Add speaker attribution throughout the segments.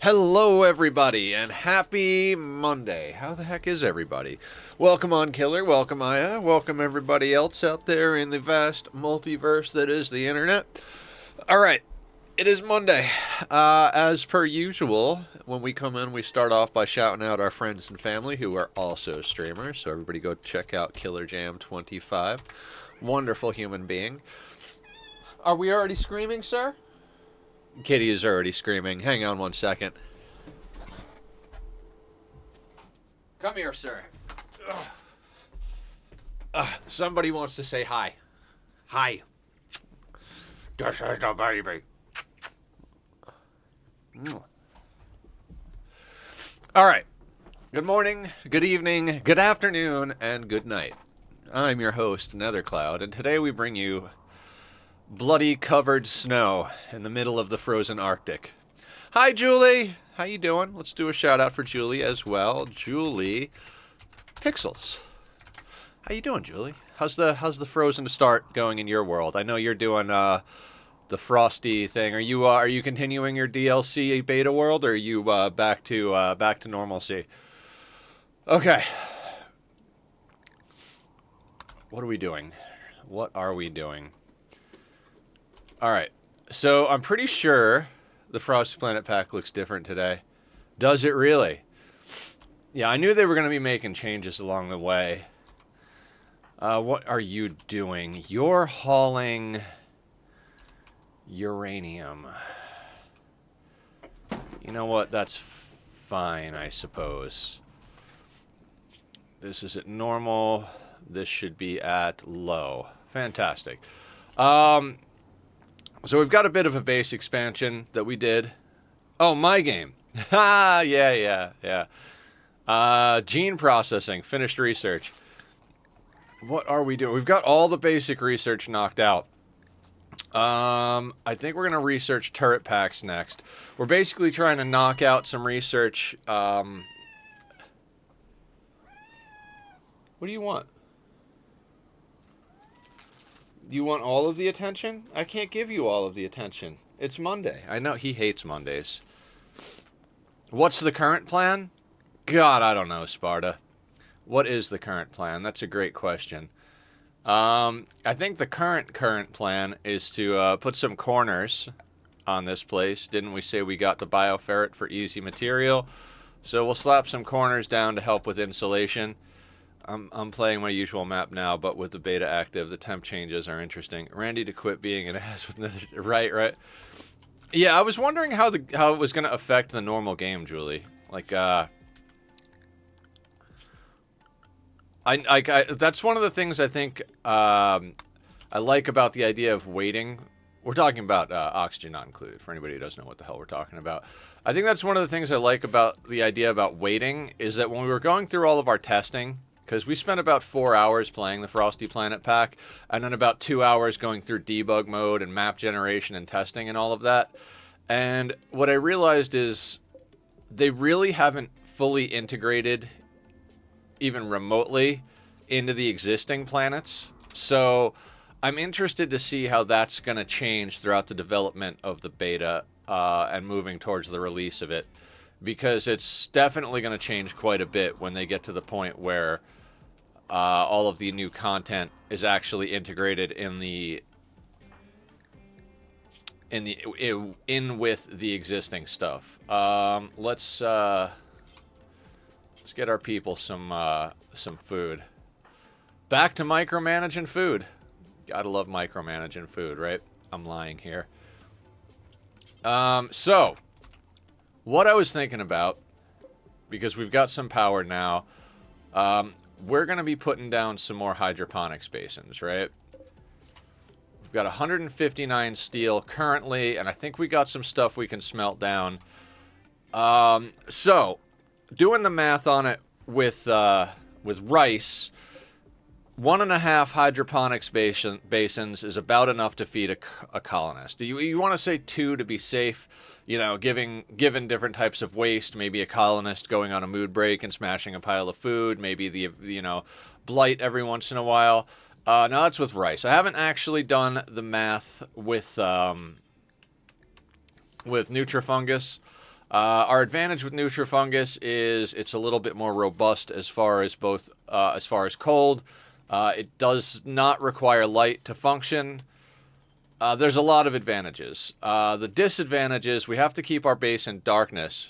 Speaker 1: Hello, everybody, and happy Monday. How the heck is everybody? Welcome on, Killer. Welcome, Aya. Welcome, everybody else out there in the vast multiverse that is the internet. All right, it is Monday. As per usual, when we come in, we start off by shouting out our friends and family who are also streamers. So everybody go check out Killer Jam 25. Wonderful human being. Are we already screaming, sir? Kitty is already screaming. Hang on one second. Come here, sir. Somebody wants to say hi. Hi. This is the baby. All right. Good morning, good evening, good afternoon, and good night. I'm your host, Nethercloud, and today we bring you bloody covered snow in the middle of the frozen Arctic. Hi, Julie. How you doing? Let's do a shout out for Julie as well. Julie Pixels. How you doing, Julie? How's the frozen start going in your world? I know you're doing the frosty thing. Are you continuing your DLC beta world, or are you back to normalcy? Okay. What are we doing? What are we doing? All right, so I'm pretty sure the Frosty Planet pack looks different today. Does it really? Yeah, I knew they were going to be making changes along the way. What are you doing? You're hauling uranium. You know what? That's fine, I suppose. This is at normal. This should be at low. Fantastic. So we've got a bit of a base expansion that we did. Oh, my game. Ha, yeah. Gene processing, finished research. What are we doing? We've got all the basic research knocked out. I think we're going to research turret packs next. We're basically trying to knock out some research. What do you want? You want all of the attention? I can't give you all of the attention. It's Monday. I know he hates Mondays. What's the current plan? God, I don't know, Sparta. What is the current plan? That's a great question. I think the current plan is to put some corners on this place. Didn't we say we got the bioferret for easy material? So we'll slap some corners down to help with insulation. I'm playing my usual map now, but with the beta active, the temp changes are interesting. Randy to quit being an ass with another... Right. Yeah, I was wondering how it was going to affect the normal game, Julie. Like, that's one of the things I think I like about the idea of waiting. We're talking about oxygen not included, for anybody who doesn't know what the hell we're talking about. I think that's one of the things I like about the idea about waiting, is that when we were going through all of our testing... Because we spent about 4 hours playing the Frosty Planet pack, and then about 2 hours going through debug mode and map generation and testing and all of that. And what I realized is they really haven't fully integrated, even remotely, into the existing planets. So I'm interested to see how that's going to change throughout the development of the beta and moving towards the release of it. Because it's definitely going to change quite a bit when they get to the point where all of the new content is actually integrated in with the existing stuff. Let's get our people some food. Back to micromanaging food. Gotta love micromanaging food, right? I'm lying here. So what I was thinking about, because we've got some power now, we're going to be putting down some more hydroponics basins, right? We've got 159 steel currently, and I think we got some stuff we can smelt down. So, doing the math on it with rice, 1.5 hydroponics basins is about enough to feed a colonist. You want to say 2 to be safe? You know, given different types of waste, maybe a colonist going on a mood break and smashing a pile of food, maybe the blight every once in a while. No, that's with rice. I haven't actually done the math with Nutrifungus. Our advantage with Nutrifungus is it's a little bit more robust as far as cold. It does not require light to function. There's a lot of advantages. The disadvantage is we have to keep our base in darkness.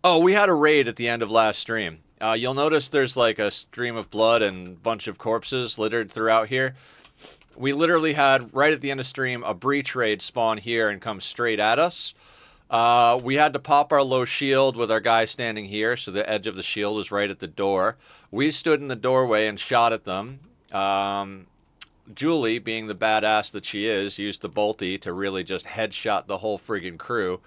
Speaker 1: Oh, we had a raid at the end of last stream. You'll notice there's like a stream of blood and a bunch of corpses littered throughout here. We literally had, right at the end of stream, a breach raid spawn here and come straight at us. We had to pop our low shield with our guy standing here, so the edge of the shield was right at the door. We stood in the doorway and shot at them. Julie, being the badass that she is, used the bolty to really just headshot the whole friggin' crew.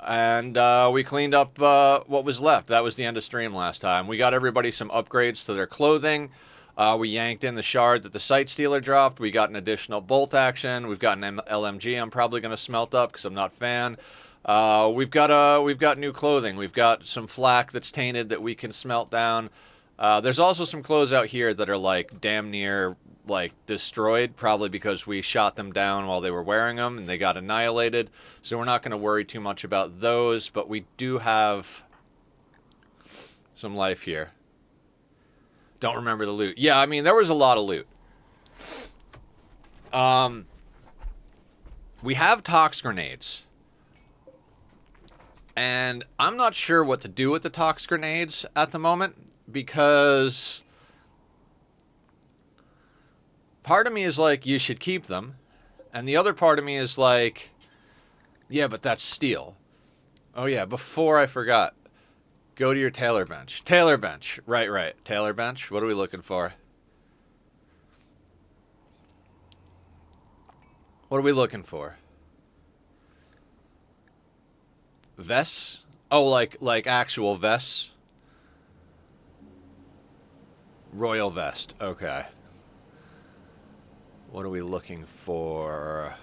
Speaker 1: And we cleaned up what was left. That was the end of stream last time. We got everybody some upgrades to their clothing. We yanked in the shard that the Sight Stealer dropped. We got an additional bolt action. We've got an LMG I'm probably going to smelt up because I'm not a fan. We've got new clothing. We've got some flak that's tainted that we can smelt down. There's also some clothes out here that are like damn near like destroyed, probably because we shot them down while they were wearing them and they got annihilated. So we're not going to worry too much about those, but we do have some life here. Don't remember the loot. Yeah, I mean, there was a lot of loot. We have tox grenades. And I'm not sure what to do with the tox grenades at the moment because part of me is like, you should keep them. And the other part of me is like, yeah, but that's steel. Oh yeah, before I forgot. Go to your Taylor bench. Taylor bench. Right. Taylor bench. What are we looking for? What are we looking for? Vests? Oh, like actual vests? Royal vest. Okay. What are we looking for?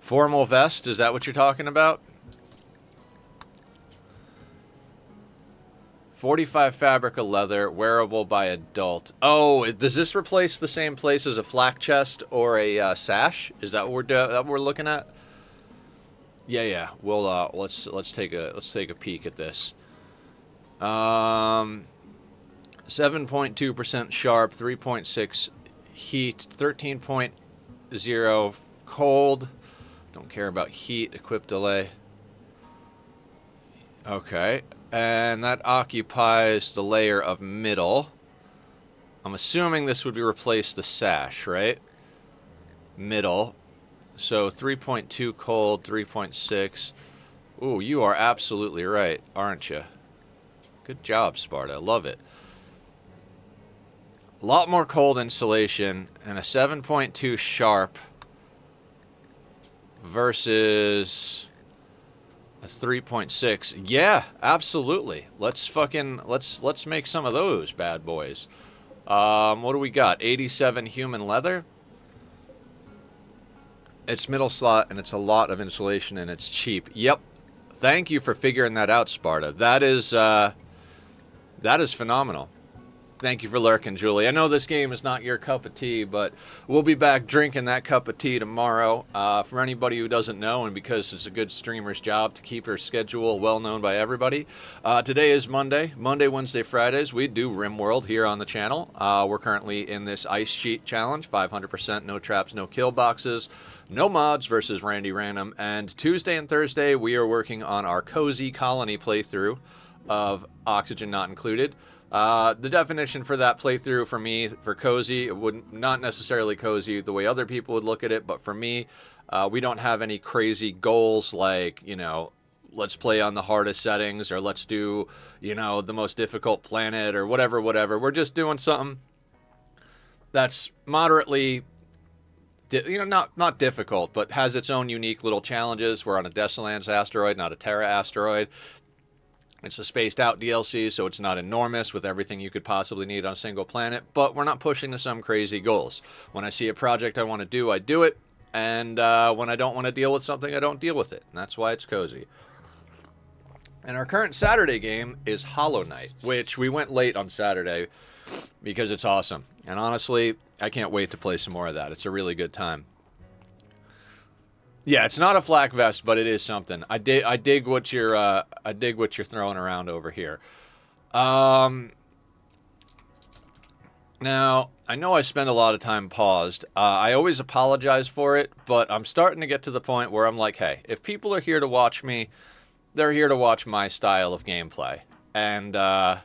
Speaker 1: Formal vest, is that what you're talking about? 45 fabric of leather, wearable by adult. Oh, does this replace the same place as a flak chest or a sash? Is that what we're looking at? Yeah. We'll let's take a peek at this. 7.2% sharp, 3.6 heat, 13.0 cold. Don't care about heat. Equip delay. Okay. And that occupies the layer of middle. I'm assuming this would be replace the sash, right? Middle. So 3.2 cold, 3.6. Ooh, you are absolutely right, aren't you? Good job, Sparta. Love it. A lot more cold insulation and a 7.2 sharp versus a 3.6. Yeah, absolutely. Let's make some of those bad boys. What do we got? 87 human leather. It's middle slot and it's a lot of insulation and it's cheap. Yep. Thank you for figuring that out, Sparta. That is phenomenal. Thank you for lurking, Julie. I know this game is not your cup of tea, but we'll be back drinking that cup of tea tomorrow. For anybody who doesn't know, and because it's a good streamer's job to keep her schedule well known by everybody, today is Monday. Monday, Wednesday, Fridays, we do Rimworld here on the channel. We're currently in this ice sheet challenge, 500%, no traps, no kill boxes, no mods versus Randy Random. And Tuesday and Thursday, we are working on our Cozy Colony playthrough of Oxygen Not Included. The definition for that playthrough for me, for cozy, it would not necessarily cozy the way other people would look at it, but for me, we don't have any crazy goals like, you know, let's play on the hardest settings or let's do, you know, the most difficult planet or whatever. We're just doing something that's moderately, you know, not difficult, but has its own unique little challenges. We're on a Desolans asteroid, not a Terra asteroid. It's a spaced out DLC, so it's not enormous with everything you could possibly need on a single planet, but we're not pushing to some crazy goals. When I see a project I want to do, I do it, and when I don't want to deal with something, I don't deal with it, and that's why it's cozy. And our current Saturday game is Hollow Knight, which we went late on Saturday because it's awesome. And honestly, I can't wait to play some more of that. It's a really good time. Yeah, it's not a flak vest, but it is something. I dig what you're throwing around over here. Um, Now, I know I spend a lot of time paused. I always apologize for it, but I'm starting to get to the point where I'm like, hey, if people are here to watch me, they're here to watch my style of gameplay. And I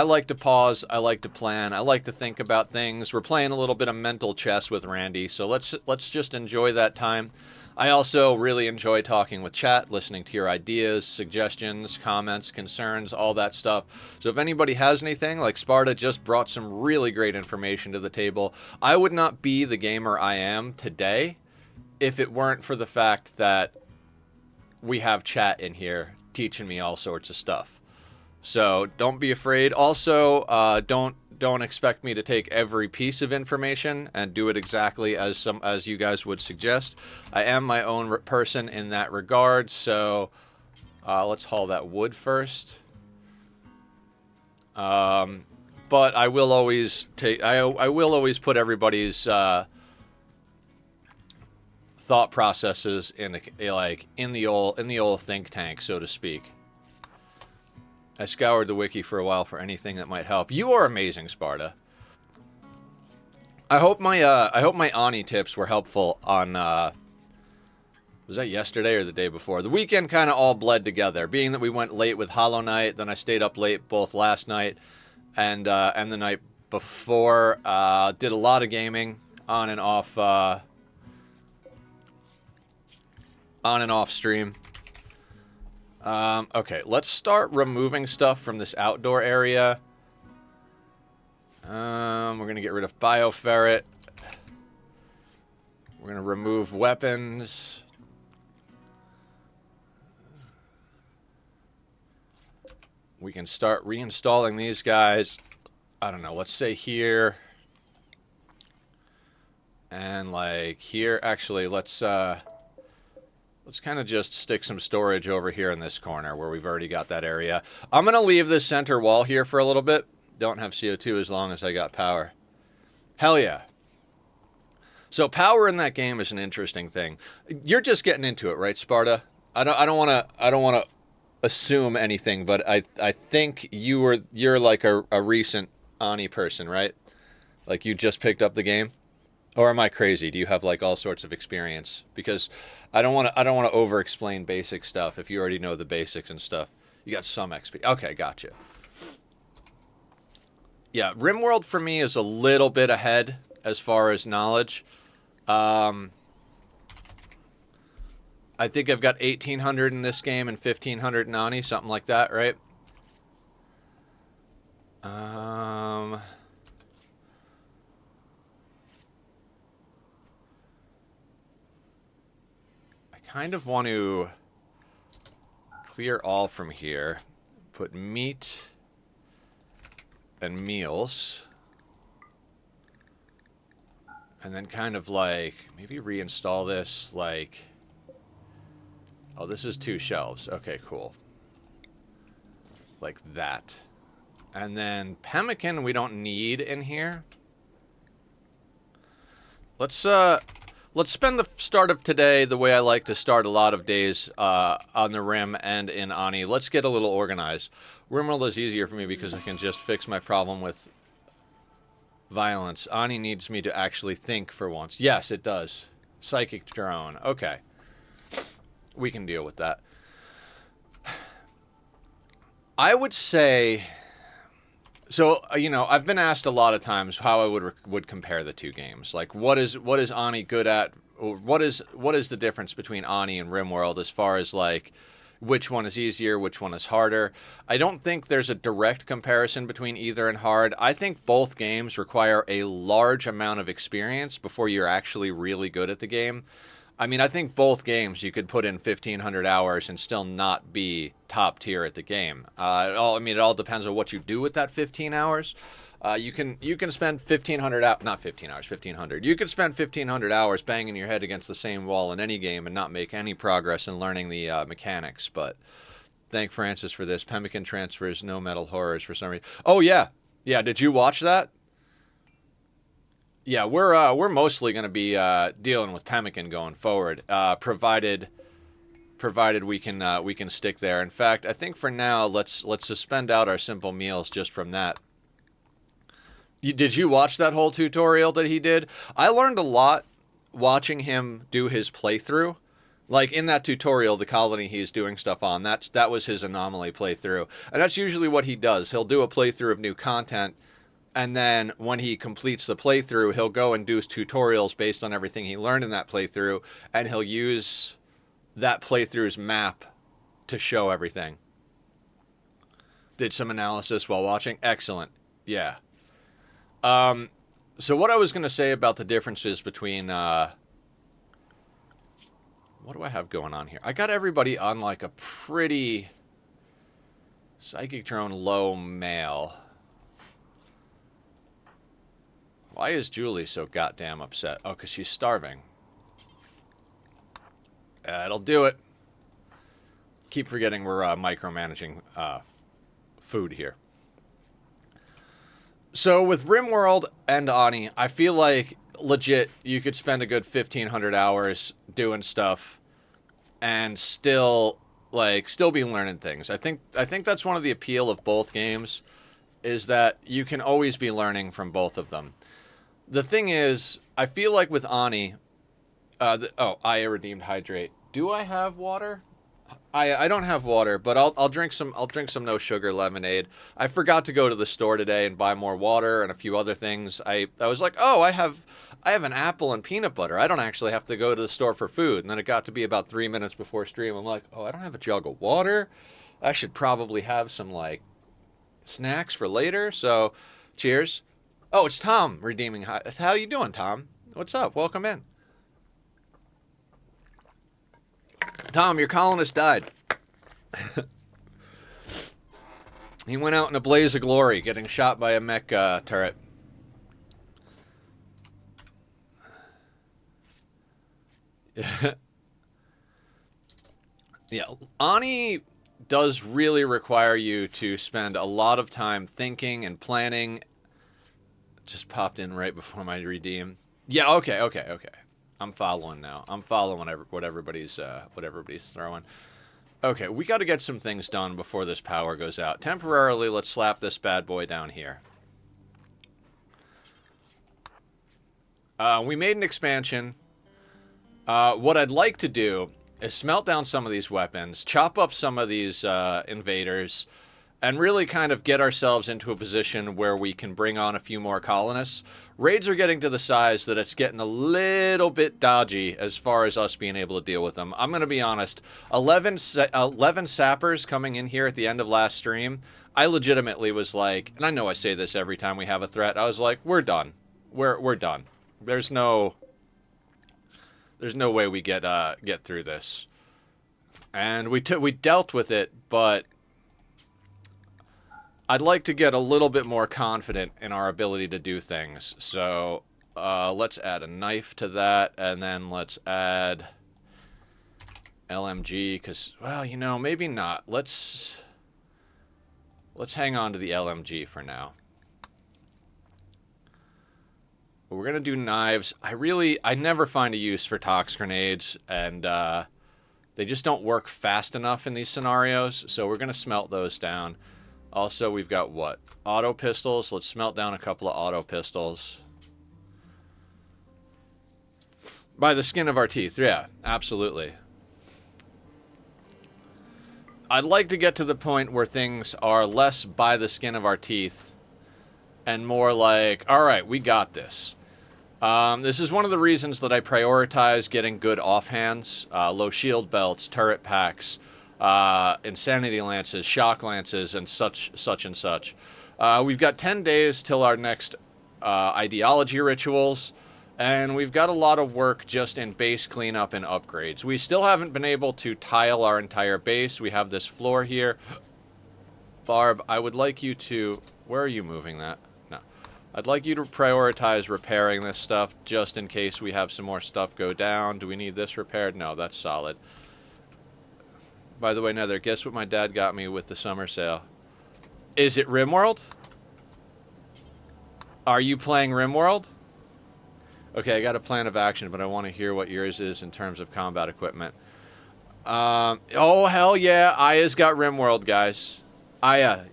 Speaker 1: like to pause, I like to plan, I like to think about things. We're playing a little bit of mental chess with Randy, so let's just enjoy that time. I also really enjoy talking with chat, listening to your ideas, suggestions, comments, concerns, all that stuff. So if anybody has anything, like Sparta just brought some really great information to the table. I would not be the gamer I am today if it weren't for the fact that we have chat in here teaching me all sorts of stuff. So don't be afraid. Also, don't expect me to take every piece of information and do it exactly as you guys would suggest. I am my own person in that regard. So let's haul that wood first. But I will always take. I will always put everybody's thought processes in the old think tank, so to speak. I scoured the wiki for a while for anything that might help. You are amazing, Sparta. I hope my Ani tips were helpful on was that yesterday or the day before? The weekend kind of all bled together, being that we went late with Hollow Knight, then I stayed up late both last night and the night before. Did a lot of gaming on and off stream. Okay, let's start removing stuff from this outdoor area. We're going to get rid of Bioferret. We're going to remove weapons. We can start reinstalling these guys. I don't know, let's say here. And like here, actually, let's kind of just stick some storage over here in this corner where we've already got that area. I'm going to leave this center wall here for a little bit. Don't have CO2 as long as I got power. Hell yeah. So power in that game is an interesting thing. You're just getting into it, right, Sparta? I don't want to assume anything, but I think you're like a recent Ani person, right? Like you just picked up the game? Or am I crazy? Do you have like all sorts of experience? Because I don't want to over-explain basic stuff if you already know the basics and stuff. You got some XP. Okay, gotcha. Yeah, Rimworld for me is a little bit ahead as far as knowledge. I think I've got 1,800 in this game and 1,500 in Ani, something like that, right? Kind of want to clear all from here. Put meat and meals. And then kind of like, maybe reinstall this like... Oh, this is 2 shelves. Okay, cool. Like that. And then pemmican we don't need in here. Let's spend the start of today the way I like to start a lot of days on the Rim and in Ani. Let's get a little organized. Rimworld is easier for me because I can just fix my problem with violence. Ani needs me to actually think for once. Yes, it does. Psychic drone. Okay. We can deal with that. I would say... So, you know, I've been asked a lot of times how I would compare the two games. Like, what is Ani good at? Or what is the difference between Ani and Rimworld as far as, like, which one is easier, which one is harder? I don't think there's a direct comparison between either and hard. I think both games require a large amount of experience before you're actually really good at the game. I mean, I think both games you could put in 1,500 hours and still not be top tier at the game. It all depends on what you do with that 15 hours. You can spend 1,500 hours, not 15 hours, 1,500. You can spend 1,500 hours banging your head against the same wall in any game and not make any progress in learning the mechanics. But thank Francis for this. Pemmican transfers no metal horrors for some reason. Oh yeah, yeah. Did you watch that? Yeah, we're mostly going to be dealing with pemmican going forward, provided we can stick there. In fact, I think for now let's suspend out our simple meals just from that. Did you watch that whole tutorial that he did? I learned a lot watching him do his playthrough. Like in that tutorial, the colony he's doing stuff on, that was his anomaly playthrough. And that's usually what he does. He'll do a playthrough of new content, and then when he completes the playthrough, he'll go and do tutorials based on everything he learned in that playthrough, and he'll use that playthrough's map to show everything. Did some analysis while watching. Excellent. Yeah. So what I was going to say about the differences between what do I have going on here? I got everybody on like a pretty psychic drone low male. Why is Julie so goddamn upset? Oh, because she's starving. That'll do it. Keep forgetting we're micromanaging food here. So with Rimworld and Ani, I feel like legit you could spend a good 1,500 hours doing stuff and still be learning things. I think that's one of the appeal of both games, is that you can always be learning from both of them. The thing is, I feel like with Ani, I redeemed hydrate. Do I have water? I don't have water, but I'll drink some no sugar lemonade. I forgot to go to the store today and buy more water and a few other things. I was like, oh, I have an apple and peanut butter. I don't actually have to go to the store for food. And then it got to be about 3 minutes before stream. I'm like, oh, I don't have a jug of water. I should probably have some like snacks for later. So, cheers. Oh, it's Tom redeeming. How you doing, Tom? What's up? Welcome in. Tom, your colonist died. He went out in a blaze of glory, getting shot by a mech turret. Yeah, Ani does really require you to spend a lot of time thinking and planning. Just popped in right before my redeem. Yeah, okay. I'm following now. I'm following what everybody's throwing. Okay, we got to get some things done before this power goes out. Temporarily, let's slap this bad boy down here. We made an expansion. What I'd like to do is smelt down some of these weapons, chop up some of these invaders, and really kind of get ourselves into a position where we can bring on a few more colonists. Raids are getting to the size that it's getting a little bit dodgy as far as us being able to deal with them. I'm going to be honest, 11 sappers coming in here at the end of last stream, I legitimately was like, and I know I say this every time we have a threat, I was like, we're done. We're done. There's no way we get through this. And we dealt with it, but I'd like to get a little bit more confident in our ability to do things. So let's add a knife to that, and then let's add LMG, because, well, you know, maybe not. Let's hang on to the LMG for now. But we're going to do knives. I never find a use for tox grenades, and they just don't work fast enough in these scenarios, so we're going to smelt those down. Also, we've got what? Auto pistols. Let's smelt down a couple of auto pistols. By the skin of our teeth. Yeah, absolutely. I'd like to get to the point where things are less by the skin of our teeth and more like, all right, we got this. This is one of the reasons that I prioritize getting good offhands, low shield belts, turret packs, insanity lances, shock lances, and such. We've got 10 days till our next ideology rituals, and we've got a lot of work just in base cleanup and upgrades. We still haven't been able to tile our entire base. We have this floor here. Barb, I would like you to... Where are you moving that? No. I'd like you to prioritize repairing this stuff just in case we have some more stuff go down. Do we need this repaired? No, that's solid. By the way, Nether, guess what my dad got me with the summer sale? Is it Rimworld? Are you playing Rimworld? Okay, I got a plan of action, but I want to hear what yours is in terms of combat equipment. Oh hell yeah, Aya's got Rimworld, guys. Aya,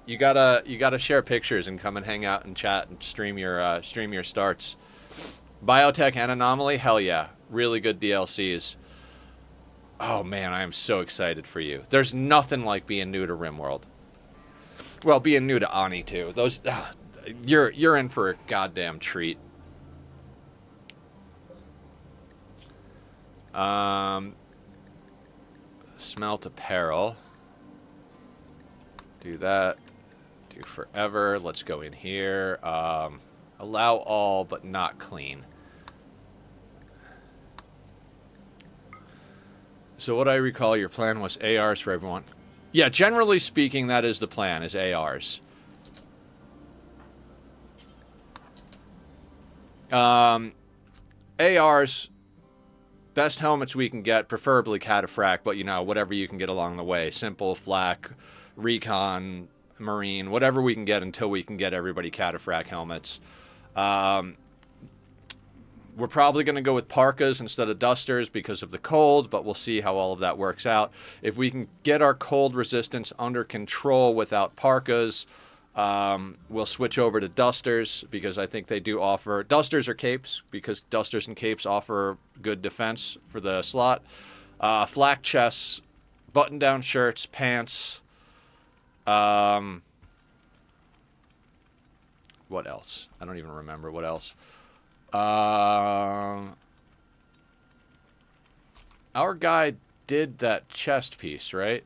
Speaker 1: you gotta share pictures and come and hang out and chat and stream your starts. Biotech and Anomaly, hell yeah, really good DLCs. Oh man, I am so excited for you. There's nothing like being new to Rimworld. Well, being new to Ani too. You're in for a goddamn treat. Smelt apparel. Do that. Do forever. Let's go in here. Allow all, but not clean. So what I recall, your plan was ARs for everyone. Yeah, generally speaking, that is the plan, is ARs. ARs, best helmets we can get, preferably Cataphract, but you know, whatever you can get along the way. Simple, flak, recon, marine, whatever we can get until we can get everybody Cataphract helmets. We're probably going to go with parkas instead of dusters because of the cold, but we'll see how all of that works out. If we can get our cold resistance under control without parkas, we'll switch over to dusters because I think they do offer dusters or capes because dusters and capes offer good defense for the slot. Flak chests, button-down shirts, pants. What else? I don't even remember what else. Our guy did that chest piece, right?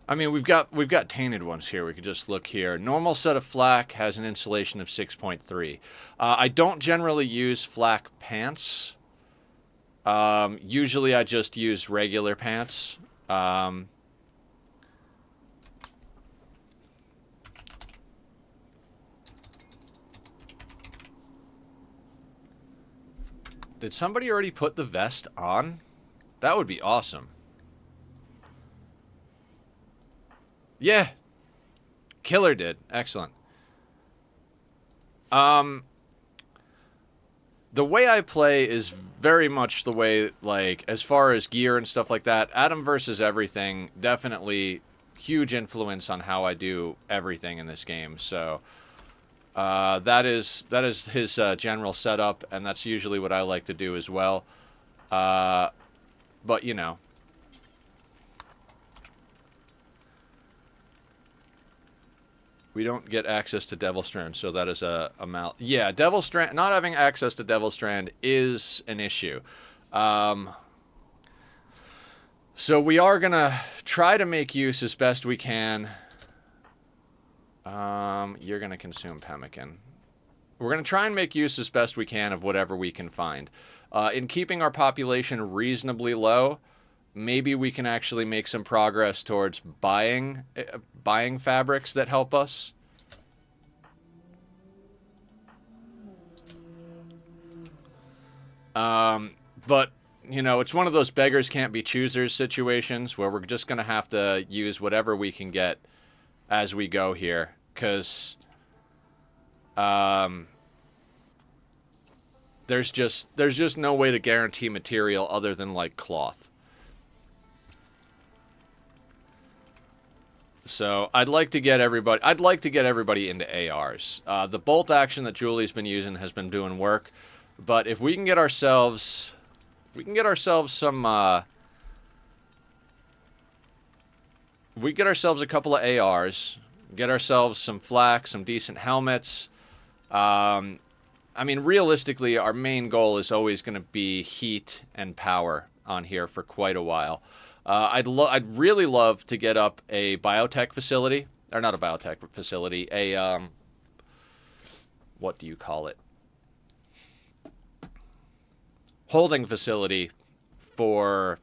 Speaker 1: I mean, we've got tainted ones here. We could just look here. Normal set of flak has an insulation of 6.3. I don't generally use flak pants. Usually I just use regular pants. Did somebody already put the vest on? That would be awesome. Yeah. Killer did. Excellent. The way I play is very much the way, like, as far as gear and stuff like that, Adam versus everything, definitely huge influence on how I do everything in this game. So, that is his general setup, and that's usually what I like to do as well. But, you know. We don't get access to Devil Strand, so that is a mal. Yeah, Devil Strand. Not having access to Devil Strand is an issue. So we are gonna try to make use as best we can. You're gonna consume pemmican. We're gonna try and make use as best we can of whatever we can find. In keeping our population reasonably low, maybe we can actually make some progress towards buying fabrics that help us. But, you know, it's one of those beggars can't be choosers situations where we're just going to have to use whatever we can get as we go here. Because there's just no way to guarantee material other than, like, cloth. So I'd like to get everybody into ARs. The bolt action that Julie's been using has been doing work, but if we can get ourselves some we get ourselves a couple of ARs, get ourselves some flak, some decent helmets. I mean, realistically, our main goal is always going to be heat and power on here for quite a while. I'd really love to get up a biotech facility, or not a biotech facility, a what do you call it? Holding facility for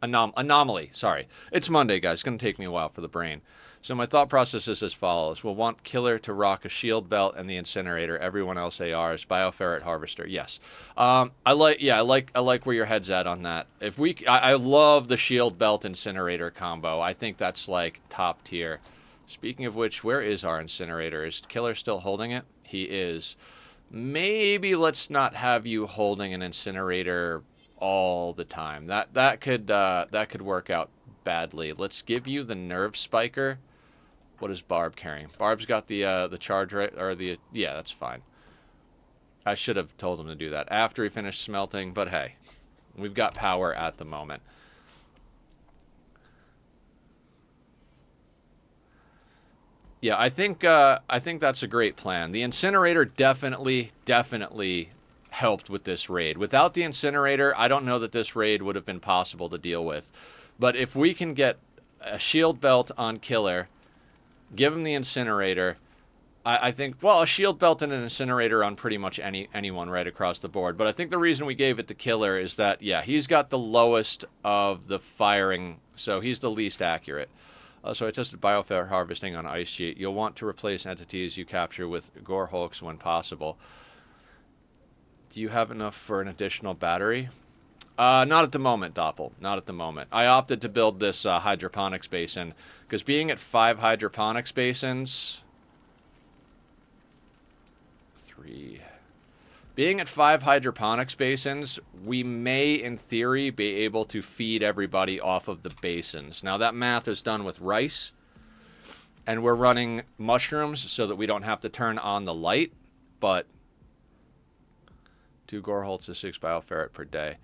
Speaker 1: anomaly. Sorry, it's Monday, guys. It's gonna take me a while for the brain. So my thought process is as follows. We'll want Killer to rock a shield belt and the incinerator. Everyone else ARs. Bioferret harvester. Yes. I like where your head's at on that. If I love the shield belt incinerator combo. I think that's like top tier. Speaking of which, where is our incinerator? Is Killer still holding it? He is. Maybe let's not have you holding an incinerator all the time. That could work out badly. Let's give you the nerve spiker. What is Barb carrying? Barb's got the charge right, or the, yeah, that's fine. I should have told him to do that after he finished smelting, but hey, we've got power at the moment. Yeah, I think that's a great plan. The incinerator definitely helped with this raid. Without the incinerator, I don't know that this raid would have been possible to deal with. But if we can get a shield belt on Killer, give him the incinerator, I think, well, a shield belt and an incinerator on pretty much anyone right across the board. But I think the reason we gave it to Killer is that, yeah, he's got the lowest of the firing, so he's the least accurate. So I tested bioferret harvesting on Ice Sheet. You'll want to replace entities you capture with Gore Hulks when possible. Do you have enough for an additional battery? Not at the moment, Doppel. Not at the moment. I opted to build this hydroponics basin, because being at 5 hydroponics basins... 3... Being at 5 hydroponics basins, we may, in theory, be able to feed everybody off of the basins. Now, that math is done with rice, and we're running mushrooms so that we don't have to turn on the light, but 2 Goreholts to 6 bioferret per day.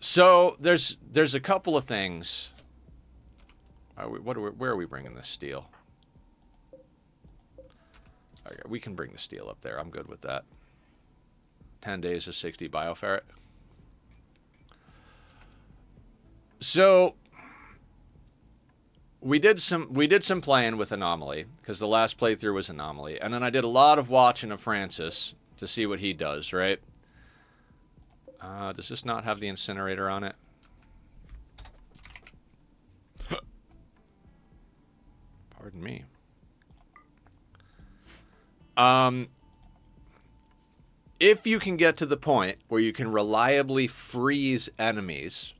Speaker 1: So, there's a couple of things. Where are we bringing this steel? Okay, we can bring the steel up there. I'm good with that. 10 days of 60 bioferret. So we did some playing with Anomaly, because the last playthrough was Anomaly, and then I did a lot of watching of Francis to see what he does, right? Does this not have the incinerator on it? Pardon me. If you can get to the point where you can reliably freeze enemies,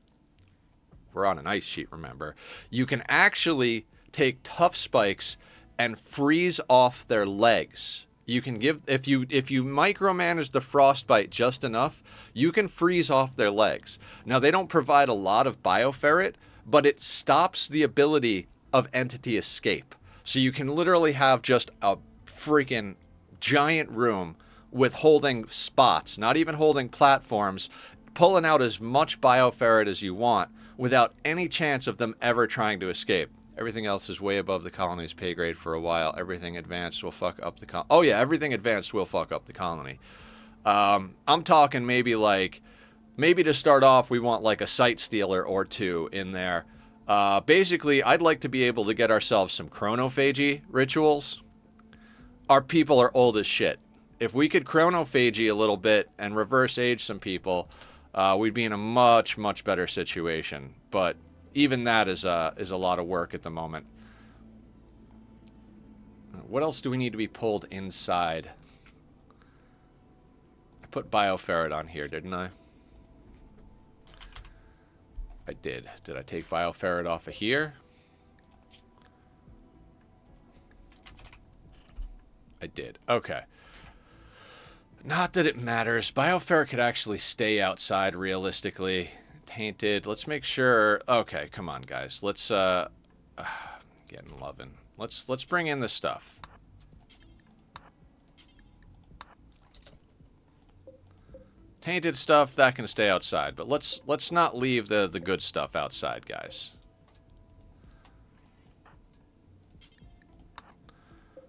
Speaker 1: we're on an ice sheet, remember, you can actually take tough spikes and freeze off their legs. You can give, if you micromanage the frostbite just enough, you can freeze off their legs. Now, they don't provide a lot of bioferret, but it stops the ability of entity escape. So you can literally have just a freaking giant room with holding spots, not even holding platforms, pulling out as much bioferret as you want without any chance of them ever trying to escape. Everything else is way above the colony's pay grade for a while. Everything advanced will fuck up the colony. Oh yeah, everything advanced will fuck up the colony. I'm talking maybe to start off, we want like a sight stealer or 2 in there. Basically, I'd like to be able to get ourselves some chronophagy rituals. Our people are old as shit. If we could chronophagy a little bit and reverse age some people, we'd be in a much, much better situation. But even that is a lot of work at the moment. What else do we need to be pulled inside? I put bioferret on here, didn't I? I did. Did I take bioferret off of here? I did. Okay. Not that it matters. Bioferret could actually stay outside realistically. Tainted. Let's make sure. Okay, come on, guys. Let's getting loving. Let's bring in the stuff. Tainted stuff that can stay outside, but let's not leave the good stuff outside, guys.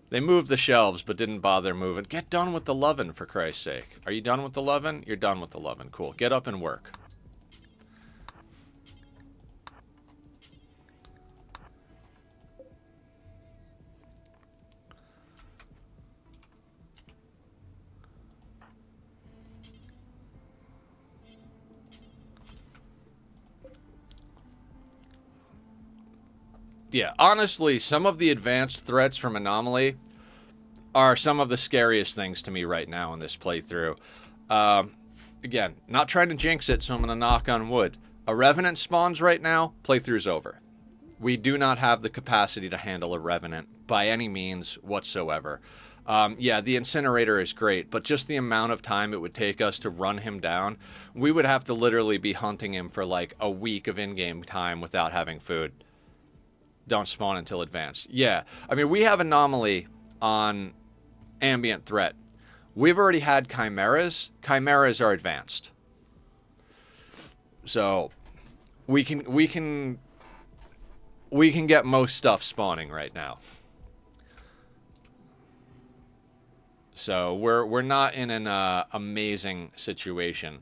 Speaker 1: They moved the shelves, but didn't bother moving. Get done with the lovin', for Christ's sake. Are you done with the lovin'? You're done with the lovin'. Cool. Get up and work. Yeah, honestly, some of the advanced threats from Anomaly are some of the scariest things to me right now in this playthrough. Um, Again, not trying to jinx it, so I'm going to knock on wood. A Revenant spawns right now, playthrough's over. We do not have the capacity to handle a Revenant by any means whatsoever. Yeah, the Incinerator is great, but just the amount of time it would take us to run him down, we would have to literally be hunting him for like a week of in-game time without having food. Don't spawn until advanced. Yeah, I mean, we have Anomaly on Ambient Threat. We've already had Chimeras. Chimeras are advanced. So we can get most stuff spawning right now. So we're not in an amazing situation.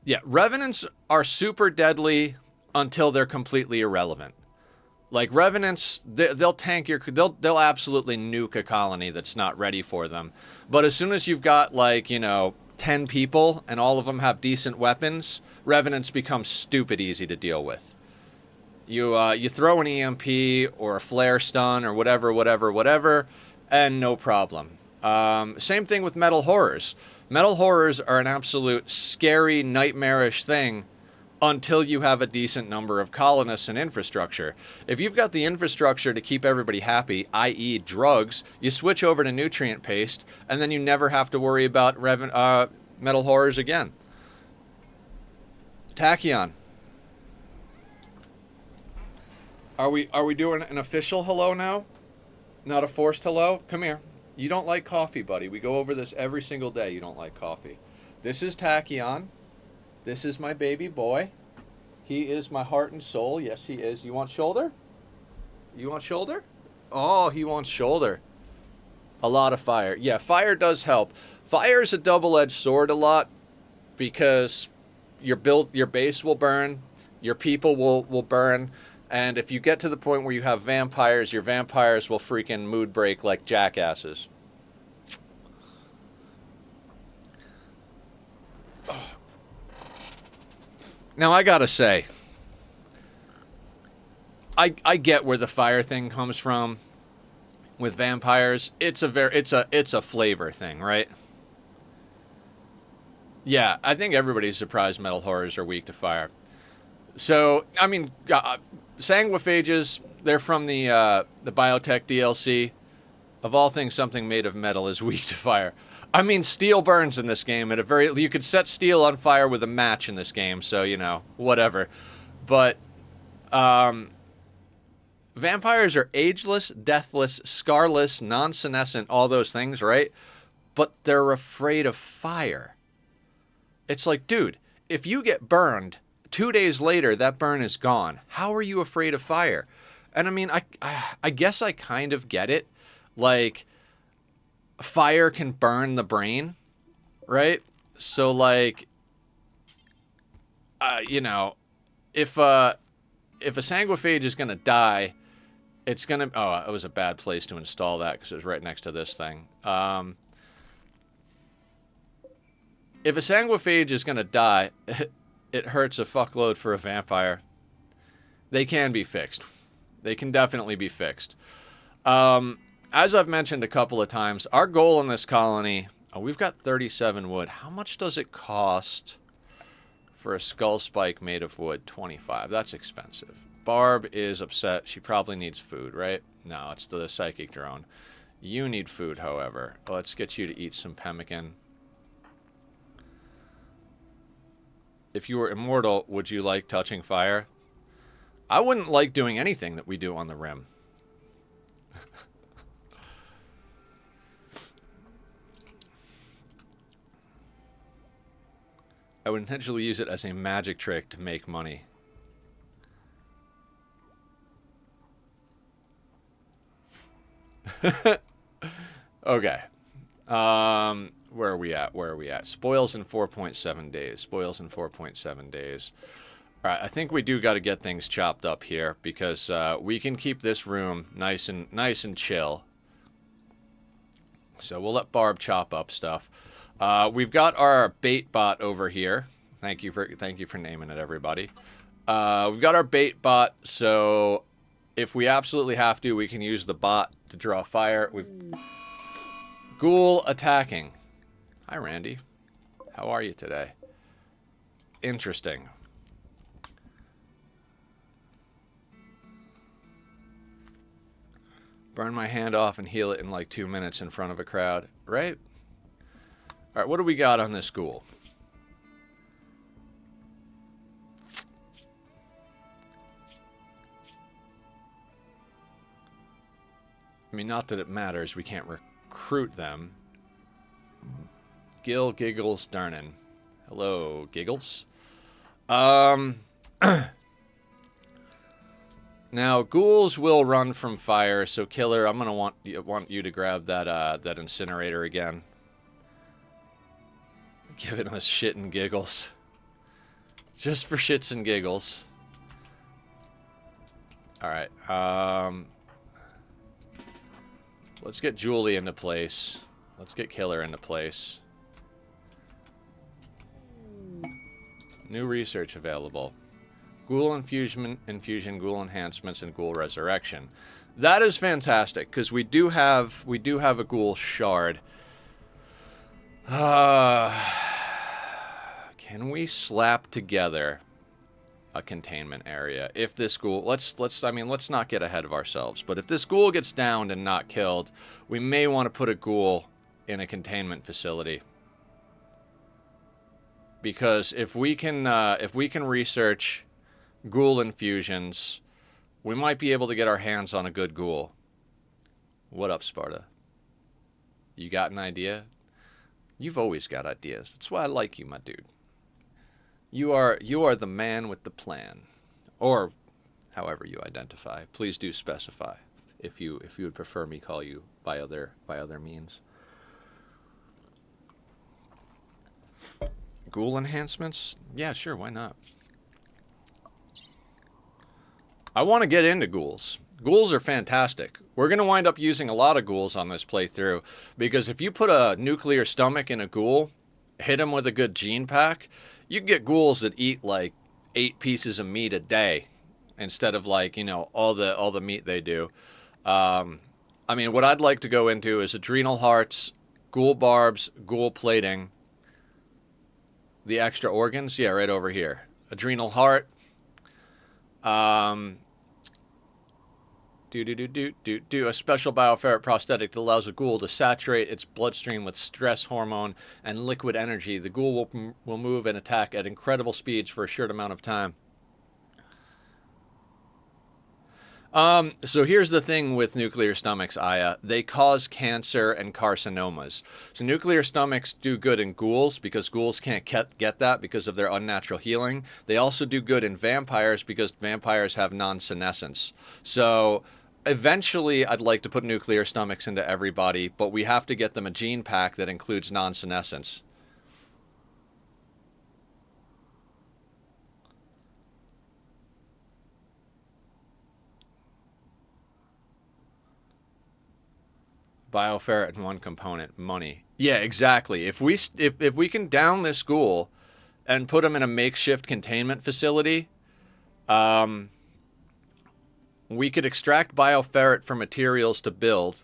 Speaker 1: Yeah, Revenants are super deadly until they're completely irrelevant. Like Revenants, they'll tank your, they'll absolutely nuke a colony that's not ready for them. But as soon as you've got like 10 people and all of them have decent weapons, Revenants become stupid easy to deal with. You throw an EMP or a flare stun or whatever, and no problem. Same thing with Metal Horrors. Metal Horrors are an absolute scary, nightmarish thing until you have a decent number of colonists and infrastructure. If you've got the infrastructure to keep everybody happy, i.e. drugs, you switch over to nutrient paste, and then you never have to worry about Metal Horrors again. Tachyon. Are we doing an official hello now? Not a forced hello? Come here. You don't like coffee, buddy. We go over this every single day. You don't like coffee. This is Tachyon. This is my baby boy. He is my heart and soul. Yes, he is. You want shoulder? You want shoulder? Oh, he wants shoulder. A lot of fire. Yeah, fire does help. Fire is a double-edged sword a lot because your base will burn, your people will burn, and if you get to the point where you have vampires, your vampires will freaking mood break like jackasses. Now I gotta say, I get where the fire thing comes from with vampires. It's a flavor thing, right? Yeah, I think everybody's surprised Metal Horrors are weak to fire. So, I mean, Sanguiphages, they're from the Biotech DLC. Of all things, something made of metal is weak to fire. I mean, steel burns in this game. You could set steel on fire with a match in this game, so, whatever. But, vampires are ageless, deathless, scarless, non-senescent, all those things, right? But they're afraid of fire. It's like, dude, if you get burned, 2 days later, that burn is gone. How are you afraid of fire? And I mean, I guess I kind of get it. Like, fire can burn the brain, right? So, like, if a sanguiphage is going to die, it's going to... Oh, it was a bad place to install that because it was right next to this thing. If a sanguiphage is going to die, it hurts a fuckload for a vampire. They can be fixed. They can definitely be fixed. As I've mentioned a couple of times, our goal in this colony... Oh, we've got 37 wood. How much does it cost for a skull spike made of wood? 25. That's expensive. Barb is upset. She probably needs food, right? No, it's the psychic drone. You need food, however. Let's get you to eat some pemmican. If you were immortal, would you like touching fire? I wouldn't like doing anything that we do on the Rim. I would intentionally use it as a magic trick to make money. Okay. Where are we at? Spoils in 4.7 days. Spoils in 4.7 days. All right, I think we do got to get things chopped up here because we can keep this room nice and chill. So we'll let Barb chop up stuff. We've got our bait bot over here. Thank you for naming it, everybody. We've got our bait bot, so if we absolutely have to, we can use the bot to draw fire. We've ghoul attacking. Hi, Randy. How are you today? Interesting. Burn my hand off and heal it in like 2 minutes in front of a crowd, right? All right, what do we got on this ghoul? I mean, not that it matters. We can't recruit them. Gil Giggles Darnin. Hello, Giggles. Now, ghouls will run from fire, so Killer, I'm gonna want you to grab that incinerator again. Give it a shit and giggles. Just for shits and giggles. Alright, let's get Julie into place. Let's get Killer into place. New research available. Ghoul infusion, ghoul enhancements, and ghoul resurrection. That is fantastic, because we do have a ghoul shard. Can we slap together a containment area? If this ghoul, let's not get ahead of ourselves, but if this ghoul gets downed and not killed, we may want to put a ghoul in a containment facility. Because if we can research ghoul infusions, we might be able to get our hands on a good ghoul. What up, Sparta? You got an idea? You've always got ideas. That's why I like you, my dude. You are the man with the plan, or however you identify. Please do specify if you would prefer me call you by other means. Ghoul enhancements? Yeah, sure, why not? I want to get into ghouls. Ghouls are fantastic. We're going to wind up using a lot of ghouls on this playthrough, because if you put a nuclear stomach in a ghoul, hit him with a good gene pack, you can get ghouls that eat like 8 pieces of meat a day instead of like, you know, all the meat they do. I mean, what I'd like to go into is adrenal hearts, ghoul barbs, ghoul plating, the extra organs. Yeah, right over here. Adrenal heart. A special bioferret prosthetic that allows a ghoul to saturate its bloodstream with stress hormone and liquid energy. The ghoul will move and attack at incredible speeds for a short amount of time. So here's the thing with nuclear stomachs, Aya. They cause cancer and carcinomas. So nuclear stomachs do good in ghouls because ghouls can't get that because of their unnatural healing. They also do good in vampires because vampires have non-senescence. So eventually I'd like to put nuclear stomachs into everybody, but we have to get them a gene pack that includes non-senescence. Bioferret in one component, money. Yeah, exactly. If we can down this ghoul and put him in a makeshift containment facility, we could extract bioferret from materials to build.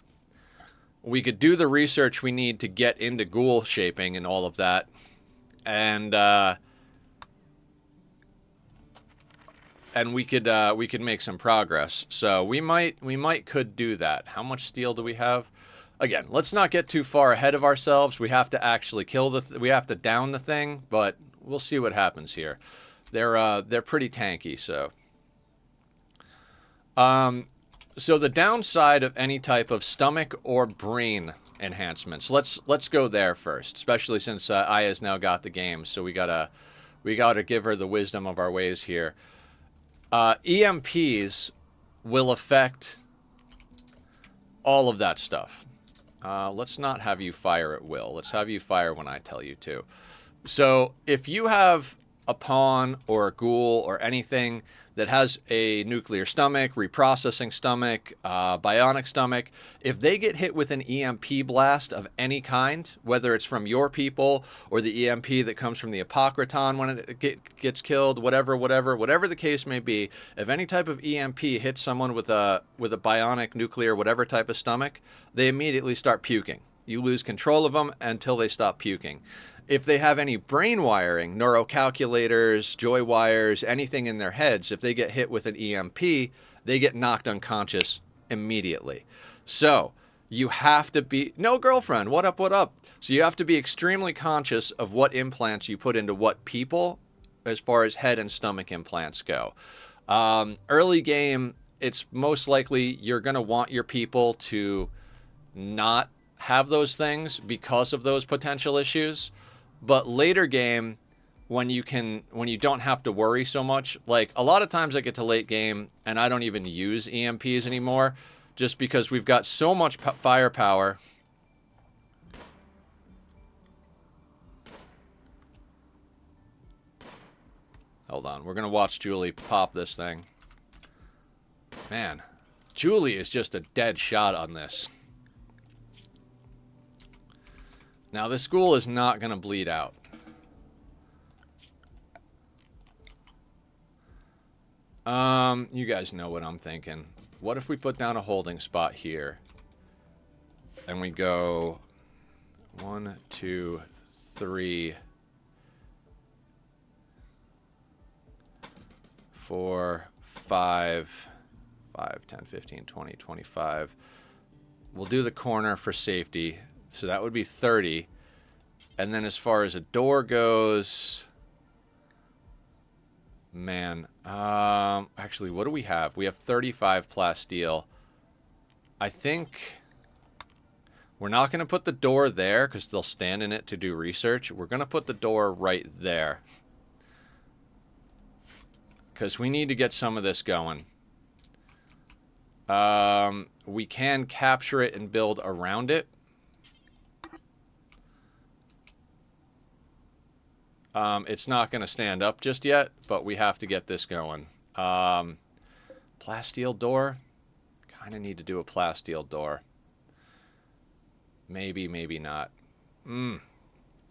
Speaker 1: We could do the research we need to get into ghoul shaping and all of that, and we could make some progress. So we could do that. How much steel do we have? Again, let's not get too far ahead of ourselves. We have to actually kill we have to down the thing, but we'll see what happens here. They're pretty tanky, so. So the downside of any type of stomach or brain enhancements. Let's go there first, especially since Aya's now got the game, so we gotta give her the wisdom of our ways here. EMPs will affect all of that stuff. Let's not have you fire at will. Let's have you fire when I tell you to. So if you have a pawn or a ghoul or anything that has a nuclear stomach, reprocessing stomach, bionic stomach, if they get hit with an EMP blast of any kind, whether it's from your people or the EMP that comes from the Apocryton when it gets killed, whatever the case may be, if any type of EMP hits someone with a bionic, nuclear, whatever type of stomach, they immediately start puking. You lose control of them until they stop puking. If they have any brain wiring, neurocalculators, joy wires, anything in their heads, if they get hit with an EMP, they get knocked unconscious immediately. So you have to be, no girlfriend, what up, what up? So you have to be extremely conscious of what implants you put into what people as far as head and stomach implants go. Early game, it's most likely you're going to want your people to not have those things because of those potential issues. But later game, when you don't have to worry so much, like a lot of times I get to late game and I don't even use EMPs anymore just because we've got so much firepower. Hold on, we're going to watch Julie pop this thing. Man, Julie is just a dead shot on this. Now, this ghoul is not going to bleed out. You guys know what I'm thinking. What if we put down a holding spot here? And we go 1, 2, 3, 4, 5, 10, 15, 20, 25. We'll do the corner for safety. So that would be 30. And then as far as a door goes, man, actually, what do we have? We have 35 plasteel. I think we're not going to put the door there because they'll stand in it to do research. We're going to put the door right there because we need to get some of this going. We can capture it and build around it. It's not going to stand up just yet, but we have to get this going. Plasteel door? Kind of need to do a plasteel door. Maybe, maybe not. All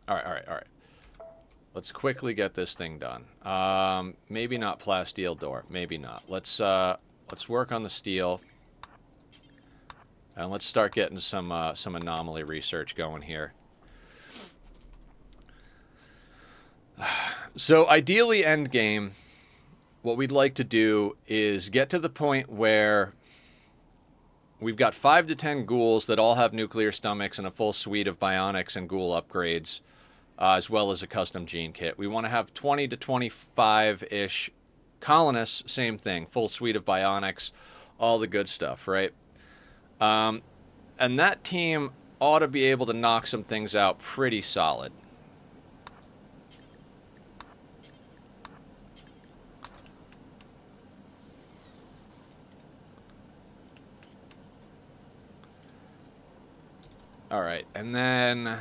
Speaker 1: right. Let's quickly get this thing done. Maybe not plasteel door. Maybe not. Let's work on the steel. And let's start getting some anomaly research going here. So ideally end game, what we'd like to do is get to the point where we've got 5 to 10 ghouls that all have nuclear stomachs and a full suite of bionics and ghoul upgrades, as well as a custom gene kit. We want to have 20 to 25-ish colonists, same thing, full suite of bionics, all the good stuff, right? And that team ought to be able to knock some things out pretty solid. All right, and then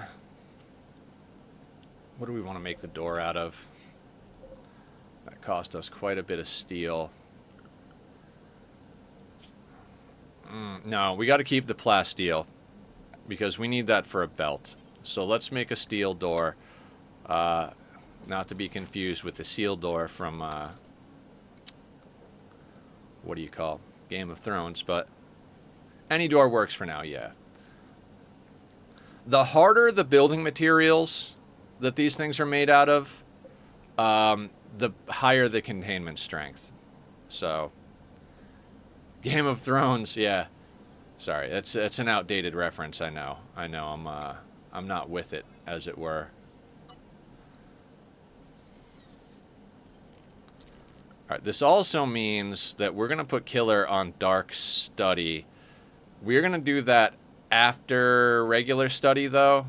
Speaker 1: what do we want to make the door out of? That cost us quite a bit of steel. No, we got to keep the plasteel because we need that for a belt. So let's make a steel door, not to be confused with the seal door from what do you call Game of Thrones, but any door works for now, yeah. The harder the building materials that these things are made out of, the higher the containment strength. So, Game of Thrones, yeah. Sorry, it's an outdated reference. I know. I'm not with it, as it were. All right. This also means that we're gonna put Killer on Dark Study. We're gonna do that after regular study, though.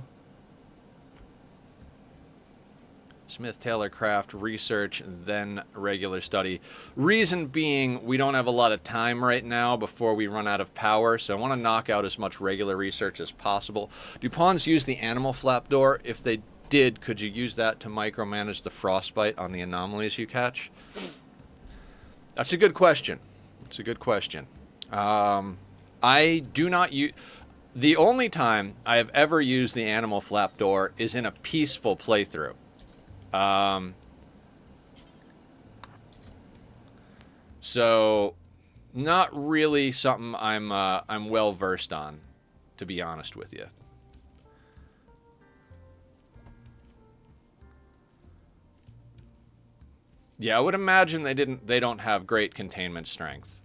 Speaker 1: Smith, Taylor, Craft, research, then regular study. Reason being, we don't have a lot of time right now before we run out of power, so I want to knock out as much regular research as possible. Do pawns use the animal flap door? If they did, could you use that to micromanage the frostbite on the anomalies you catch? That's a good question. It's a good question. I do not use... The only time I have ever used the animal flap door is in a peaceful playthrough. So, not really something I'm well versed on, to be honest with you. Yeah, I would imagine they don't have great containment strength.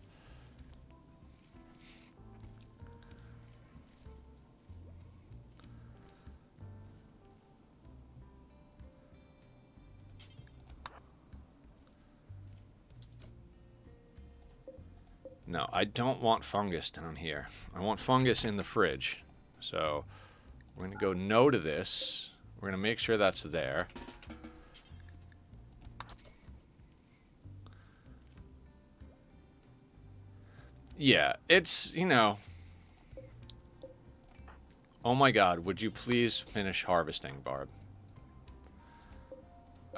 Speaker 1: No, I don't want fungus down here. I want fungus in the fridge. So we're going to go no to this. We're going to make sure that's there. Yeah, it's, you know... Oh my god, would you please finish harvesting, Barb?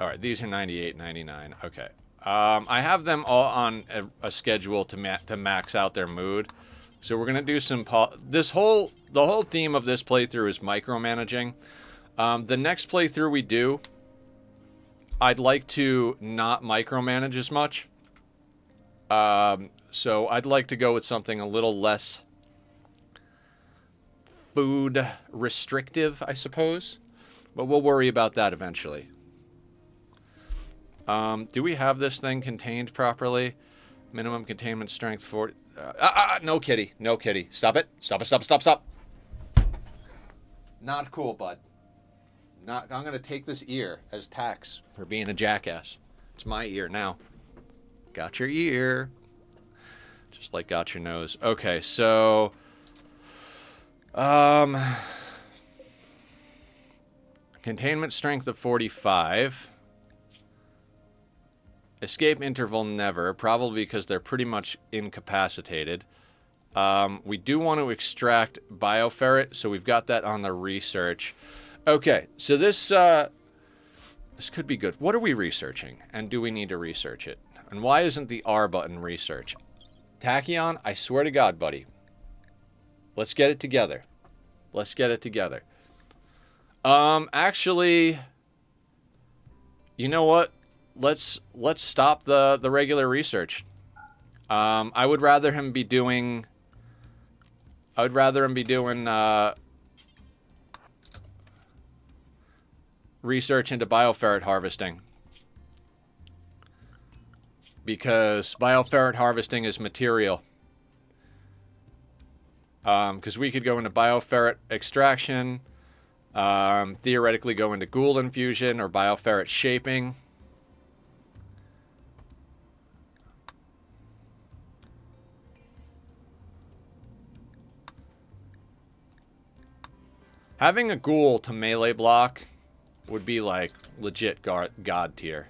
Speaker 1: Alright, these are 98, 99. Okay. I have them all on a schedule to max out their mood. So we're going to do some... The whole theme of this playthrough is micromanaging. The next playthrough we do, I'd like to not micromanage as much. So I'd like to go with something a little less food restrictive, I suppose. But we'll worry about that eventually. Do we have this thing contained properly? Minimum containment strength 40... no kitty. No kitty. Stop it. Stop it. Stop it. Stop. Stop. Not cool, bud. I'm going to take this ear as tax for being a jackass. It's my ear now. Got your ear. Just like got your nose. Okay, so... Containment strength of 45. Escape interval never, probably because they're pretty much incapacitated. We do want to extract bioferret, so we've got that on the research. Okay, so this could be good. What are we researching, and do we need to research it? And why isn't the R button research? Tachyon, I swear to God, buddy. Let's get it together. Let's get it together. Actually, you know what? Let's stop the regular research. I would rather him be doing research into bioferret harvesting. Because bioferret harvesting is material. Because we could go into bioferret extraction, theoretically go into ghoul infusion or bioferret shaping. Having a ghoul to melee block would be like legit god tier.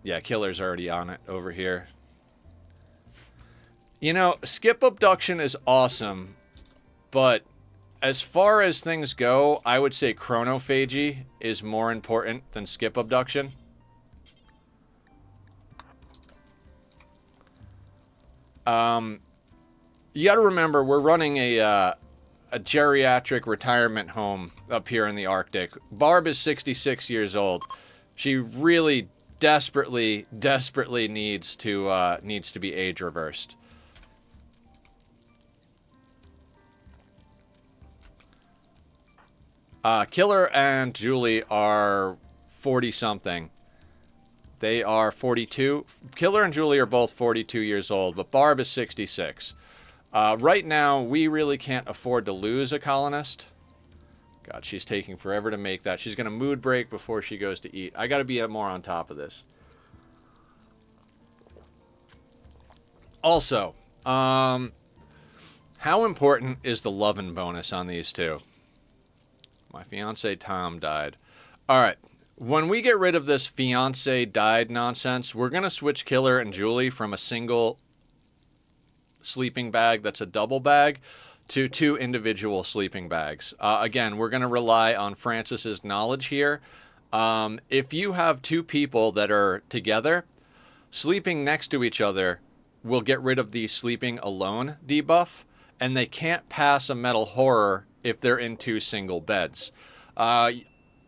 Speaker 1: Yeah, killer's already on it over here. You know, skip abduction is awesome, but as far as things go, I would say chronophagy is more important than skip abduction. You got to remember, we're running a geriatric retirement home up here in the Arctic. Barb is 66 years old. She really desperately needs to be age reversed. Killer and Julie are 40-something. They are 42. Killer and Julie are both 42 years old, but Barb is 66. Right now, we really can't afford to lose a colonist. God, she's taking forever to make that. She's going to mood break before she goes to eat. I got to be more on top of this. Also, how important is the lovin' bonus on these two? My fiance Tom died. All right. When we get rid of this fiance died nonsense, we're going to switch Killer and Julie from a single sleeping bag that's a double bag to 2 individual sleeping bags. Again, we're going to rely on Francis's knowledge here. If you have 2 people that are together, sleeping next to each other will get rid of the sleeping alone debuff, and they can't pass a metal horror if they're in 2 single beds. I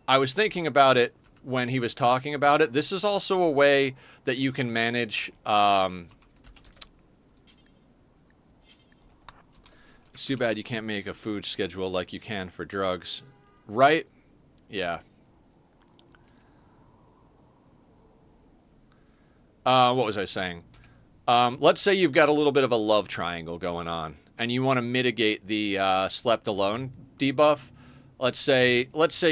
Speaker 1: was thinking about it when he was talking about it. This is also a way that you can manage... it's too bad you can't make a food schedule like you can for drugs. Right? Yeah. What was I saying? Let's say you've got a little bit of a love triangle going on, and you want to mitigate the slept alone debuff. Let's say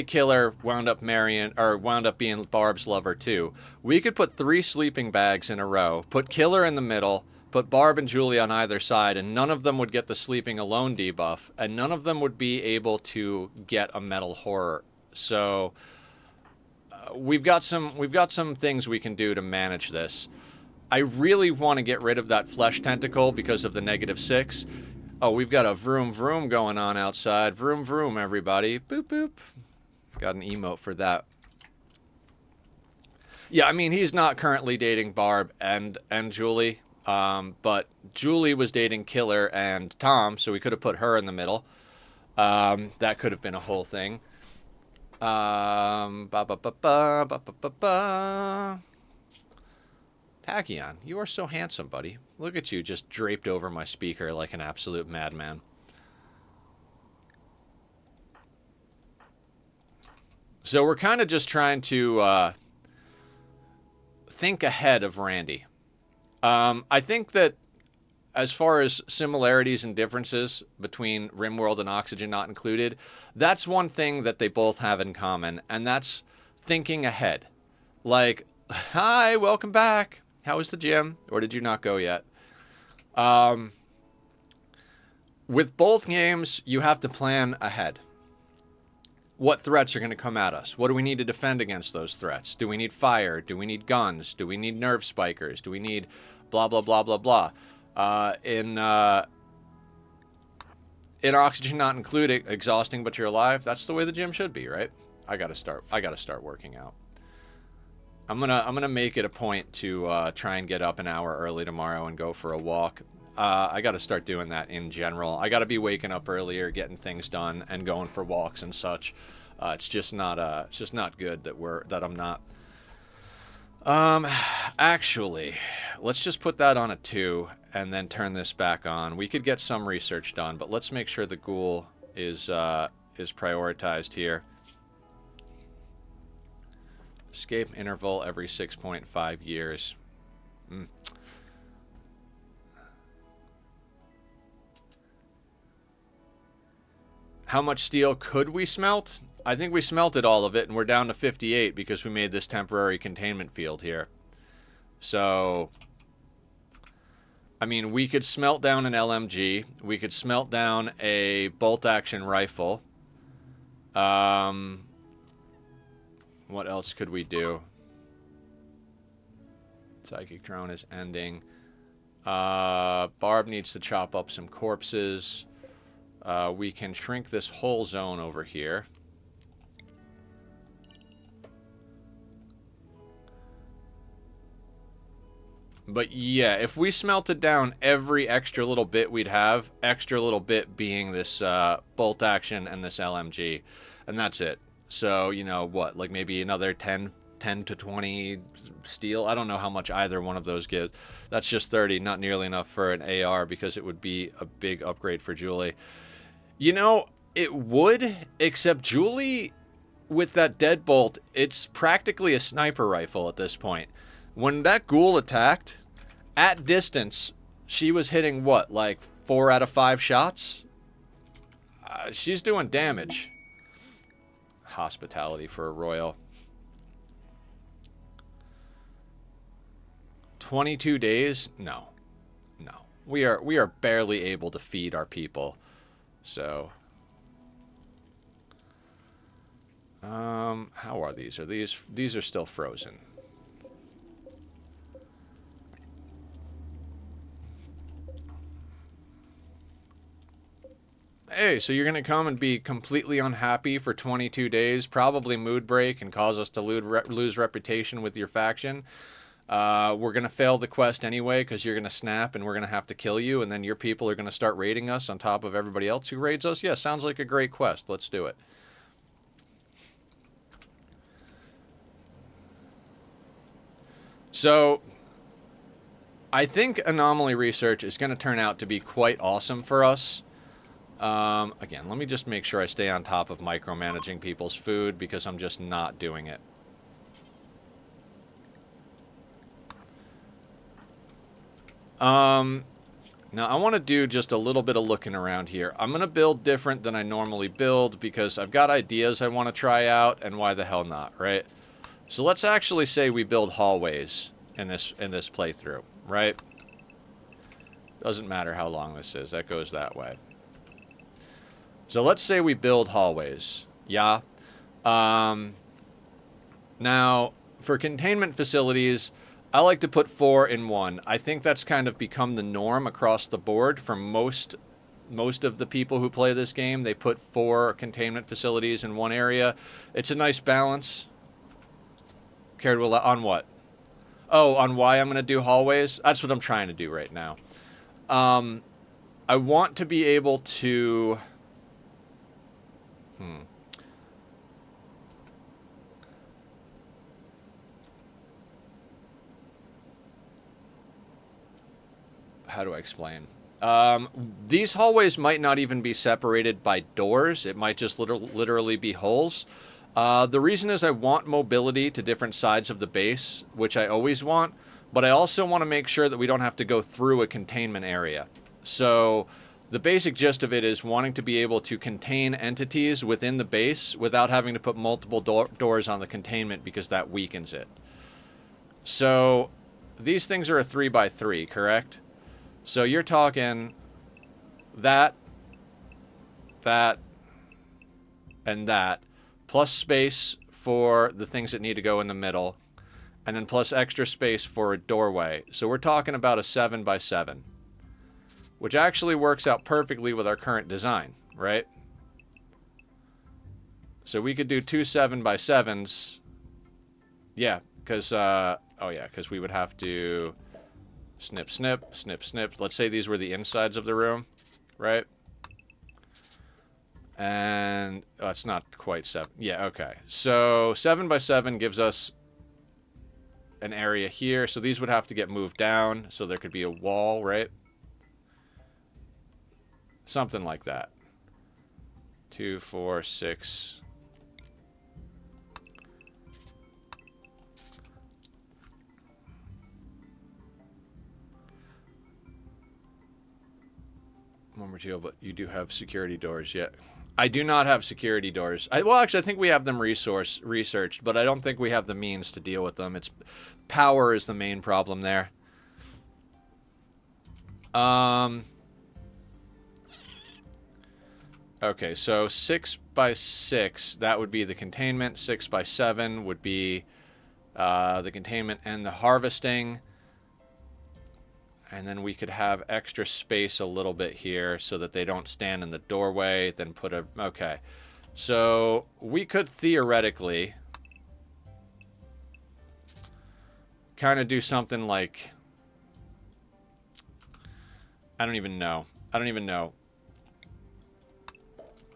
Speaker 1: Killer wound up being Barb's lover too. We could put 3 sleeping bags in a row, put Killer in the middle, put Barb and Julie on either side, and none of them would get the sleeping alone debuff, and none of them would be able to get a metal horror. So we've got some things we can do to manage this. I really want to get rid of that flesh tentacle because of the -6. Oh, we've got a vroom vroom going on outside. Vroom vroom, everybody. Boop boop. Got an emote for that. Yeah, I mean, he's not currently dating Barb and Julie, but Julie was dating Killer and Tom, so we could have put her in the middle. That could have been a whole thing. Ba ba ba ba ba ba ba ba. Tachyon, you are so handsome, buddy. Look at you just draped over my speaker like an absolute madman. So we're kind of just trying to think ahead of Randy. I think that as far as similarities and differences between Rimworld and Oxygen Not Included, that's one thing that they both have in common, and that's thinking ahead. Like, hi, welcome back. How was the gym? Or did you not go yet? With both games, you have to plan ahead. What threats are going to come at us? What do we need to defend against those threats? Do we need fire? Do we need guns? Do we need nerve spikers? Do we need blah, blah, blah, blah, blah? In Oxygen Not Included, exhausting but you're alive, that's the way the gym should be, right? I gotta start working out. I'm gonna make it a point to try and get up an hour early tomorrow and go for a walk. I got to start doing that in general. I got to be waking up earlier, getting things done, and going for walks and such. It's just not good that I'm not. Actually, let's just put that on a 2 and then turn this back on. We could get some research done, but let's make sure the ghoul is prioritized here. Escape interval every 6.5 years. How much steel could we smelt? I think we smelted all of it, and we're down to 58 because we made this temporary containment field here. So, I mean, we could smelt down an LMG. We could smelt down a bolt-action rifle. What else could we do? Psychic drone is ending. Barb needs to chop up some corpses. We can shrink this whole zone over here. But yeah, if we smelted down every extra little bit we'd have, extra little bit being this bolt action and this LMG, and that's it. So, you know, what, like maybe another 10 to 20 steel? I don't know how much either one of those gives. That's just 30, not nearly enough for an AR because it would be a big upgrade for Julie. You know, it would, except Julie, with that deadbolt, it's practically a sniper rifle at this point. When that ghoul attacked, at distance, she was hitting, what, like 4 out of 5 shots? She's doing damage. Hospitality for a royal. 22 days? No. No. We are barely able to feed our people. So, how are these? These are still frozen. Okay, so you're going to come and be completely unhappy for 22 days, probably mood break and cause us to lose reputation with your faction. We're going to fail the quest anyway because you're going to snap and we're going to have to kill you, and then your people are going to start raiding us on top of everybody else who raids us. Yeah, sounds like a great quest. Let's do it. So, I think anomaly research is going to turn out to be quite awesome for us. Again, let me just make sure I stay on top of micromanaging people's food because I'm just not doing it. Now I want to do just a little bit of looking around here. I'm going to build different than I normally build because I've got ideas I want to try out, and why the hell not, right? So let's actually say we build hallways in this playthrough, right? Doesn't matter how long this is. That goes that way. So let's say we build hallways. Yeah. Now, for containment facilities, I like to put 4 in one. I think that's kind of become the norm across the board for most of the people who play this game. They put 4 containment facilities in one area. It's a nice balance. Cared on what? Oh, on why I'm going to do hallways? That's what I'm trying to do right now. I want to be able to... How do I explain? These hallways might not even be separated by doors. It might just literally be holes. The reason is I want mobility to different sides of the base, which I always want, but I also want to make sure that we don't have to go through a containment area. So the basic gist of it is wanting to be able to contain entities within the base without having to put multiple doors on the containment because that weakens it. So these things are a 3x3, correct? So you're talking that, and that, plus space for the things that need to go in the middle, and then plus extra space for a doorway. So we're talking about a 7x7, which actually works out perfectly with our current design, right? So we could do 2 7x7s. Yeah, because, oh yeah, because we would have to... Snip, snip, snip, snip. Let's say these were the insides of the room, right? And, oh, it's not quite 7. Yeah, okay. So 7x7 gives us an area here. So these would have to get moved down. So there could be a wall, right? Something like that. 2, 4, 6... One more deal, but you do have security doors yet. I do not have security doors. Well, actually, I think we have them researched, but I don't think we have the means to deal with them. It's power is the main problem there. Okay, so 6x6, that would be the containment. 6x7 would be the containment and the harvesting. And then we could have extra space a little bit here so that they don't stand in the doorway. Then put a... Okay. So we could theoretically kind of do something like... I don't even know.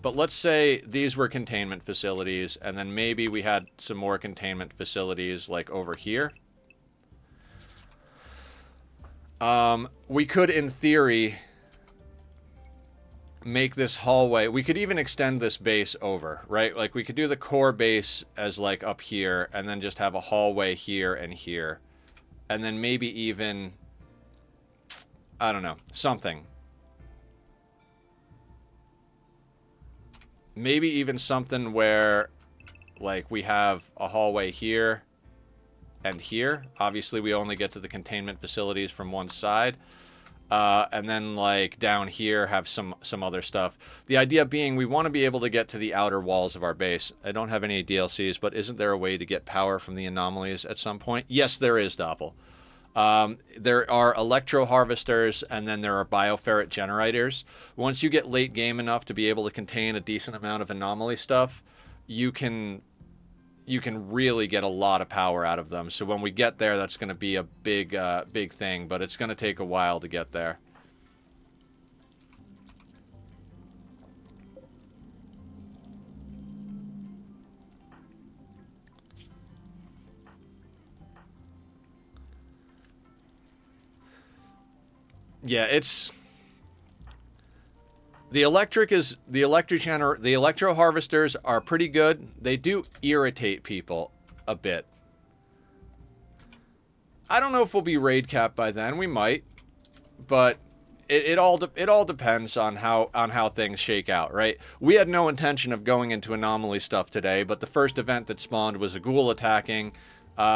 Speaker 1: But let's say these were containment facilities, and then maybe we had some more containment facilities like over here. We could, in theory, make this hallway... We could even extend this base over, right? Like, we could do the core base as, like, up here, and then just have a hallway here and here. And then maybe even... I don't know. Something. Maybe even something where, like, we have a hallway here and here. Obviously, we only get to the containment facilities from one side. And then, like, down here have some other stuff. The idea being we want to be able to get to the outer walls of our base. I don't have any DLCs, but isn't there a way to get power from the anomalies at some point? Yes, there is, Doppel. There are electro harvesters, and then there are bioferret generators. Once you get late game enough to be able to contain a decent amount of anomaly stuff, you can really get a lot of power out of them. So when we get there, that's going to be a big thing, but it's going to take a while to get there. Yeah, it's the electro harvesters are pretty good. They do irritate people a bit. I don't know if we'll be raid capped by then. We might, but it all depends on how things shake out, right? We had no intention of going into anomaly stuff today, but the first event that spawned was a ghoul attacking,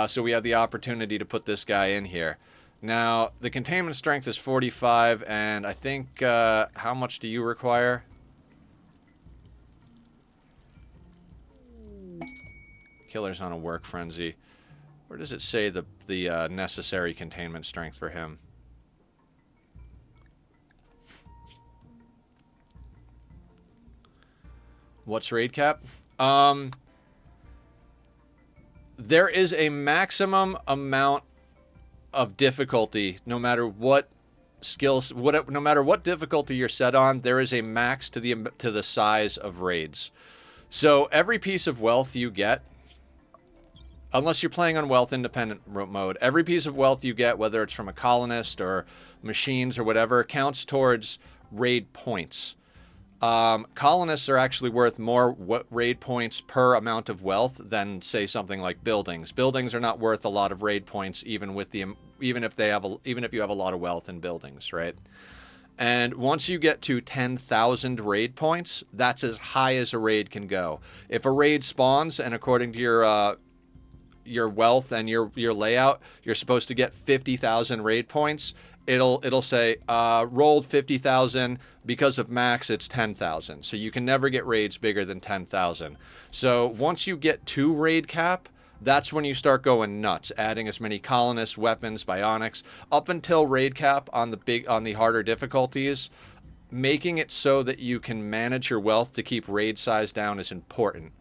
Speaker 1: so we had the opportunity to put this guy in here. Now, the containment strength is 45, and I think, how much do you require? Killer's on a work frenzy. Where does it say the necessary containment strength for him? What's raid cap? There is a maximum amount of difficulty, no matter what skills, no matter what difficulty you're set on, there is a max to the size of raids. So every piece of wealth you get, unless you're playing on wealth independent mode, every piece of wealth you get, whether it's from a colonist or machines or whatever, counts towards raid points. Colonists are actually worth more raid points per amount of wealth than, say, something like buildings. Buildings are not worth a lot of raid points, even if you have a lot of wealth in buildings, right? And once you get to 10,000 raid points, that's as high as a raid can go. If a raid spawns, and according to your wealth and your layout, you're supposed to get 50,000 raid points. It'll say rolled 50,000, because of max it's 10,000. So you can never get raids bigger than 10,000. So once you get to raid cap, that's when you start going nuts, adding as many colonists, weapons, bionics, up until raid cap on the harder difficulties. Making it so that you can manage your wealth to keep raid size down is important.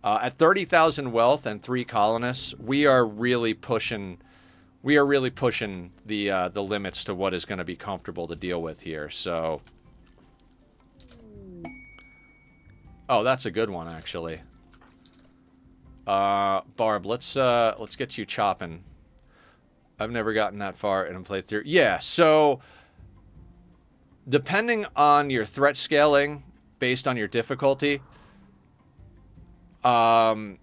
Speaker 1: At 30,000 wealth and 3 colonists, we are really pushing the limits to what is going to be comfortable to deal with here. So, oh, that's a good one actually. Barb, let's get you chopping. I've never gotten that far in a playthrough. Yeah, so depending on your threat scaling based on your difficulty, it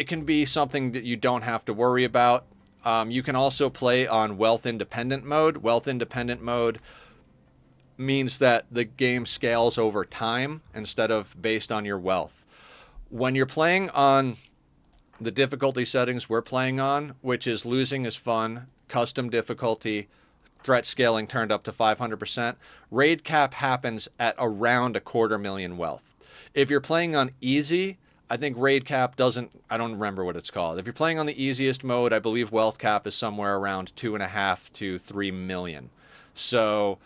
Speaker 1: can be something that you don't have to worry about. You can also play on wealth independent mode. Wealth independent mode means that the game scales over time instead of based on your wealth. When you're playing on the difficulty settings we're playing on, which is losing is fun, custom difficulty, threat scaling turned up to 500%, raid cap happens at around 250,000 wealth. If you're playing on easy, I think raid cap doesn't, I don't remember what it's called. If you're playing on the easiest mode, I believe wealth cap is somewhere around 2.5 to 3 million. So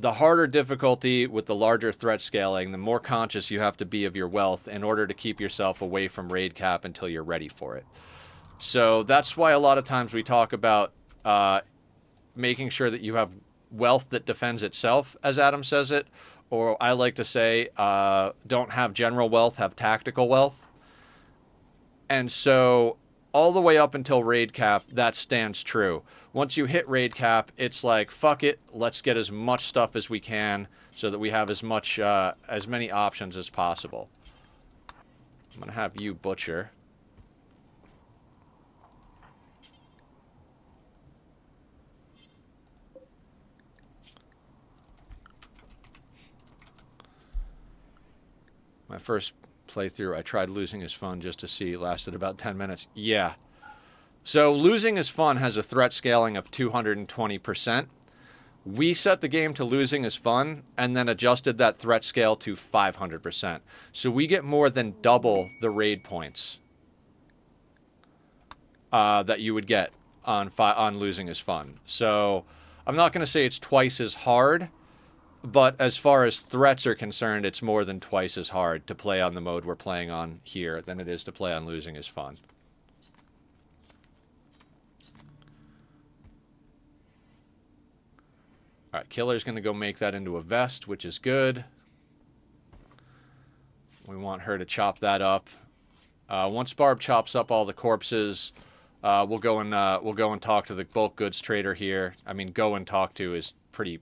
Speaker 1: the harder difficulty with the larger threat scaling, the more conscious you have to be of your wealth in order to keep yourself away from raid cap until you're ready for it. So that's why a lot of times we talk about making sure that you have wealth that defends itself, as Adam says it, or I like to say, don't have general wealth, have tactical wealth. And so all the way up until raid cap, that stands true. Once you hit raid cap, it's like, fuck it, let's get as much stuff as we can so that we have as many options as possible. I'm going to have you butcher. My first playthrough, I tried losing is fun just to see. It lasted about 10 minutes. Yeah. So losing is fun has a threat scaling of 220%. We set the game to losing is fun and then adjusted that threat scale to 500%. So we get more than double the raid points that you would get on losing is fun. So I'm not going to say it's twice as hard, but as far as threats are concerned, it's more than twice as hard to play on the mode we're playing on here than it is to play on losing is fun. All right, Killer's going to go make that into a vest, which is good. We want her to chop that up. Once Barb chops up all the corpses, we'll go and talk to the bulk goods trader here. I mean, go and talk to is pretty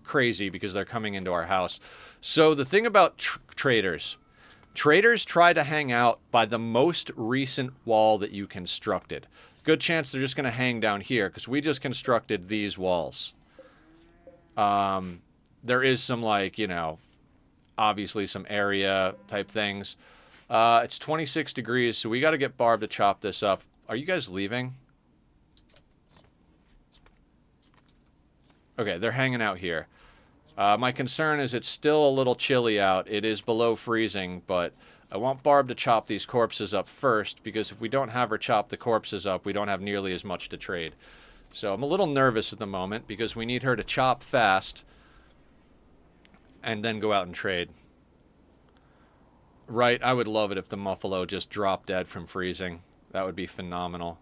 Speaker 1: crazy because they're coming into our house. So the thing about traders try to hang out by the most recent wall that you constructed. Good chance they're just going to hang down here because we just constructed these walls. There is some, like, you know, obviously some area type things. It's 26 degrees, so we got to get Barb to chop this up. Are you guys leaving? Okay, they're hanging out here. My concern is it's still a little chilly out. It is below freezing, but I want Barb to chop these corpses up first, because if we don't have her chop the corpses up, we don't have nearly as much to trade. So I'm a little nervous at the moment, because we need her to chop fast and then go out and trade. Right, I would love it if the Muffalo just dropped dead from freezing. That would be phenomenal.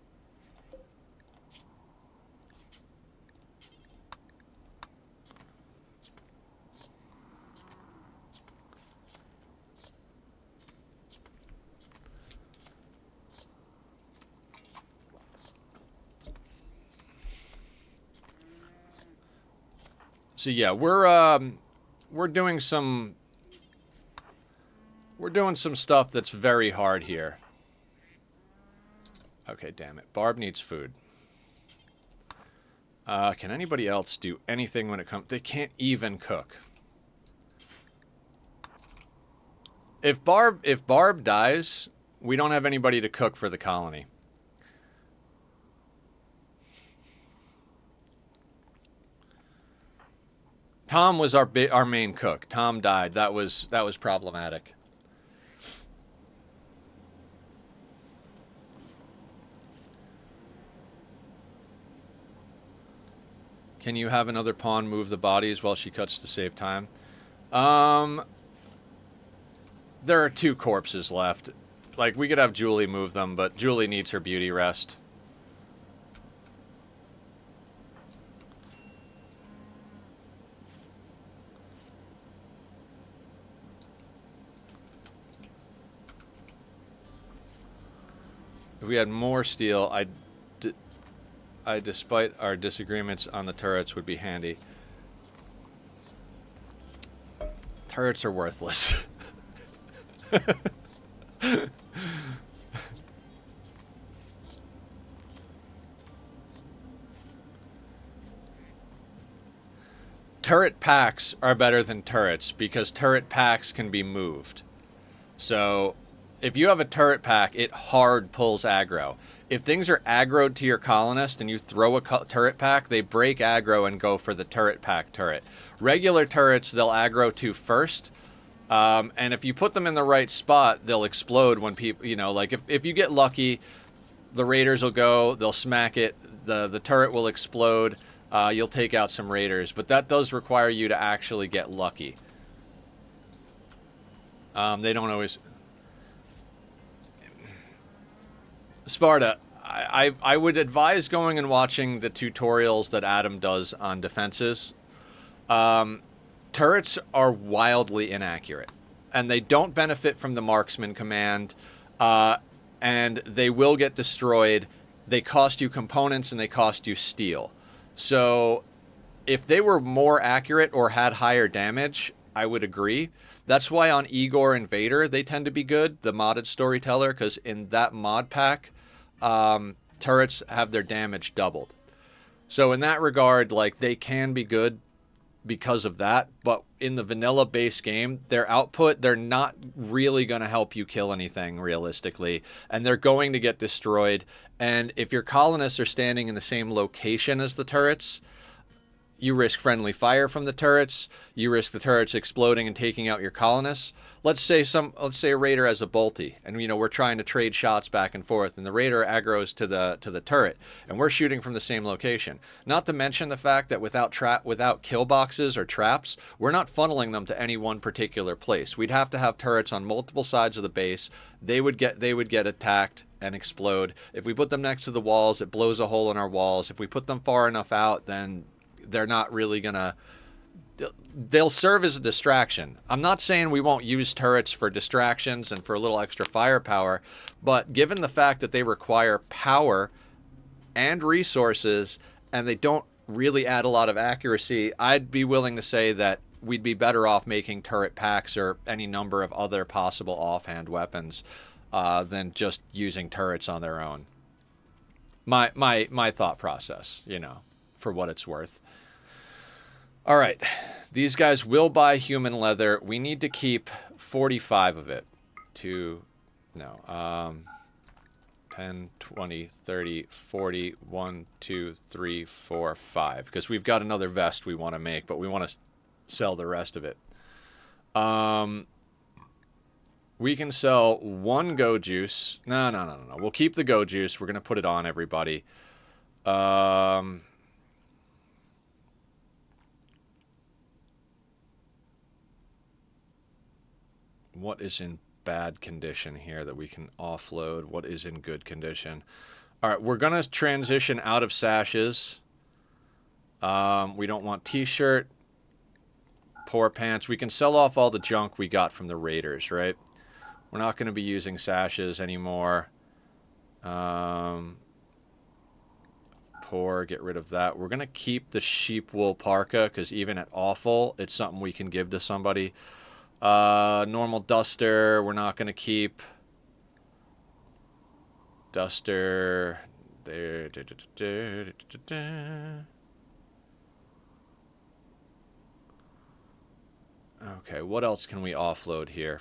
Speaker 1: So yeah, we're doing some stuff that's very hard here. Okay, damn it. Barb needs food. Can anybody else do anything when it comes... They can't even cook. If Barb dies, we don't have anybody to cook for the colony. Tom was our main cook. Tom died. That was problematic. Can you have another pawn move the bodies while she cuts to save time? There are 2 corpses left. Like, we could have Julie move them, but Julie needs her beauty rest. If we had more steel, despite our disagreements on the turrets, would be handy. Turrets are worthless. Turret packs are better than turrets because turret packs can be moved. So if you have a turret pack, it hard pulls aggro. If things are aggroed to your colonist and you throw a turret pack, they break aggro and go for the turret pack turret. Regular turrets, they'll aggro to first. And if you put them in the right spot, they'll explode when people, you know, like if you get lucky, the raiders will go, they'll smack it, the turret will explode, you'll take out some raiders. But that does require you to actually get lucky. They don't always... Sparta, I would advise going and watching the tutorials that Adam does on defenses. Turrets are wildly inaccurate, and they don't benefit from the marksman command, and they will get destroyed. They cost you components, and they cost you steel. So if they were more accurate or had higher damage, I would agree. That's why on Igor and Vader, they tend to be good, the modded storyteller, because in that mod pack, turrets have their damage doubled. So in that regard, like, they can be good because of that, but in the vanilla base game, their output, they're not really going to help you kill anything realistically, and they're going to get destroyed. And if your colonists are standing in the same location as the turrets, You risk friendly fire from the turrets. You risk the turrets exploding and taking out your colonists. Let's say a raider has a bolty, and we're trying to trade shots back and forth, and the raider aggroes to the turret, and we're shooting from the same location. Not to mention the fact that without kill boxes or traps, we're not funneling them to any one particular place. We'd have to have turrets on multiple sides of the base. They would get attacked and explode. If we put them next to the walls, it blows a hole in our walls. If we put them far enough out, then they're not really gonna. They'll serve as a distraction. I'm not saying we won't use turrets for distractions and for a little extra firepower, but given the fact that they require power and resources and they don't really add a lot of accuracy, I'd be willing to say that we'd be better off making turret packs or any number of other possible offhand weapons than just using turrets on their own. My thought process, for what it's worth. All right, these guys will buy human leather. We need to keep 45 of it. 10, 20, 30, 40, 1, 2, 3, 4, 5. Because we've got another vest we want to make, but we want to sell the rest of it. We can sell one go juice. No. We'll keep the go juice. We're going to put it on everybody. What is in bad condition here that we can offload? What is in good condition? All right, we're going to transition out of sashes. We don't want t-shirt, poor pants. We can sell off all the junk we got from the raiders, right? We're not going to be using sashes anymore. Poor, get rid of that. We're going to keep the sheep wool parka because even at awful, it's something we can give to somebody. Normal duster, we're not going to keep. Duster. There. Okay, what else can we offload here?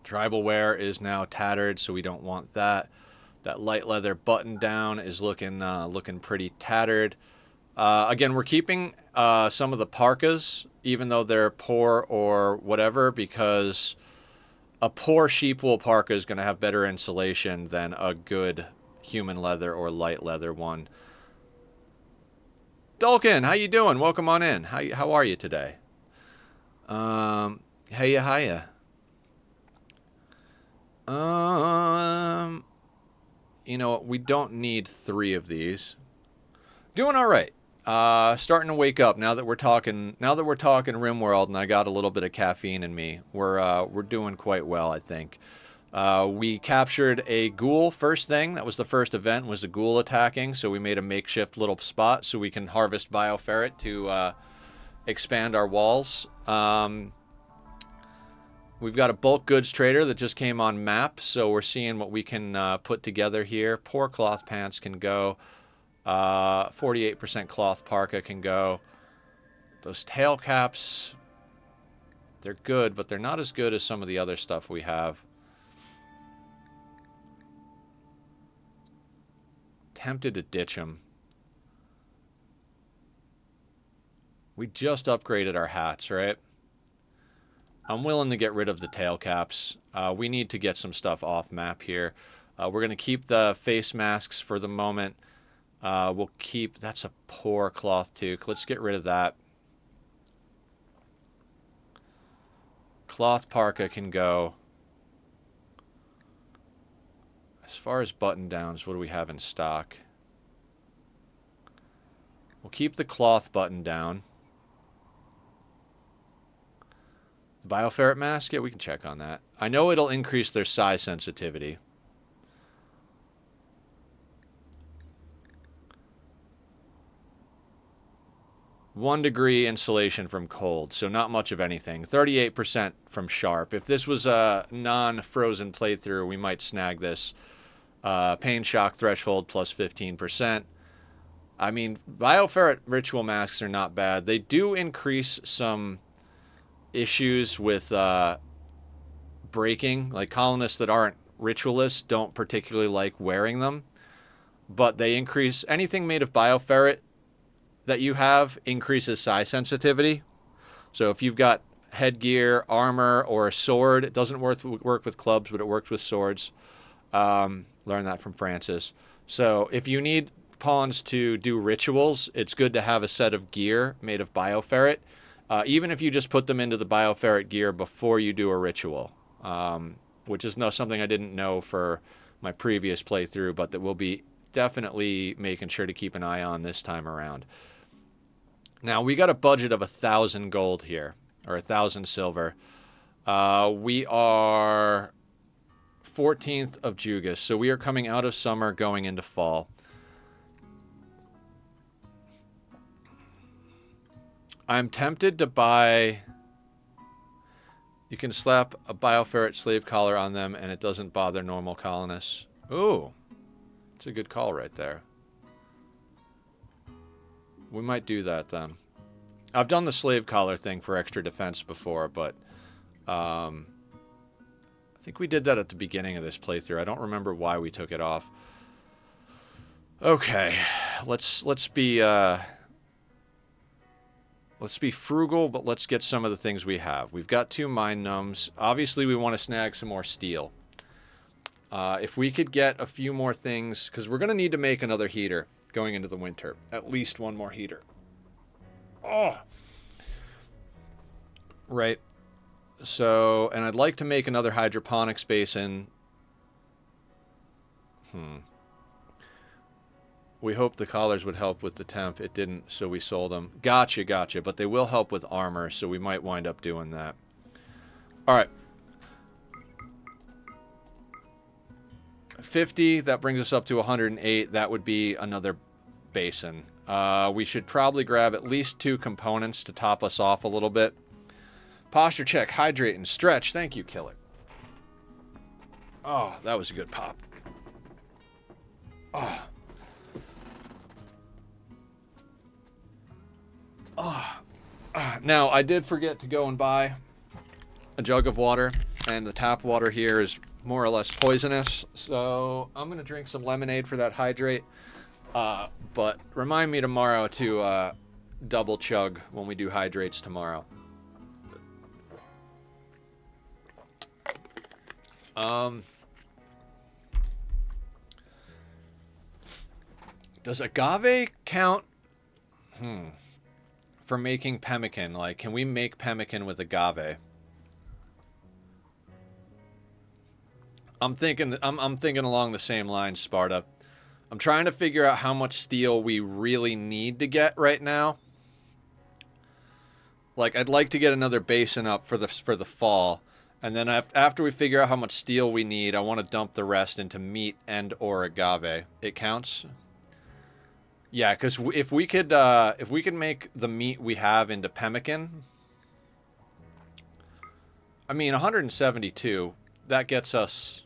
Speaker 1: Tribal wear is now tattered, so we don't want that. That light leather button down is looking pretty tattered. Again, we're keeping some of the parkas, even though they're poor or whatever, because a poor sheep wool parka is going to have better insulation than a good human leather or light leather one. Dulkin, how you doing? Welcome on in. How are you today? Hiya. We don't need 3 of these. Doing all right. Starting to wake up now that we're talking Rimworld, and I got a little bit of caffeine in me. We're doing quite well, I think. We captured a ghoul first thing. That was the first event, was a ghoul attacking, so we made a makeshift little spot so we can harvest bioferret to expand our walls. We've got a bulk goods trader that just came on map, so we're seeing what we can put together here. Poor cloth pants can go. 48% cloth parka can go. Those tail caps, they're good, but they're not as good as some of the other stuff we have. Tempted to ditch them. We just upgraded our hats, right? I'm willing to get rid of the tail caps. We need to get some stuff off map here. We're going to keep the face masks for the moment. We'll keep... That's a poor cloth toque. Let's get rid of that. Cloth parka can go. As far as button downs, what do we have in stock? We'll keep the cloth button down. Bioferret mask? Yeah, we can check on that. I know it'll increase their size sensitivity. One degree insulation from cold, so not much of anything. 38% from sharp. If this was a non-frozen playthrough, we might snag this. Pain shock threshold plus 15%. I mean, bioferret ritual masks are not bad. They do increase some issues with breaking. Like, colonists that aren't ritualists don't particularly like wearing them. But they increase anything made of bioferret. that you have increases size sensitivity. So if you've got headgear, armor, or a sword, it doesn't work with clubs, but it works with swords. Learned that from Francis. So if you need pawns to do rituals, it's good to have a set of gear made of bioferret, even if you just put them into the bioferret gear before you do a ritual, which is something I didn't know for my previous playthrough, but that we'll be definitely making sure to keep an eye on this time around. Now, we got a budget of 1,000 gold here, or 1,000 silver. We are 14th of Jugas, so we are coming out of summer, going into fall. I'm tempted to buy... You can slap a bioferret slave collar on them, and it doesn't bother normal colonists. Ooh, it's a good call right there. We might do that then. I've done the slave collar thing for extra defense before, but I think we did that at the beginning of this playthrough. I don't remember why we took it off. Okay, let's be frugal, but let's get some of the things we have. We've got 2 mind numbs. Obviously, we want to snag some more steel. If we could get a few more things, because we're going to need to make another heater going into the winter. At least one more heater. Oh! Right. So, and I'd like to make another hydroponics basin. We hoped the collars would help with the temp. It didn't, so we sold them. Gotcha. But they will help with armor, so we might wind up doing that. Alright. 50, that brings us up to 108. That would be another basin. We should probably grab at least 2 components to top us off a little bit. Posture check, hydrate, and stretch. Thank you, Killer. Oh, that was a good pop. Oh. Now, I did forget to go and buy a jug of water, and the tap water here is more or less poisonous, so I'm going to drink some lemonade for that hydrate. But remind me tomorrow to double chug when we do hydrates tomorrow. Does agave count? For making pemmican, like, can we make pemmican with agave? I'm thinking along the same lines, Sparta. I'm trying to figure out how much steel we really need to get right now. Like, I'd like to get another basin up for the fall, and then after we figure out how much steel we need, I want to dump the rest into meat and or agave. It counts. Yeah, because if we could make the meat we have into pemmican, I mean 172, that gets us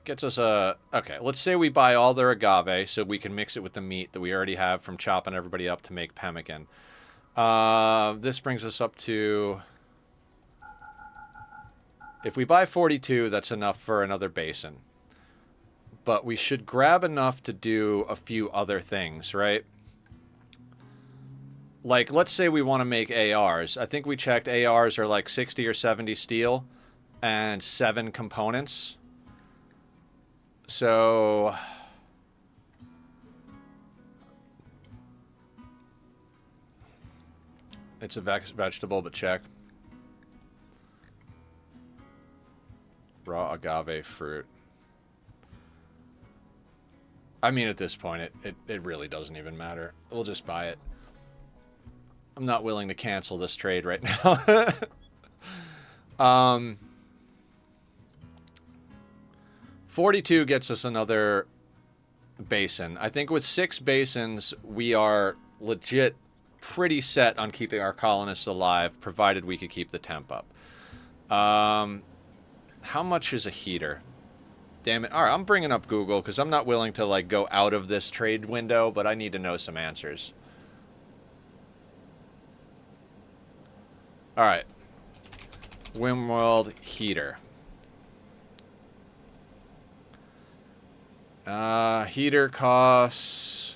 Speaker 1: okay. Let's say we buy all their agave so we can mix it with the meat that we already have from chopping everybody up to make pemmican. This brings us up to, if we buy 42, that's enough for another basin. But we should grab enough to do a few other things, right? Like, let's say we want to make ARs. I think we checked ARs are like 60 or 70 steel and 7 components. So... it's a vegetable, but check. Raw agave fruit. I mean, at this point, it really doesn't even matter. We'll just buy it. I'm not willing to cancel this trade right now. 42 gets us another basin. I think with 6 basins, we are legit pretty set on keeping our colonists alive, provided we could keep the temp up. How much is a heater? Damn it. All right, I'm bringing up Google because I'm not willing to, like, go out of this trade window, but I need to know some answers. All right. Rimworld heater. Heater costs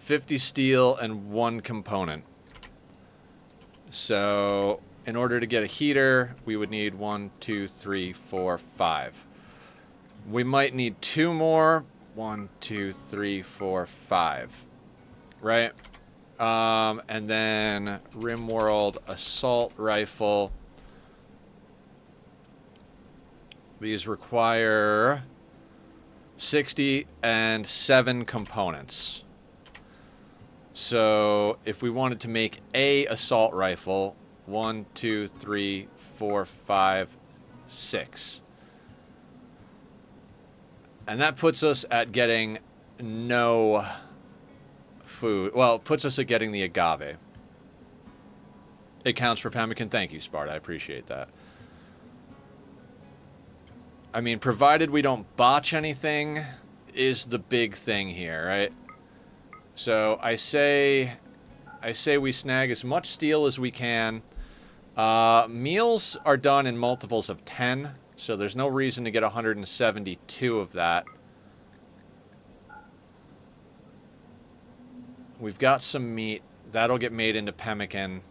Speaker 1: 50 steel and 1 component. So in order to get a heater, we would need 1, 2, 3, 4, 5. We might need 2 more. 1, 2, 3, 4, 5. Right? And then Rimworld assault rifle. These require 60 and 7 components. So if we wanted to make a assault rifle, 1, 2, 3, 4, 5, 6. And that puts us at getting no food. Well, it puts us at getting the agave. It counts for pemmican. Thank you, Sparta. I appreciate that. I mean, provided we don't botch anything is the big thing here, right? So I say we snag as much steel as we can. Meals are done in multiples of 10, so there's no reason to get 172 of that. We've got some meat. That'll get made into pemmican.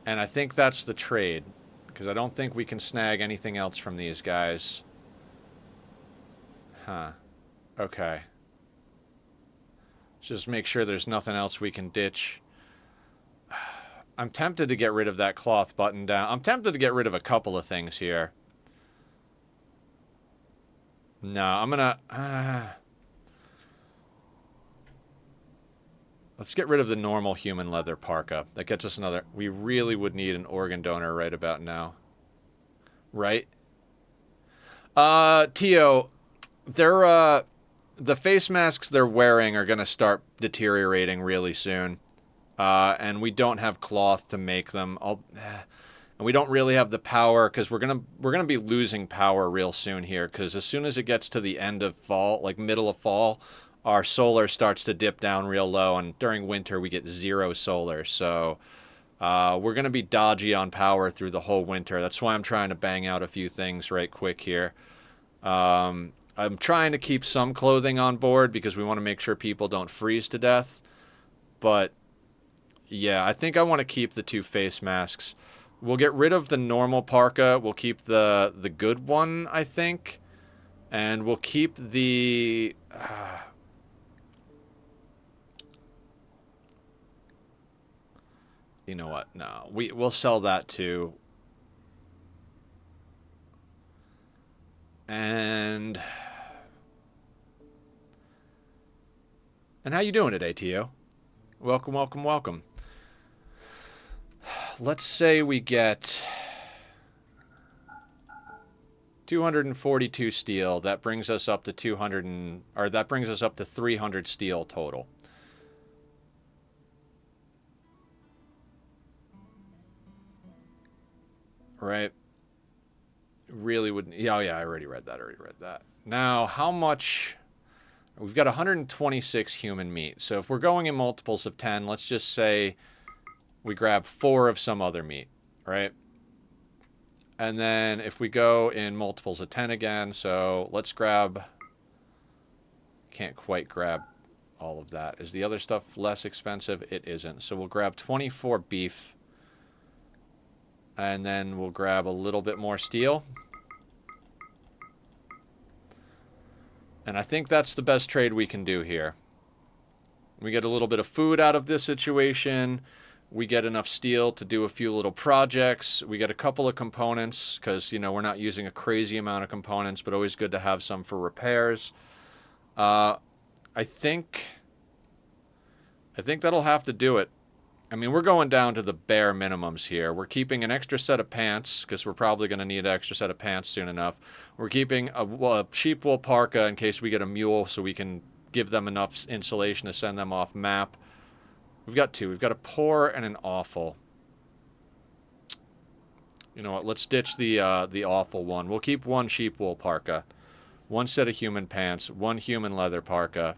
Speaker 1: And I think that's the trade, because I don't think we can snag anything else from these guys. Huh. Okay. Just make sure there's nothing else we can ditch. I'm tempted to get rid of that cloth button down. I'm tempted to get rid of a couple of things here. No, I'm gonna... Let's get rid of the normal human leather parka. That gets us another... We really would need an organ donor right about now. Right? Tio, they're, the face masks they're wearing are going to start deteriorating really soon. And we don't have cloth to make them. And we don't really have the power, because we're gonna be losing power real soon here, because as soon as it gets to the end of fall, like middle of fall, our solar starts to dip down real low, and during winter we get 0 solar. So we're going to be dodgy on power through the whole winter. That's why I'm trying to bang out a few things right quick here. I'm trying to keep some clothing on board because we want to make sure people don't freeze to death. But yeah, I think I want to keep the 2 face masks. We'll get rid of the normal parka. We'll keep the good one, I think. And we'll keep the... You know what? No, we'll sell that too. And how you doing today, Tio? Welcome, welcome, welcome. Let's say we get 242 steel. That brings us up to 300 steel total. Right? Really wouldn't... Yeah, oh yeah, I already read that. Now, how much... We've got 126 human meat. So if we're going in multiples of 10, let's just say we grab 4 of some other meat, right? And then if we go in multiples of 10 again, so let's grab... Can't quite grab all of that. Is the other stuff less expensive? It isn't. So we'll grab 24 beef. And then we'll grab a little bit more steel. And I think that's the best trade we can do here. We get a little bit of food out of this situation. We get enough steel to do a few little projects. We get a couple of components because, you know, we're not using a crazy amount of components, but always good to have some for repairs. I think that'll have to do it. I mean, we're going down to the bare minimums here. We're keeping an extra set of pants, because we're probably going to need an extra set of pants soon enough. We're keeping a sheep wool parka in case we get a mule, so we can give them enough insulation to send them off map. We've got 2. We've got a poor and an awful. You know what? Let's ditch the awful one. We'll keep 1 sheep wool parka, 1 set of human pants, 1 human leather parka.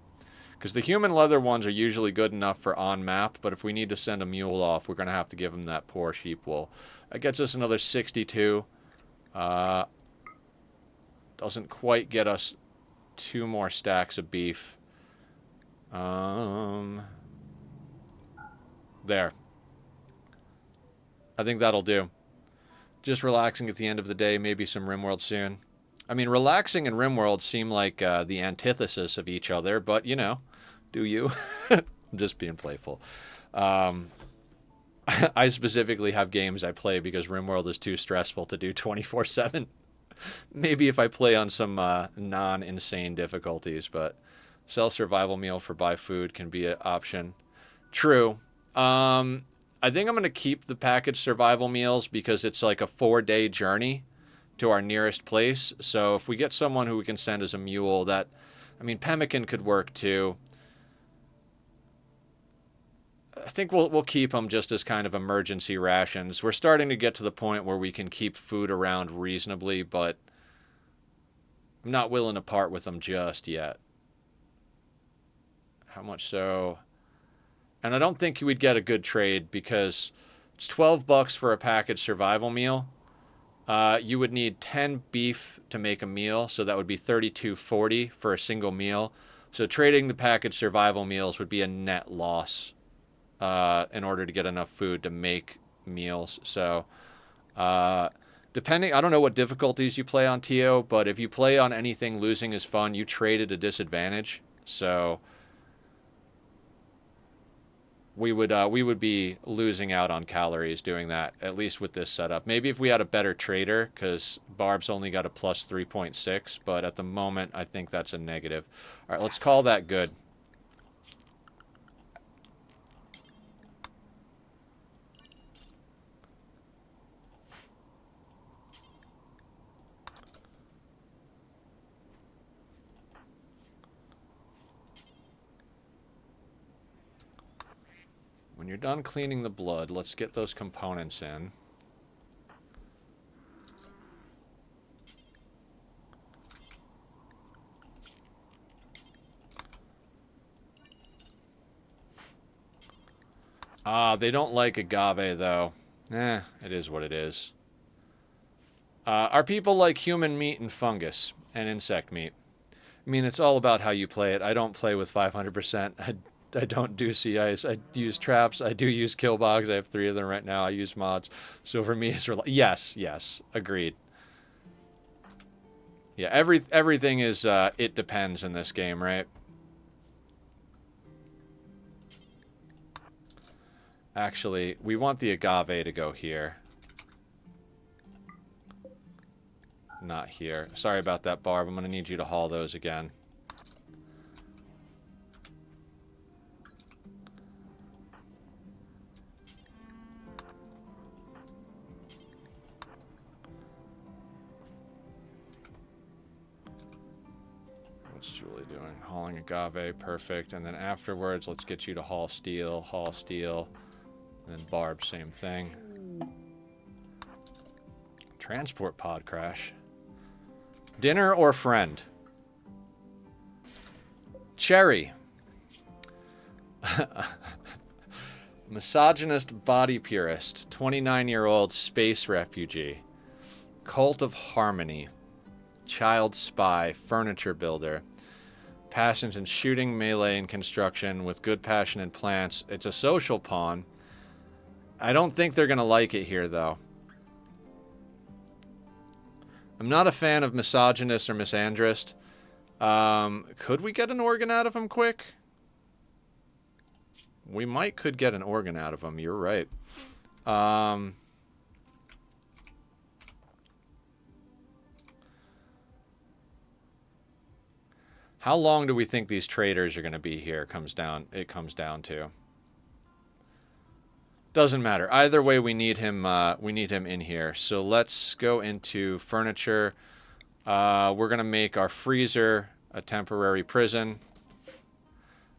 Speaker 1: Because the human leather ones are usually good enough for on-map, but if we need to send a mule off, we're going to have to give them that poor sheep wool. That gets us another 62. Doesn't quite get us 2 more stacks of beef. There. I think that'll do. Just relaxing at the end of the day, maybe some Rimworld soon. I mean, relaxing and Rimworld seem like the antithesis of each other, but, you know, do you? I'm just being playful. I specifically have games I play because Rimworld is too stressful to do 24/7. Maybe if I play on some non-insane difficulties, but sell survival meal for buy food can be an option. True. I think I'm going to keep the packaged survival meals because it's like a 4-day journey to our nearest place. So if we get someone who we can send as a mule, that, I mean, pemmican could work too. I think we'll keep them just as kind of emergency rations. We're starting to get to the point where we can keep food around reasonably, but I'm not willing to part with them just yet. How much so? And I don't think you would get a good trade because it's $12 for a packaged survival meal. You would need 10 beef to make a meal, so that would be $32.40 for a single meal. So trading the packaged survival meals would be a net loss in order to get enough food to make meals. So depending, I don't know what difficulties you play on TO, but if you play on anything losing is fun, you trade at a disadvantage. So we would be losing out on calories doing that, at least with this setup. Maybe if we had a better trader, because Barb's only got a plus 3.6, but at the moment, I think that's a negative. All right, let's call that good. When you're done cleaning the blood, let's get those components in. They don't like agave, though. It is what it is. Our people like human meat and fungus and insect meat. I mean, it's all about how you play it. I don't play with 500%. I don't do CIs. I use traps. I do use Killbox. I have 3 of them right now. I use mods. So for me, it's yes, agreed. Yeah, everything is it depends in this game, right? Actually, we want the agave to go here. Not here. Sorry about that, Barb. I'm going to need you to haul those again. What's Julie doing? Hauling agave. Perfect. And then afterwards, let's get you to haul steel. And then Barb, same thing. Transport pod crash. Dinner or friend? Cherry. Misogynist body purist. 29-year-old space refugee. Cult of harmony. Child spy. Furniture builder. Passions in shooting, melee, and construction with good passion in plants. It's a social pawn. I don't think they're going to like it here, though. I'm not a fan of misogynist or misandrist. Could we get an organ out of him quick? We could get an organ out of him. You're right. How long do we think these traders are going to be here? It comes down to. Doesn't matter. Either way, we need him in here. So let's go into furniture. We're going to make our freezer a temporary prison.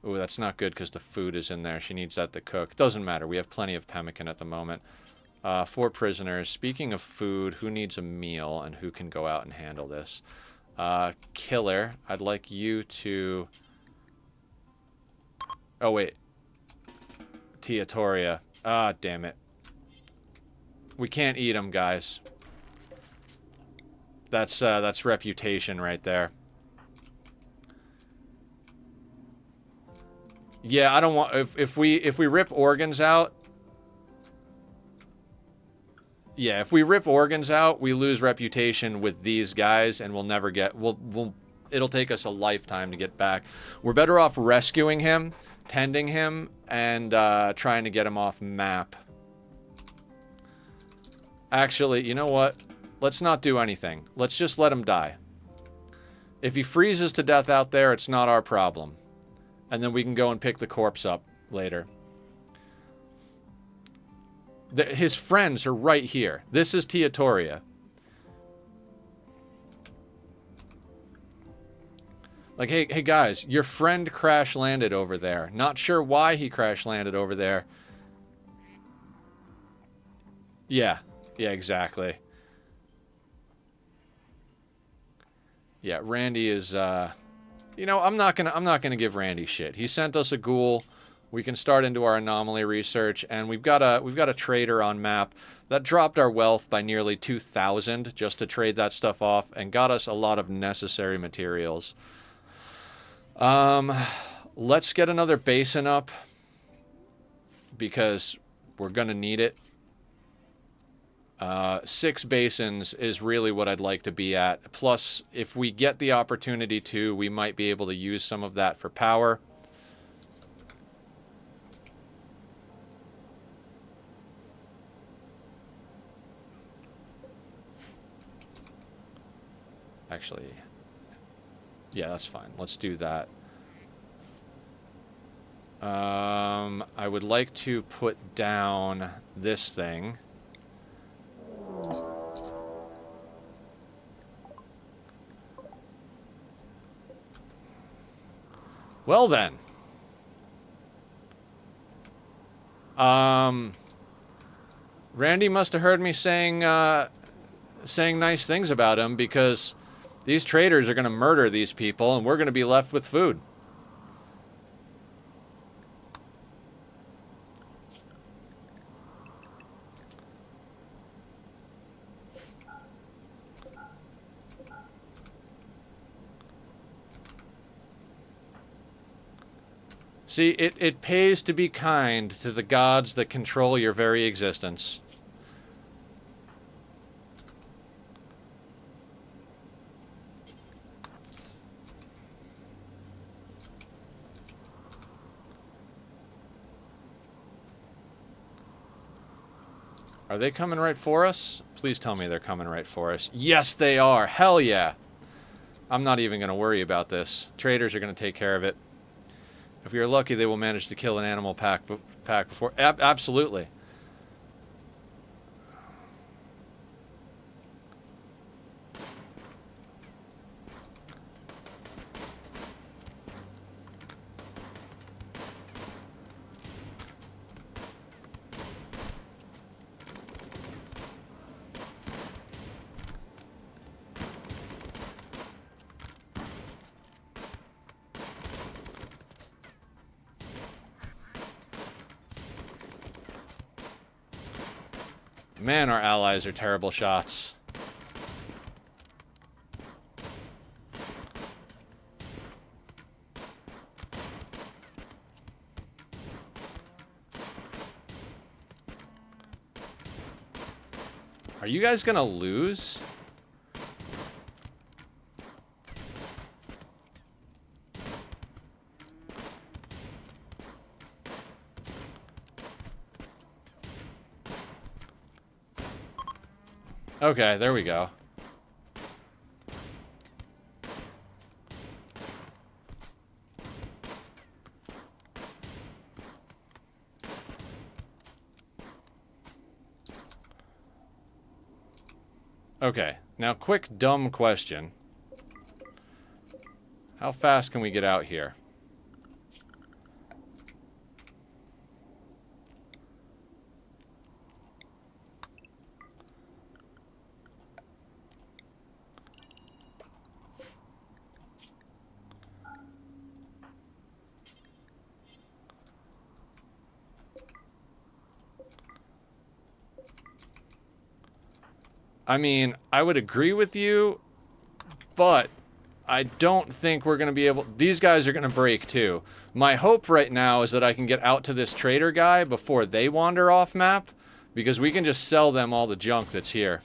Speaker 1: Ooh, that's not good because the food is in there. She needs that to cook. Doesn't matter. We have plenty of pemmican at the moment. 4 prisoners. Speaking of food, who needs a meal and who can go out and handle this? Killer, I'd like you to... Oh, wait. Tiatoria. Ah, damn it. We can't eat them, guys. That's reputation right there. Yeah, I don't want if we rip organs out. Yeah, if we rip organs out, we lose reputation with these guys, and we'll never get. It'll take us a lifetime to get back. We're better off rescuing him, tending him, and trying to get him off map. Actually, you know what? Let's not do anything. Let's just let him die. If he freezes to death out there, it's not our problem. And then we can go and pick the corpse up later. His friends are right here. This is Teotoria. Like, hey guys, your friend crash landed over there. Not sure why he crash landed over there. Yeah, exactly. Yeah, Randy is, you know, I'm not gonna give Randy shit. He sent us a ghoul. We can start into our anomaly research, and we've got a trader on map that dropped our wealth by nearly 2,000 just to trade that stuff off, and got us a lot of necessary materials. Let's get another basin up because we're gonna need it. 6 basins is really what I'd like to be at. Plus, if we get the opportunity to, we might be able to use some of that for power. Actually, yeah, that's fine. Let's do that. I would like to put down this thing. Well then. Randy must have heard me saying nice things about him, because these traders are going to murder these people and we're going to be left with food. See, it pays to be kind to the gods that control your very existence. Are they coming right for us? Please tell me they're coming right for us. Yes, they are. Hell yeah. I'm not even going to worry about this. Traders are going to take care of it. If you're lucky, they will manage to kill an animal pack before... absolutely. Man, our allies are terrible shots. Are you guys gonna lose? Okay, there we go. Okay, now quick dumb question. How fast can we get out here? I mean, I would agree with you, but I don't think we're going to be able... These guys are going to break, too. My hope right now is that I can get out to this trader guy before they wander off map, because we can just sell them all the junk that's here.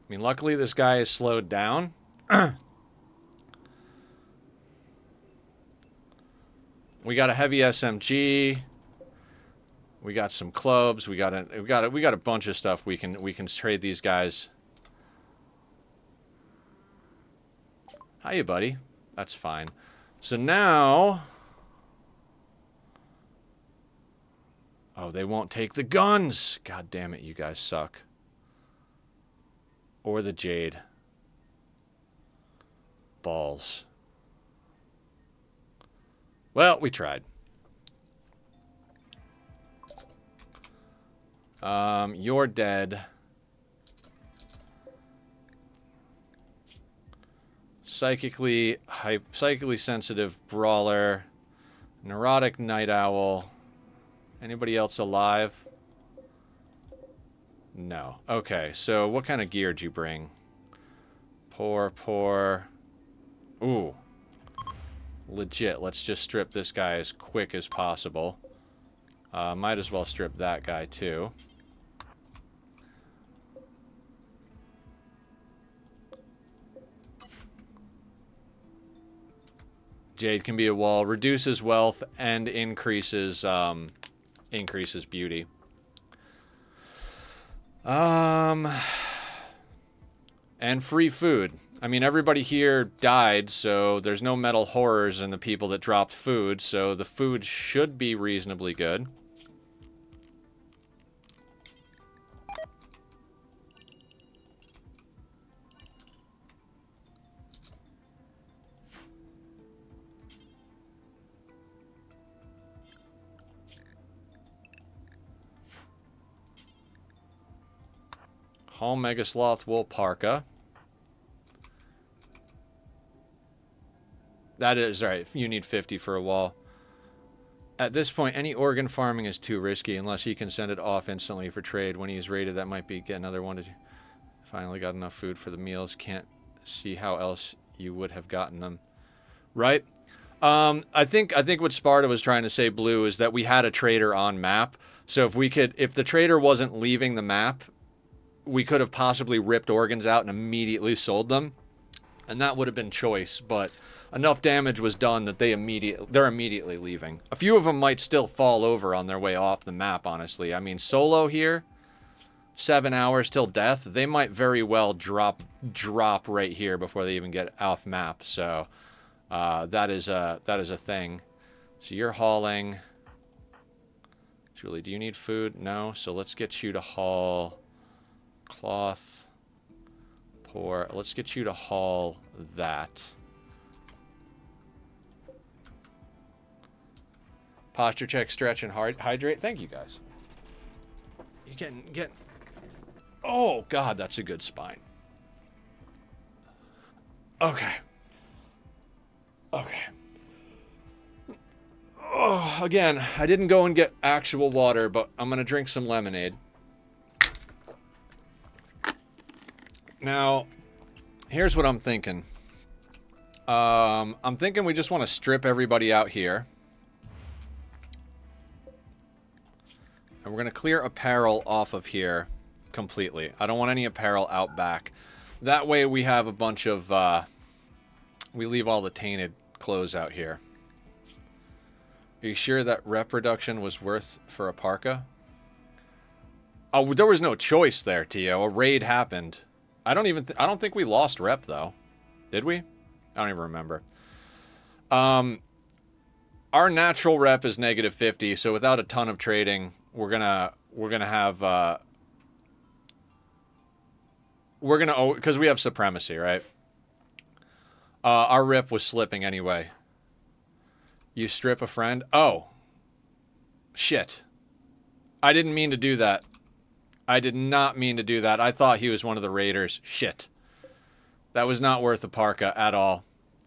Speaker 1: I mean, luckily this guy is slowed down. We got a heavy SMG. We got some clubs. We got a bunch of stuff we can trade these guys. Hiya, buddy. That's fine. So now, oh, they won't take the guns. God damn it, you guys suck. Or the jade. Balls. Well, we tried. You're dead. Psychically sensitive brawler. Neurotic night owl. Anybody else alive? No. Okay, so what kind of gear did you bring? Poor. Ooh. Legit. Let's just strip this guy as quick as possible. Might as well strip that guy too. Jade can be a wall. Reduces wealth and increases beauty. And free food. I mean, everybody here died, so there's no metal horrors in the people that dropped food, so the food should be reasonably good. Hall Mega Sloth Wool Parka. That is right. You need 50 for a wall. At this point, any organ farming is too risky unless he can send it off instantly for trade. When he's raided, that might be get another one to... Finally got enough food for the meals. Can't see how else you would have gotten them. Right? I think what Sparta was trying to say, Blue, is that we had a trader on map. So if the trader wasn't leaving the map, we could have possibly ripped organs out and immediately sold them. And that would have been choice, but enough damage was done that they're immediately leaving. A few of them might still fall over on their way off the map, honestly. I mean, solo here, 7 hours till death, they might very well drop right here before they even get off map. So that is a thing. So you're hauling. Julie, do you need food? No. So let's get you to haul cloth. Let's get you to haul that. Posture check, stretch, and hydrate. Thank you, guys. You get... Oh, God, that's a good spine. Okay. Oh, again, I didn't go and get actual water, but I'm going to drink some lemonade. Now, here's what I'm thinking. I'm thinking we just want to strip everybody out here. And we're going to clear apparel off of here completely. I don't want any apparel out back. That way we have a bunch of... we leave all the tainted clothes out here. Are you sure that rep reduction was worth for a parka? Oh, there was no choice there, Tio. A raid happened. I don't think we lost rep, though. Did we? I don't even remember. Our natural rep is -50, so without a ton of trading, we're gonna have because we have supremacy, right? Our rep was slipping anyway. You strip a friend? Oh. Shit. I didn't mean to do that. I did not mean to do that. I thought he was one of the raiders. Shit. That was not worth the parka at all.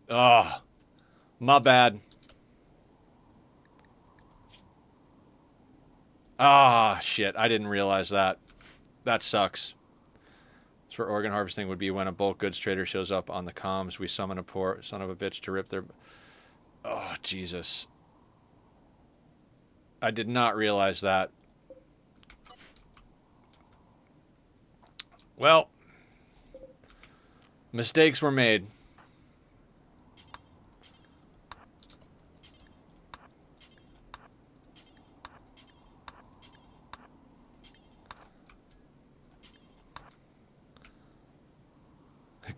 Speaker 1: Ugh. My bad. Ah, shit. I didn't realize that. That sucks. That's where organ harvesting would be when a bulk goods trader shows up on the comms. We summon a poor son of a bitch to rip their... Oh, Jesus. I did not realize that. Well, mistakes were made.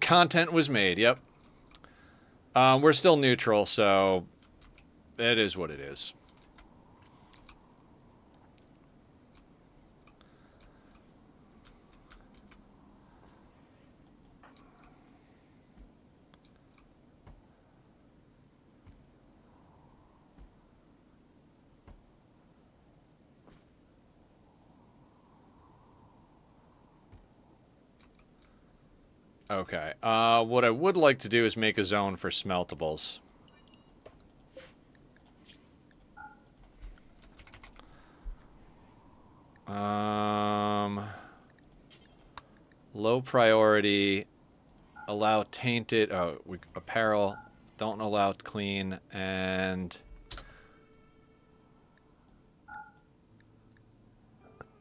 Speaker 1: Content was made, yep. We're still neutral, so it is what it is. Okay. What I would like to do is make a zone for smeltables. Low priority. Allow tainted. Oh, apparel. Don't allow clean. And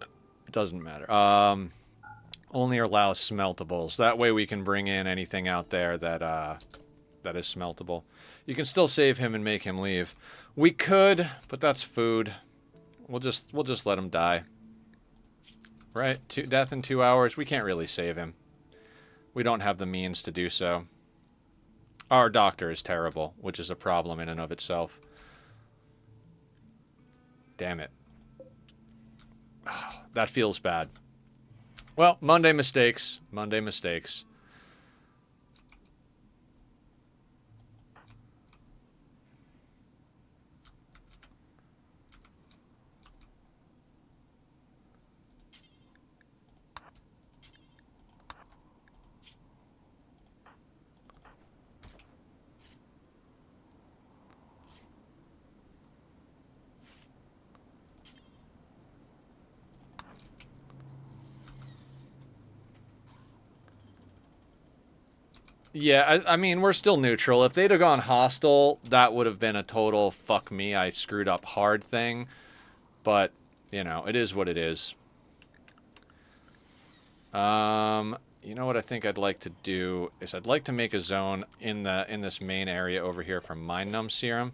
Speaker 1: it doesn't matter. Only allow smeltables. That way we can bring in anything out there that that is smeltable. You can still save him and make him leave. We could, but that's food. We'll just let him die. Right? Death in 2 hours. We can't really save him. We don't have the means to do so. Our doctor is terrible, which is a problem in and of itself. Damn it. That feels bad. Well, Monday mistakes. Monday mistakes. Yeah, I mean, we're still neutral. If they'd have gone hostile, that would have been a total fuck me, I screwed up hard thing. But, you know, it is what it is. You know what I think I'd like to do is I'd like to make a zone in this main area over here for Mind Numb Serum.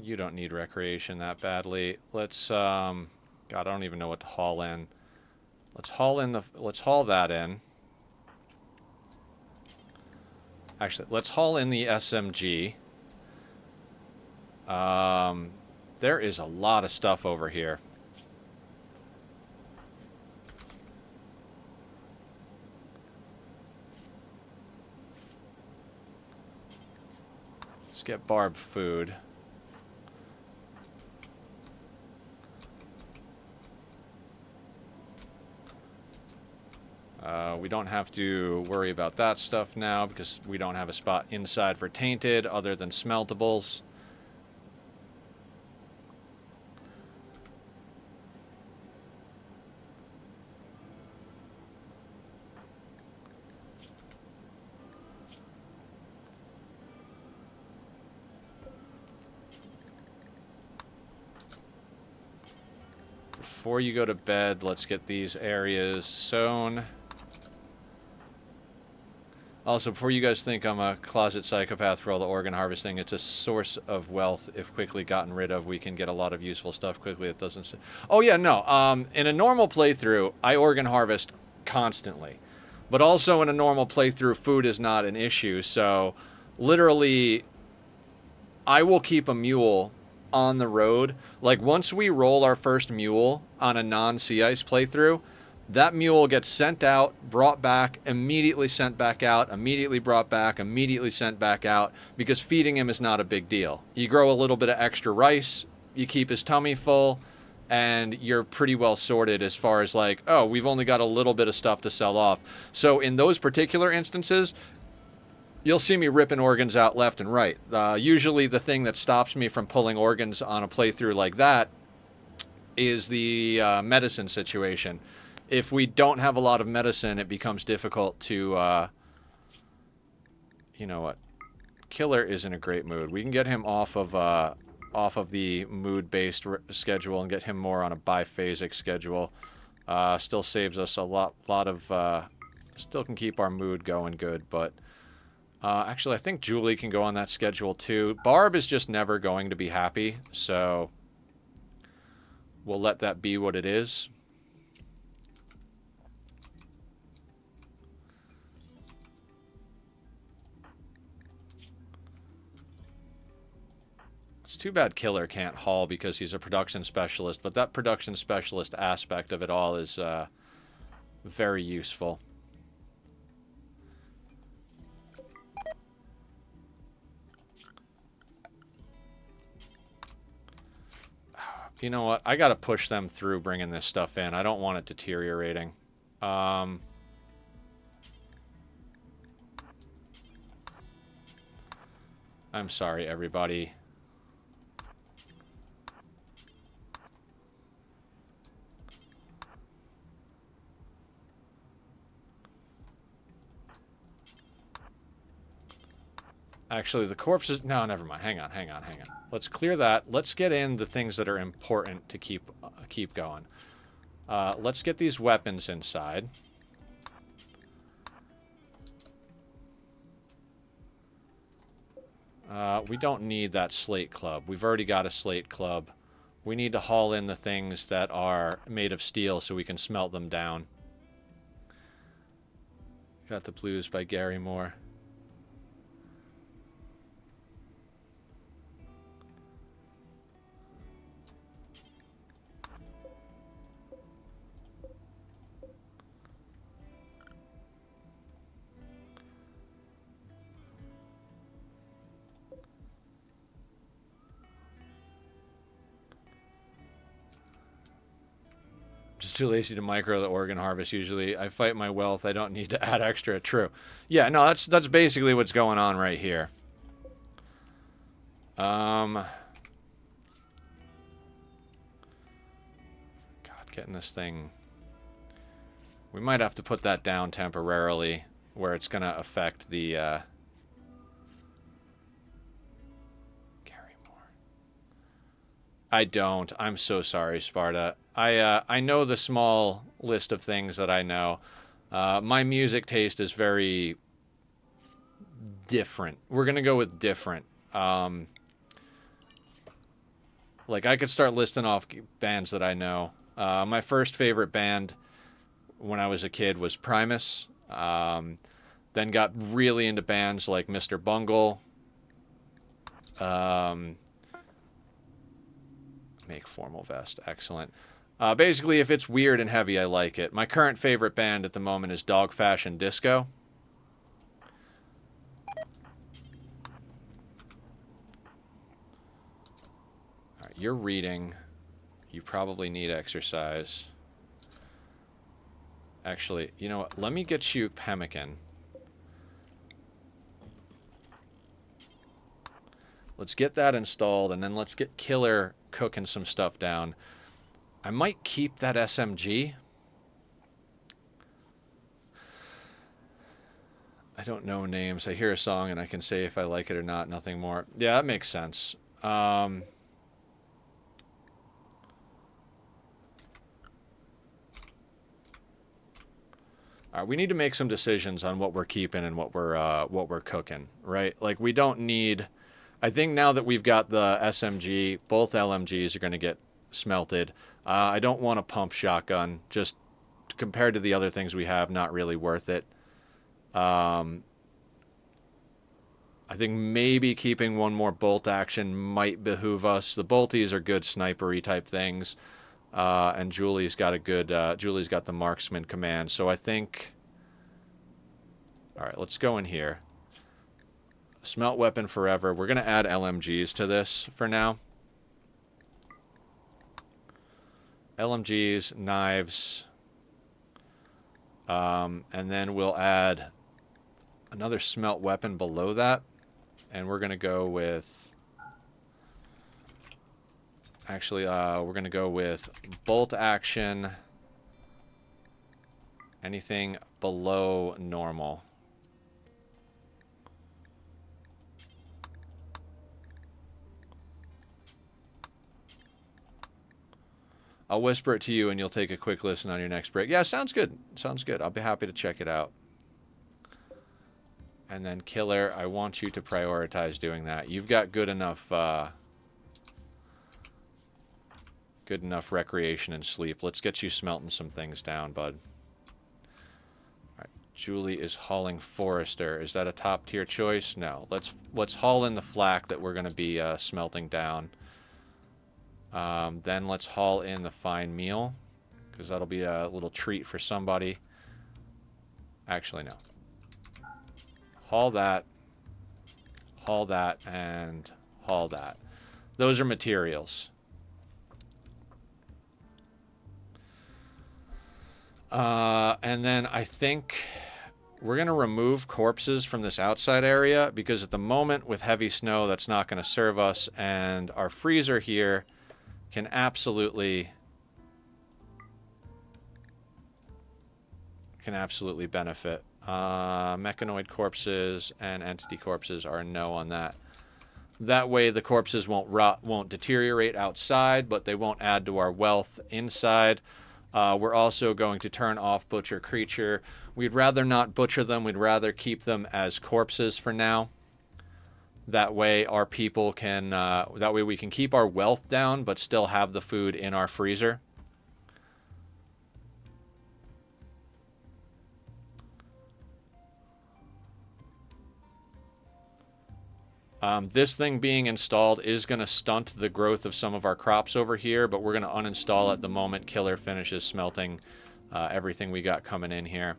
Speaker 1: You don't need recreation that badly. Let's, God, I don't even know what to haul in. Let's haul that in. Actually, let's haul in the SMG. There is a lot of stuff over here. Let's get Barb food. We don't have to worry about that stuff now because we don't have a spot inside for tainted other than smeltables. Before you go to bed, let's get these areas sown. Also, before you guys think I'm a closet psychopath for all the organ harvesting, it's a source of wealth. If quickly gotten rid of, we can get a lot of useful stuff quickly. It doesn't... Oh, yeah, no. In a normal playthrough, I organ harvest constantly. But also in a normal playthrough, food is not an issue. So, literally, I will keep a mule on the road. Like, once we roll our first mule on a non-sea ice playthrough, That mule gets sent out, brought back, immediately sent back out, immediately brought back, immediately sent back out, because feeding him is not a big deal. You grow a little bit of extra rice, you keep his tummy full, and you're pretty well sorted as far as like, oh, we've only got a little bit of stuff to sell off. So in those particular instances, you'll see me ripping organs out left and right. Usually the thing that stops me from pulling organs on a playthrough like that is the medicine situation. If we don't have a lot of medicine, it becomes difficult to, you know what? Killer is in a great mood. We can get him off of the mood-based schedule and get him more on a biphasic schedule. Still saves us a lot of, still can keep our mood going good, but actually I think Julie can go on that schedule too. Barb is just never going to be happy, so we'll let that be what it is. It's too bad Killer can't haul because he's a production specialist, but that production specialist aspect of it all is very useful. You know what? I gotta push them through bringing this stuff in. I don't want it deteriorating. I'm sorry, everybody. Actually, the corpses... No, never mind. Hang on. Let's clear that. Let's get in the things that are important to keep going. Let's get these weapons inside. We don't need that slate club. We've already got a slate club. We need to haul in the things that are made of steel so we can smelt them down. Got the Blues by Gary Moore. Just too lazy to micro the organ harvest usually. I fight my wealth. I don't need to add extra. True. Yeah, no, that's basically what's going on right here. God, getting this thing... We might have to put that down temporarily where it's going to affect the... Gary Moore. I don't. I'm so sorry, Sparta. I know the small list of things that I know. My music taste is very different. We're going to go with different. Like, I could start listing off bands that I know. My first favorite band when I was a kid was Primus. Then got really into bands like Mr. Bungle. Make formal vest. Excellent. Basically, if it's weird and heavy, I like it. My current favorite band at the moment is Dog Fashion Disco. All right, you're reading. You probably need exercise. Actually, you know what? Let me get you pemmican. Let's get that installed, and then let's get Killer cooking some stuff down. I might keep that SMG. I don't know names. I hear a song, and I can say if I like it or not, nothing more. Yeah, that makes sense. All right, we need to make some decisions on what we're keeping and what we're cooking, right? Like, we don't need... I think now that we've got the SMG, both LMGs are going to get smelted. I don't want a pump shotgun. Just compared to the other things we have, not really worth it. I think maybe keeping one more bolt action might behoove us. The bolties are good snipery type things. And Julie's got a good, Julie's got the marksman command. So I think, all right, let's go in here. Smelt weapon forever. We're going to add LMGs to this for now. LMGs, knives. And then we'll add another smelt weapon below that. And we're going to go with... Actually, we're going to go with bolt action. Anything below normal. I'll whisper it to you and you'll take a quick listen on your next break. Yeah, sounds good. Sounds good. I'll be happy to check it out. And then Killer, I want you to prioritize doing that. You've got good enough recreation and sleep. Let's get you smelting some things down, bud. All right. Julie is hauling Forester. Is that a top tier choice? No. Let's haul in the flak that we're going to be smelting down. Then let's haul in the fine meal, because that'll be a little treat for somebody. Actually, no. Haul that, and haul that. Those are materials. And then I think we're going to remove corpses from this outside area, because at the moment with heavy snow, that's not going to serve us, and our freezer here can absolutely benefit. Mechanoid corpses and entity corpses are a no on that. That way the corpses won't rot, won't deteriorate outside, but they won't add to our wealth inside. We're also going to turn off butcher creature. We'd rather not butcher them. We'd rather keep them as corpses for now. That way our people can, that way we can keep our wealth down, but still have the food in our freezer. This thing being installed is going to stunt the growth of some of our crops over here, but we're going to uninstall at the moment Killer finishes smelting everything we got coming in here.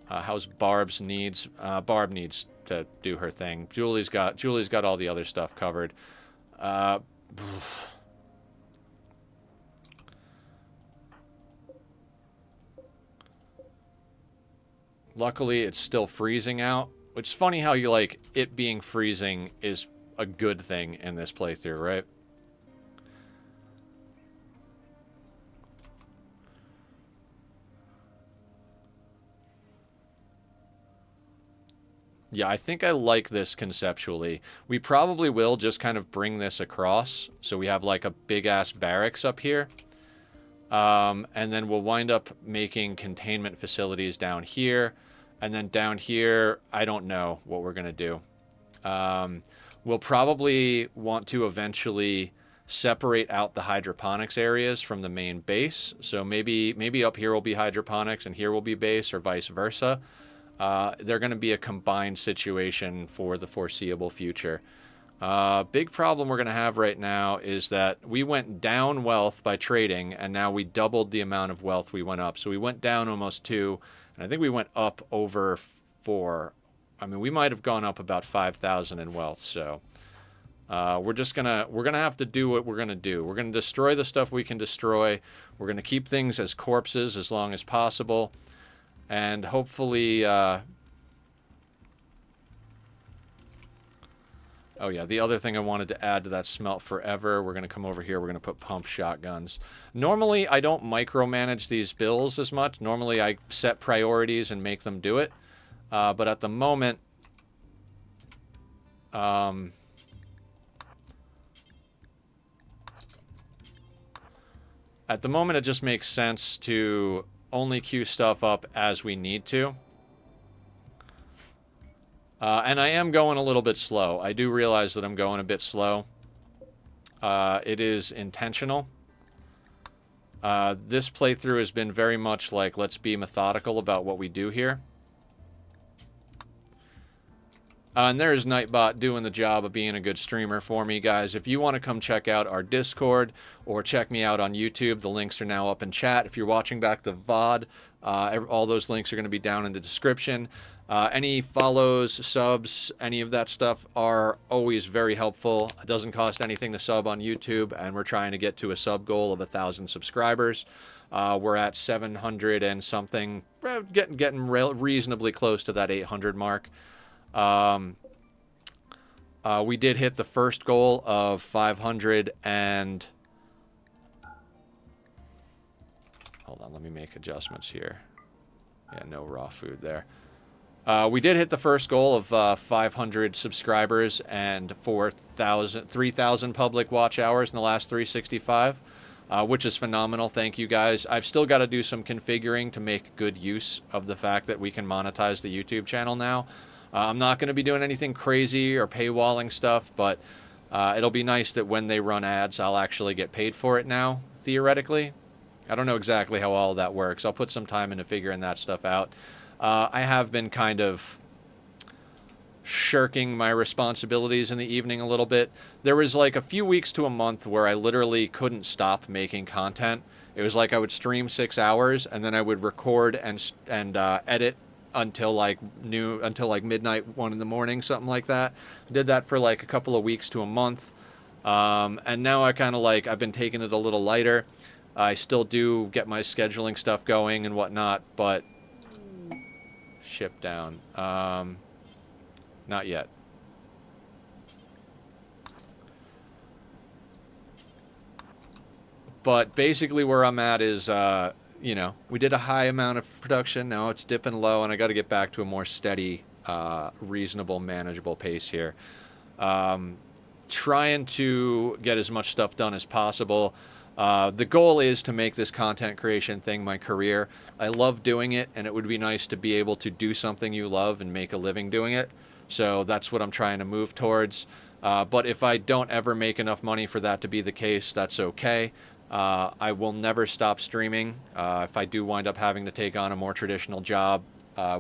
Speaker 1: How's Barb's needs? Barb needs to do her thing. Julie's got all the other stuff covered. Luckily, it's still freezing out. Which is funny how you like it being freezing is a good thing in this playthrough, right? Yeah, I think I like this conceptually. We probably will just kind of bring this across. So we have like a big ass barracks up here. And then we'll wind up making containment facilities down here. And then down here, I don't know what we're going to do. We'll probably want to eventually separate out the hydroponics areas from the main base. So maybe up here will be hydroponics and here will be base, or vice versa. They're going to be a combined situation for the foreseeable future. Big problem we're going to have right now is that we went down wealth by trading, and now we doubled the amount of wealth we went up. So we went down almost 2, and I think we went up over 4. I mean, we might have gone up about 5,000 in wealth. So we're gonna have to do what we're gonna do. We're gonna destroy the stuff we can destroy. We're gonna keep things as corpses as long as possible, and hopefully. Oh yeah, the other thing I wanted to add to that smelt forever, we're going to come over here, we're going to put pump shotguns. Normally, I don't micromanage these builds as much. Normally, I set priorities and make them do it. But at the moment, it just makes sense to only queue stuff up as we need to. And I am going a little bit slow. I do realize that I'm going a bit slow. It is intentional. This playthrough has been very much like, let's be methodical about what we do here. And there's Nightbot doing the job of being a good streamer for me, guys. If you want to come check out our Discord or check me out on YouTube, the links are now up in chat. If you're watching back the VOD, all those links are going to be down in the description. Any follows, subs, any of that stuff are always very helpful. It doesn't cost anything to sub on YouTube, and we're trying to get to a sub goal of 1,000 subscribers. We're at 700 and something, getting reasonably close to that 800 mark. We did hit the first goal of 500 and... Hold on, let me make adjustments here. Yeah, no raw food there. We did hit the first goal of 500 subscribers and 3,000 public watch hours in the last 365, which is phenomenal. Thank you, guys. I've still got to do some configuring to make good use of the fact that we can monetize the YouTube channel now. I'm not going to be doing anything crazy or paywalling stuff, but it'll be nice that when they run ads, I'll actually get paid for it now, theoretically. I don't know exactly how all of that works. I'll put some time into figuring that stuff out. I have been kind of shirking my responsibilities in the evening a little bit. There was like a few weeks to a month where I literally couldn't stop making content. It was like I would stream 6 hours and then I would record and edit until like midnight, 1 in the morning, something like that. I did that for like a couple of weeks to a month. And now I kind of like, I've been taking it a little lighter. I still do get my scheduling stuff going and whatnot, but ship down. Not yet. But basically where I'm at is, you know, we did a high amount of production. Now it's dipping low, and I got to get back to a more steady, reasonable, manageable pace here. Trying to get as much stuff done as possible. The goal is to make this content creation thing my career. I love doing it, and it would be nice to be able to do something you love and make a living doing it. So that's what I'm trying to move towards. But if I don't ever make enough money for that to be the case, that's okay. I will never stop streaming. If I do wind up having to take on a more traditional job,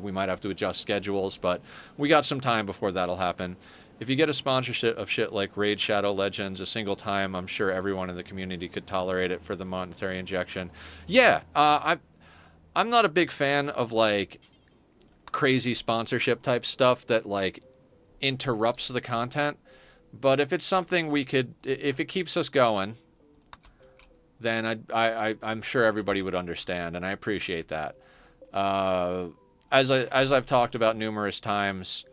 Speaker 1: we might have to adjust schedules, but we got some time before that'll happen. If you get a sponsorship of shit like Raid Shadow Legends a single time, I'm sure everyone in the community could tolerate it for the monetary injection. Yeah, I'm not a big fan of like crazy sponsorship type stuff that like interrupts the content. But if it's something we could, if it keeps us going, then I'm sure everybody would understand, and I appreciate that. As I've talked about numerous times,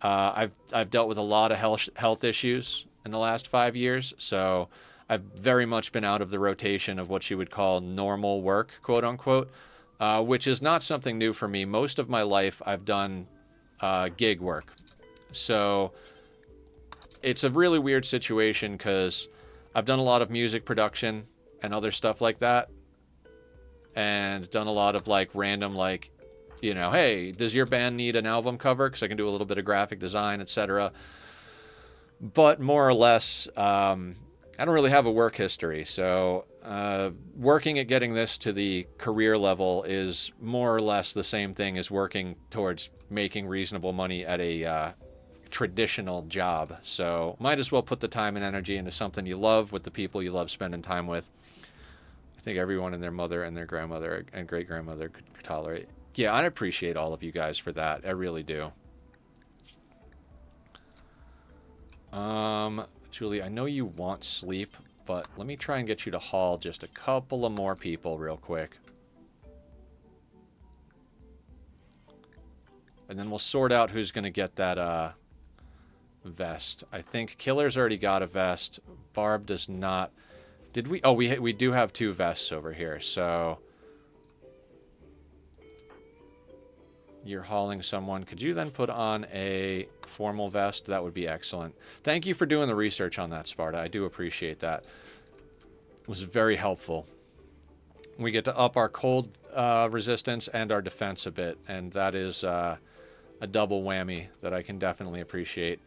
Speaker 1: I've dealt with a lot of health issues in the last 5 years, so I've very much been out of the rotation of what you would call normal work, quote unquote, which is not something new for me. Most of my life I've done gig work, so it's a really weird situation because I've done a lot of music production and other stuff like that, and done a lot of like random like, you know, hey, does your band need an album cover? Because I can do a little bit of graphic design, etc. But more or less, I don't really have a work history. So working at getting this to the career level is more or less the same thing as working towards making reasonable money at a traditional job. So might as well put the time and energy into something you love with the people you love spending time with. I think everyone and their mother and their grandmother and great-grandmother could tolerate. Yeah, I appreciate all of you guys for that. I really do. Julie, I know you want sleep, but let me try and get you to haul just a couple of more people real quick. And then we'll sort out who's going to get that vest. I think Killer's already got a vest. Barb does not. Did we? Oh, we do have 2 vests over here, so you're hauling someone. Could you then put on a formal vest? That would be excellent. Thank you for doing the research on that, Sparta. I do appreciate that. It was very helpful. We get to up our cold resistance and our defense a bit, and that is a double whammy that I can definitely appreciate.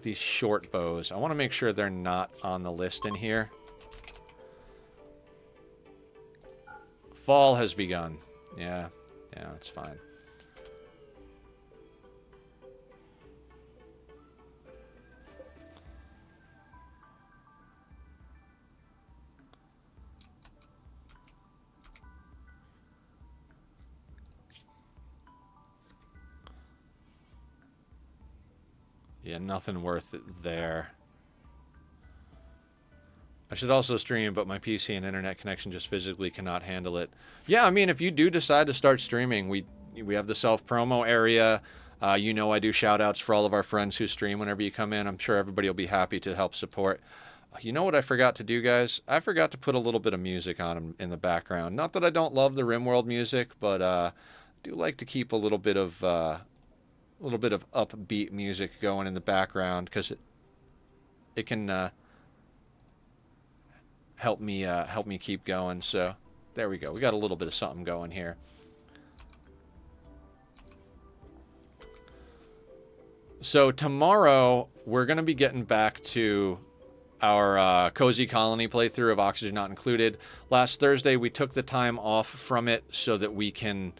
Speaker 1: These short bows. I want to make sure they're not on the list in here. Fall has begun. Yeah, it's fine. Yeah, nothing worth it there. I should also stream, but my PC and internet connection just physically cannot handle it. Yeah, I mean, if you do decide to start streaming, we have the self-promo area. You know I do shout-outs for all of our friends who stream whenever you come in. I'm sure everybody will be happy to help support. You know what I forgot to do, guys? I forgot to put a little bit of music on in the background. Not that I don't love the Rimworld music, but I do like to keep a little bit of upbeat music going in the background because it can help me keep going. So there we go. We got a little bit of something going here. So tomorrow we're gonna be getting back to our Cozy Colony playthrough of Oxygen Not Included. Last Thursday we took the time off from it so that we could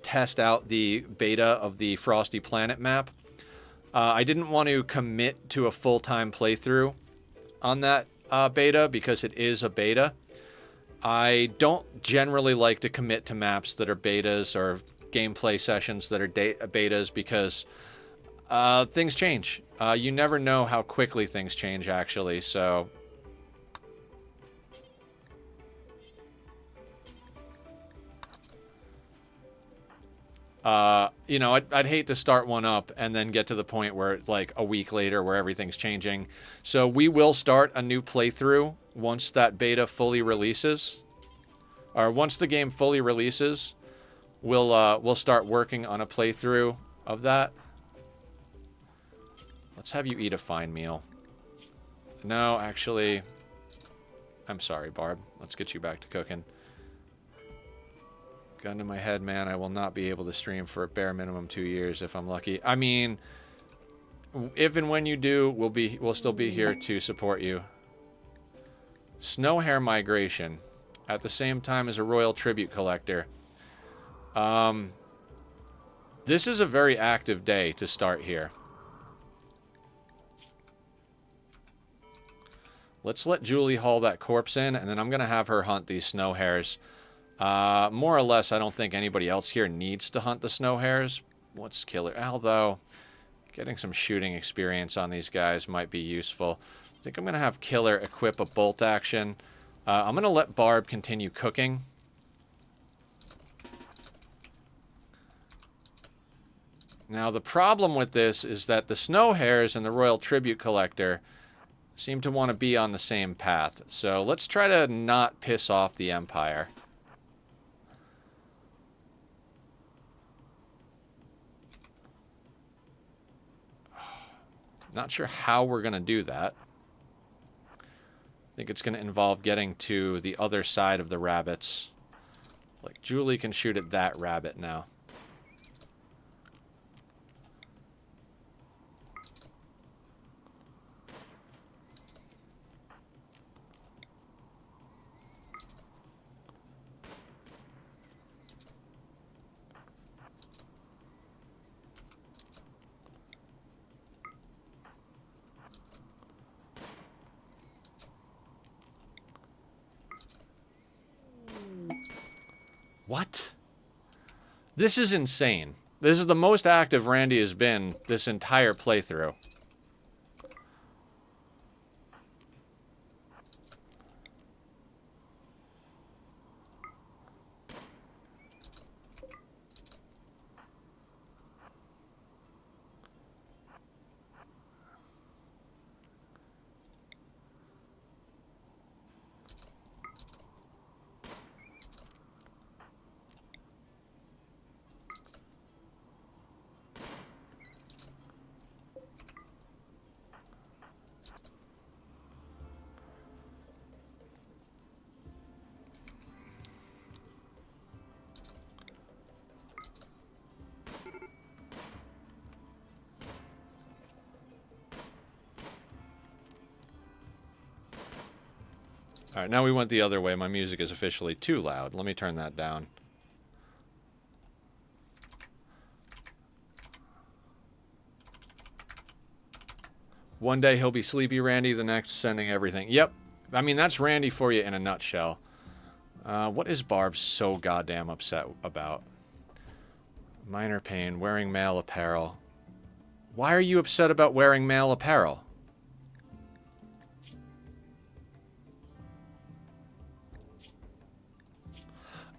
Speaker 1: test out the beta of the Frosty Planet map. I didn't want to commit to a full-time playthrough on that beta because it is a beta. I don't generally like to commit to maps that are betas or gameplay sessions that are betas because things change. You never know how quickly things change, actually, so... you know, I'd hate to start one up and then get to the point where it's like a week later where everything's changing. So we will start a new playthrough once that beta fully releases. Or once the game fully releases, we'll start working on a playthrough of that. Let's have you eat a fine meal. No, actually, I'm sorry, Barb. Let's get you back to cooking. Gun to my head, man. I will not be able to stream for a bare minimum 2 years if I'm lucky. I mean, if and when you do, we'll still be here to support you. Snow hare migration at the same time as a royal tribute collector. This is a very active day to start here. Let's let Julie haul that corpse in, and then I'm going to have her hunt these snow hares. More or less, I don't think anybody else here needs to hunt the snow hares. Let's kill her. Although, getting some shooting experience on these guys might be useful. I think I'm going to have Killer equip a bolt action. I'm going to let Barb continue cooking. Now, the problem with this is that the snow hares and the royal tribute collector seem to want to be on the same path. So let's try to not piss off the Empire. Not sure how we're going to do that. I think it's going to involve getting to the other side of the rabbits. Like, Julie can shoot at that rabbit now. What? This is insane. This is the most active Randy has been this entire playthrough. Alright, now we went the other way. My music is officially too loud. Let me turn that down. One day he'll be sleepy Randy, the next sending everything. Yep. I mean, that's Randy for you in a nutshell. What is Barb so goddamn upset about? Minor pain, wearing male apparel. Why are you upset about wearing male apparel?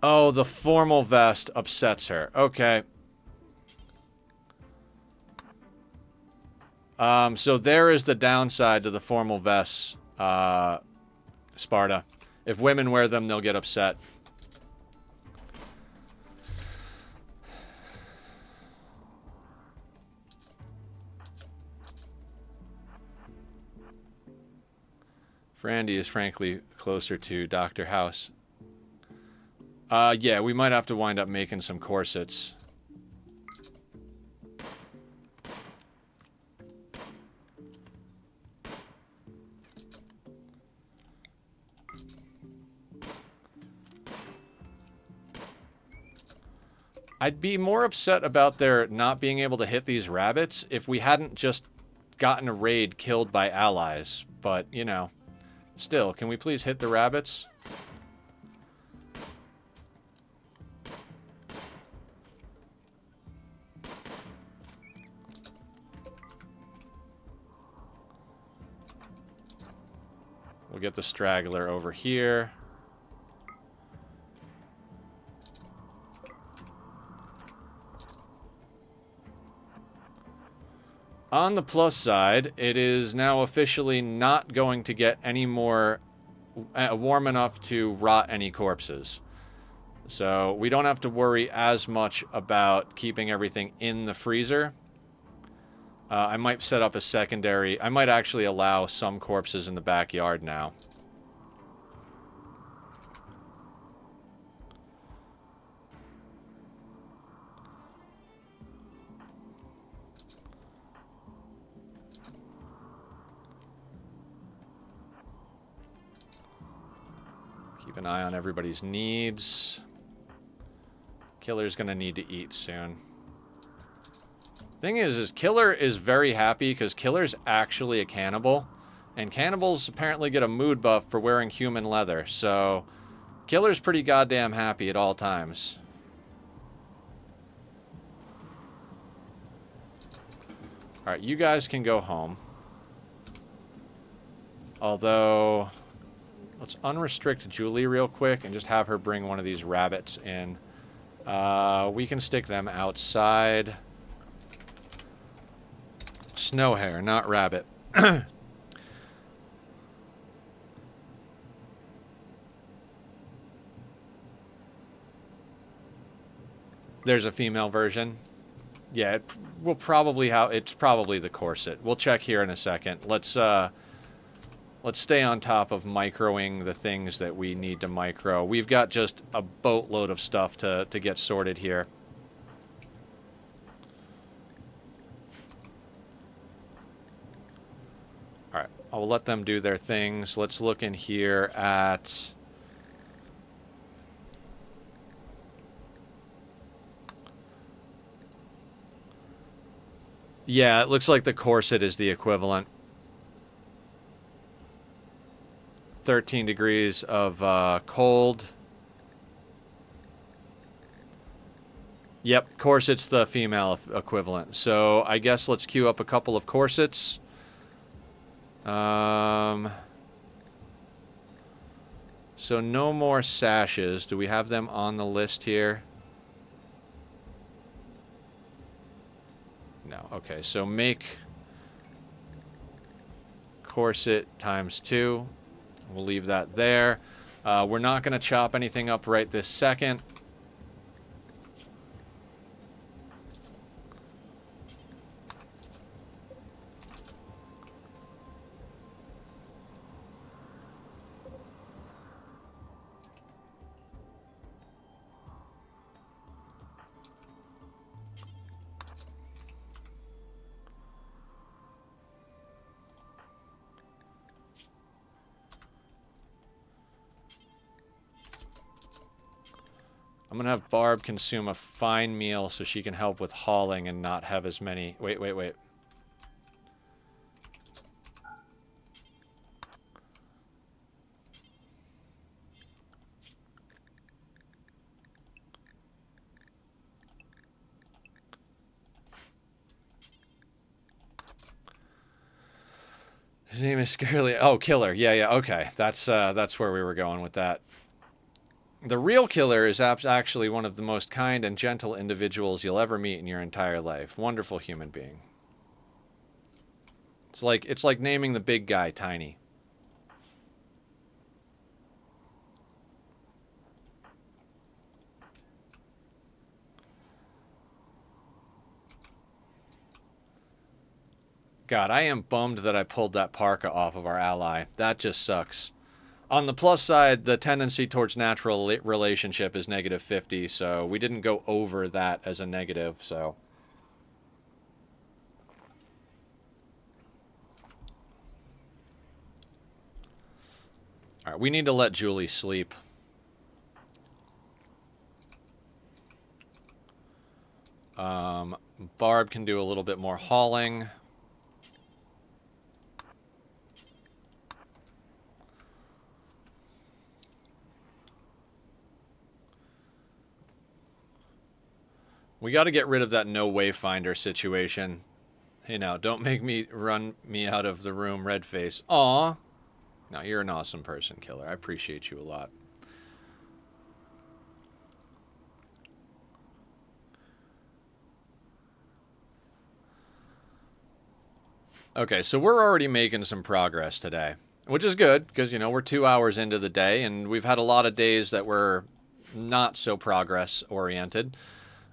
Speaker 1: Oh, the formal vest upsets her. Okay. So there is the downside to the formal vests, Sparta. If women wear them, they'll get upset. Frandy is frankly closer to Dr. House. Yeah, we might have to wind up making some corsets. I'd be more upset about their not being able to hit these rabbits if we hadn't just gotten a raid killed by allies. But, you know, still, can we please hit the rabbits? We'll get the straggler over here. On the plus side, it is now officially not going to get any more warm enough to rot any corpses. So we don't have to worry as much about keeping everything in the freezer. I might set up a secondary. I might actually allow some corpses in the backyard now. Keep an eye on everybody's needs. Killer's gonna need to eat soon. Thing is Killer is very happy because Killer's actually a cannibal. And cannibals apparently get a mood buff for wearing human leather. So, Killer's pretty goddamn happy at all times. Alright, you guys can go home. Although... let's unrestrict Julie real quick and just have her bring one of these rabbits in. We can stick them outside. Snow hare, not rabbit. There's a female version. Yeah, we'll probably have... it's probably the corset. We'll check here in a second. Let's stay on top of microing the things that we need to micro. We've got just a boatload of stuff to get sorted here. Alright, I'll let them do their things. Let's look in here at... yeah, it looks like the corset is the equivalent. 13 degrees of cold. Yep, corset's the female equivalent. So I guess let's queue up a couple of corsets. So no more sashes. Do we have them on the list here? No. Okay, so make corset ×2. We'll leave that there. We're not going to chop anything up right this second. I'm going to have Barb consume a fine meal so she can help with hauling and not have as many... wait. His name is Scarily. Oh, Killer. Yeah, yeah. Okay, that's where we were going with that. The real Killer is actually one of the most kind and gentle individuals you'll ever meet in your entire life. Wonderful human being. It's like naming the big guy Tiny. God, I am bummed that I pulled that parka off of our ally. That just sucks. On the plus side, the tendency towards natural relationship is -50, so we didn't go over that as a negative, so. Alright, we need to let Julie sleep. Barb can do a little bit more hauling. We got to get rid of that no wayfinder situation. Hey now, don't make me run me out of the room, red face. Aw. No, you're an awesome person, Killer. I appreciate you a lot. Okay, so we're already making some progress today, which is good because, we're 2 hours into the day and we've had a lot of days that were not so progress oriented.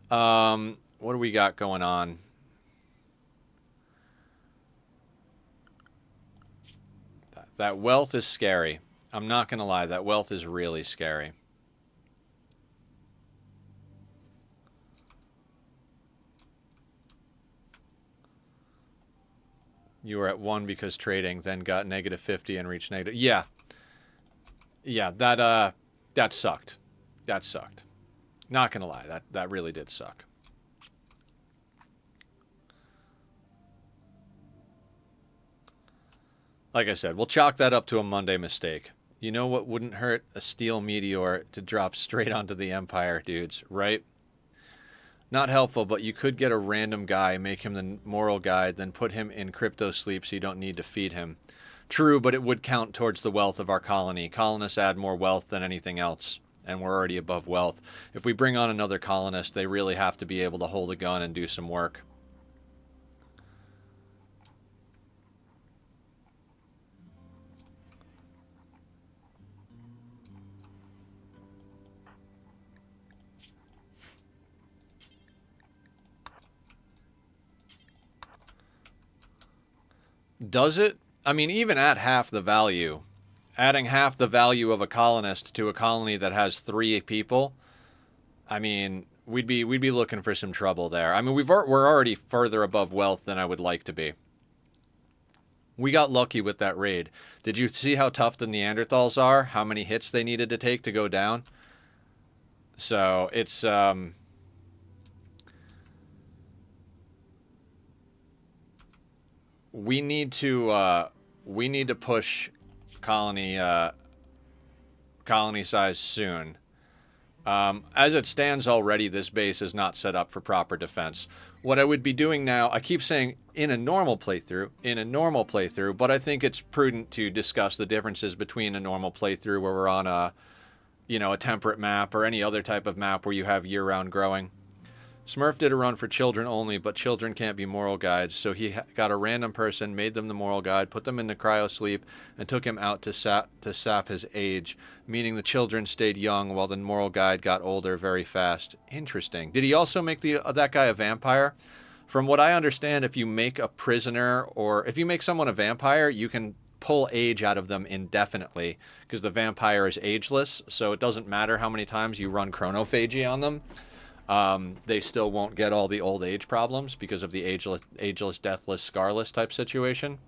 Speaker 1: What do we got going on? That wealth is scary. I'm not going to lie, that wealth is really scary. You were at 1 because trading, then got -50 and reached negative. Yeah. Yeah, that sucked. That sucked. Not going to lie, that really did suck. Like I said, we'll chalk that up to a Monday mistake. You know what wouldn't hurt? A steel meteor to drop straight onto the Empire, dudes, right? Not helpful, but you could get a random guy, make him the moral guide, then put him in crypto sleep so you don't need to feed him. True, but it would count towards the wealth of our colony. Colonists add more wealth than anything else, and we're already above wealth. If we bring on another colonist, they really have to be able to hold a gun and do some work. Does it? I mean, even at half the value, adding half the value of a colonist to a colony that has 3 people, I mean, we'd be looking for some trouble there. I mean, we're already further above wealth than I would like to be. We got lucky with that raid. Did you see how tough the Neanderthals are? How many hits they needed to take to go down? So it's we need to push colony colony size soon. As it stands already, this base is not set up for proper defense. What I would be doing now, I keep saying in a normal playthrough, but I think it's prudent to discuss the differences between a normal playthrough where we're on a temperate map or any other type of map where you have year-round growing. Smurf did a run for children only, but children can't be moral guides, so he got a random person, made them the moral guide, put them into cryo sleep, and took him out to sap his age, meaning the children stayed young while the moral guide got older very fast. Interesting. Did he also make that guy a vampire? From what I understand, if you make a prisoner or if you make someone a vampire, you can pull age out of them indefinitely because the vampire is ageless, so it doesn't matter how many times you run chronophagy on them. They still won't get all the old age problems because of the ageless, deathless, scarless type situation.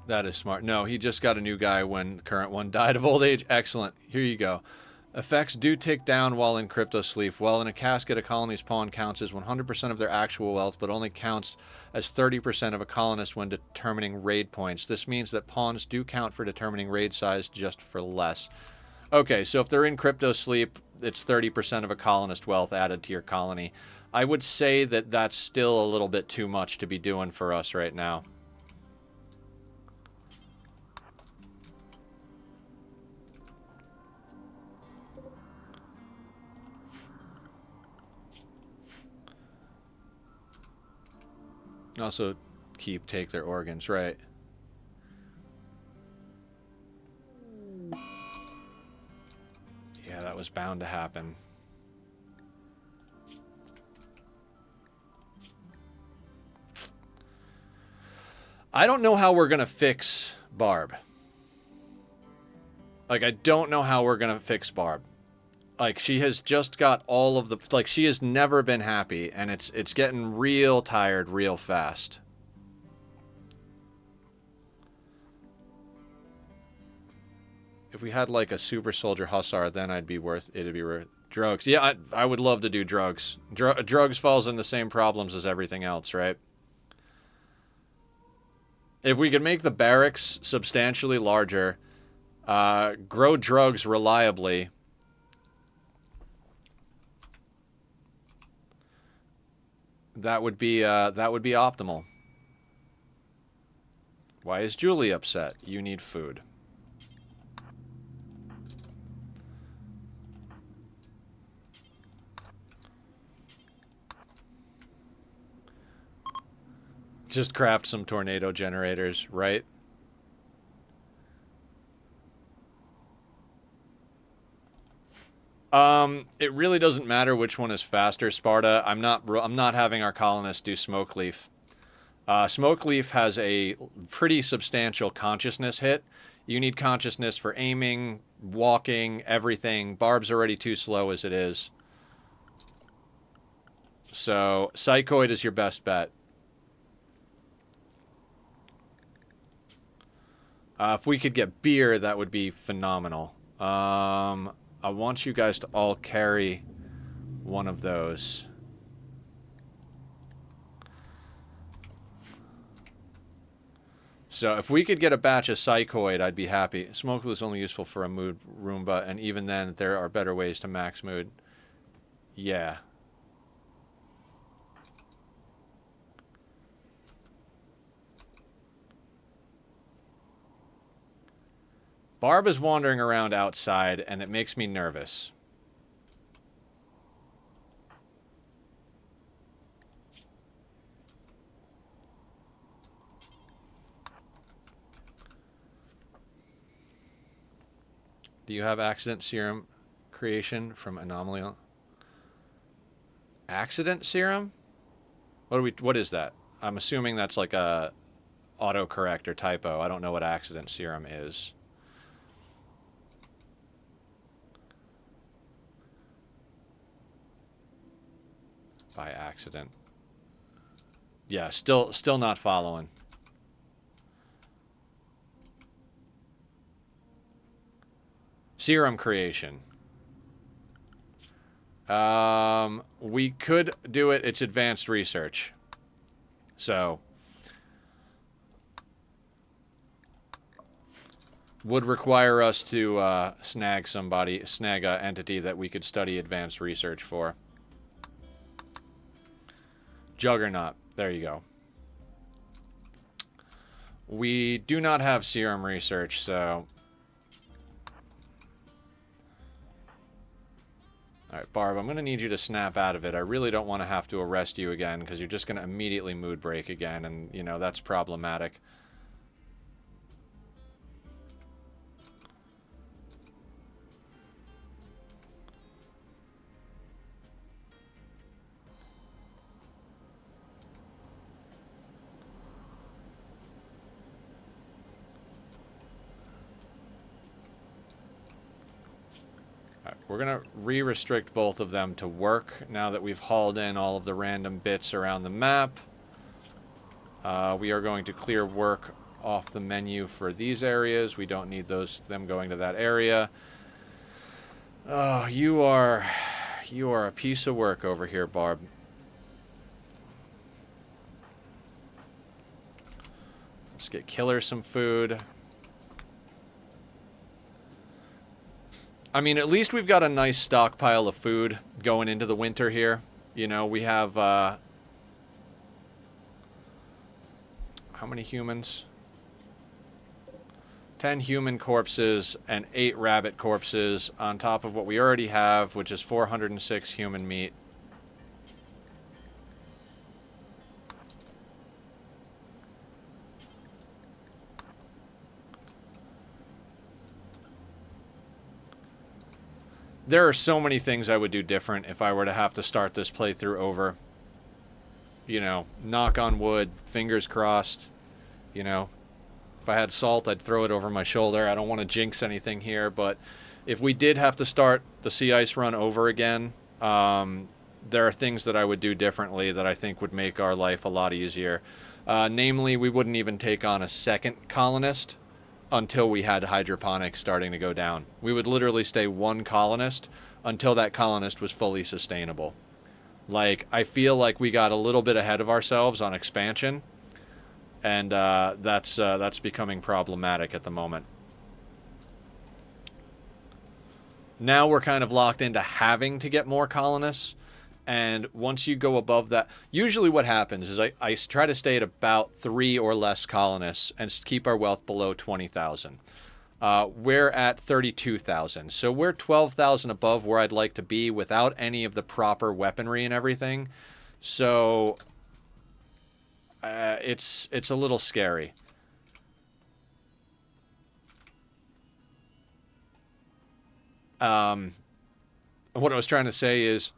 Speaker 1: That is smart. No, he just got a new guy when the current one died of old age. Excellent. Here you go. Effects do tick down while in crypto sleep. While in a casket, a colony's pawn counts as 100% of their actual wealth, but only counts as 30% of a colonist when determining raid points. This means that pawns do count for determining raid size just for less. Okay, so if they're in crypto sleep, it's 30% of a colonist wealth added to your colony. I would say that that's still a little bit too much to be doing for us right now. Also, take their organs, right? Yeah, that was bound to happen. I don't know how we're going to fix Barb. Like, I don't know how we're going to fix Barb. Like, she has just got all of the... Like, she has never been happy, and it's getting real tired real fast. If we had, like, a super soldier hussar, then it'd be worth drugs. Yeah, I would love to do drugs. Drugs falls in the same problems as everything else, right? If we could make the barracks substantially larger, grow drugs reliably, that would be optimal. Why is Julie upset? You need food. Just craft some tornado generators, right? It really doesn't matter which one is faster, Sparta. I'm not having our colonists do Smoke Leaf. Smoke Leaf has a pretty substantial consciousness hit. You need consciousness for aiming, walking, everything. Barb's already too slow as it is. So, Psychoid is your best bet. If we could get beer, that would be phenomenal. I want you guys to all carry one of those. So if we could get a batch of Psychoid, I'd be happy. Smoke is only useful for a mood Roomba, and even then, there are better ways to max mood. Yeah. Barb is wandering around outside, and it makes me nervous. Do you have accident serum creation from anomaly? Accident serum? What is that? I'm assuming that's like a autocorrect or typo. I don't know what accident serum is. By accident. Yeah, still not following. Serum creation. We could do it. It's advanced research. So, would require us to snag a entity that we could study advanced research for. Juggernaut. There you go. We do not have serum research, so... Alright, Barb, I'm going to need you to snap out of it. I really don't want to have to arrest you again, because you're just going to immediately mood break again, and, you know, that's problematic. We're going to re-restrict both of them to work now that we've hauled in all of the random bits around the map. We are going to clear work off the menu for these areas. We don't need them going to that area. Oh, you are a piece of work over here, Barb. Let's get Killer some food. I mean, at least we've got a nice stockpile of food going into the winter here. You know, we have, how many humans? 10 human corpses and 8 rabbit corpses on top of what we already have, which is 406 human meat. There are so many things I would do different if I were to have to start this playthrough over. You know, knock on wood, fingers crossed. You know, if I had salt, I'd throw it over my shoulder. I don't want to jinx anything here, but if we did have to start the sea ice run over again, there are things that I would do differently that I think would make our life a lot easier. Namely, we wouldn't even take on a second colonist until we had hydroponics starting to go down. We would literally stay one colonist until that colonist was fully sustainable. Like, I feel like we got a little bit ahead of ourselves on expansion, and that's becoming problematic at the moment. Now we're kind of locked into having to get more colonists, and once you go above that, usually what happens is I try to stay at about 3 or less colonists and keep our wealth below 20,000. We're at 32,000, so we're 12,000 above where I'd like to be without any of the proper weaponry and everything. So it's a little scary. What I was trying to say is,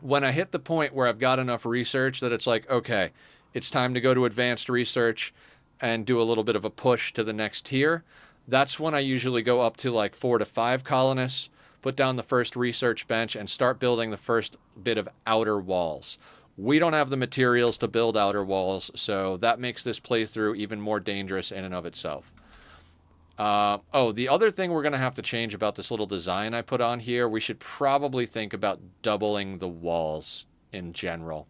Speaker 1: when I hit the point where I've got enough research that it's like, okay, it's time to go to advanced research and do a little bit of a push to the next tier, that's when I usually go up to like 4 to 5 colonists, put down the first research bench, and start building the first bit of outer walls. We don't have the materials to build outer walls, so that makes this playthrough even more dangerous in and of itself. Oh, the other thing we're going to have to change about this little design I put on here, we should probably think about doubling the walls in general.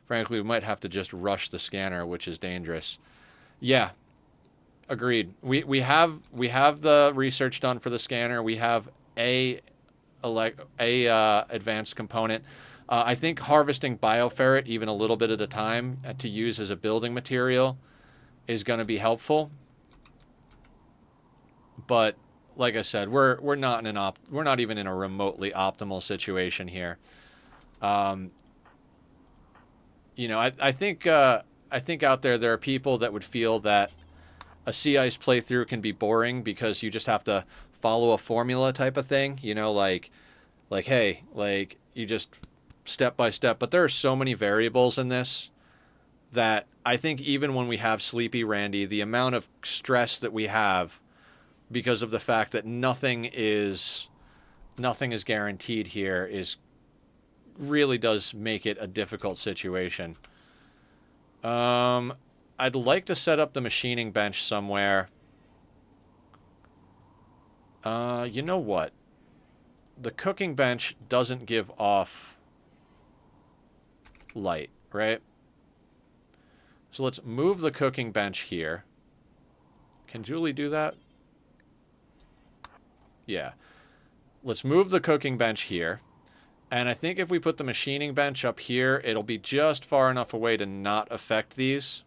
Speaker 1: Frankly, we might have to just rush the scanner, which is dangerous. Yeah, agreed. We have the research done for the scanner. We have a advanced component. I think harvesting bioferret even a little bit at a time to use as a building material is going to be helpful. But like I said, we're not even in a remotely optimal situation here. You know, I think out there are people that would feel that a sea ice playthrough can be boring because you just have to follow a formula type of thing. You know, like hey, like you just step by step. But there are so many variables in this that I think even when we have Sleepy Randy, the amount of stress that we have because of the fact that nothing is guaranteed here is really does make it a difficult situation. I'd like to set up the machining bench somewhere. You know what? The cooking bench doesn't give off light, right? So let's move the cooking bench here. Can Julie do that? Yeah. Let's move the cooking bench here. And I think if we put the machining bench up here, it'll be just far enough away to not affect these.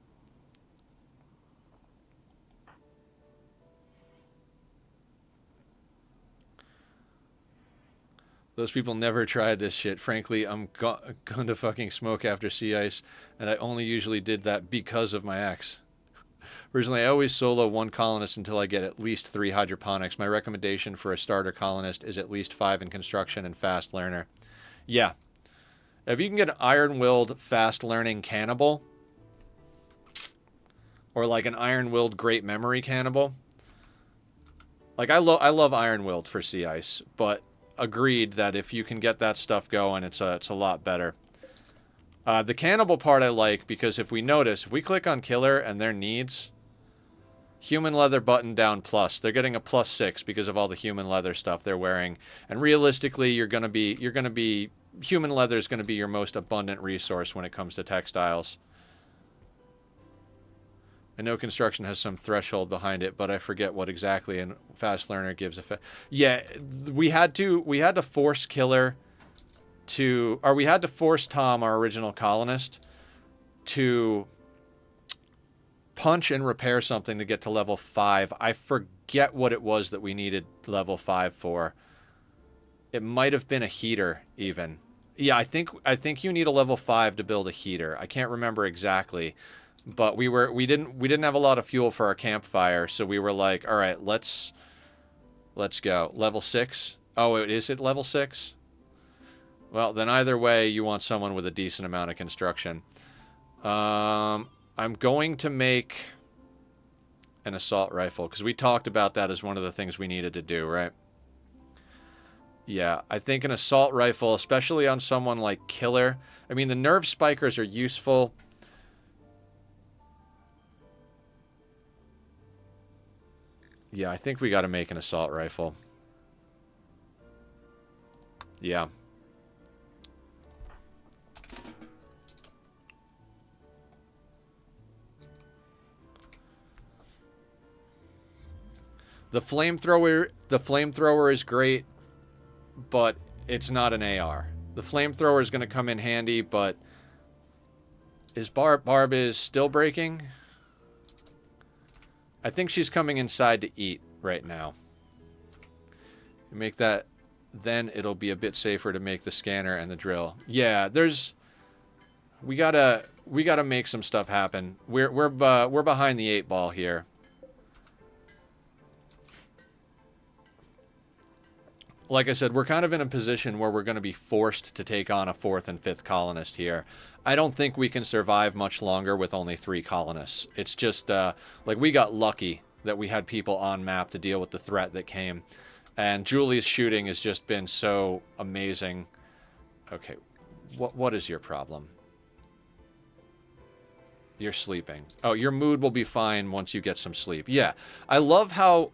Speaker 1: Those people never tried this shit. Frankly, I'm going to fucking smoke after sea ice, and I only usually did that because of my ex. Originally, I always solo one colonist until I get at least 3 hydroponics. My recommendation for a starter colonist is at least 5 in construction and fast learner. Yeah. If you can get an iron-willed fast-learning cannibal, or like an iron-willed great memory cannibal, like I love iron-willed for sea ice, but agreed that if you can get that stuff going, it's a lot better. The cannibal part I like because if we click on killer and their needs, human leather button down plus. They're getting a +6 because of all the human leather stuff they're wearing. And realistically, human leather is going to be your most abundant resource when it comes to textiles. I know construction has some threshold behind it, but I forget what exactly. And fast learner gives a yeah. We had to force Killer to, or we had to force Tom, our original colonist, to punch and repair something to get to level 5. I forget what it was that we needed level 5 for. It might have been a heater, even. Yeah, I think you need a level 5 to build a heater. I can't remember exactly, but we didn't have a lot of fuel for our campfire, so we were like, all right, let's go. Level 6? Oh, is it level 6? Well, then either way, you want someone with a decent amount of construction. I'm going to make an assault rifle, because we talked about that as one of the things we needed to do, right? Yeah, I think an assault rifle, especially on someone like Killer. I mean, the nerve spikers are useful. Yeah, I think we got to make an assault rifle. Yeah. The flamethrower is great, but it's not an AR. The flamethrower is going to come in handy, but is Barb is still breaking? I think she's coming inside to eat right now. Make that, then it'll be a bit safer to make the scanner and the drill. Yeah, we gotta make some stuff happen. We're behind the 8 ball here. Like I said, we're kind of in a position where we're going to be forced to take on a 4th and 5th colonist here. I don't think we can survive much longer with only 3 colonists. It's just, like, we got lucky that we had people on map to deal with the threat that came. And Julie's shooting has just been so amazing. Okay, what is your problem? You're sleeping. Oh, your mood will be fine once you get some sleep. Yeah, I love how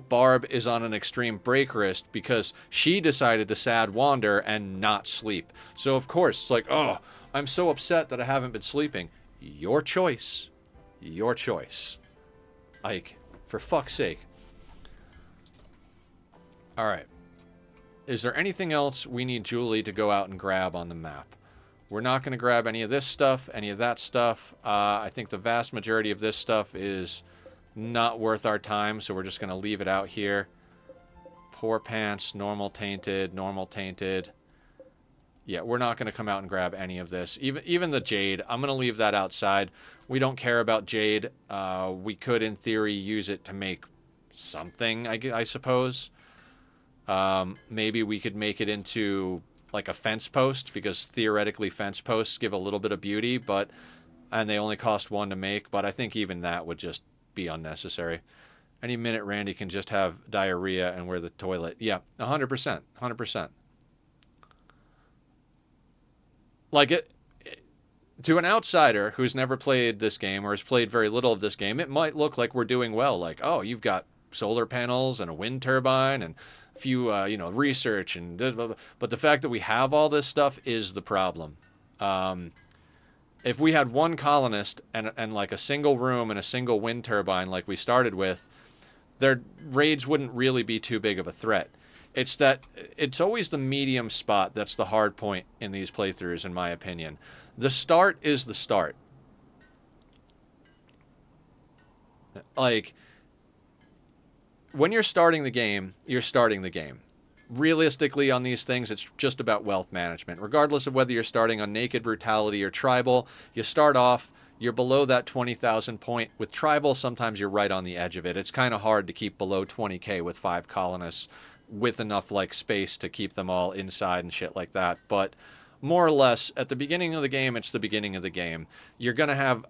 Speaker 1: Barb is on an extreme break wrist because she decided to sad wander and not sleep. So of course, it's like, oh, I'm so upset that I haven't been sleeping. Your choice. Your choice. Like, for fuck's sake. All right. Is there anything else we need Julie to go out and grab on the map? We're not going to grab any of this stuff, any of that stuff. I think the vast majority of this stuff is not worth our time, so we're just going to leave it out here. Poor pants, normal tainted, normal tainted. Yeah, we're not going to come out and grab any of this. Even the jade, I'm going to leave that outside. We don't care about jade. We could, in theory, use it to make something, I suppose. Maybe we could make it into like a fence post, because theoretically fence posts give a little bit of beauty, and they only cost 1 to make, but I think even that would just be unnecessary. Any minute Randy can just have diarrhea and wear the toilet. Yeah, 100%. 100%. Like, to an outsider who's never played this game or has played very little of this game, it might look like we're doing well. Like, oh, you've got solar panels and a wind turbine and few research and blah, blah, blah. But the fact that we have all this stuff is the problem. If we had 1 colonist and like a single room and a single wind turbine like we started with, their raids wouldn't really be too big of a threat. It's always the medium spot that's the hard point in these playthroughs, in my opinion. The start is the start. Like, when you're starting the game, you're starting the game. Realistically, on these things, it's just about wealth management. Regardless of whether you're starting on Naked Brutality or Tribal, you start off, you're below that 20,000 point. With Tribal, sometimes you're right on the edge of it. It's kind of hard to keep below 20k with 5 colonists with enough like space to keep them all inside and shit like that. But more or less, at the beginning of the game, it's the beginning of the game. You're going to have,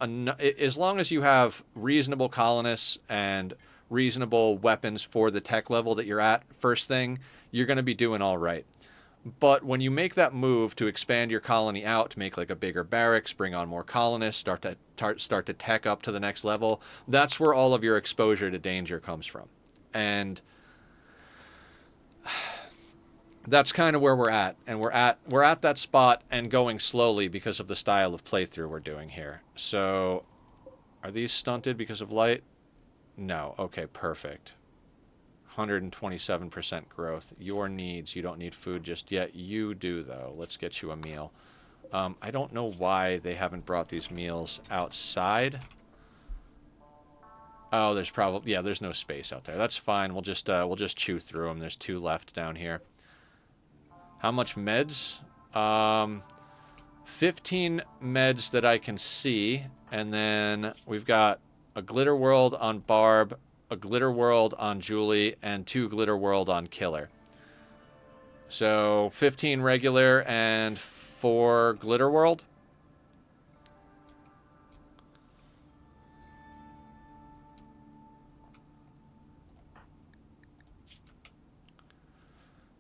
Speaker 1: as long as you have reasonable colonists and reasonable weapons for the tech level that you're at, first thing, you're going to be doing all right. But when you make that move to expand your colony out, to make like a bigger barracks, bring on more colonists, start to tech up to the next level, that's where all of your exposure to danger comes from. And that's kind of where we're at. And we're at that spot and going slowly because of the style of playthrough we're doing here. So Are these stunted because of light? No. Okay, perfect. 127% growth. Your needs. You don't need food just yet. You do, though. Let's get you a meal. I don't know why they haven't brought these meals outside. Oh, there's probably... Yeah, there's no space out there. That's fine. We'll just chew through them. There's 2 left down here. How much meds? 15 meds that I can see. And then we've got a Glitter World on Barb, a Glitter World on Julie, and 2 Glitter World on Killer. So 15 regular and 4 Glitter World.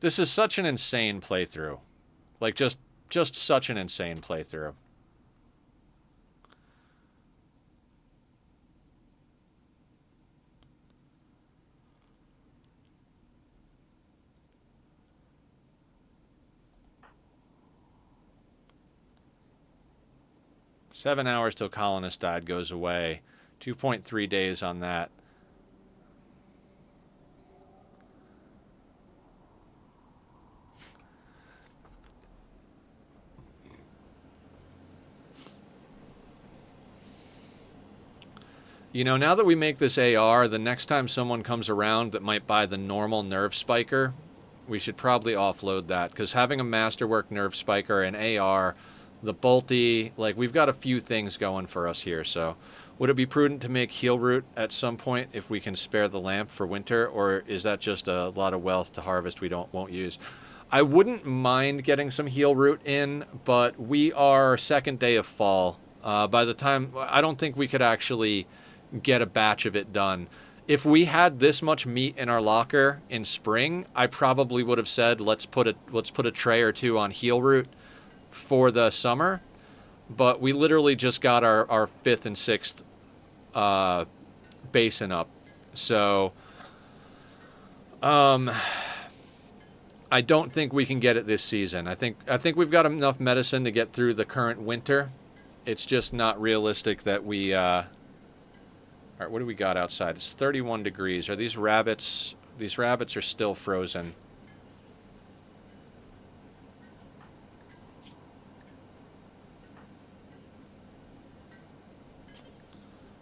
Speaker 1: This is such an insane playthrough. Like, just such an insane playthrough. Seven hours till colonist died goes away. 2.3 days on that. You know, now that we make this AR, the next time someone comes around that might buy the normal nerve spiker, we should probably offload that, because having a masterwork nerve spiker and AR, the bolty, like, we've got a few things going for us here. So would it be prudent to make heal root at some point if we can spare the lamp for winter, or is that just a lot of wealth to harvest we won't use? I wouldn't mind getting some heal root in, but we are second day of fall. By the time, I don't think we could actually get a batch of it done. If we had this much meat in our locker in spring, I probably would have said let's put a tray or 2 on heal root for the summer. But we literally just got our 5th and 6th basin up, so I don't think we can get it this season. I think we've got enough medicine to get through the current winter. It's just not realistic that we all right, what do we got outside? It's 31 degrees. Are these rabbits... These rabbits are still frozen.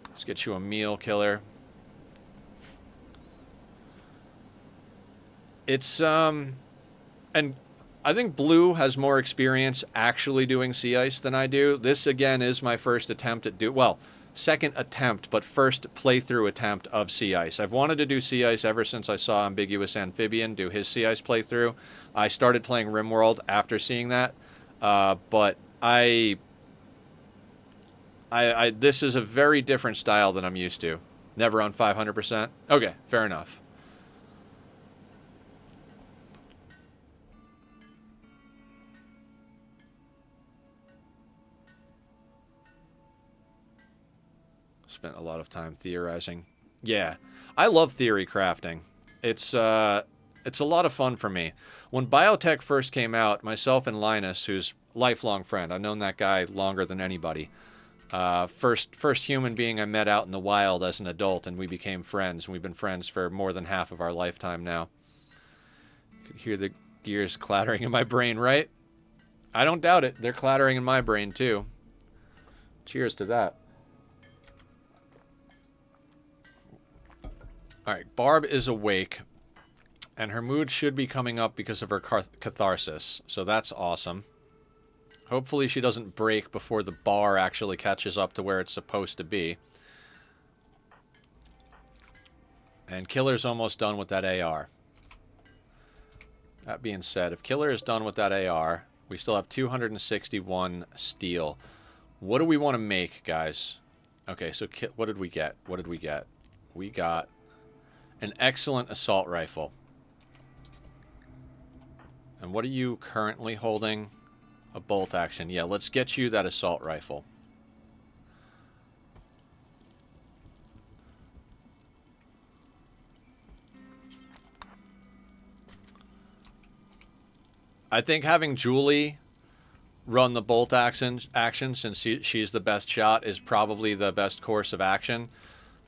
Speaker 1: Let's get you a meal, Killer. It's, and I think Blue has more experience actually doing sea ice than I do. This, again, is my first attempt at second attempt, but first playthrough attempt of sea ice. I've wanted to do sea ice ever since I saw Ambiguous Amphibian do his sea ice playthrough. I started playing Rimworld after seeing that, but this is a very different style than I'm used to. Never on 500%. Okay, fair enough. Spent a lot of time theorizing. Yeah, I love theory crafting. It's a lot of fun for me. When biotech first came out, myself and Linus, who's lifelong friend, I've known that guy longer than anybody. First human being I met out in the wild as an adult, and we became friends. And we've been friends for more than half of our lifetime now. You could hear the gears clattering in my brain, right? I don't doubt it. They're clattering in my brain too. Cheers to that. All right, Barb is awake, and her mood should be coming up because of her catharsis, so that's awesome. Hopefully she doesn't break before the bar actually catches up to where it's supposed to be. And Killer's almost done with that AR. That being said, if Killer is done with that AR, we still have 261 steel. What do we want to make, guys? Okay, so what did we get? What did we get? We got an excellent assault rifle. And what are you currently holding? A bolt action. Yeah, let's get you that assault rifle. I think having Julie run the bolt action since she's the best shot is probably the best course of action.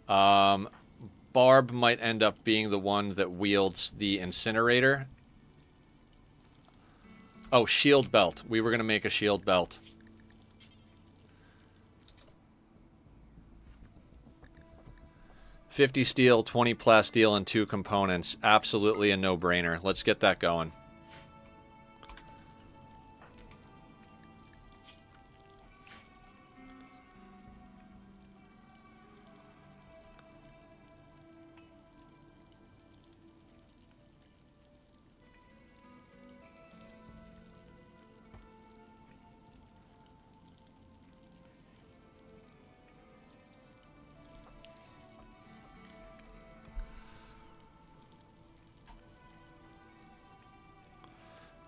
Speaker 1: Barb might end up being the one that wields the incinerator. Oh, shield belt. We were going to make a shield belt. $50 steel, 20 plasteel, and 2 components. Absolutely a no-brainer. Let's get that going.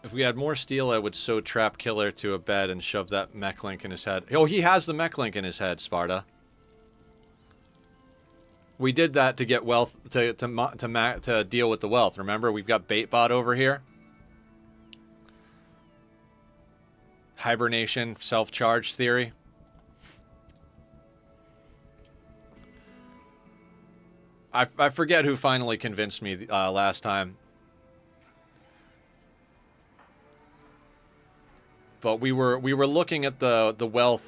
Speaker 1: If we had more steel, I would sew Trap Killer to a bed and shove that mech link in his head. Oh, he has the mech link in his head, Sparta. We did that to get wealth, to deal with the wealth. Remember, we've got Baitbot over here. Hibernation, self-charge theory. I forget who finally convinced me last time. But we were looking at the wealth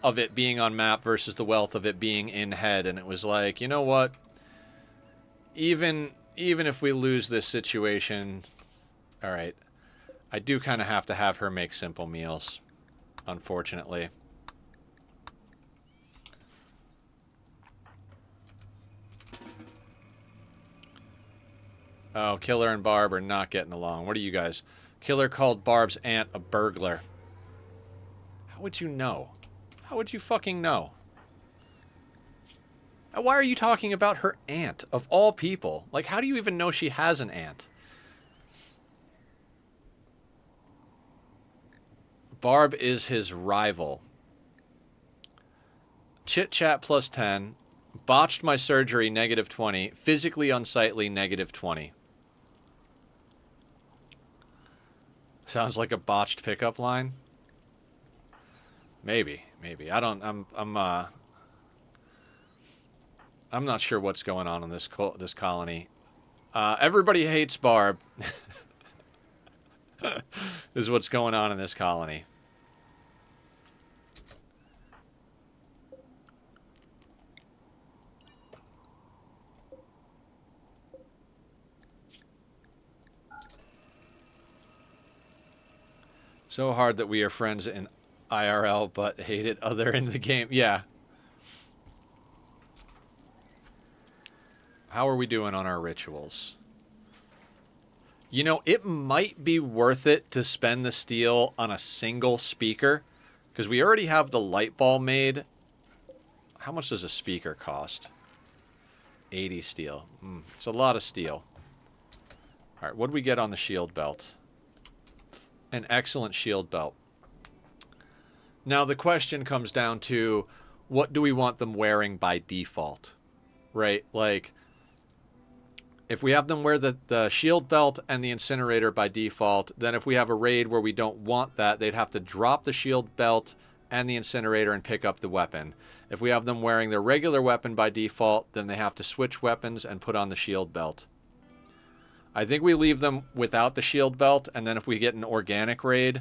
Speaker 1: of it being on map versus the wealth of it being in head, and it was like, you know what? Even if we lose this situation, all right, I do kind of have to have her make simple meals, unfortunately. Oh, Killer and Barb are not getting along. What are you guys? Killer called Barb's aunt a burglar. How would you know? How would you fucking know? Why are you talking about her aunt, of all people? Like, how do you even know she has an aunt? Barb is his rival. Chit chat plus 10. Botched my surgery, negative 20. Physically unsightly, negative 20. Sounds like a botched pickup line. Maybe. I don't. I'm not sure what's going on in this colony. Everybody hates Barb. Is what's going on in this colony. So hard that we are friends in IRL, but hate it other in the game. Yeah. How are we doing on our rituals? You know, it might be worth it to spend the steel on a single speaker, because we already have the light ball made. How much does a speaker cost? 80 steel. It's a lot of steel. All right, what do we get on the shield belt? An excellent shield belt. Now the question comes down to, what do we want them wearing by default? Right? Like, if we have them wear the shield belt and the incinerator by default, then if we have a raid where we don't want that, they'd have to drop the shield belt and the incinerator and pick up the weapon. If we have them wearing their regular weapon by default, then they have to switch weapons and put on the shield belt. I think we leave them without the shield belt, and then if we get an organic raid,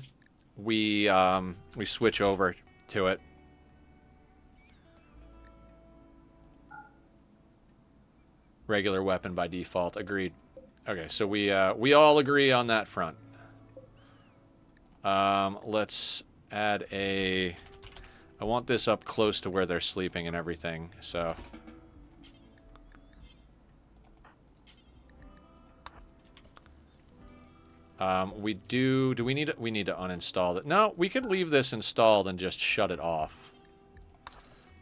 Speaker 1: we switch over to it. Regular weapon by default. Agreed. Okay, so we all agree on that front. Let's add a... I want this up close to where they're sleeping and everything, so... we need to uninstall it. No, we could leave this installed and just shut it off.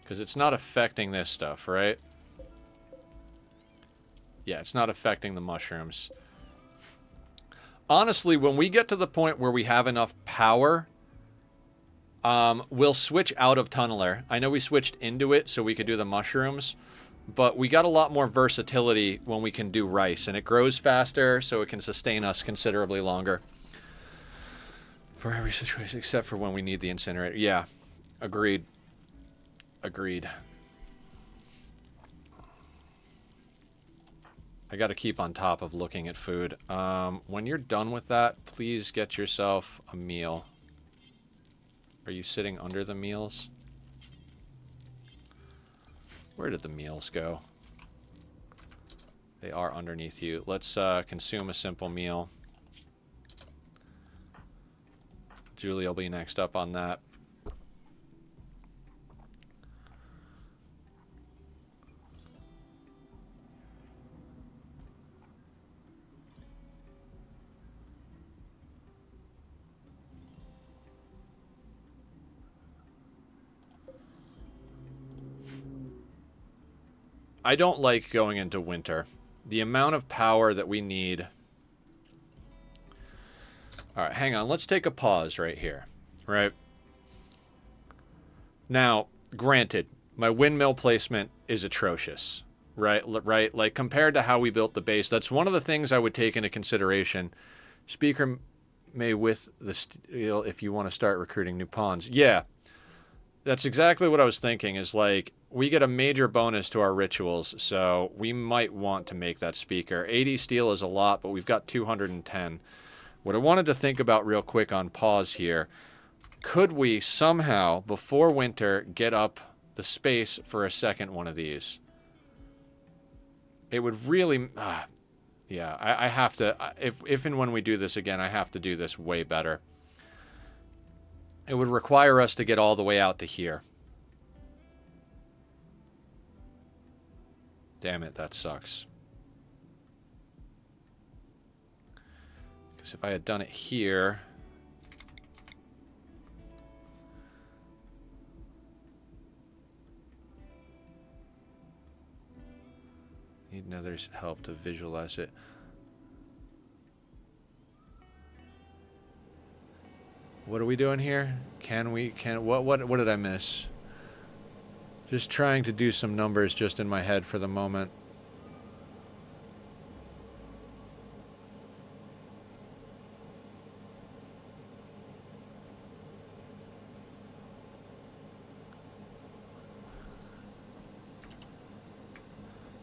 Speaker 1: Because it's not affecting this stuff, right? Yeah, it's not affecting the mushrooms. Honestly, when we get to the point where we have enough power, we'll switch out of Tunneler. I know we switched into it so we could do the mushrooms, but we got a lot more versatility when we can do rice, and it grows faster, so it can sustain us considerably longer. For every situation, except for when we need the incinerator. Yeah, agreed. Agreed. I got to keep on top of looking at food. When you're done with that, please get yourself a meal. Are you sitting under the meals? Where did the meals go? They are underneath you. Let's consume a simple meal. Julie will be next up on that. I don't like going into winter. The amount of power that we need... Alright, hang on. Let's take a pause right here. Right? Now, granted, my windmill placement is atrocious. Right? Right? Like, compared to how we built the base, that's one of the things I would take into consideration. Speaker may with the steel if you want to start recruiting new pawns. Yeah. That's exactly what I was thinking, is like, we get a major bonus to our rituals, so we might want to make that speaker. 80 steel is a lot, but we've got 210. What I wanted to think about real quick on pause here, could we somehow, before winter, get up the space for a second one of these? It would really... yeah, I have to... If and when we do this again, I have to do this way better. It would require us to get all the way out to here. Damn it, that sucks. Because if I had done it here... Need another help to visualize it. What are we doing here? What did I miss? Just trying to do some numbers just in my head for the moment.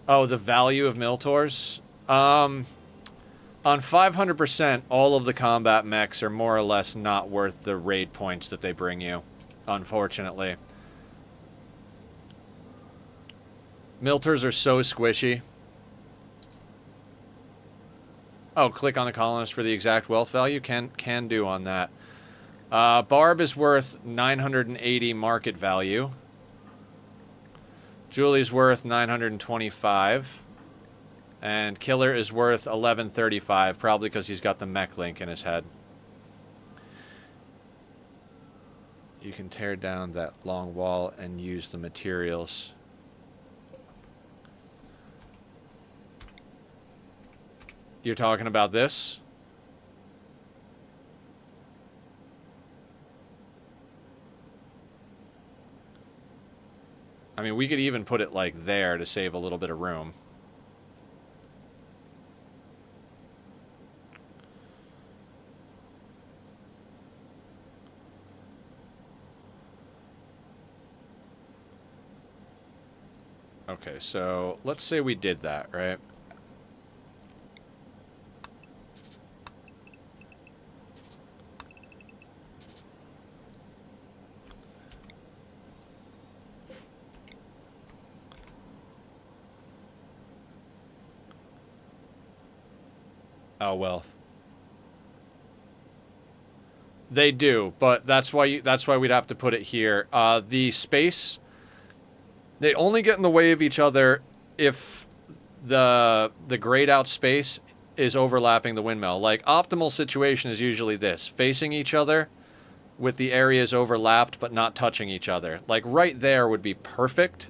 Speaker 1: Oh, the value of Miltors? On 500%, all of the combat mechs are more or less not worth the raid points that they bring you, unfortunately. Miltors are so squishy. Oh, click on the colonist for the exact wealth value? Can do on that. Barb is worth 980 market value. Julie's worth 925. And Killer is worth 1135, probably because he's got the mech link in his head. You can tear down that long wall and use the materials. You're talking about this? I mean, we could even put it like there to save a little bit of room. Okay, so let's say we did that, right? Oh, wealth. They do, but that's why we'd have to put it here. The space, they only get in the way of each other if the grayed out space is overlapping the windmill. Like, optimal situation is usually this: facing each other with the areas overlapped but not touching each other. Like, right there would be perfect,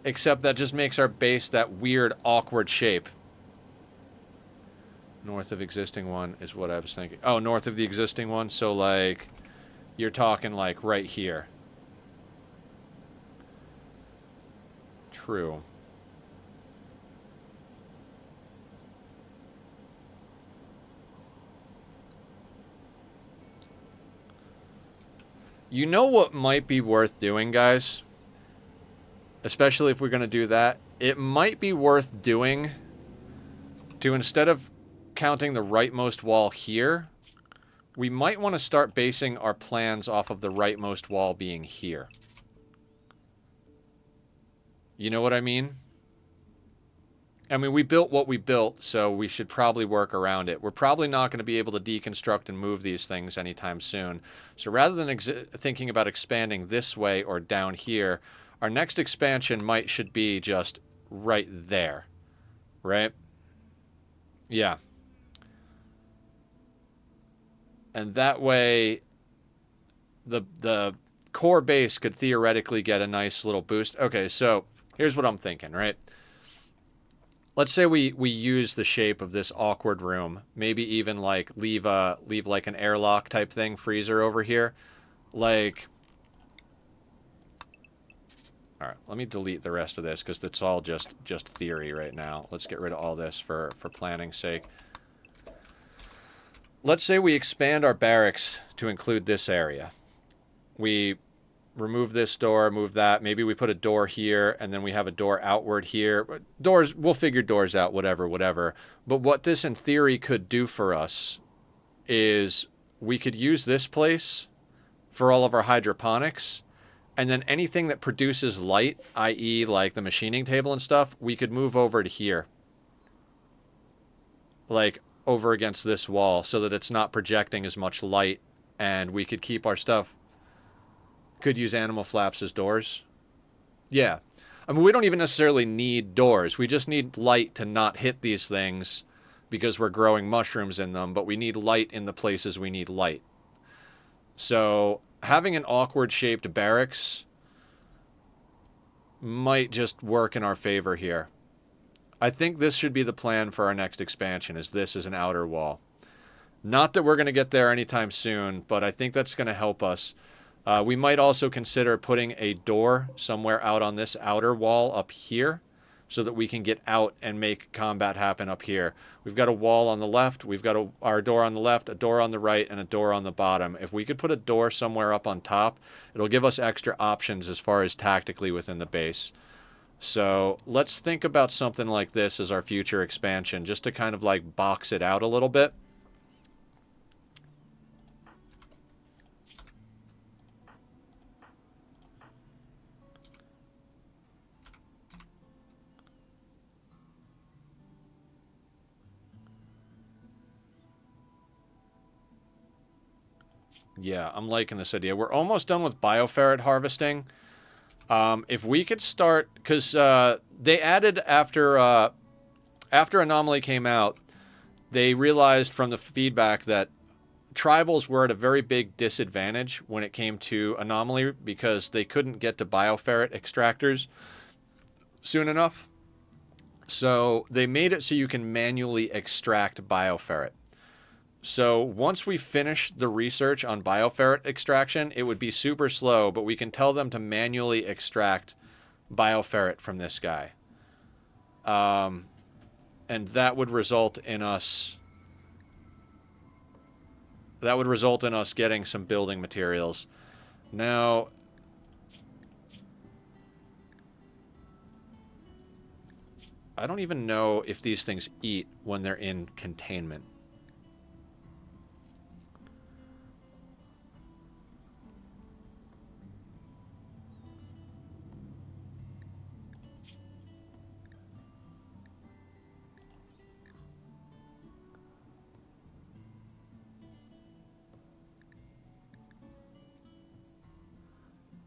Speaker 1: except that just makes our base that weird, awkward shape. North of existing one is what I was thinking. Oh, north of the existing one? So, like, you're talking, like, right here. True. You know what might be worth doing, guys? Especially if we're going to do that. It might be worth doing to, instead of counting the rightmost wall here, we might want to start basing our plans off of the rightmost wall being here. You know what I mean? I mean, we built what we built, so we should probably work around it. We're probably not going to be able to deconstruct and move these things anytime soon. So rather than thinking about expanding this way or down here, our next expansion should be just right there. Right? Yeah. And that way, the core base could theoretically get a nice little boost. Okay, so here's what I'm thinking, right? Let's say we use the shape of this awkward room. Maybe even like leave like an airlock type thing, freezer over here. Like, all right, let me delete the rest of this because it's all just theory right now. Let's get rid of all this for planning's sake. Let's say we expand our barracks to include this area. We remove this door, move that. Maybe we put a door here, and then we have a door outward here. Doors, we'll figure doors out, whatever. But what this in theory could do for us is we could use this place for all of our hydroponics, and then anything that produces light, i.e. like the machining table and stuff, we could move over to here. Like over against this wall so that it's not projecting as much light, and we could keep our stuff. Could use animal flaps as doors. Yeah. I mean, we don't even necessarily need doors. We just need light to not hit these things because we're growing mushrooms in them, but we need light in the places we need light. So having an awkward shaped barracks might just work in our favor here. I think this should be the plan for our next expansion, is this as an outer wall. Not that we're going to get there anytime soon, but I think that's going to help us. We might also consider putting a door somewhere out on this outer wall up here so that we can get out and make combat happen up here. We've got a wall on the left, we've got our door on the left, a door on the right, and a door on the bottom. If we could put a door somewhere up on top, it'll give us extra options as far as tactically within the base. So let's think about something like this as our future expansion, just to kind of like box it out a little bit. Yeah, I'm liking this idea. We're almost done with bioferret harvesting. If we could start, because they added after Anomaly came out, they realized from the feedback that tribals were at a very big disadvantage when it came to Anomaly because they couldn't get to bioferret extractors soon enough. So they made it so you can manually extract bioferret. So once we finish the research on bioferret extraction, it would be super slow, but we can tell them to manually extract bioferret from this guy. And that would result in us... That would result in us getting some building materials. Now... I don't even know if these things eat when they're in containment.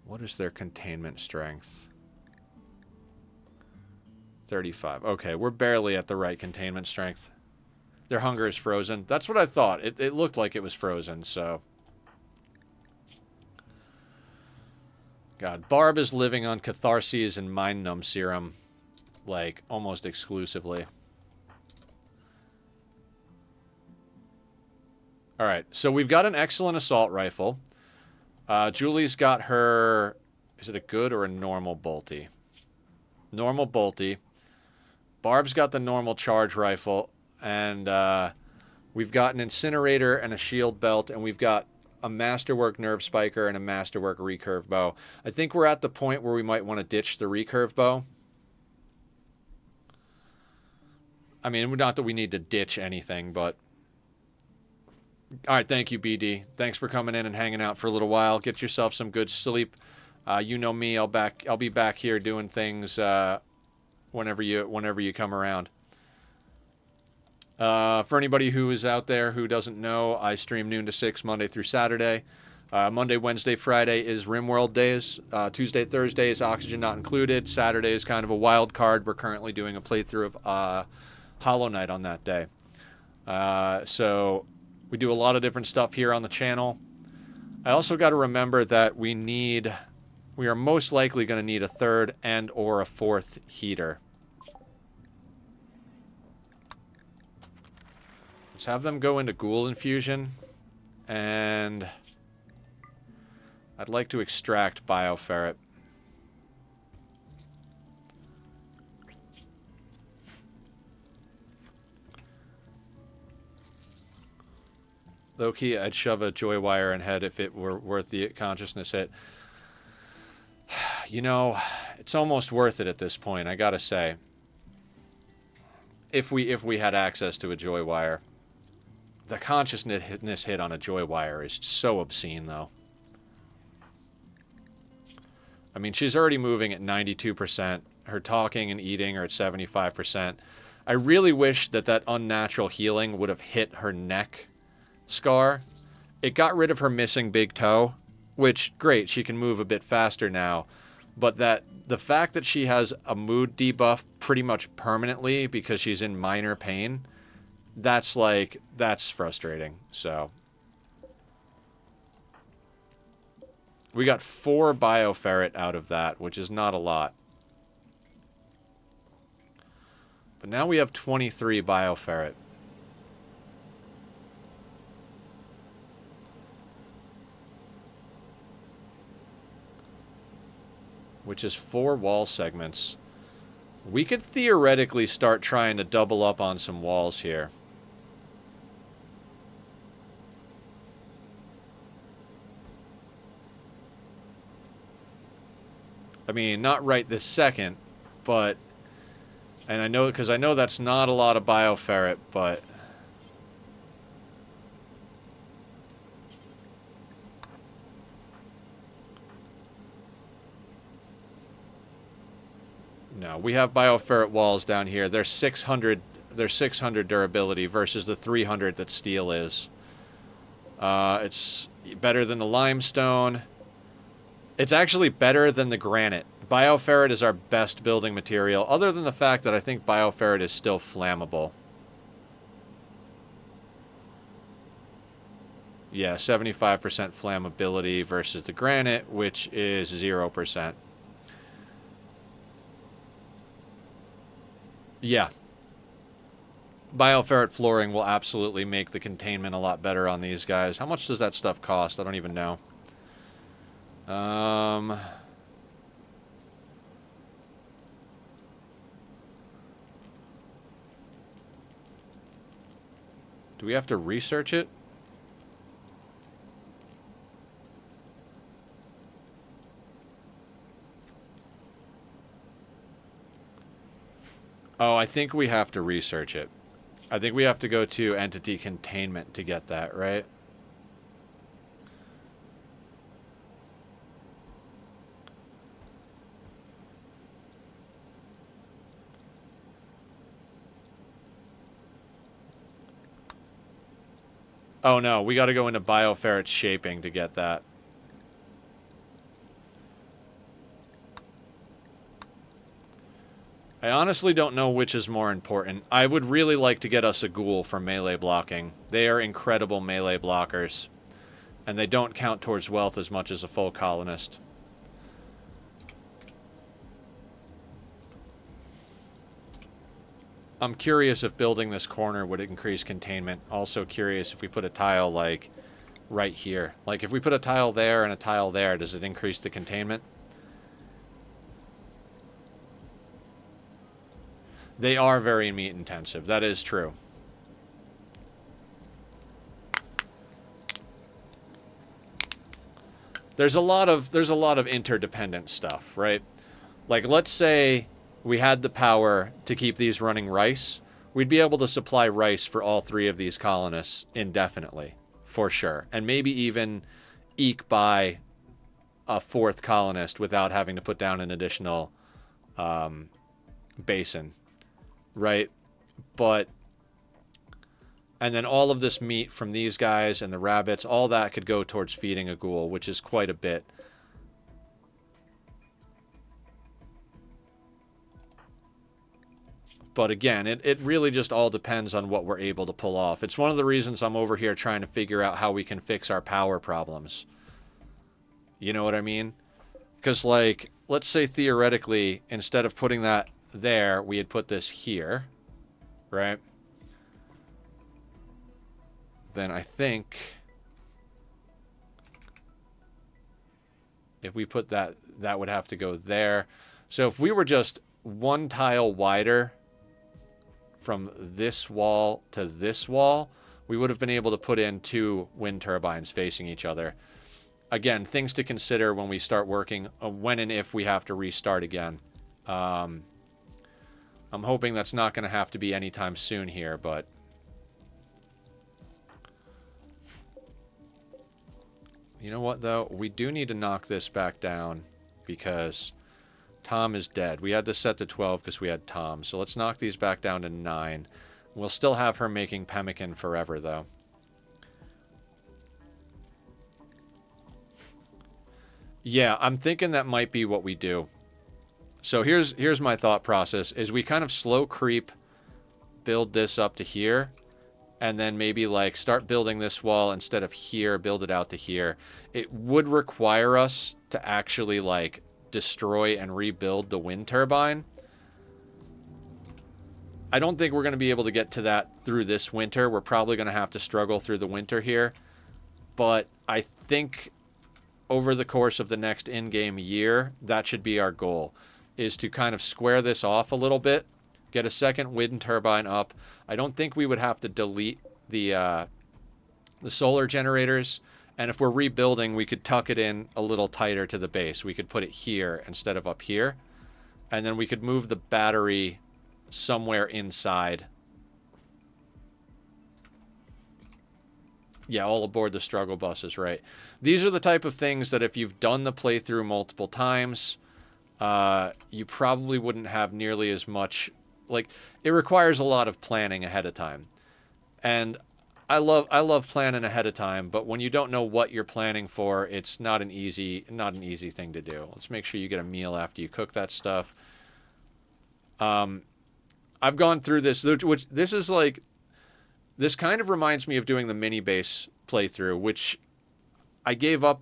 Speaker 1: What is their containment strength? 35. Okay, we're barely at the right containment strength. Their hunger is frozen. That's what I thought. It looked like it was frozen, so... God, Barb is living on catharses and mind numb serum, like, almost exclusively. Alright, so we've got an excellent assault rifle. Julie's got her... Is it a good or a normal bolty? Normal bolty. Barb's got the normal charge rifle. And we've got an incinerator and a shield belt. And we've got a Masterwork Nerve Spiker, and a Masterwork Recurve Bow. I think we're at the point where we might want to ditch the Recurve Bow. I mean, not that we need to ditch anything, but... All right, thank you, BD. Thanks for coming in and hanging out for a little while. Get yourself some good sleep. You know me. I'll be back here doing things whenever you come around. For anybody who is out there who doesn't know, I stream noon to 6 Monday through Saturday. Monday, Wednesday, Friday is Rimworld days. Tuesday, Thursday is Oxygen Not Included. Saturday is kind of a wild card. We're currently doing a playthrough of Hollow Knight on that day. So we do a lot of different stuff here on the channel. I also got to remember that we are most likely going to need a third and or a fourth heater. Let's have them go into Ghoul Infusion, and I'd like to extract Bioferret. Low key, I'd shove a joy wire in head if it were worth the consciousness hit. You know, it's almost worth it at this point, I gotta say. If we had access to a joy wire. The consciousness hit on a joy wire is so obscene, though. I mean, she's already moving at 92%. Her talking and eating are at 75%. I really wish that unnatural healing would have hit her neck scar. It got rid of her missing big toe, which, great, she can move a bit faster now. But the fact that she has a mood debuff pretty much permanently because she's in minor pain... that's frustrating. So we got 4 Bioferret out of that, which is not a lot. But now we have 23 Bioferret. Which is 4 wall segments. We could theoretically start trying to double up on some walls here. I mean, not right this second, but... and I know, because I know that's not a lot of Bioferret, but... no, we have Bioferret walls down here. They're 600 durability versus the 300 that steel is. It's better than the limestone. It's actually better than the granite. Bioferret is our best building material, other than the fact that I think Bioferret is still flammable. Yeah, 75% flammability versus the granite, which is 0%. Yeah. Bioferret flooring will absolutely make the containment a lot better on these guys. How much does that stuff cost? I don't even know. Do we have to research it? Oh, I think we have to research it. I think we have to go to entity containment to get that, right? Oh no, we got to go into Bioferret shaping to get that. I honestly don't know which is more important. I would really like to get us a ghoul for melee blocking. They are incredible melee blockers. And they don't count towards wealth as much as a full colonist. I'm curious if building this corner would increase containment. Also curious if we put a tile, like, right here. Like, if we put a tile there and a tile there, does it increase the containment? They are very meat intensive. That is true. there's a lot of interdependent stuff, right? Like, let's say we had the power to keep these running rice, we'd be able to supply rice for all 3 of these colonists indefinitely, for sure. And maybe even eke by a 4th colonist without having to put down an additional basin, right? But, and then all of this meat from these guys and the rabbits, all that could go towards feeding a ghoul, which is quite a bit. But again, it really just all depends on what we're able to pull off. It's one of the reasons I'm over here trying to figure out how we can fix our power problems. You know what I mean? Because, like, let's say theoretically, instead of putting that there, we had put this here, right? Then I think if we put that, that would have to go there. So if we were just 1 tile wider from this wall to this wall, we would have been able to put in 2 wind turbines facing each other. Again, things to consider when we start working, when and if we have to restart again. I'm hoping that's not going to have to be anytime soon here, but you know what, though? We do need to knock this back down because Tom is dead. We had to set to 12 because we had Tom. So let's knock these back down to 9. We'll still have her making pemmican forever, though. Yeah, I'm thinking that might be what we do. So here's my thought process, is we kind of slow creep, build this up to here, and then maybe like start building this wall instead of here, build it out to here. It would require us to actually like destroy and rebuild the wind turbine. I don't think we're going to be able to get to that through this winter. We're probably going to have to struggle through the winter here. But I think over the course of the next in-game year, that should be our goal, is to kind of square this off a little bit, get a second wind turbine up. I don't think we would have to delete the solar generators. And if we're rebuilding, we could tuck it in a little tighter to the base. We could put it here instead of up here. And then we could move the battery somewhere inside. Yeah, all aboard the struggle buses, right. These are the type of things that if you've done the playthrough multiple times, you probably wouldn't have nearly as much. Like, it requires a lot of planning ahead of time. And I love planning ahead of time, but when you don't know what you're planning for, it's not an easy thing to do. Let's make sure you get a meal after you cook that stuff. I've gone through this, which this is like, this kind of reminds me of doing the mini base playthrough, which I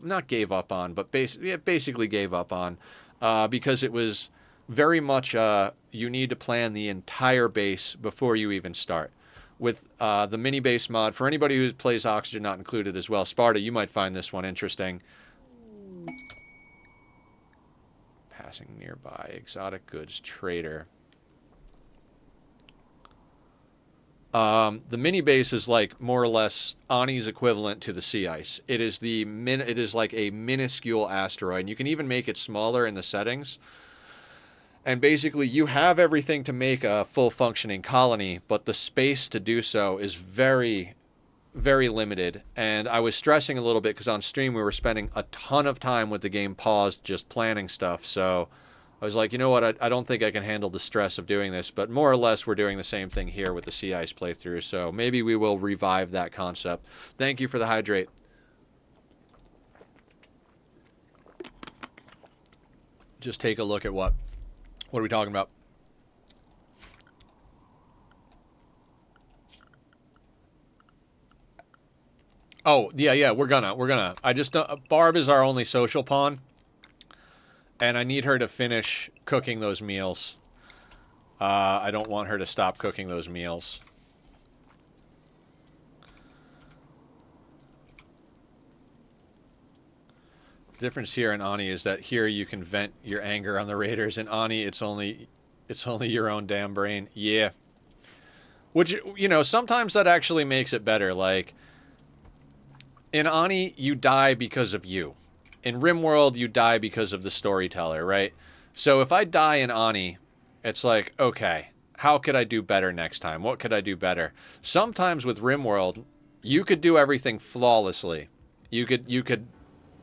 Speaker 1: not gave up on, but basically gave up on, because it was very much you need to plan the entire base before you even start. With the mini base mod, for anybody who plays Oxygen Not Included as well, Sparta, you might find this one interesting. Passing nearby, exotic goods trader. The mini base is like more or less Ani's equivalent to the sea ice. It is it is like a minuscule asteroid, and you can even make it smaller in the settings. And basically, you have everything to make a full functioning colony, but the space to do so is very, very limited. And I was stressing a little bit because on stream we were spending a ton of time with the game paused just planning stuff. So I was like, you know what, I don't think I can handle the stress of doing this. But more or less, we're doing the same thing here with the Sea Ice playthrough. So maybe we will revive that concept. Thank you for the hydrate. Just take a look at what are we talking about? Oh, yeah, we're gonna. I just, Barb is our only social pawn. And I need her to finish cooking those meals. I don't want her to stop cooking those meals. The difference here in Ani is that here you can vent your anger on the raiders. In Ani, it's only your own damn brain. Yeah. Which, you know, sometimes that actually makes it better. Like, in Ani, you die because of you. in Rimworld, you die because of the storyteller, right? So if I die in Ani, it's like, okay, how could I do better next time? What could I do better? Sometimes with Rimworld, you could do everything flawlessly. You could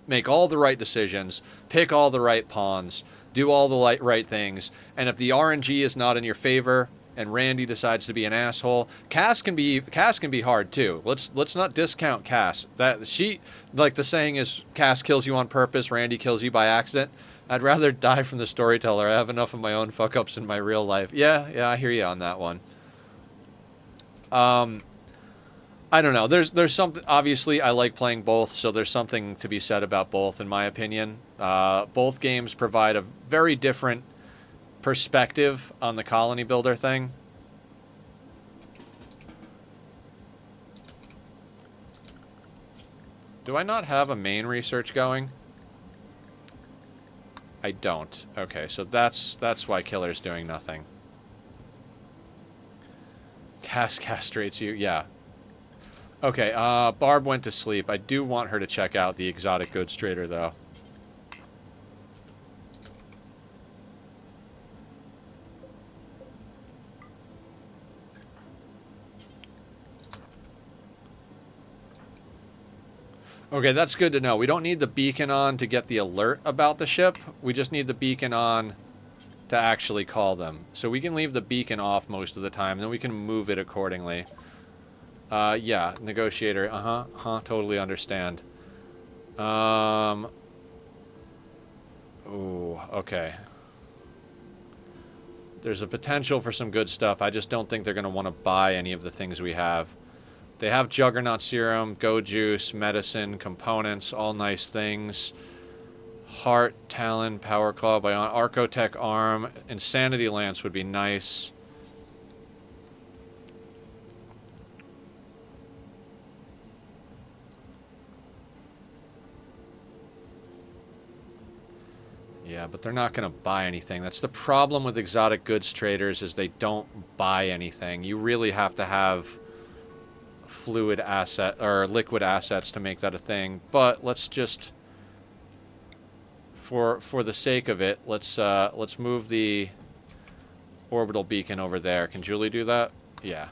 Speaker 1: make all the right decisions, pick all the right pawns, do all the right things, and if the RNG is not in your favor and Randy decides to be an asshole, Cass can be hard too. Let's not discount Cass. That she, like the saying is, Cass kills you on purpose, Randy kills you by accident. I'd rather die from the storyteller. I have enough of my own fuck ups in my real life. Yeah, I hear you on that one. I don't know. There's something. Obviously, I like playing both, so there's something to be said about both, in my opinion. Both games provide a very different perspective on the colony builder thing. Do I not have a main research going? I don't. Okay, so that's why Killer's doing nothing. Cass castrates you. Yeah. Okay, Barb went to sleep. I do want her to check out the exotic goods trader, though. Okay, that's good to know. We don't need the beacon on to get the alert about the ship. We just need the beacon on to actually call them. So we can leave the beacon off most of the time, then we can move it accordingly. Yeah, negotiator. Totally understand. Ooh, okay. There's a potential for some good stuff. I just don't think they're going to want to buy any of the things we have. They have Juggernaut Serum, Go Juice, Medicine, Components, all nice things. Heart, Talon, Power Claw, Arcotech Arm, Insanity Lance would be nice. Yeah, but they're not going to buy anything. That's the problem with exotic goods traders, is they don't buy anything. You really have to have fluid asset or liquid assets to make that a thing. But let's just, for the sake of it, let's move the orbital beacon over there. Can Julie do that? Yeah.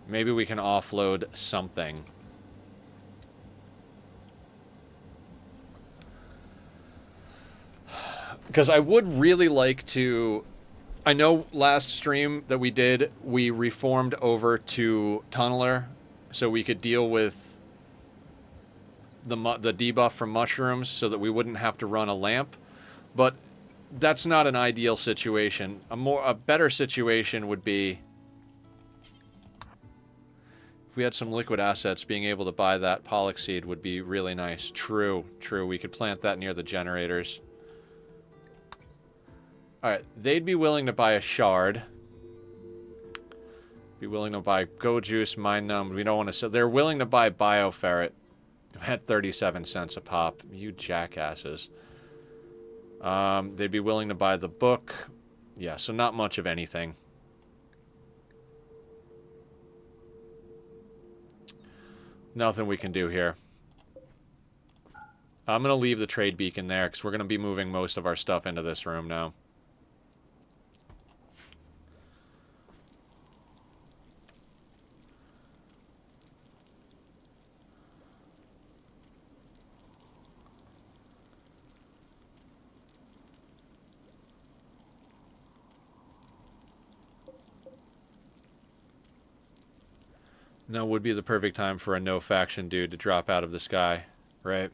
Speaker 1: Maybe we can offload something. Because I would really like to... I know last stream that we did, we reformed over to Tunneler so we could deal with the debuff from mushrooms so that we wouldn't have to run a lamp. But that's not an ideal situation. A better situation would be if we had some liquid assets. Being able to buy that pollock seed would be really nice. True. We could plant that near the generators. Alright, they'd be willing to buy a shard. Be willing to buy Go Juice, Mind Numb. We don't want to sell. They're willing to buy Bioferret at 37 cents a pop. You jackasses. They'd be willing to buy the book. Yeah, so not much of anything. Nothing we can do here. I'm going to leave the trade beacon there because we're going to be moving most of our stuff into this room now. Now would be the perfect time for a no-faction dude to drop out of the sky, right?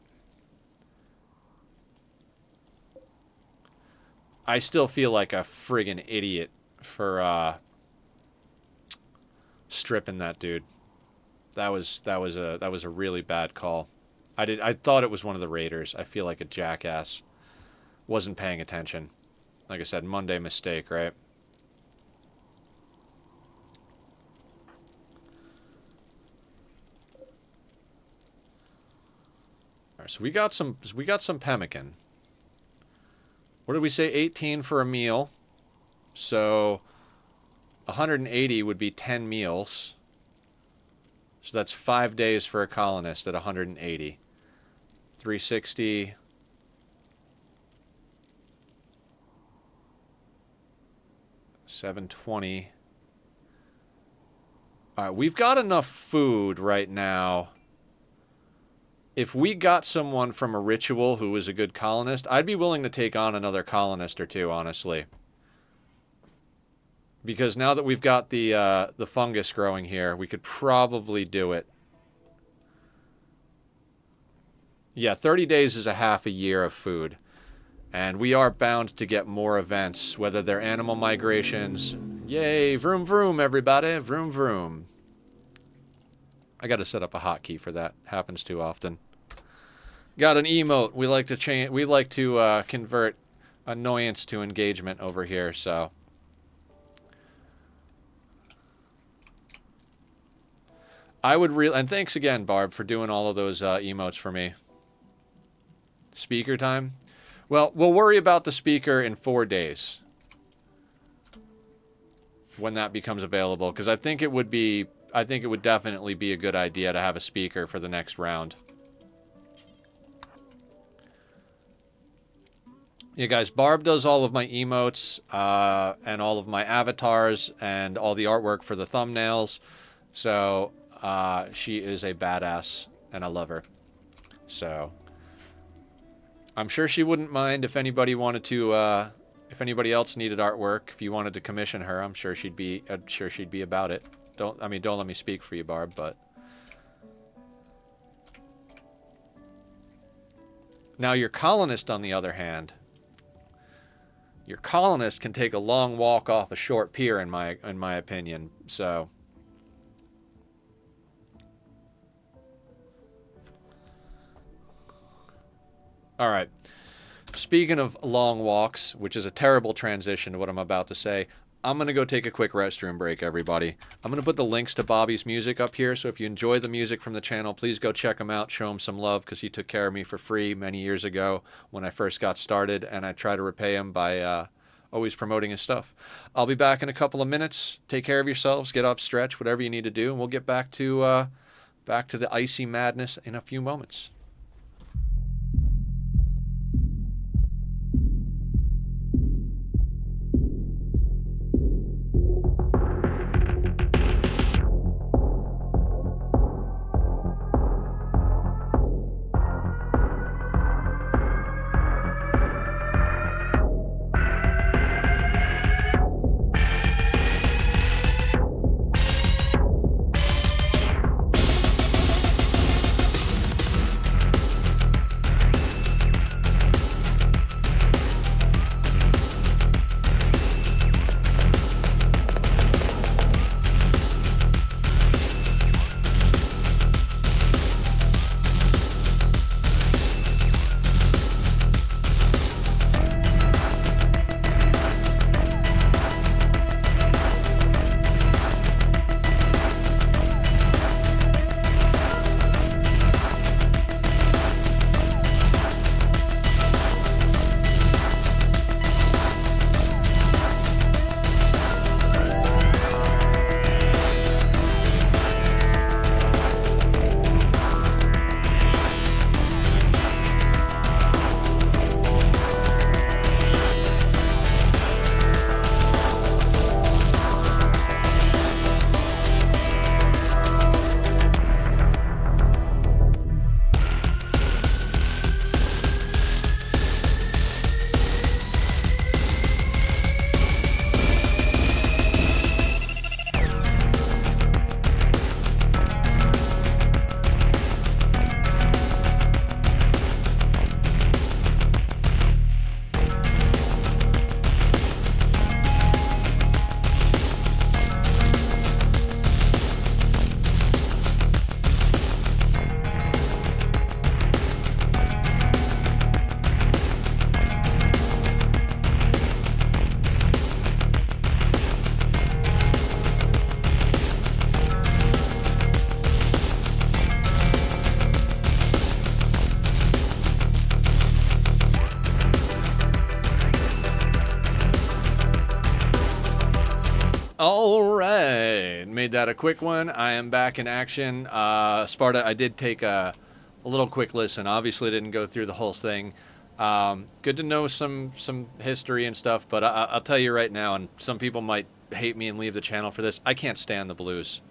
Speaker 1: I still feel like a friggin' idiot for stripping that dude. That was a really bad call. I thought it was one of the raiders. I feel like a jackass. Wasn't paying attention. Like I said, Monday mistake, right? Alright, so we got some pemmican. What did we say? 18 for a meal. So 180 would be 10 meals. So that's 5 days for a colonist at 180. 360. $720. All right, we've got enough food right now. If we got someone from a ritual who was a good colonist, I'd be willing to take on another colonist or two, honestly. Because now that we've got the fungus growing here, we could probably do it. Yeah, 30 days is a half a year of food. And we are bound to get more events, whether they're animal migrations. Yay, vroom vroom, everybody, vroom vroom. I got to set up a hotkey for that. Happens too often. Got an emote. We like to change. We like to convert annoyance to engagement over here. So I would really. And thanks again, Barb, for doing all of those emotes for me. Speaker time. Well, we'll worry about the speaker in 4 days when that becomes available, because I think it would definitely be a good idea to have a speaker for the next round. Yeah, guys, Barb does all of my emotes and all of my avatars and all the artwork for the thumbnails. So she is a badass, and I love her. So I'm sure she wouldn't mind if anybody wanted to, if anybody else needed artwork. If you wanted to commission her, I'm sure she'd be about it. Don't let me speak for you, Barb, but now your colonist, on the other hand, your colonist can take a long walk off a short pier, in my opinion. So all right. Speaking of long walks, which is a terrible transition to what I'm about to say, I'm going to go take a quick restroom break, everybody. I'm going to put the links to Bobby's music up here, so if you enjoy the music from the channel, please go check him out, show him some love, because he took care of me for free many years ago when I first got started, and I try to repay him by always promoting his stuff. I'll be back in a couple of minutes. Take care of yourselves, get up, stretch, whatever you need to do, and we'll get back to the icy madness in a few moments. All right, made that a quick one. I am back in action. Sparta, I did take a little quick listen. Obviously, didn't go through the whole thing. Good to know some history and stuff, but I'll tell you right now, and some people might hate me and leave the channel for this. I can't stand the blues.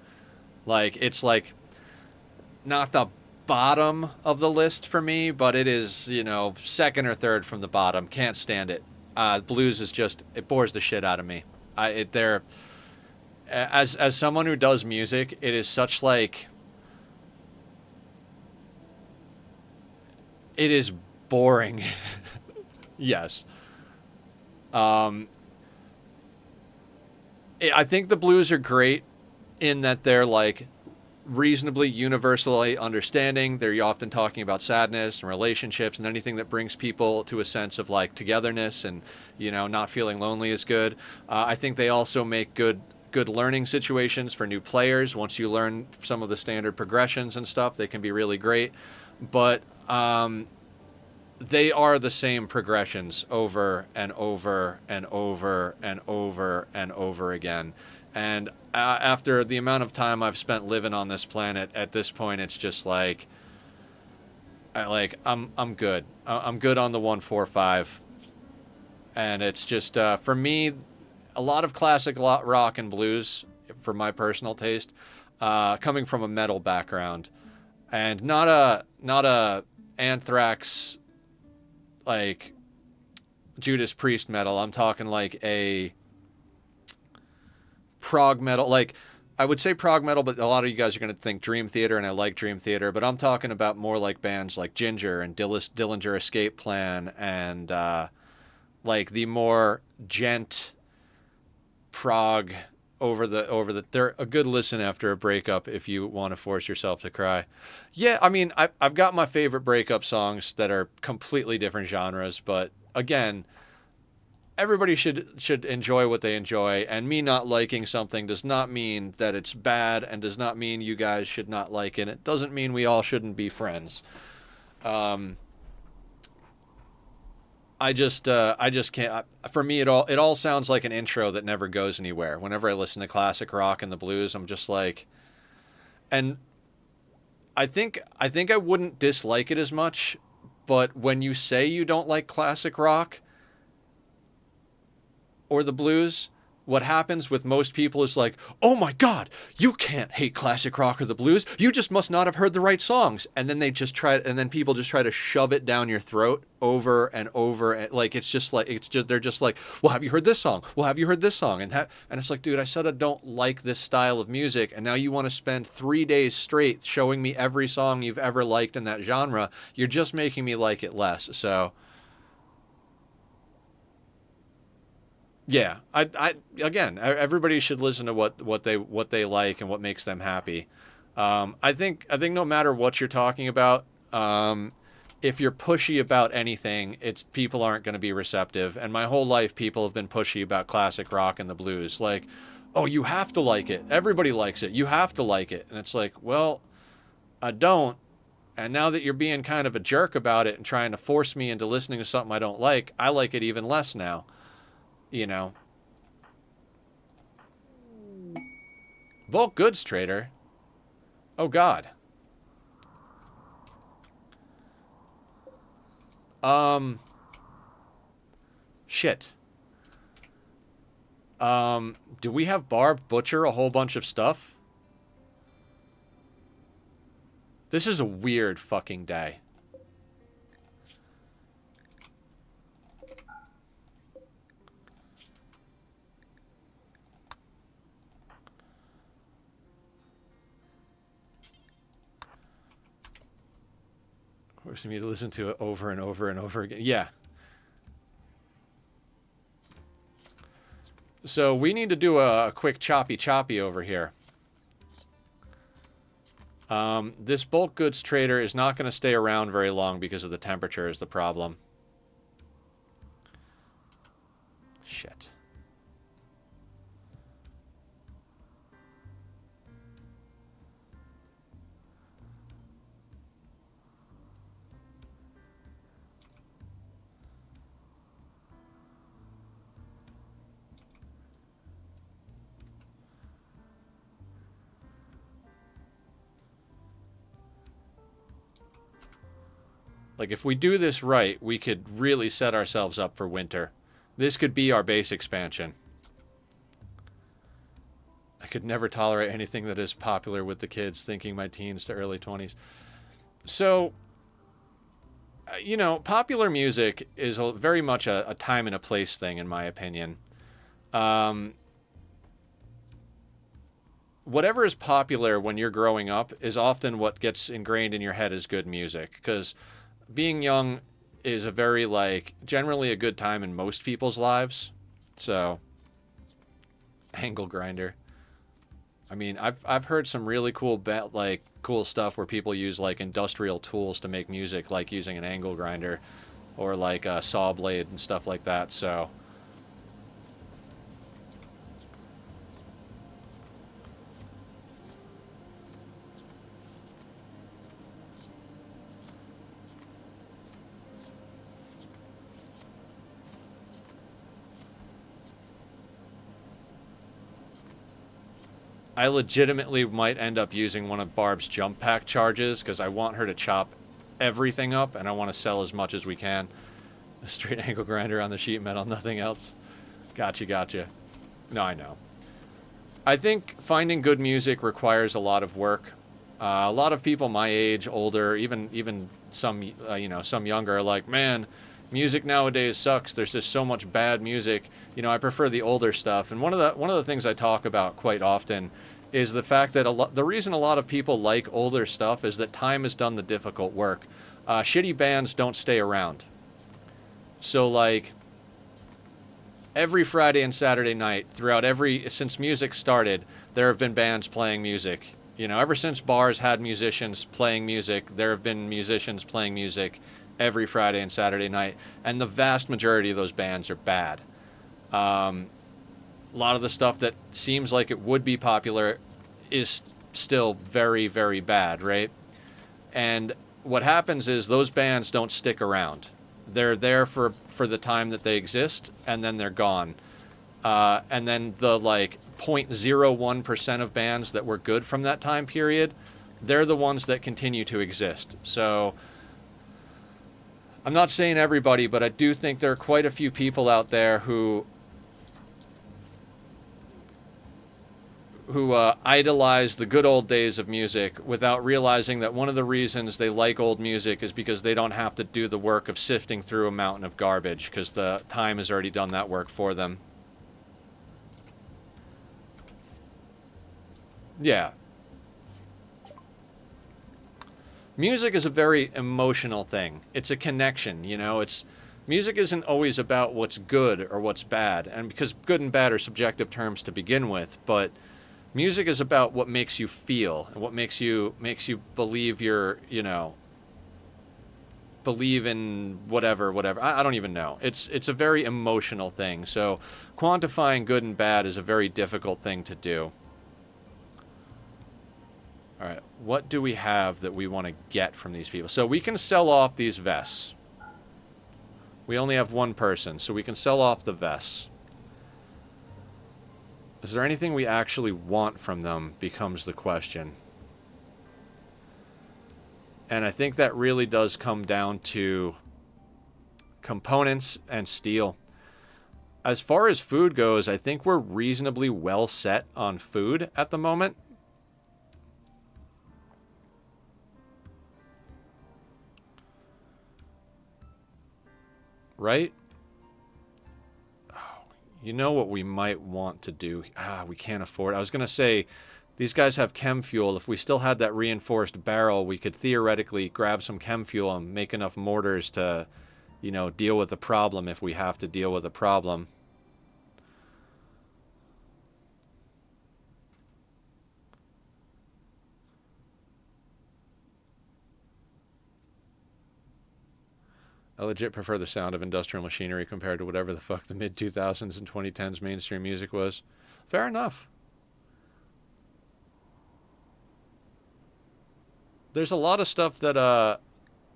Speaker 1: Like, it's like not the bottom of the list for me, but it is, you know, second or third from the bottom. Can't stand it. Blues is just, it bores the shit out of me. They're, as someone who does music, it is such like, it is boring. Yes. I think the blues are great in that they're like reasonably universally understanding. They're often talking about sadness and relationships and anything that brings people to a sense of like togetherness and, you know, not feeling lonely is good. I think they also make good learning situations for new players. Once you learn some of the standard progressions and stuff, they can be really great. But they are the same progressions over and over and over and over and over again. And after the amount of time I've spent living on this planet, at this point, it's just like, I'm good. I'm good on the 145, and it's just for me, a lot of classic rock and blues, for my personal taste, coming from a metal background, and not a Anthrax like Judas Priest metal. I'm talking like a prog metal. Like, I would say prog metal, but a lot of you guys are going to think Dream Theater, and I like Dream Theater, but I'm talking about more like bands like Ginger and Dillinger Escape Plan, and like the more gent prog over the they're a good listen after a breakup if you want to force yourself to cry. Yeah, I mean, I've got my favorite breakup songs that are completely different genres, but again, everybody should enjoy what they enjoy, and me not liking something does not mean that it's bad, and does not mean you guys should not like it. It doesn't mean we all shouldn't be friends. I just can't. For me, it all sounds like an intro that never goes anywhere. Whenever I listen to classic rock and the blues, I'm just like, and I think I wouldn't dislike it as much, but when you say you don't like classic rock or the blues, what happens with most people is like, oh my God, you can't hate classic rock or the blues. You just must not have heard the right songs. And then people just try to shove it down your throat over and over. And like, they're just like, well, have you heard this song? Well, have you heard this song? And it's like, dude, I said I don't like this style of music. And now you want to spend 3 days straight showing me every song you've ever liked in that genre. You're just making me like it less. So, yeah, again, everybody should listen to what they like and what makes them happy. I think no matter what you're talking about, if you're pushy about anything, it's people aren't going to be receptive. And my whole life, people have been pushy about classic rock and the blues. Like, oh, you have to like it. Everybody likes it. You have to like it. And it's like, well, I don't. And now that you're being kind of a jerk about it and trying to force me into listening to something I don't like, I like it even less now. You know, bulk goods trader. Oh God. Shit. Do we have Barb butcher a whole bunch of stuff? This is a weird fucking day. Forcing me to listen to it over and over and over again. Yeah. So we need to do a quick choppy over here. This bulk goods trader is not going to stay around very long because of the temperature is the problem. Shit. Like, if we do this right, we could really set ourselves up for winter. This could be our base expansion. I could never tolerate anything that is popular with the kids, thinking my teens to early 20s. So, popular music is very much a time and a place thing, in my opinion. Um, Whatever is popular when you're growing up is often what gets ingrained in your head as good music. Because being young is a very, like, generally a good time in most people's lives. So, angle grinder. I mean, I've heard some really cool stuff where people use like industrial tools to make music, like using an angle grinder or like a saw blade and stuff like that. So I legitimately might end up using one of Barb's jump pack charges because I want her to chop everything up and I want to sell as much as we can. A straight angle grinder on the sheet metal, nothing else. Gotcha, gotcha. No, I know. I think finding good music requires a lot of work. A lot of people my age, older, even some some younger are like, man, music nowadays sucks. There's just so much bad music. I prefer the older stuff. And one of the things I talk about quite often is the fact that the reason a lot of people like older stuff is that time has done the difficult work. Shitty bands don't stay around. So like every Friday and Saturday night since music started, there have been bands playing music. Ever since bars had musicians playing music, there have been musicians playing music every Friday and Saturday night, and the vast majority of those bands are bad. A lot of the stuff that seems like it would be popular is still very, very bad, right? And what happens is those bands don't stick around. They're there for the time that they exist, and then they're gone. And then the like 0.01% of bands that were good from that time period, they're the ones that continue to exist. So I'm not saying everybody, but I do think there are quite a few people out there who idolize the good old days of music without realizing that one of the reasons they like old music is because they don't have to do the work of sifting through a mountain of garbage because the time has already done that work for them. Yeah. Music is a very emotional thing. It's a connection, music isn't always about what's good or what's bad, and because good and bad are subjective terms to begin with, but music is about what makes you feel and what makes you believe believe in whatever. I don't even know. It's a very emotional thing. So quantifying good and bad is a very difficult thing to do. All right, what do we have that we want to get from these people? So we can sell off these vests. We only have one person, so we can sell off the vests. Is there anything we actually want from them becomes the question. And I think that really does come down to components and steel. As far as food goes, I think we're reasonably well set on food at the moment. Right? You know what we might want to do? We can't afford. I was going to say, these guys have chem fuel. If we still had that reinforced barrel, we could theoretically grab some chem fuel and make enough mortars to, deal with the problem if we have to deal with a problem. I legit prefer the sound of industrial machinery compared to whatever the fuck the mid-2000s and 2010s mainstream music was. Fair enough. There's a lot of stuff that I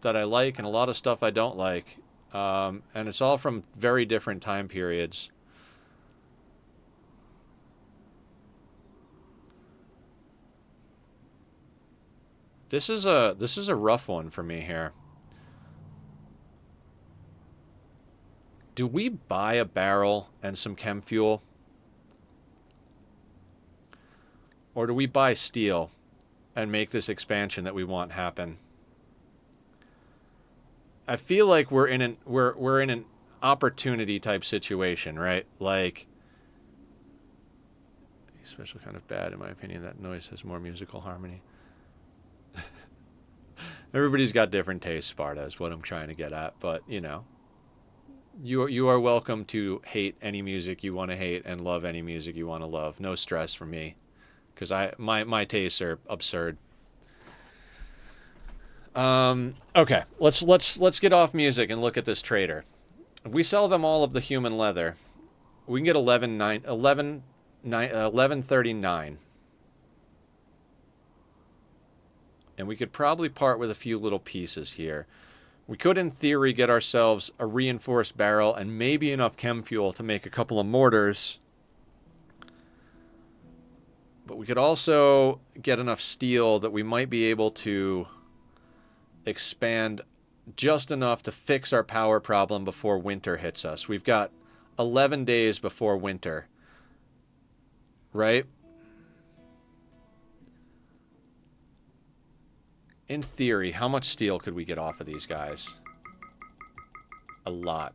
Speaker 1: like and a lot of stuff I don't like. And it's all from very different time periods. This is a rough one for me here. Do we buy a barrel and some chem fuel? Or do we buy steel and make this expansion that we want happen? I feel like we're in an opportunity type situation, right? Like, special kind of bad in my opinion. That noise has more musical harmony. Everybody's got different tastes, Sparta, is what I'm trying to get at. But, you know, you are welcome to hate any music you want to hate and love any music you want to love. No stress for me, because my tastes are absurd. Okay, let's get off music and look at this trader. If we sell them all of the human leather, we can get 1139. And we could probably part with a few little pieces here. We could, in theory, get ourselves a reinforced barrel and maybe enough chem fuel to make a couple of mortars. But we could also get enough steel that we might be able to expand just enough to fix our power problem before winter hits us. We've got 11 days before winter, right? In theory, how much steel could we get off of these guys? A lot.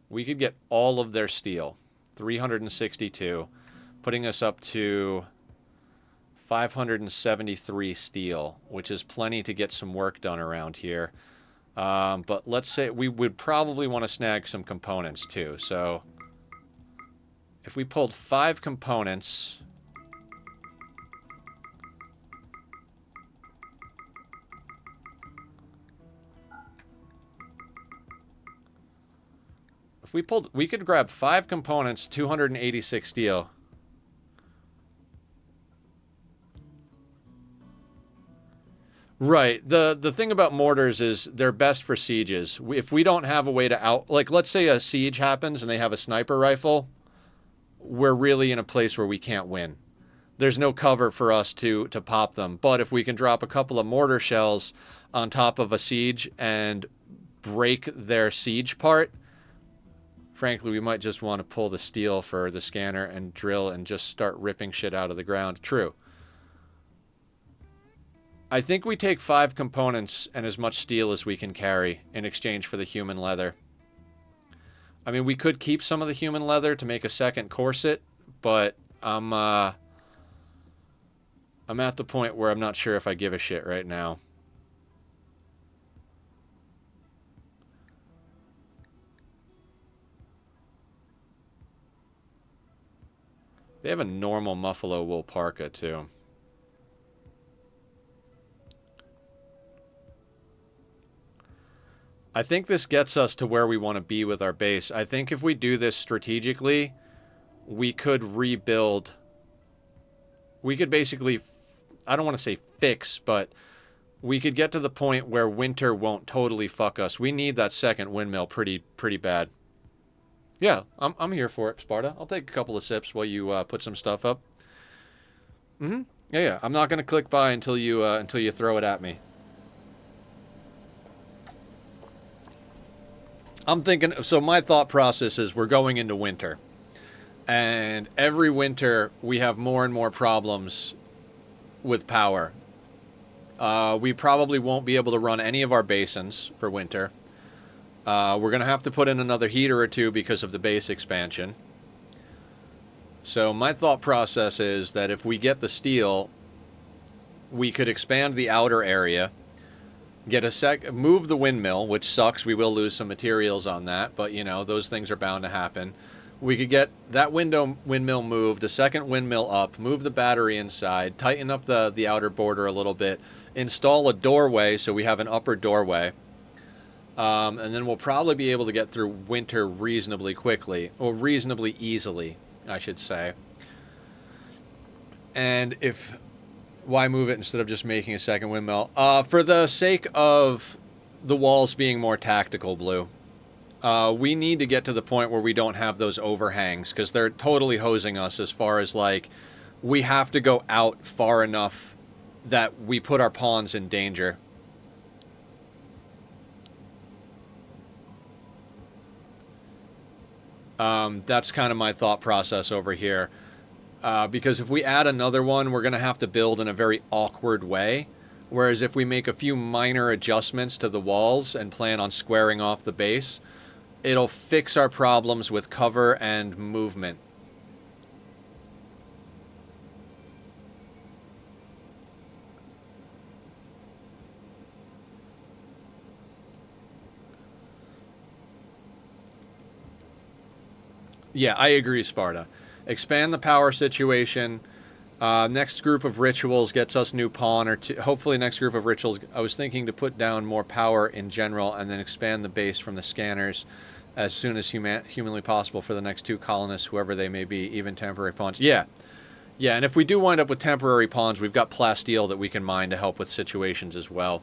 Speaker 1: We could get all of their steel, 362, putting us up to 573 steel, which is plenty to get some work done around here. But let's say we would probably want to snag some components too. So if we pulled 5 components, we could grab 5 components, 286 steel. Right. The thing about mortars is they're best for sieges. If we don't have a way to like, let's say a siege happens and they have a sniper rifle, we're really in a place where we can't win. There's no cover for us to pop them. But if we can drop a couple of mortar shells on top of a siege and break their siege part, frankly, we might just want to pull the steel for the scanner and drill and just start ripping shit out of the ground. True. I think we take 5 components and as much steel as we can carry in exchange for the human leather. I mean, we could keep some of the human leather to make a second corset, but I'm at the point where I'm not sure if I give a shit right now. They have a normal muffalo wool parka, too. I think this gets us to where we want to be with our base. I think if we do this strategically, we could rebuild. We could basically, I don't want to say fix, but we could get to the point where winter won't totally fuck us. We need that second windmill pretty bad. Yeah, I'm here for it, Sparta. I'll take a couple of sips while you put some stuff up. Yeah. I'm not gonna click buy until you throw it at me. I'm thinking. So my thought process is we're going into winter, and every winter we have more and more problems with power. We probably won't be able to run any of our basins for winter. We're going to have to put in another heater or two because of the base expansion. So my thought process is that if we get the steel, we could expand the outer area, move the windmill, which sucks. We will lose some materials on that, but you know, those things are bound to happen. We could get that windmill moved, a second windmill up, move the battery inside, tighten up the outer border a little bit, install a doorway so we have an upper doorway. And then we'll probably be able to get through winter reasonably quickly, or reasonably easily, I should say. And why move it instead of just making a second windmill? For the sake of the walls being more tactical, Blue, we need to get to the point where we don't have those overhangs, because they're totally hosing us as far as, like, we have to go out far enough that we put our pawns in danger. That's kind of my thought process over here. Because if we add another one, we're going to have to build in a very awkward way. Whereas if we make a few minor adjustments to the walls and plan on squaring off the base, it'll fix our problems with cover and movement. Yeah, I agree, Sparta. Expand the power situation. Next group of rituals gets us new pawn, or hopefully next group of rituals. I was thinking to put down more power in general and then expand the base from the scanners as soon as humanly possible for the next 2 colonists, whoever they may be, even temporary pawns. Yeah, yeah, and if we do wind up with temporary pawns, we've got plasteel that we can mine to help with situations as well.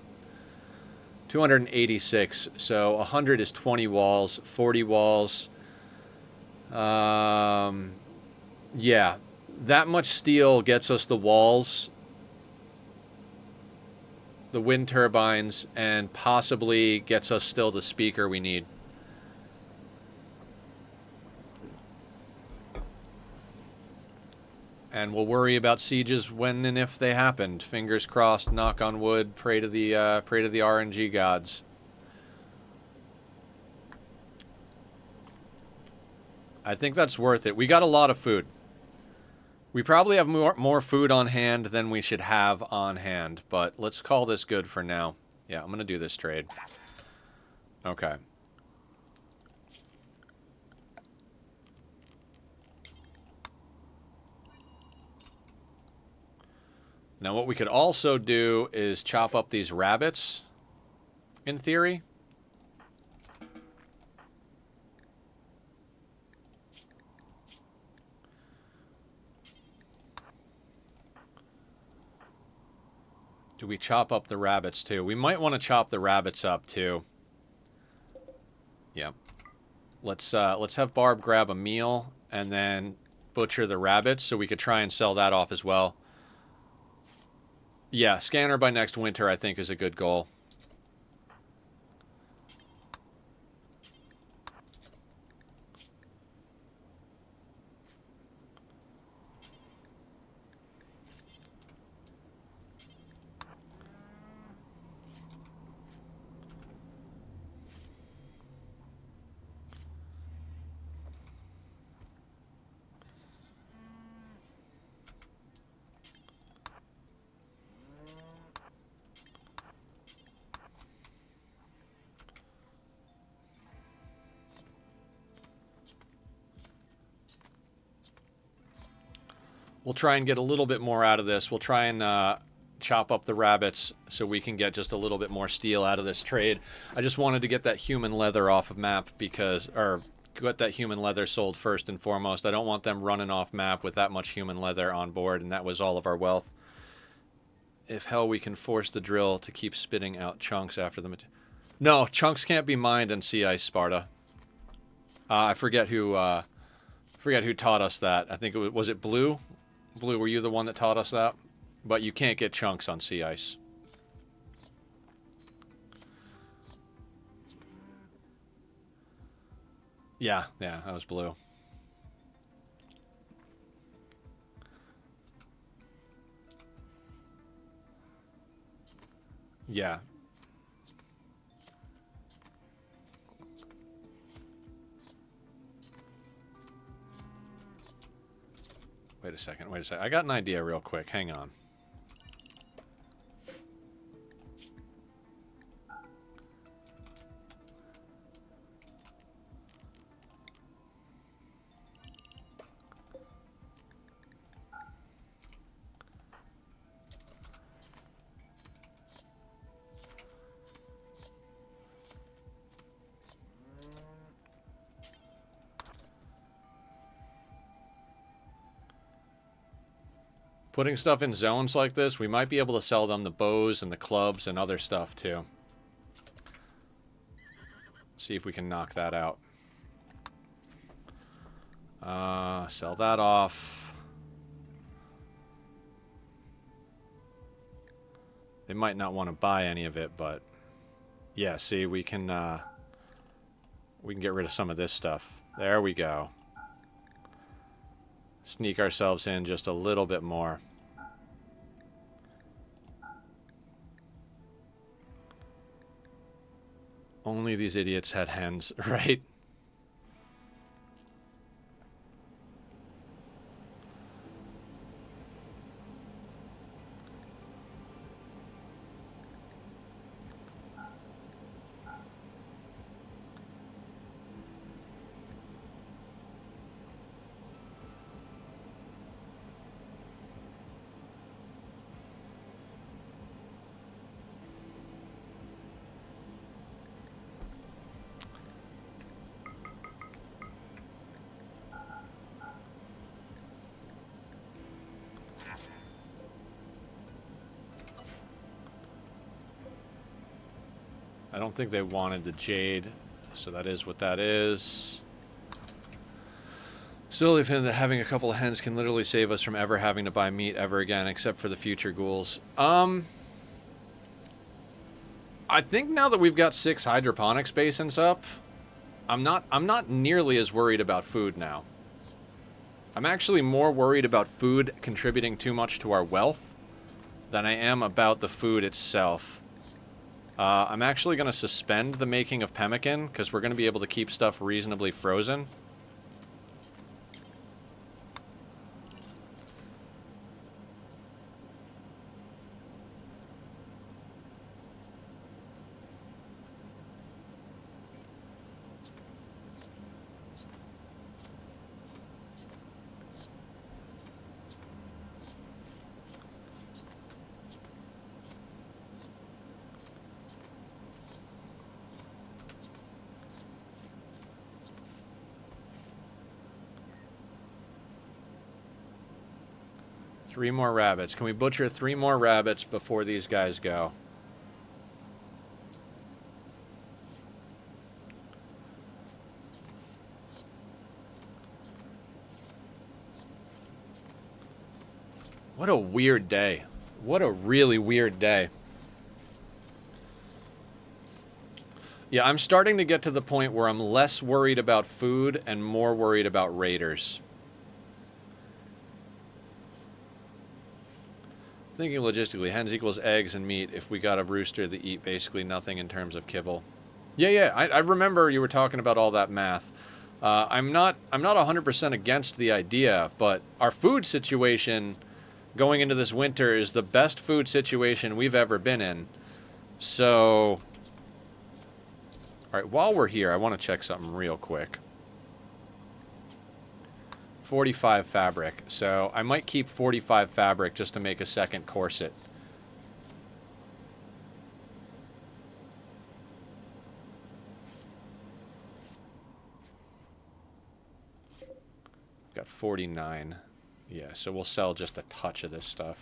Speaker 1: 286, so 100 is 20 walls, 40 walls. Yeah, that much steel gets us the walls, the wind turbines, and possibly gets us still the speaker we need. And we'll worry about sieges when and if they happened. Fingers crossed, knock on wood, pray to the RNG gods. I think that's worth it. We got a lot of food. We probably have more food on hand than we should have on hand, but let's call this good for now. Yeah, I'm going to do this trade. Okay. Now what we could also do is chop up these rabbits, in theory. Do we chop up the rabbits too? We might want to chop the rabbits up too. Yeah. Let's have Barb grab a meal and then butcher the rabbits so we could try and sell that off as well. Yeah, scanner by next winter I think is a good goal. We'll try and get a little bit more out of this. We'll try and chop up the rabbits so we can get just a little bit more steel out of this trade. I just wanted to get that human leather off of map because, or get that human leather sold first and foremost. I don't want them running off map with that much human leather on board, and that was all of our wealth. If hell, we can force the drill to keep spitting out chunks after the... No, chunks can't be mined in sea ice, Sparta. I forget who taught us that. I think it was it Blue? Blue, were you the one that taught us that? But you can't get chunks on sea ice. Yeah, that was Blue. Yeah. Wait a second. I got an idea real quick. Hang on. Putting stuff in zones like this, we might be able to sell them the bows and the clubs and other stuff too. See if we can knock that out. Sell that off. They might not want to buy any of it, but yeah, see, we can get rid of some of this stuff. There we go. Sneak ourselves in just a little bit more. Only these idiots had hens, right? I don't think they wanted the jade, so that is what that is. Still depending that having a couple of hens can literally save us from ever having to buy meat ever again, except for the future ghouls. I think now that we've got 6 hydroponics basins up, I'm not nearly as worried about food now. I'm actually more worried about food contributing too much to our wealth than I am about the food itself. I'm actually going to suspend the making of pemmican, because we're going to be able to keep stuff reasonably frozen. Three more rabbits. Can we butcher 3 more rabbits before these guys go? What a weird day. What a really weird day. Yeah, I'm starting to get to the point where I'm less worried about food and more worried about raiders. Thinking logistically, hens equals eggs and meat. If we got a rooster that eat basically nothing in terms of kibble. Yeah, I remember you were talking about all that math. I'm not 100% against the idea, but our food situation going into this winter is the best food situation we've ever been in. So, all right, while we're here, I want to check something real quick. 45 fabric, so I might keep 45 fabric just to make a second corset. Got 49. Yeah, so we'll sell just a touch of this stuff.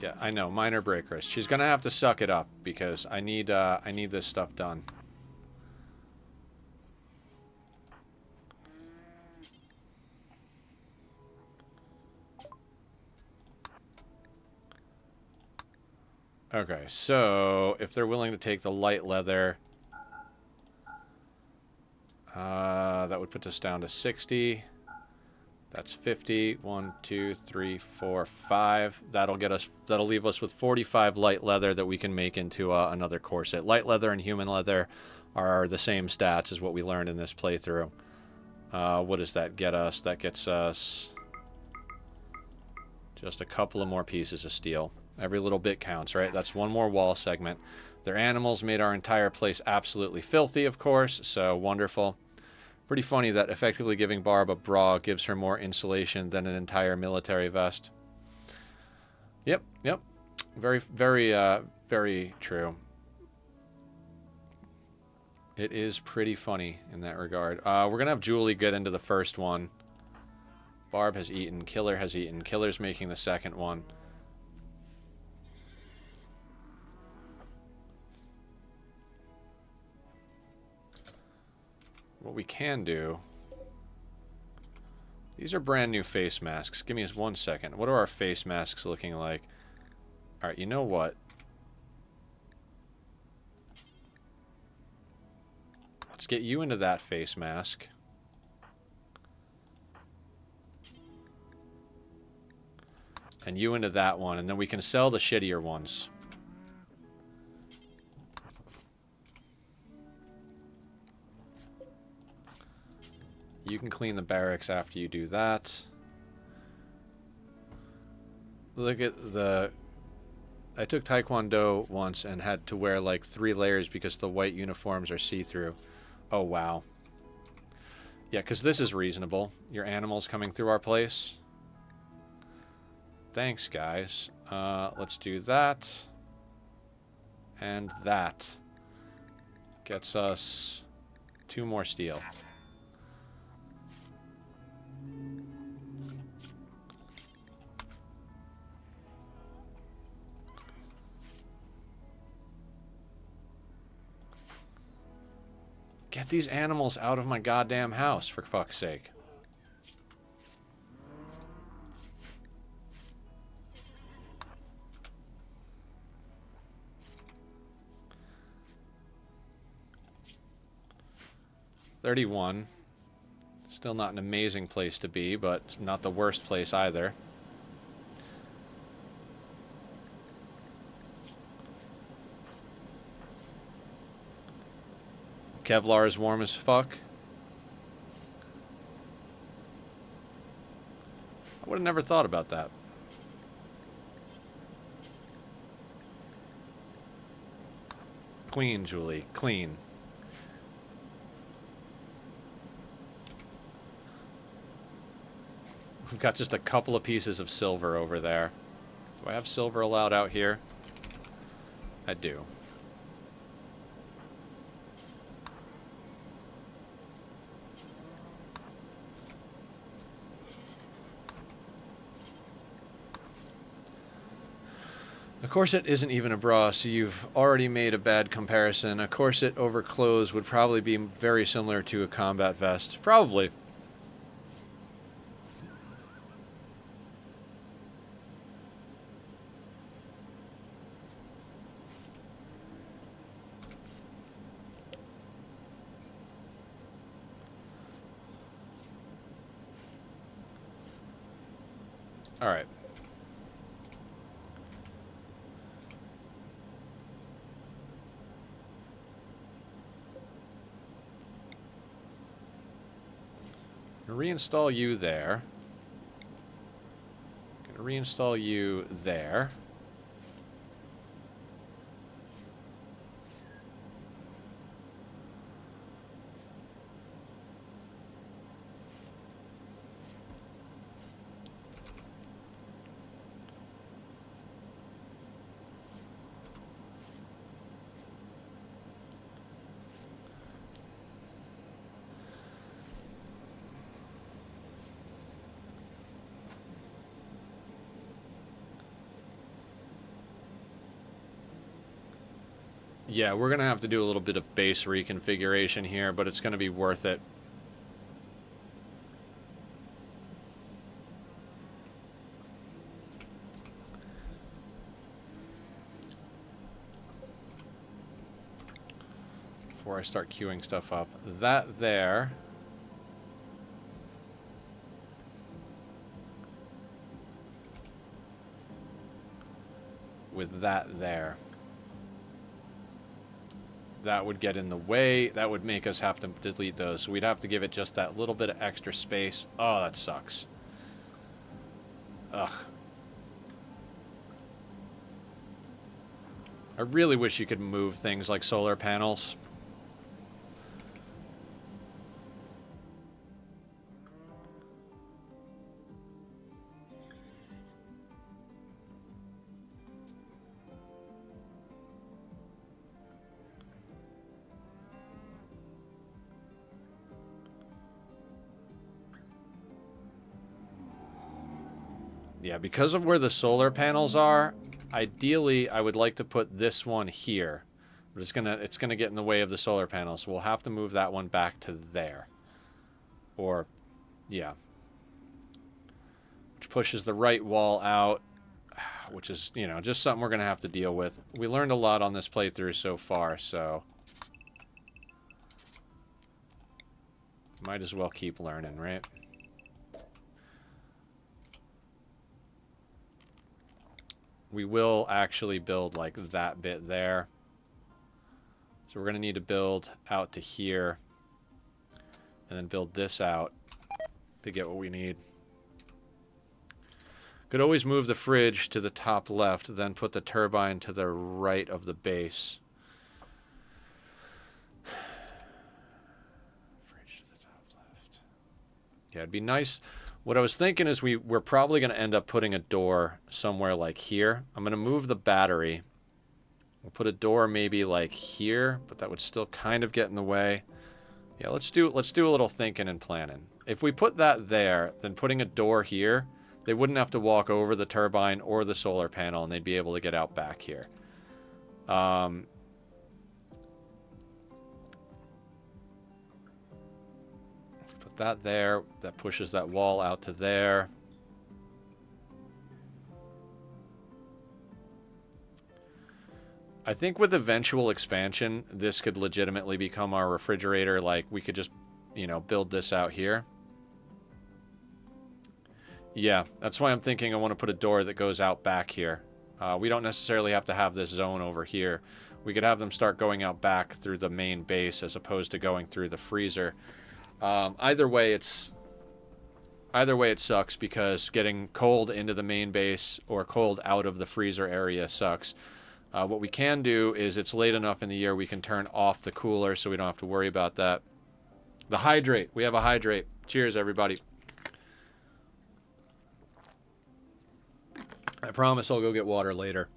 Speaker 1: Yeah, I know, minor break risk. She's gonna have to suck it up because I need this stuff done. Okay, so if they're willing to take the light leather, that would put us down to 60. That's 50. 1, 2, 3, 4, 5. That'll leave us with 45 light leather that we can make into another corset. Light leather and human leather are the same stats as what we learned in this playthrough. What does that get us? That gets us just a couple of more pieces of steel. Every little bit counts, right? That's one more wall segment. Their animals made our entire place absolutely filthy, of course, so wonderful. Pretty funny that effectively giving Barb a bra gives her more insulation than an entire military vest. Yep. Very, very, very true. It is pretty funny in that regard. We're going to have Julie get into the first one. Barb has eaten. Killer has eaten. Killer's making the second one. What we can do... These are brand new face masks. Give me 1 second. What are our face masks looking like? Alright, you know what? Let's get you into that face mask. And you into that one, and then we can sell the shittier ones. You can clean the barracks after you do that. Look at the... I took Taekwondo once and had to wear like 3 layers because the white uniforms are see-through. Oh, wow. Yeah, because this is reasonable. Your animals coming through our place. Thanks, guys. Let's do that. And that. Gets us 2 more steel. Get these animals out of my goddamn house, for fuck's sake. $31. Still not an amazing place to be, but not the worst place either. Kevlar is warm as fuck. I would have never thought about that. Clean, Julie. Clean. We've got just a couple of pieces of silver over there. Do I have silver allowed out here? I do. A corset isn't even a bra, so you've already made a bad comparison. A corset over clothes would probably be very similar to a combat vest. Probably. All right. Reinstall you there. Gonna reinstall you there. Yeah, we're going to have to do a little bit of base reconfiguration here, but it's going to be worth it. Before I start queuing stuff up. That there. With that there. That would get in the way. That would make us have to delete those. So we'd have to give it just that little bit of extra space. Oh, that sucks. Ugh. I really wish you could move things like solar panels. Yeah, because of where the solar panels are, ideally I would like to put this one here. But it's gonna get in the way of the solar panels, so we'll have to move that one back to there. Or, yeah. which pushes the right wall out, which is, you know, just something we're going to have to deal with. We learned a lot on this playthrough so far, so might as well keep learning, right? We will actually build like that bit there. So we're going to need to build out to here and then build this out to get what we need. Could always move the fridge to the top left, then put the turbine to the right of the base. Fridge to the top left. Yeah, it'd be nice. What I was thinking is we're probably going to end up putting a door somewhere like here. I'm going to move the battery. We'll put a door maybe like here, but that would still kind of get in the way. Yeah, let's do a little thinking and planning. If we put that there, then putting a door here, they wouldn't have to walk over the turbine or the solar panel, and they'd be able to get out back here. Put that there. That pushes that wall out to there. I think with eventual expansion, this could legitimately become our refrigerator. Like, we could just, you know, build this out here. Yeah, that's why I'm thinking I want to put a door that goes out back here. We don't necessarily have to have this zone over here. We could have them start going out back through the main base as opposed to going through the freezer. Either way, it sucks because getting cold into the main base or cold out of the freezer area sucks. What we can do is it's late enough in the year we can turn off the cooler so we don't have to worry about that. The hydrate. We have a hydrate. Cheers, everybody. I promise I'll go get water later.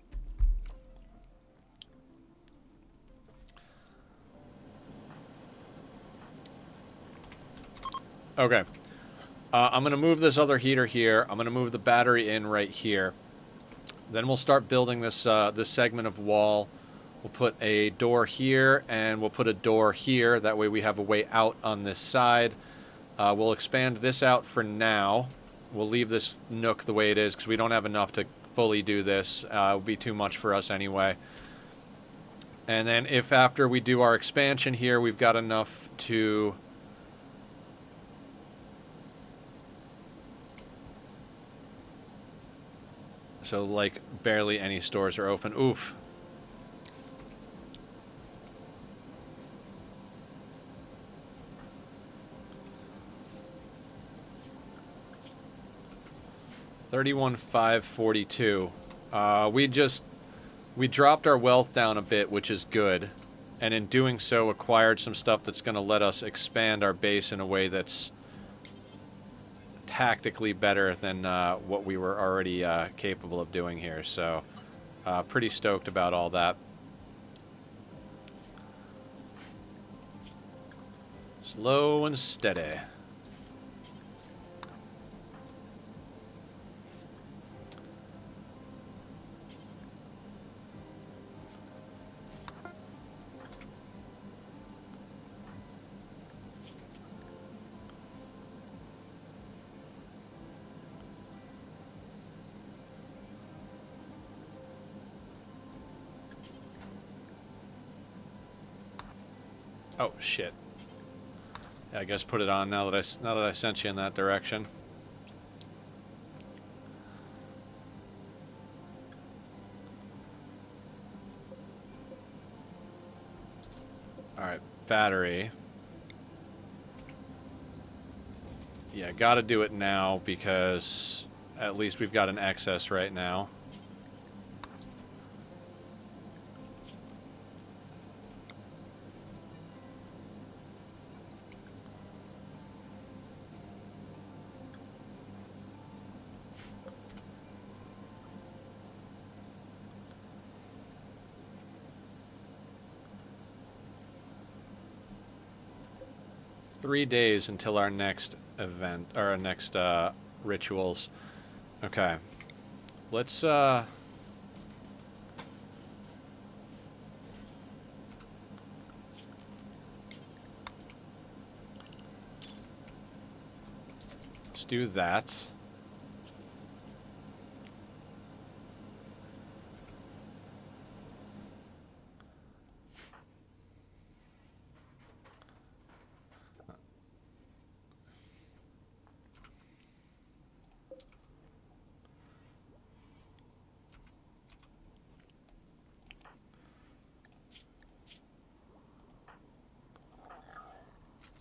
Speaker 1: Okay. I'm going to move this other heater here. I'm going to move the battery in right here. Then we'll start building this this segment of wall. We'll put a door here, and we'll put a door here. That way we have a way out on this side. We'll expand this out for now. We'll leave this nook the way it is because we don't have enough to fully do this. It would be too much for us anyway. And then if after we do our expansion here, we've got enough to... So, like, barely any stores are open. Oof. $31,542. We dropped our wealth down a bit, which is good, and in doing so acquired some stuff that's going to let us expand our base in a way that's tactically better than what we were already capable of doing here. So pretty stoked about all that. Slow and steady. Oh shit. Yeah, I guess put it on now that I sent you in that direction. All right, battery. Yeah, got to do it now because at least we've got an excess right now. Three days until our next event, or our next rituals. Okay. Let's let's do that.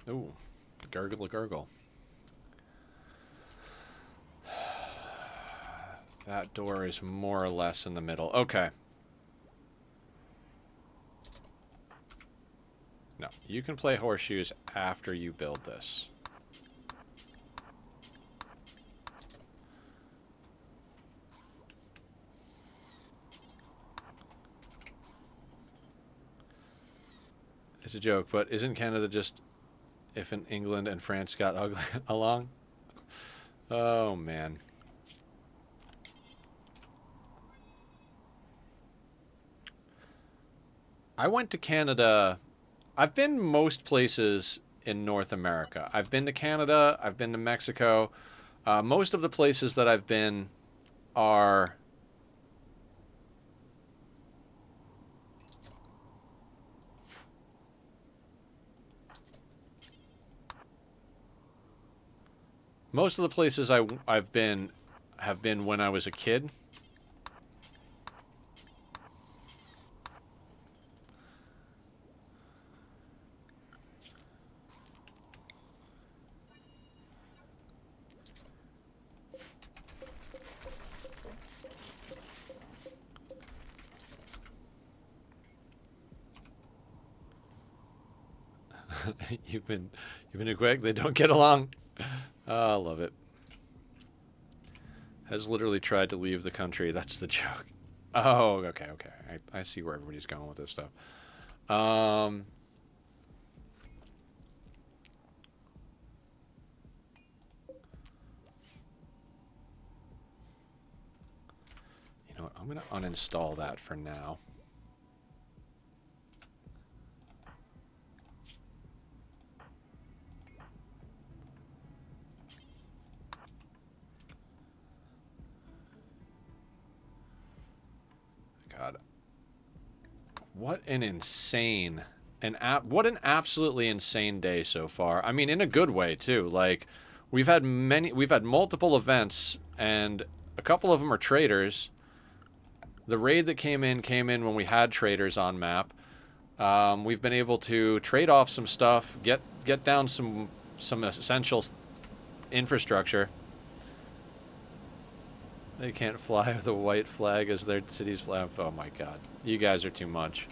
Speaker 1: Ooh, gurgle, gurgle. That door is more or less in the middle. Okay. No, you can play horseshoes after you build this. It's a joke, but isn't Canada just if in England and France got ugly along? Oh, man. I went to Canada. I've been most places in North America. I've been to Canada. I've been to Mexico. Most of the places that I've been are most of the places I've been have been when I was a kid. you've been to Quebec. They don't get along. Oh, I love it. Has literally tried to leave the country. That's the joke. Oh, okay, okay. I see where everybody's going with this stuff. You know what? I'm going to uninstall that for now. God. What an insane what an absolutely insane day so far. I mean, in a good way too. Like we've had multiple events and a couple of them are traders. The raid that came in when we had traders on map. We've been able to trade off some stuff, get down some essential infrastructure. They can't fly with a white flag as their city's flag. Oh my god. You guys are too much.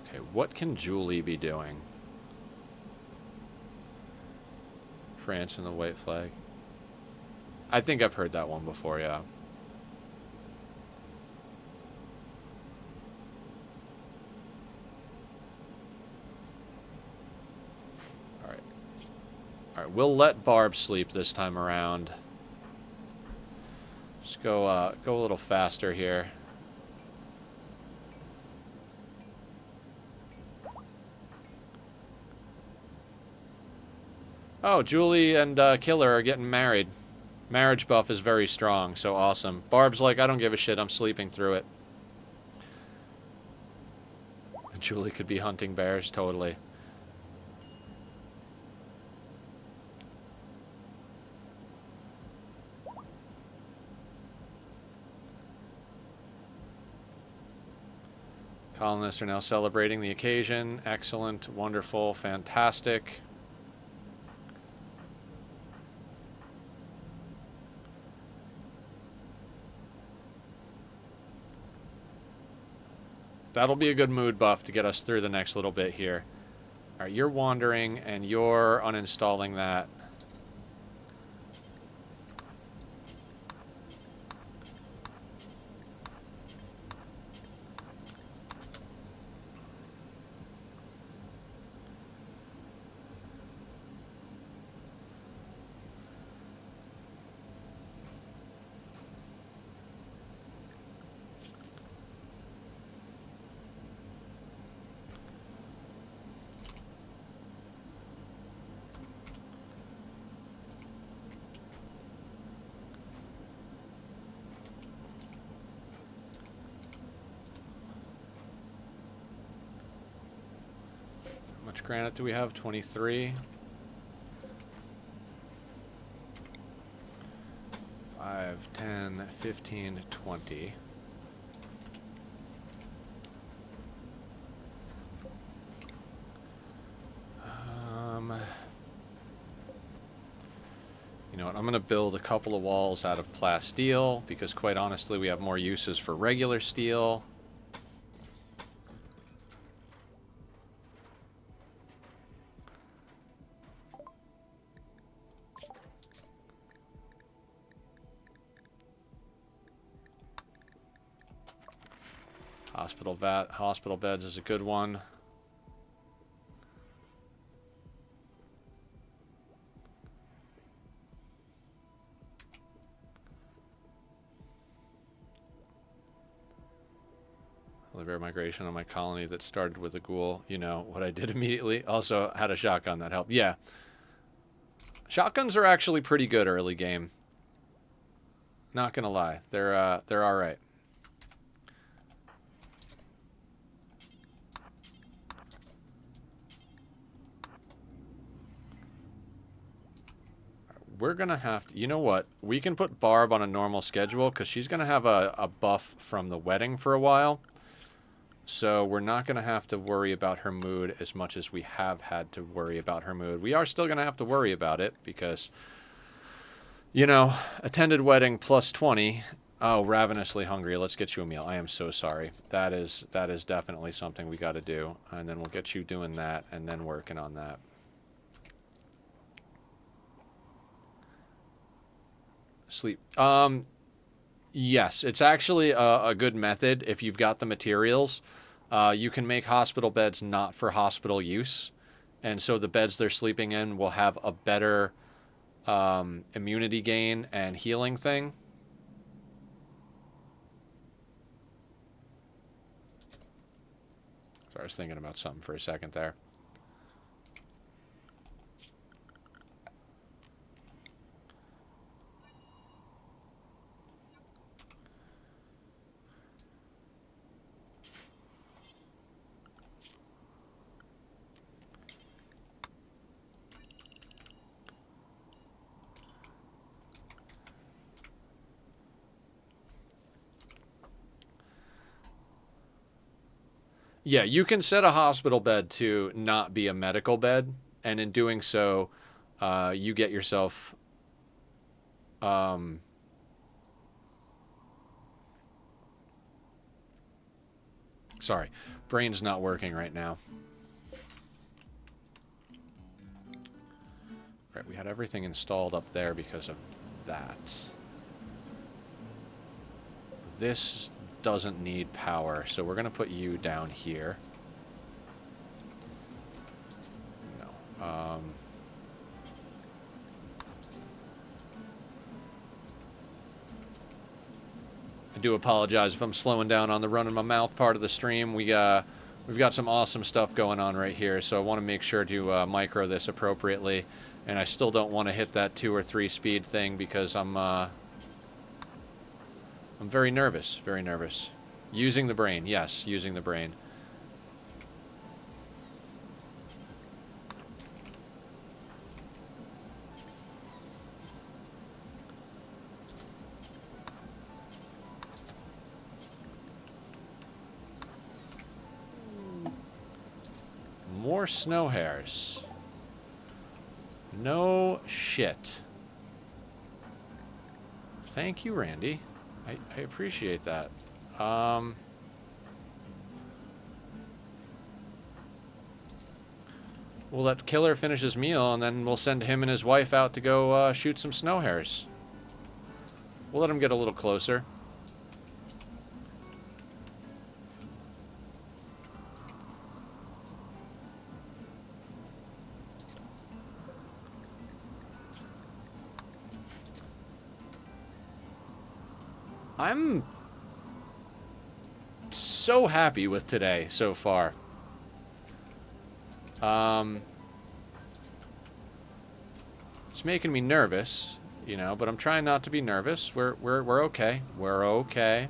Speaker 1: Okay, what can Julie be doing? France and the white flag. I think I've heard that one before, yeah. Alright. Alright, we'll let Barb sleep this time around. Just go a little faster here. Oh, Julie and Killer are getting married. Marriage buff is very strong, so awesome. Barb's like, I don't give a shit, I'm sleeping through it. Julie could be hunting bears, totally. Colonists are now celebrating the occasion. Excellent, wonderful, fantastic. That'll be a good mood buff to get us through the next little bit here. Alright, you're wandering and you're uninstalling that. much granite do we have? 23. 5, 10, 15, 20. You know what, I'm going to build a couple of walls out of plasteel, because quite honestly, we have more uses for regular steel. Hospital beds is a good one. Bear migration on my colony that started with a ghoul. You know what I did immediately. Also had a shotgun that helped. Yeah. Shotguns are actually pretty good early game. Not gonna lie. They're alright. We're gonna have to, you know what? We can put Barb on a normal schedule because she's gonna have a buff from the wedding for a while. So we're not going to have to worry about her mood as much as we have had to worry about her mood. We are still going to have to worry about it because, you know, attended wedding plus 20. Oh, ravenously hungry. Let's get you a meal. I am so sorry. That is definitely something we got to do. And then we'll get you doing that and then working on that. Sleep. Yes, it's actually a good method if you've got the materials. You can make hospital beds not for hospital use, and so the beds they're sleeping in will have a better immunity gain and healing thing. So I was thinking about something for a second there. Yeah, you can set a hospital bed to not be a medical bed, and in doing so, you get yourself... sorry, brain's not working right now. Right, we had everything installed up there because of that. This doesn't need power, so we're going to put you down here. No. I do apologize if I'm slowing down on the running my mouth part of the stream. We've got some awesome stuff going on right here, so I want to make sure to micro this appropriately. And I still don't want to hit that 2 or 3 speed thing because I'm very nervous, very nervous. Using the brain, yes, using the brain. More snow hares. No shit. Thank you, Randy. I appreciate that. We'll let Killer finish his meal, and then we'll send him and his wife out to go shoot some snow hares. We'll let him get a little closer. I'm so happy with today so far. It's making me nervous, you know, but I'm trying not to be nervous. We're okay. We're okay.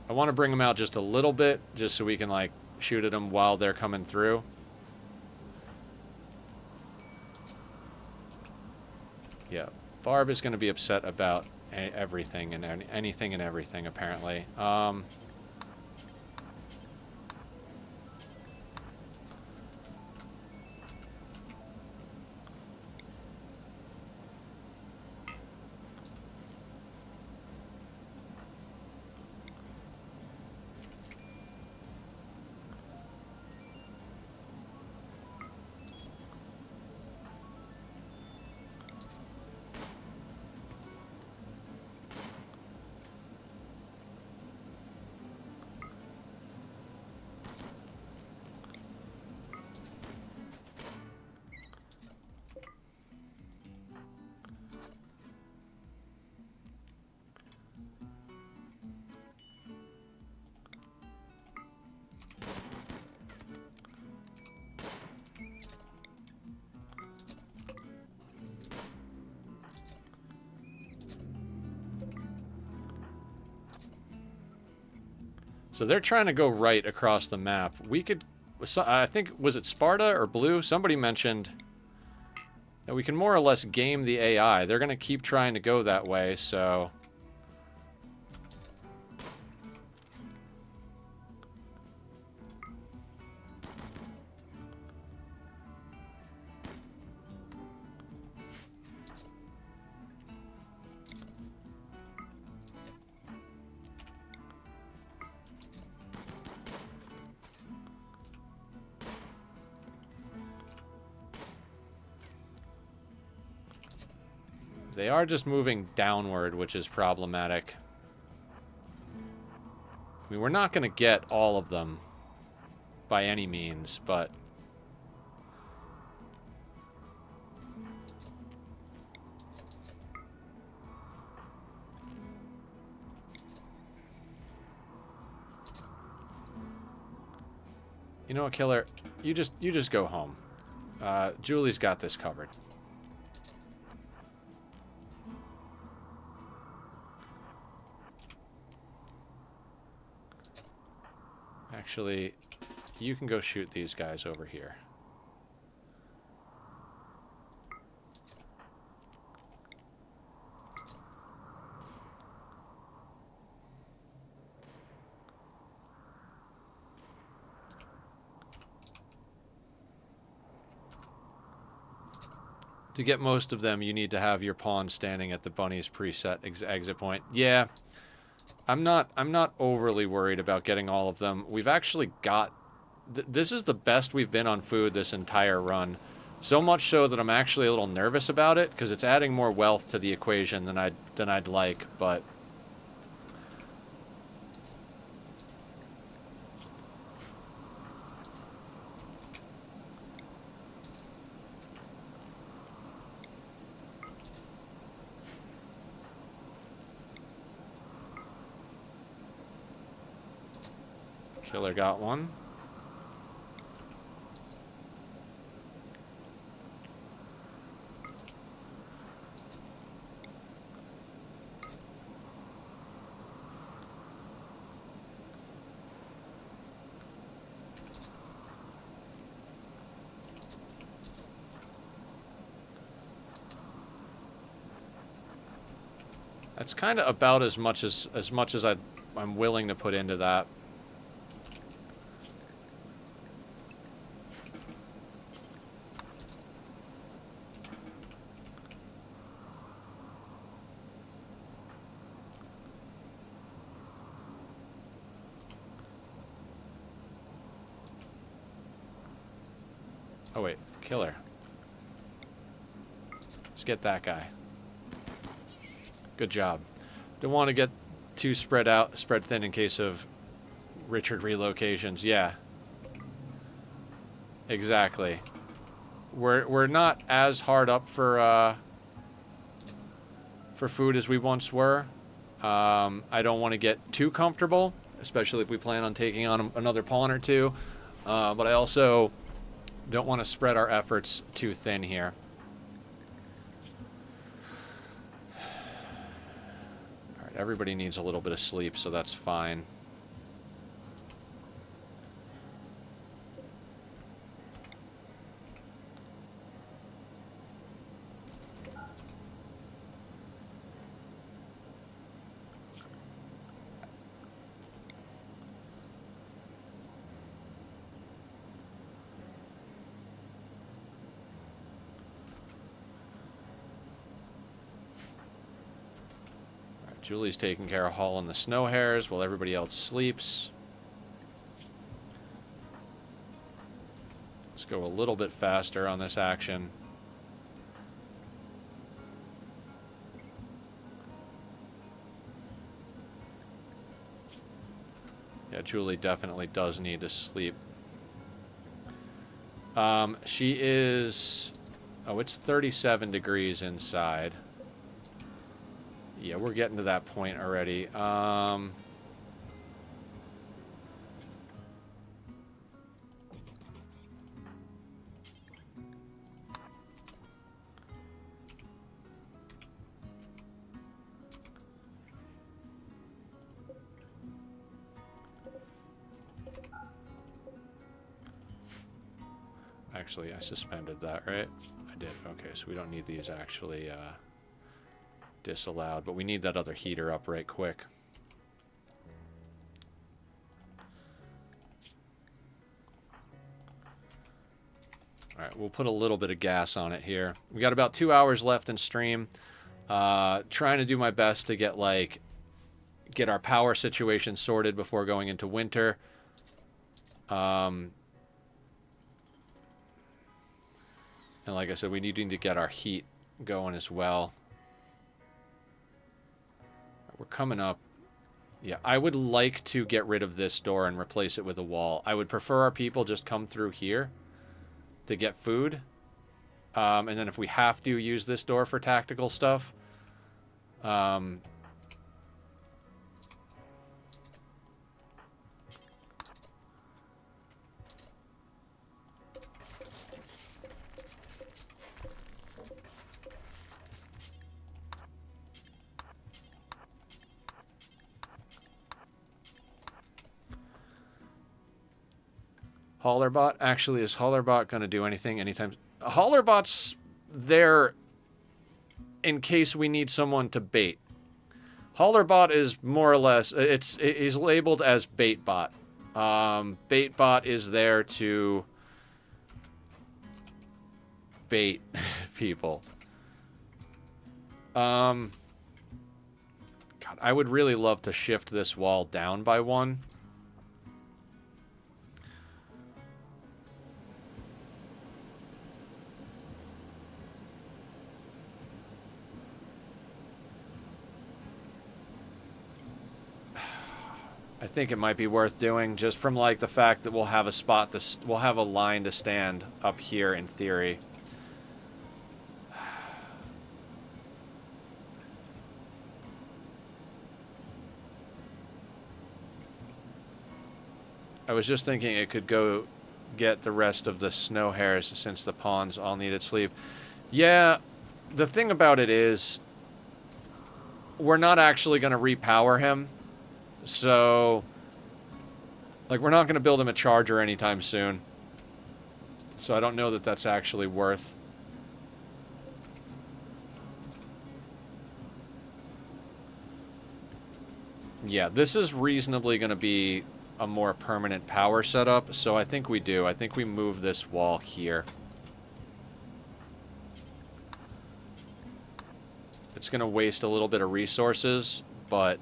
Speaker 1: I want to bring them out just a little bit, just so we can, like, shoot at them while they're coming through. Yeah, Barb is going to be upset about everything and anything and everything, apparently. So they're trying to go right across the map. We could, I think, was it Sparta or Blue? Somebody mentioned that we can more or less game the AI. They're going to keep trying to go that way, so... They are just moving downward, which is problematic. I mean, we're not going to get all of them by any means, but... You know what, Killer? You just go home. Julie's got this covered. Actually, you can go shoot these guys over here. To get most of them, you need to have your pawn standing at the bunny's preset exit point. Yeah, I'm not overly worried about getting all of them. We've actually got... this is the best we've been on food this entire run. So much so that I'm actually a little nervous about it, because it's adding more wealth to the equation than I'd like, but... Killer got one. That's kind of about as much as I'm willing to put into that. Oh wait, Killer. Let's get that guy. Good job. Don't want to get too spread thin in case of Richard relocations. Yeah. Exactly. We're not as hard up for food as we once were. I don't want to get too comfortable, especially if we plan on taking on another pawn or two. But I also don't want to spread our efforts too thin here. Alright, everybody needs a little bit of sleep, so that's fine. Julie's taking care of hauling the snow hares while everybody else sleeps. Let's go a little bit faster on this action. Yeah, Julie definitely does need to sleep. She is... Oh, it's 37 degrees inside. Yeah, we're getting to that point already. Actually, I suspended that, right? I did. Okay, so we don't need these actually disallowed, but we need that other heater up right quick. All right, we'll put a little bit of gas on it here. We got about 2 hours left in stream. Trying to do my best to get our power situation sorted before going into winter. And like I said, we need to get our heat going as well. We're coming up. Yeah, I would like to get rid of this door and replace it with a wall. I would prefer our people just come through here to get food. And then if we have to use this door for tactical stuff. Haulerbot? Actually, is Haulerbot going to do anything anytime? Haulerbot's there in case we need someone to bait. Haulerbot is more or less... He's labeled as baitbot. Baitbot is there to bait people. God, I would really love to shift this wall down by one. I think it might be worth doing just from like the fact that we'll have a spot, we'll have a line to stand up here in theory. I was just thinking it could go get the rest of the snow hares since the pawns all needed sleep. Yeah, the thing about it is we're not actually going to repower him. So, like, we're not going to build him a charger anytime soon. So I don't know that that's actually worth. Yeah, this is reasonably going to be a more permanent power setup. So I think we do. I think we move this wall here. It's going to waste a little bit of resources, but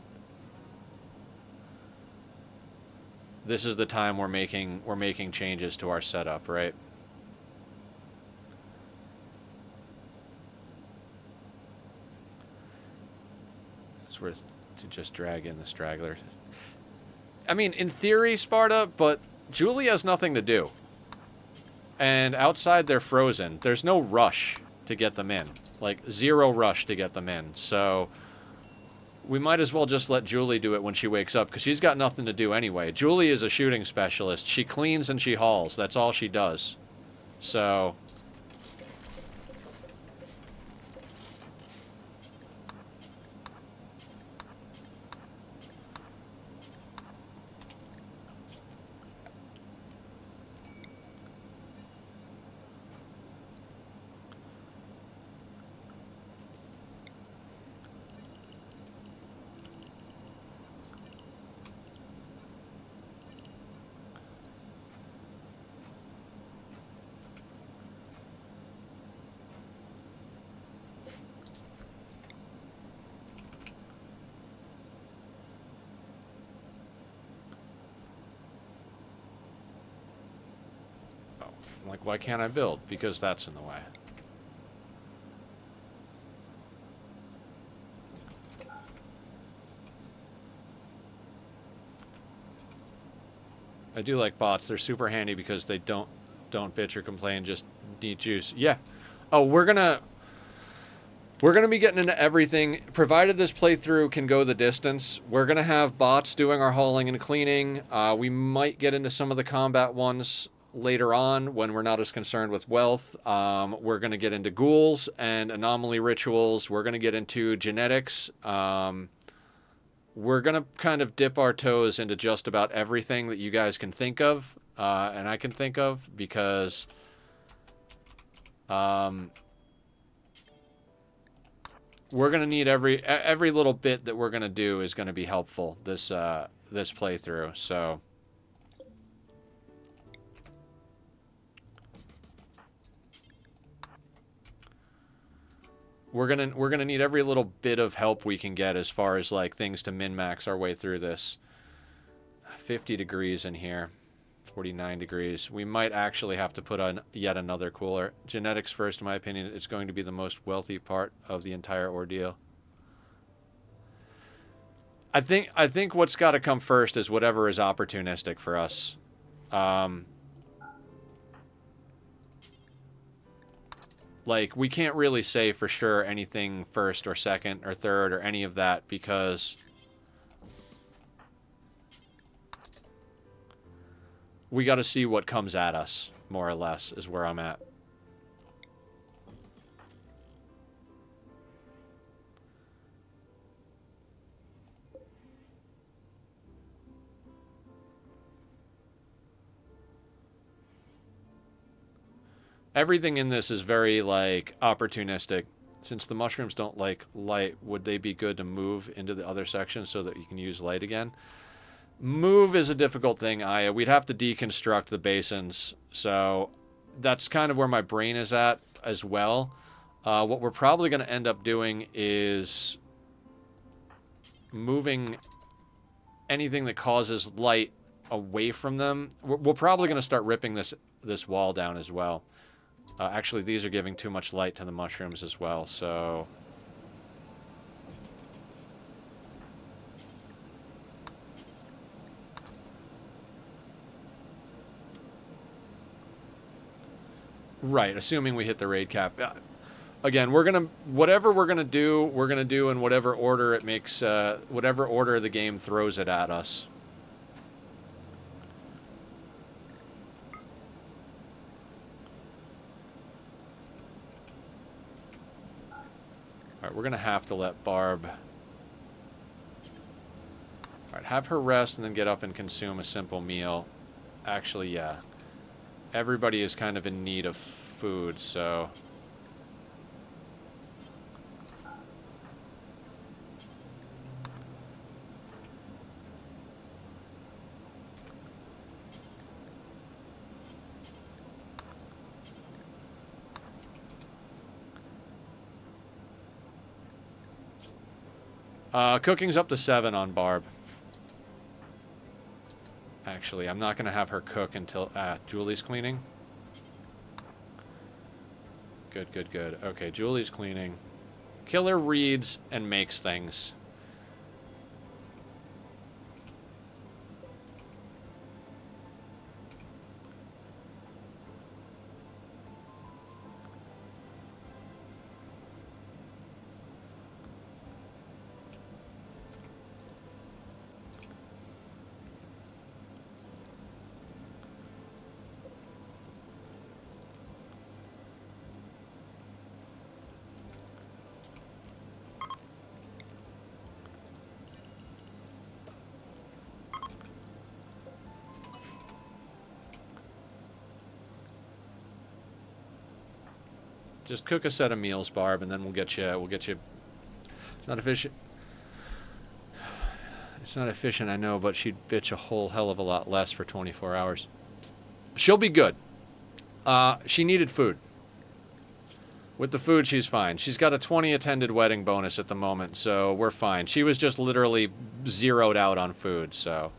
Speaker 1: this is the time we're making changes to our setup, right? It's worth to just drag in the stragglers. I mean, in theory, Sparta, but Julie has nothing to do. And outside they're frozen. There's no rush to get them in. Like, zero rush to get them in. So we might as well just let Julie do it when she wakes up, because she's got nothing to do anyway. Julie is a shooting specialist. She cleans and she hauls. That's all she does. So Like, why can't I build? Because that's in the way. I do like bots. They're super handy because they don't bitch or complain, just need juice. Yeah. Oh, we're gonna be getting into everything. Provided this playthrough can go the distance, we're gonna have bots doing our hauling and cleaning. We might get into some of the combat ones later on when we're not as concerned with wealth. We're gonna get into ghouls and anomaly rituals. We're gonna get into genetics. We're going to kind of dip our toes into just about everything that you guys can think of, and I can think of, because we're going to need every little bit that we're going to do is going to be helpful this playthrough. So we're gonna need every little bit of help we can get as far as like things to min-max our way through this. 50 degrees in here, 49 degrees. We might actually have to put on yet another cooler. Genetics first, in my opinion. It's going to be the most wealthy part of the entire ordeal. I think what's got to come first is whatever is opportunistic for us. Like, we can't really say for sure anything first or second or third or any of that, because we got to see what comes at us, more or less, is where I'm at. Everything in this is very, like, opportunistic. Since the mushrooms don't like light, would they be good to move into the other section so that you can use light again? Move is a difficult thing, Aya. We'd have to deconstruct the basins, so that's kind of where my brain is at as well. What we're probably going to end up doing is moving anything that causes light away from them. We're probably going to start ripping this wall down as well. Actually, these are giving too much light to the mushrooms as well, so... Right, assuming we hit the raid cap. Again, whatever we're gonna do in whatever order it makes, whatever order the game throws it at us. Alright, we're gonna have to let Barb... Alright, have her rest and then get up and consume a simple meal. Actually, yeah. Everybody is kind of in need of food, so... Cooking's up to 7 on Barb. Actually, I'm not going to have her cook until... Julie's cleaning? Good, good, good. Okay, Julie's cleaning. Killer reads and makes things. Just cook a set of meals, Barb, and then we'll get you. It's not efficient. It's not efficient, I know, but she'd bitch a whole hell of a lot less for 24 hours. She'll be good. She needed food. With the food, she's fine. She's got a 20 attended wedding bonus at the moment, so we're fine. She was just literally zeroed out on food, so...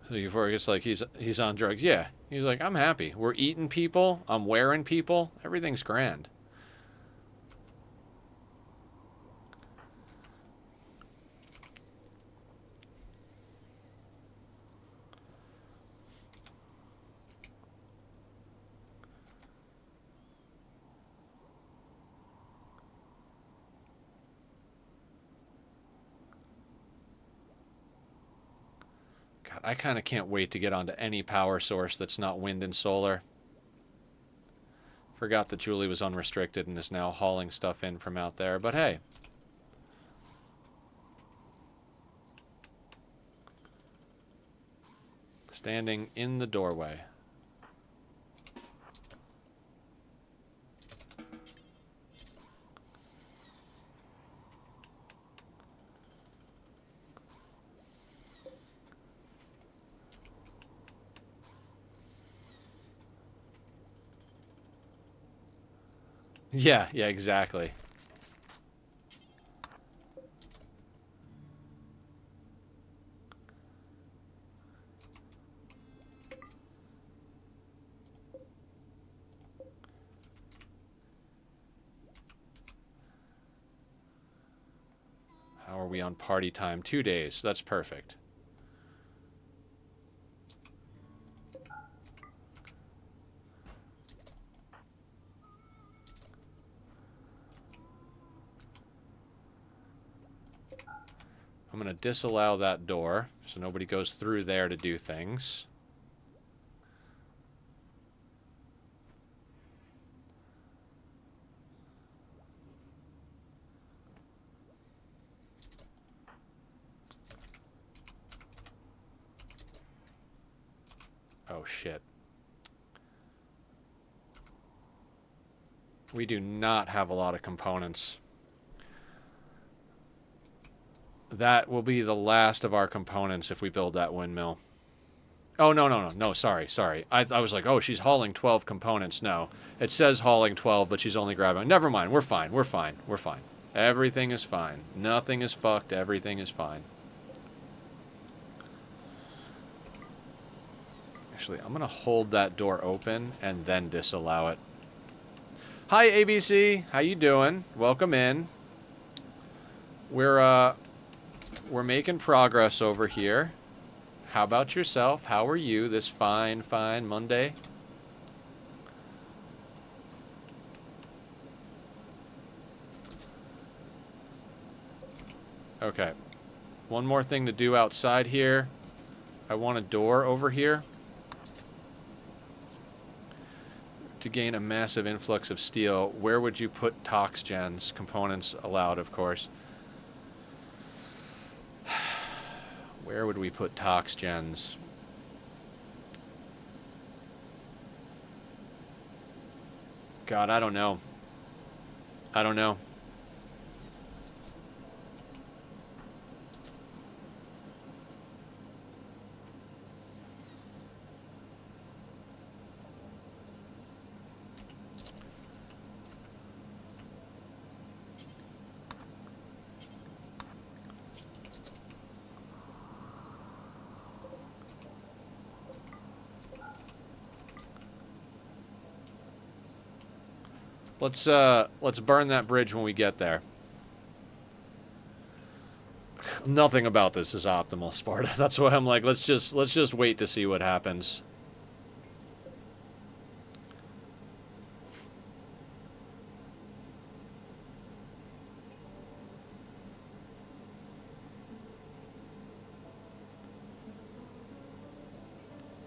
Speaker 1: So Euphoric's like, he's on drugs. Yeah. He's like, I'm happy. We're eating people. I'm wearing people. Everything's grand. God, I kind of can't wait to get onto any power source that's not wind and solar. Forgot that Julie was unrestricted and is now hauling stuff in from out there, but hey. Standing in the doorway. Yeah, exactly. How are we on party time? 2 days. That's perfect. I'm going to disallow that door so nobody goes through there to do things. Oh, shit. We do not have a lot of components. That will be the last of our components if we build that windmill. Oh, no, sorry. I was like, oh, she's hauling 12 components. No, it says hauling 12, but she's only grabbing... Never mind, we're fine. Everything is fine. Nothing is fucked, everything is fine. Actually, I'm going to hold that door open and then disallow it. Hi, ABC. How you doing? Welcome in. We're making progress over here. How about yourself? How are you this fine Monday? Okay. One more thing to do outside here. I want a door over here. To gain a massive influx of steel, where would you put tox gens? Components allowed, of course. Where would we put tox gens? God, I don't know. Let's burn that bridge when we get there. Nothing about this is optimal, Sparta. That's why I'm like, let's just wait to see what happens.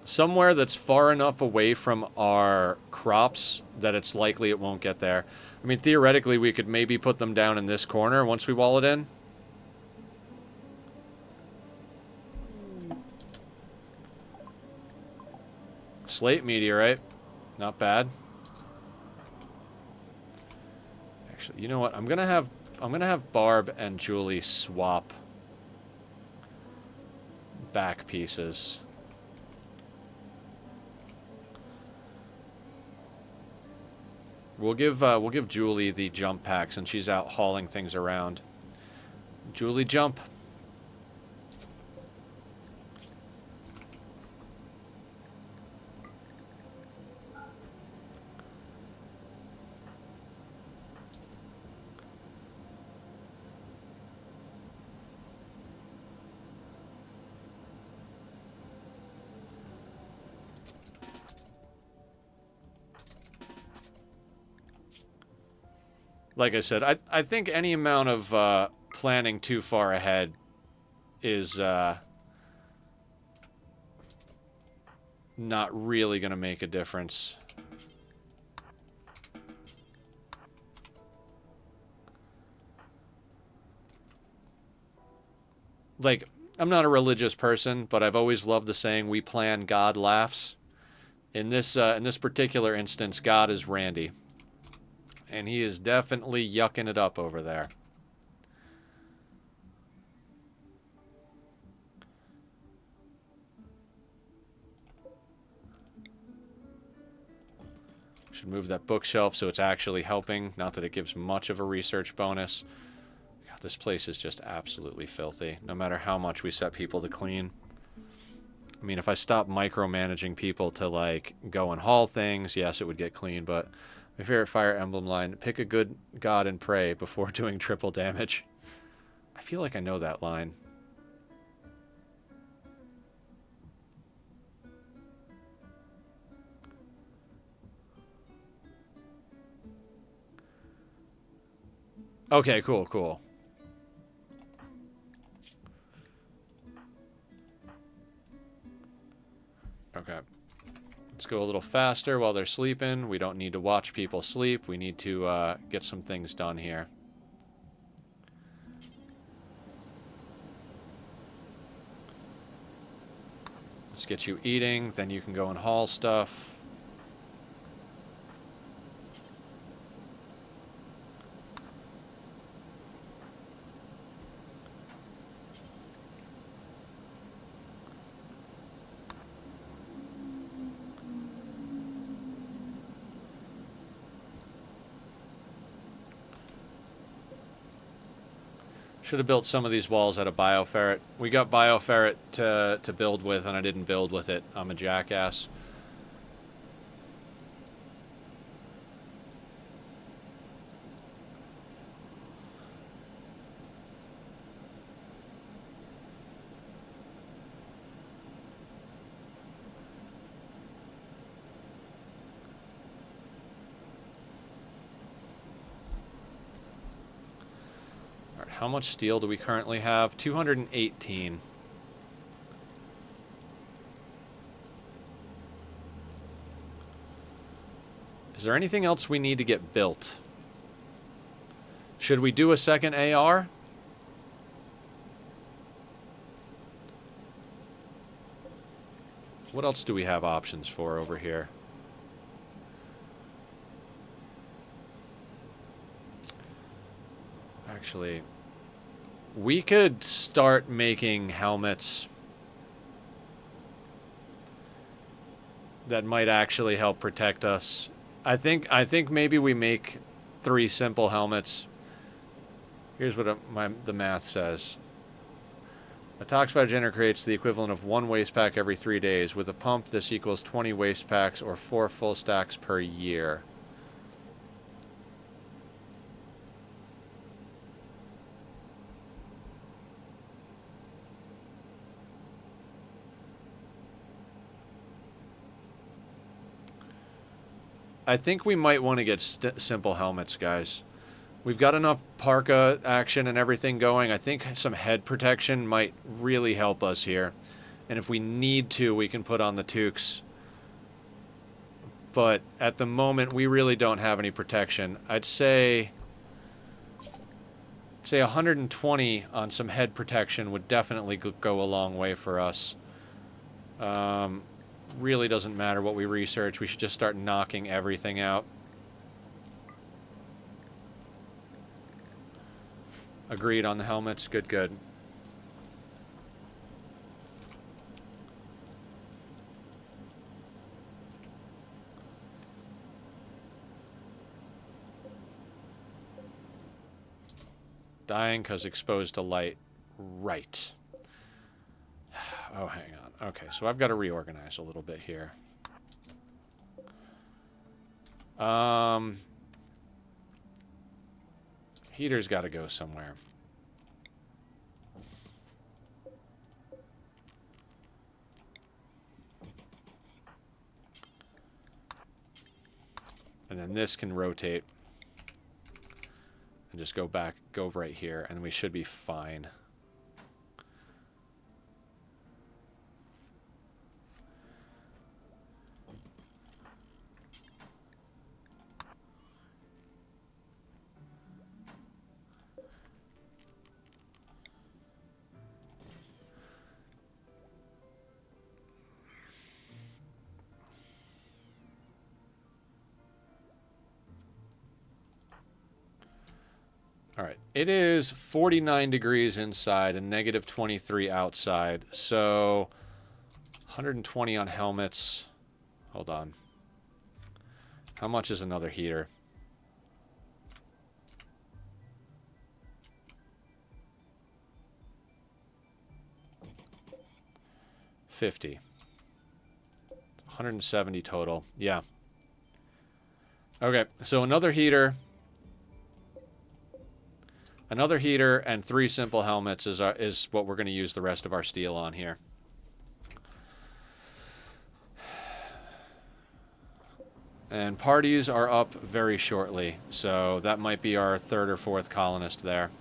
Speaker 1: Somewhere that's far enough away from our crops that it's likely it won't get there. I mean, theoretically, we could maybe put them down in this corner once we wall it in. Slate meteorite. Not bad. Actually, you know what? I'm gonna have Barb and Julie swap back pieces. We'll give Julie the jump pack since she's out hauling things around. Julie, jump. like I said, I think any amount of planning too far ahead is not really going to make a difference. Like, I'm not a religious person, but I've always loved the saying, "We plan, God laughs." In this particular instance, God is Randy, and he is definitely yucking it up over there. Should move that bookshelf so it's actually helping. Not that it gives much of a research bonus. God, this place is just absolutely filthy, no matter how much we set people to clean. I mean, if I stop micromanaging people to, like, go and haul things, yes, it would get clean, but my favorite Fire Emblem line, pick a good god and pray before doing triple damage. I feel like I know that line. Okay, cool, cool. Okay. Let's go a little faster while they're sleeping. We don't need to watch people sleep. We need to get some things done here. Let's get you eating, then you can go and haul stuff. Should have built some of these walls out of bioferret. We got bioferret to build with, and I didn't build with it. I'm a jackass. How much steel do we currently have? 218. Is there anything else we need to get built? Should we do a second AR? What else do we have options for over here? Actually, we could start making helmets that might actually help protect us. I think maybe we make 3 simple helmets. Here's what the math says. A toxified generator creates the equivalent of 1 waste pack every 3 days. With a pump, this equals 20 waste packs or 4 full stacks per year. I think we might want to get simple helmets, guys. We've got enough parka action and everything going. I think some head protection might really help us here. And if we need to, we can put on the toques. But at the moment, we really don't have any protection. I'd say 120 on some head protection would definitely go a long way for us. Really doesn't matter what we research. We should just start knocking everything out. Agreed on the helmets. Good, good. Dying because exposed to light. Right. Oh, hang on. Okay, so I've got to reorganize a little bit here. Heater's got to go somewhere. And then this can rotate. just go right here, and we should be fine. All right, it is 49 degrees inside and negative 23 outside, so 120 on helmets. Hold on. How much is another heater? $50. 170 total. Yeah. Okay, so another heater. Another heater and 3 simple helmets is what we're going to use the rest of our steel on here. And parties are up very shortly, so that might be our 3rd or 4th colonist there.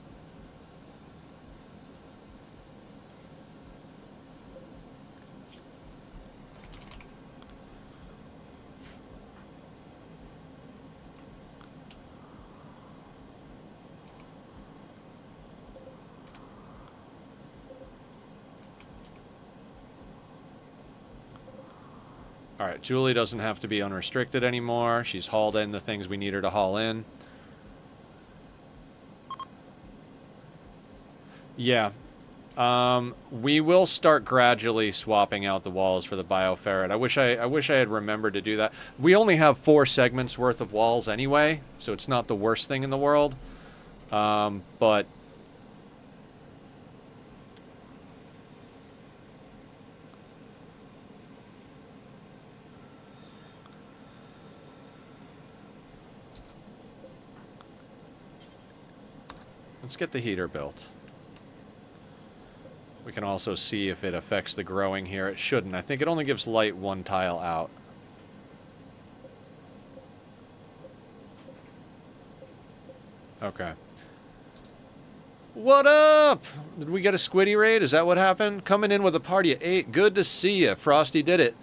Speaker 1: All right, Julie doesn't have to be unrestricted anymore. She's hauled in the things we need her to haul in. Yeah. We will start gradually swapping out the walls for the bioferret. I wish I had remembered to do that. We only have 4 segments worth of walls anyway, so it's not the worst thing in the world. But let's get the heater built. We can also see if it affects the growing here. It shouldn't. I think it only gives light 1 tile out. Okay. What up? Did we get a Squiddy raid? Is that what happened? Coming in with a party at 8. Good to see you. Frosty did it.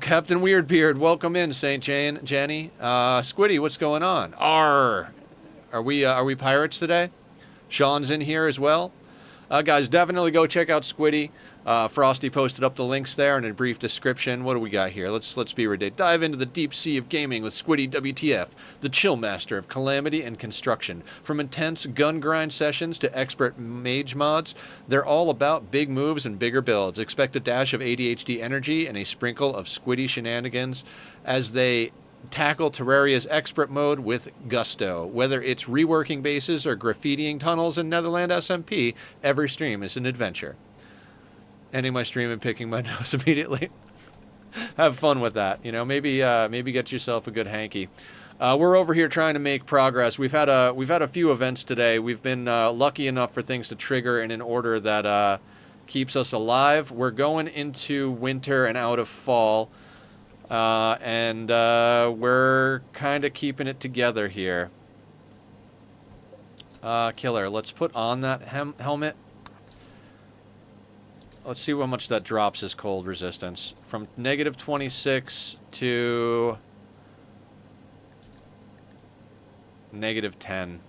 Speaker 1: Captain Weirdbeard, welcome in, St. Jenny. Squiddy, what's going on? Arr. Are we pirates today? Sean's in here as well. Guys, definitely go check out Squiddy. Frosty posted up the links there in a brief description. What do we got here? Let's be ridiculous. Dive into the deep sea of gaming with Squiddy WTF, the chill master of calamity and construction. From intense gun grind sessions to expert mage mods, they're all about big moves and bigger builds. Expect a dash of ADHD energy and a sprinkle of Squiddy shenanigans as they tackle Terraria's expert mode with gusto. Whether it's reworking bases or graffitiing tunnels in Netherland SMP, every stream is an adventure. Ending my stream and picking my nose immediately. Have fun with that. You know, maybe get yourself a good hanky. We're over here trying to make progress. We've had a few events today. We've been lucky enough for things to trigger in an order that keeps us alive. We're going into winter and out of fall. And we're kind of keeping it together here. Killer, let's put on that helmet. Let's see how much that drops his cold resistance. From negative 26 to negative 10.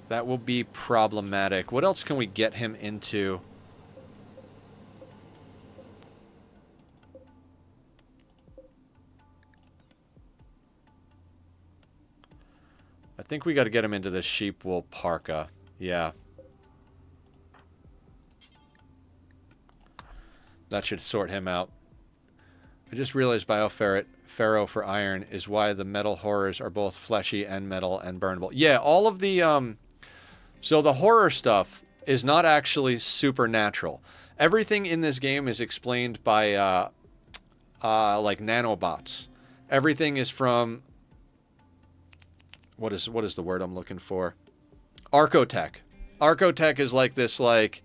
Speaker 1: That will be problematic. What else can we get him into? I think we got to get him into this sheep wool parka. Yeah. That should sort him out. I just realized bioferret, ferro for iron, is why the metal horrors are both fleshy and metal and burnable. Yeah, all of the... So the horror stuff is not actually supernatural. Everything in this game is explained by, like, nanobots. Everything is from... What is the word I'm looking for? Archotech. Archotech is like this, like...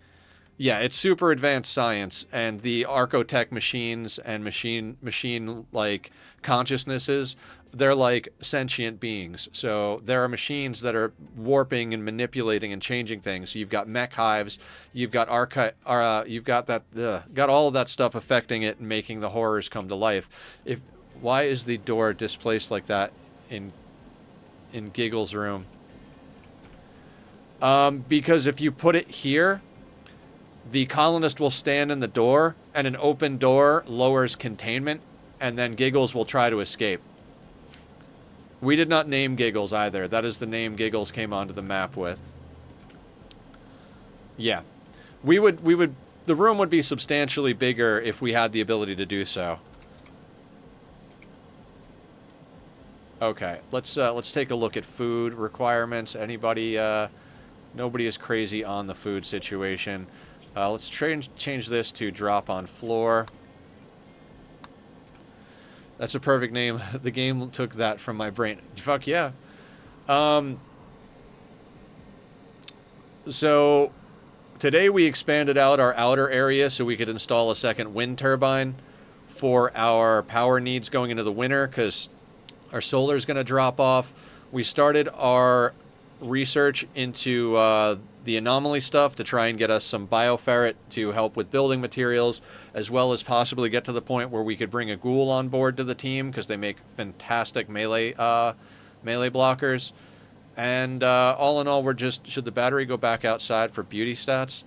Speaker 1: Yeah, it's super advanced science, and the Archotech machines and machine like consciousnesses they're like sentient beings. So there are machines that are warping and manipulating and changing things. So you've got mech hives, you've got you've got that, got all of that stuff affecting it and making the horrors come to life. If why is the door displaced like that in Giggle's room? Because if you put it here, the colonist will stand in the door, and an open door lowers containment, and then Giggles will try to escape. We did not name Giggles either. That is the name Giggles came onto the map with. Yeah. We would, the room would be substantially bigger if we had the ability to do so. Okay, let's take a look at food requirements. Anybody, nobody is crazy on the food situation. Let's change this to drop on floor. That's a perfect name. The game took that from my brain. Fuck yeah. So today we expanded out our outer area so we could install a second wind turbine for our power needs going into the winter because our solar is going to drop off. We started our research into the anomaly stuff to try and get us some bioferret to help with building materials, as well as possibly get to the point where we could bring a ghoul on board to the team because they make fantastic melee blockers. And all in all, we're just, should the battery go back outside for beauty stats?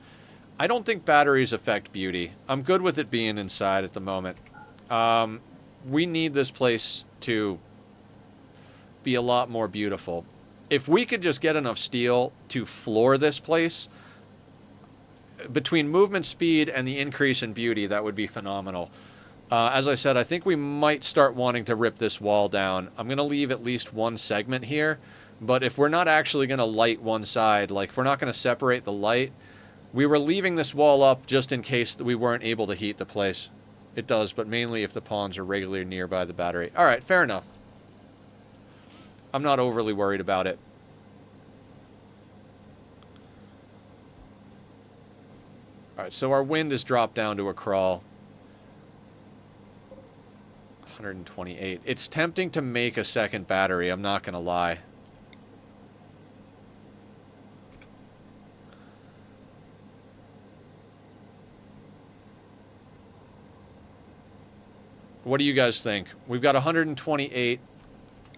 Speaker 1: I don't think batteries affect beauty. I'm good with it being inside at the moment. We need this place to be a lot more beautiful. If we could just get enough steel to floor this place, between movement speed and the increase in beauty, that would be phenomenal. As I said, I think we might start wanting to rip this wall down. I'm going to leave at least one segment here, but if we're not actually going to light one side, like if we're not going to separate the light, we were leaving this wall up just in case we weren't able to heat the place. It does, but mainly if the pawns are regularly nearby the battery. All right, fair enough. I'm not overly worried about it. Alright, so our wind is dropped down to a crawl. 128. It's tempting to make a second battery, I'm not going to lie. What do you guys think? We've got 128,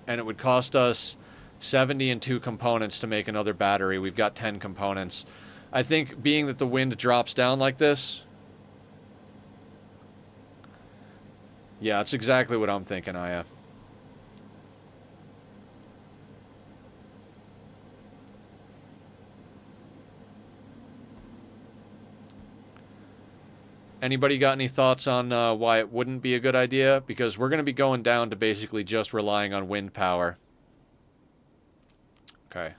Speaker 1: and it would cost us 70 and 2 components to make another battery. We've got 10 components. I think being that the wind drops down like this... Yeah, that's exactly what I'm thinking, Aya. Anybody got any thoughts on why it wouldn't be a good idea? Because we're going to be going down to basically just relying on wind power. Okay.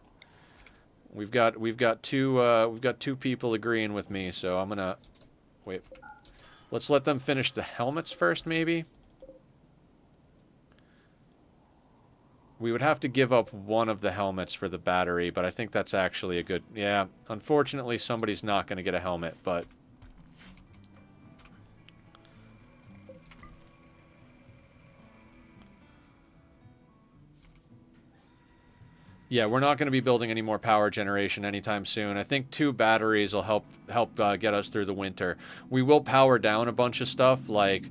Speaker 1: We've got two people agreeing with me, so I'm gonna wait. Let's let them finish the helmets first, maybe. We would have to give up one of the helmets for the battery, but I think that's actually a good... Yeah, unfortunately, somebody's not going to get a helmet, but... Yeah, we're not going to be building any more power generation anytime soon. I think 2 batteries will help get us through the winter. We will power down a bunch of stuff, like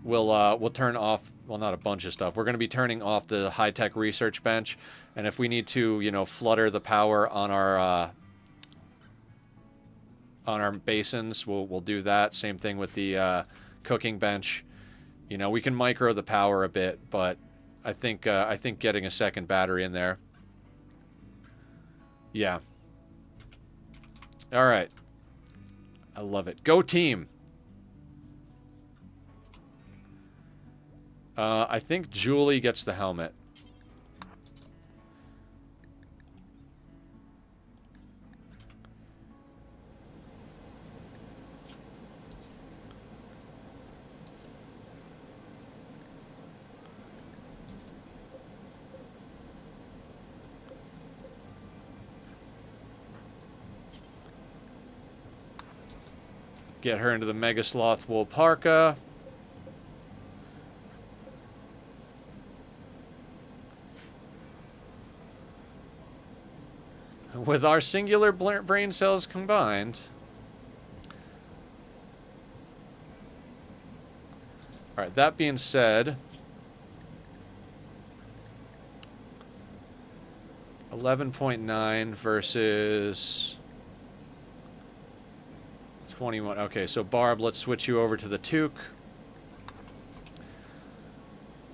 Speaker 1: we'll turn off, well, not a bunch of stuff. We're going to be turning off the high-tech research bench, and if we need to, you know, flutter the power on our basins, we'll do that. Same thing with the cooking bench. You know, we can micro the power a bit, but I think getting a second battery in there. Yeah. All right. I love it. Go team. I think Julie gets the helmet. Get her into the Mega Sloth wool parka. with our singular brain cells combined. All right, that being said, 11.9 versus 21. Okay, so Barb, let's switch you over to the toque.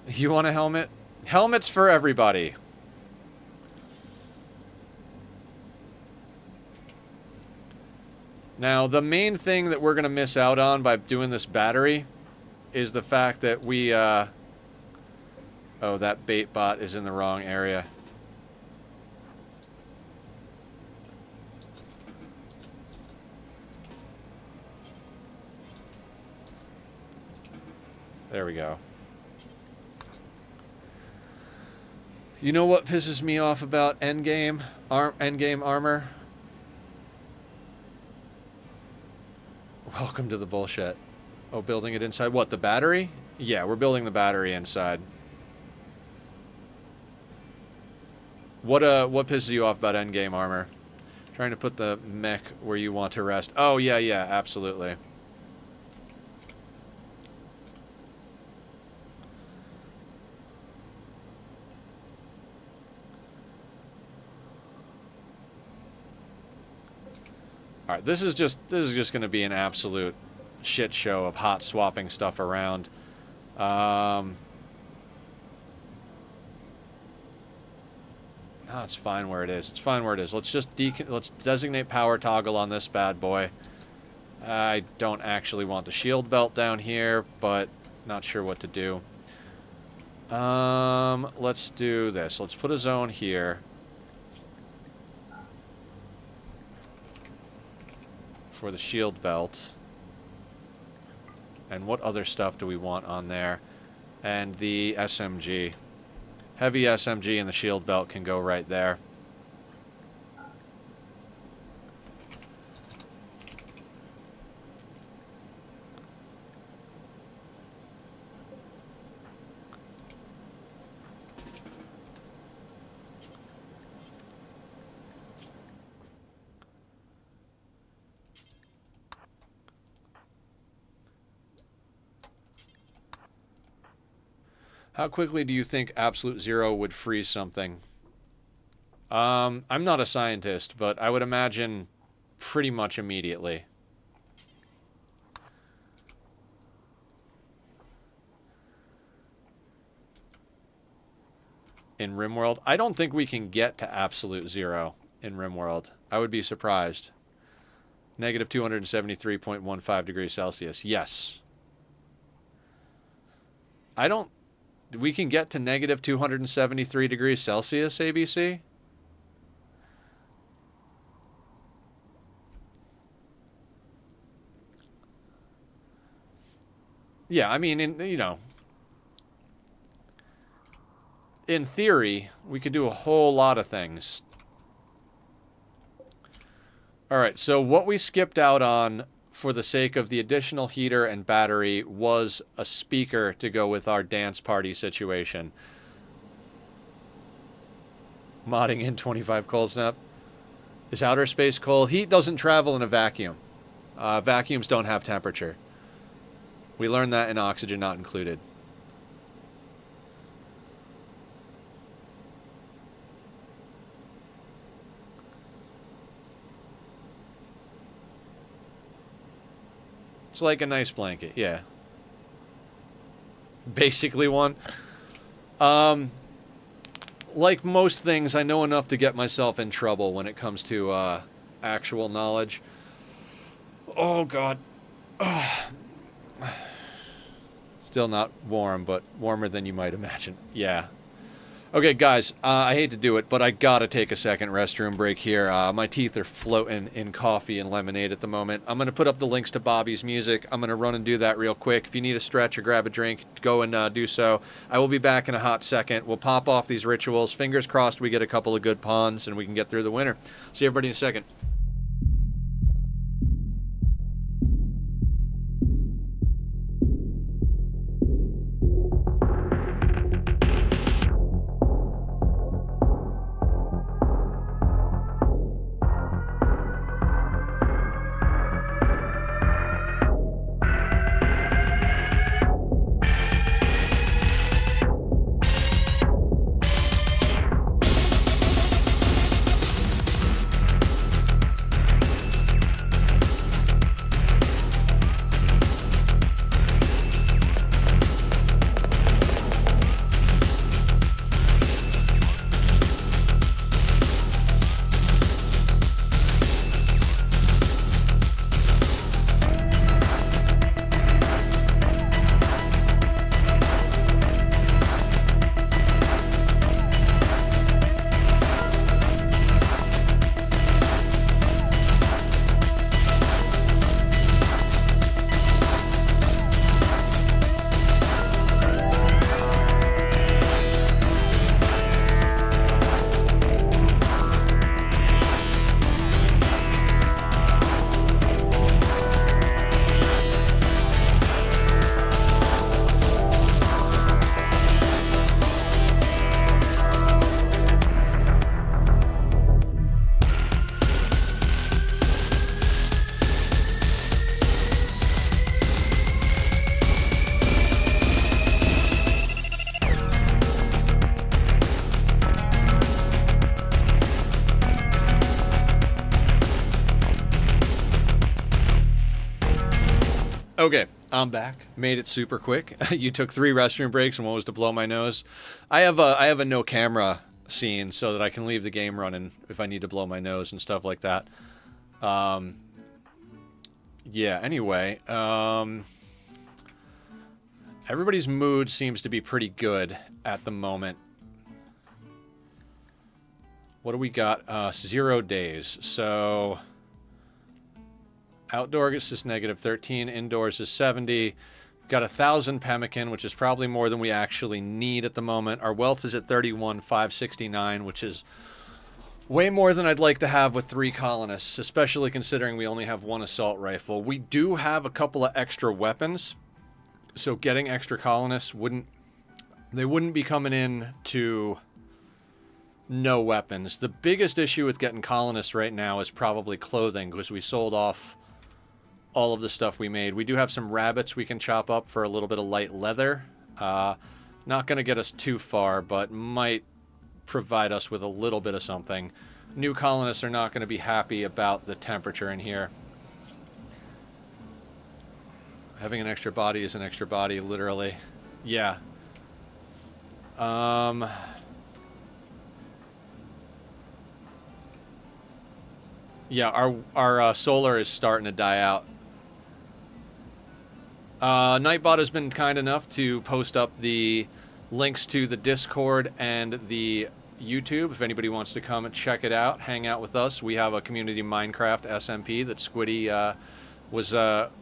Speaker 1: You want a helmet? Helmets for everybody. Now, the main thing that we're going to miss out on by doing this battery is the fact that we, oh, that bait bot is in the wrong area. There we go. You know what pisses me off about endgame armor? Welcome to the bullshit. Oh, building it inside. What, the battery? Yeah, we're building the battery inside. What pisses you off about endgame armor? Trying to put the mech where you want to rest. Oh, yeah, absolutely. All right, this is just going to be an absolute shit show of hot swapping stuff around. No, it's fine where it is. It's fine where it is. Let's just let's designate power toggle on this bad boy. I don't actually want the shield belt down here, but not sure what to do. Let's do this. Let's put a zone here. For the shield belt. And what other stuff do we want on there? And the SMG. Heavy SMG and the shield belt can go right there. How quickly do you think absolute zero would freeze something? I'm not a scientist, but I would imagine pretty much immediately. In Rimworld? I don't think we can get to absolute zero in Rimworld. I would be surprised. Negative 273.15 degrees Celsius. Yes. I don't... We can get to negative 273 degrees Celsius, ABC? Yeah, I mean, in theory, we could do a whole lot of things. All right, so what we skipped out on for the sake of the additional heater and battery was a speaker to go with our dance party situation. Modding in 25 cold snap. Is outer space cold? Heat doesn't travel in a vacuum. Vacuums don't have temperature. We learned that in Oxygen Not Included. It's like a nice blanket, yeah. Basically one. Like most things, I know enough to get myself in trouble when it comes to actual knowledge. Oh, God. Still not warm, but warmer than you might imagine. Yeah. Okay, guys, I hate to do it, but I gotta take a second restroom break here. My teeth are floating in coffee and lemonade at the moment. I'm gonna put up the links to Bobby's music. I'm gonna run and do that real quick. If you need a stretch or grab a drink, go and do so. I will be back in a hot second. We'll pop off these rituals. Fingers crossed we get a couple of good pawns and we can get through the winter. See everybody in a second. Okay, I'm back. Made it super quick. You took 3 restroom breaks and one was to blow my nose. I have a no camera scene so that I can leave the game running if I need to blow my nose and stuff like that. Um, yeah. Anyway, everybody's mood seems to be pretty good at the moment. What do we got? 0 days. So outdoors is negative 13. Indoors is 70. Got 1,000 pemmican, which is probably more than we actually need at the moment. Our wealth is at 31,569, which is way more than I'd like to have with 3 colonists, especially considering we only have 1 assault rifle. We do have a couple of extra weapons, so getting extra colonists wouldn't be coming in to no weapons. The biggest issue with getting colonists right now is probably clothing, because we sold off all of the stuff we made. We do have some rabbits we can chop up for a little bit of light leather. Not going to get us too far, but might provide us with a little bit of something. New colonists are not going to be happy about the temperature in here. Having an extra body is an extra body, literally. Yeah. Yeah, our solar is starting to die out. Nightbot has been kind enough to post up the links to the Discord and the YouTube. If anybody wants to come and check it out, hang out with us. We have a community Minecraft SMP that Squiddy was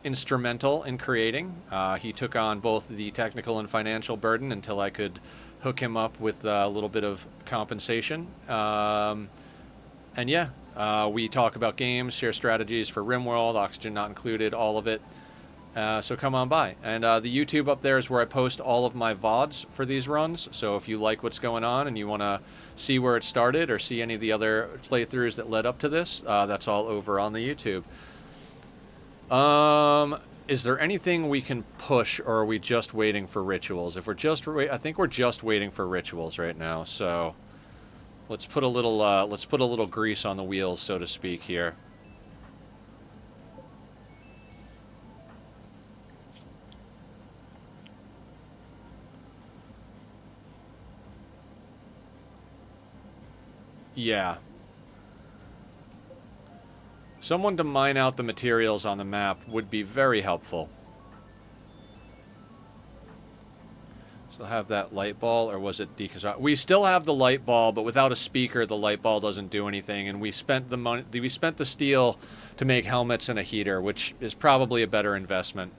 Speaker 1: instrumental in creating. He took on both the technical and financial burden until I could hook him up with a little bit of compensation. And yeah, we talk about games, share strategies for Rimworld, Oxygen Not Included, all of it. So come on by. And the YouTube up there is where I post all of my VODs for these runs. So if you like what's going on and you want to see where it started or see any of the other playthroughs that led up to this, that's all over on the YouTube. Is there anything we can push, or are we just waiting for rituals? If we're just, I think we're just waiting for rituals right now. So let's put a little grease on the wheels, so to speak, here. Yeah. Someone to mine out the materials on the map would be very helpful. Still have that light ball, or was it deconstruct? We still have the light ball, but without a speaker, the light ball doesn't do anything. And we spent the money, we spent the steel to make helmets and a heater, which is probably a better investment.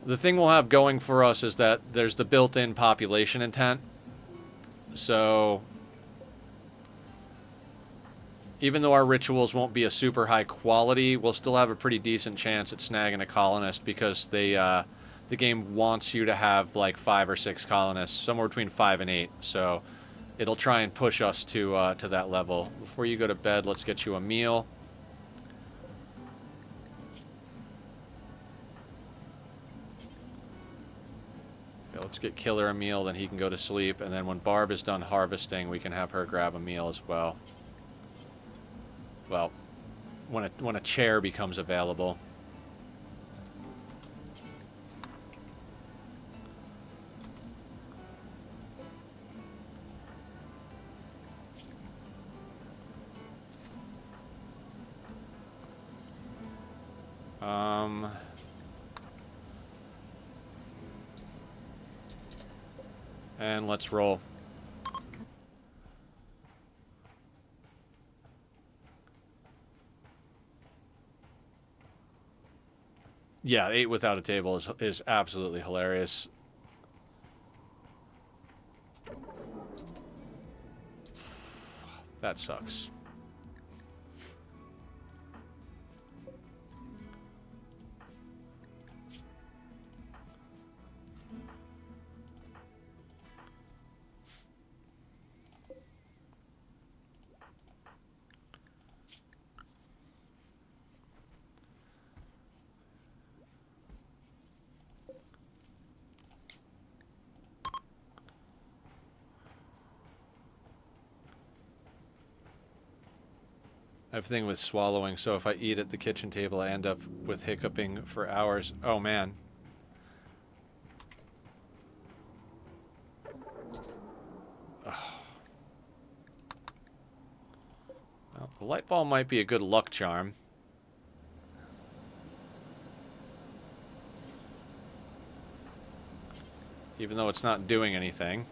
Speaker 1: The thing we'll have going for us is that there's the built-in population intent. So even though our rituals won't be a super high quality, we'll still have a pretty decent chance at snagging a colonist, because they, the game wants you to have like 5 or 6 colonists, somewhere between 5 and 8. So it'll try and push us to that level. Before you go to bed, let's get you a meal. Okay, let's get Killer a meal, then he can go to sleep. And then when Barb is done harvesting, we can have her grab a meal as well. Well, when a chair becomes available. And let's roll. Yeah, 8 without a table is absolutely hilarious. That sucks. I have a thing with swallowing, so if I eat at the kitchen table, I end up with hiccuping for hours. Oh, man. Well, the light ball might be a good luck charm. Even though it's not doing anything.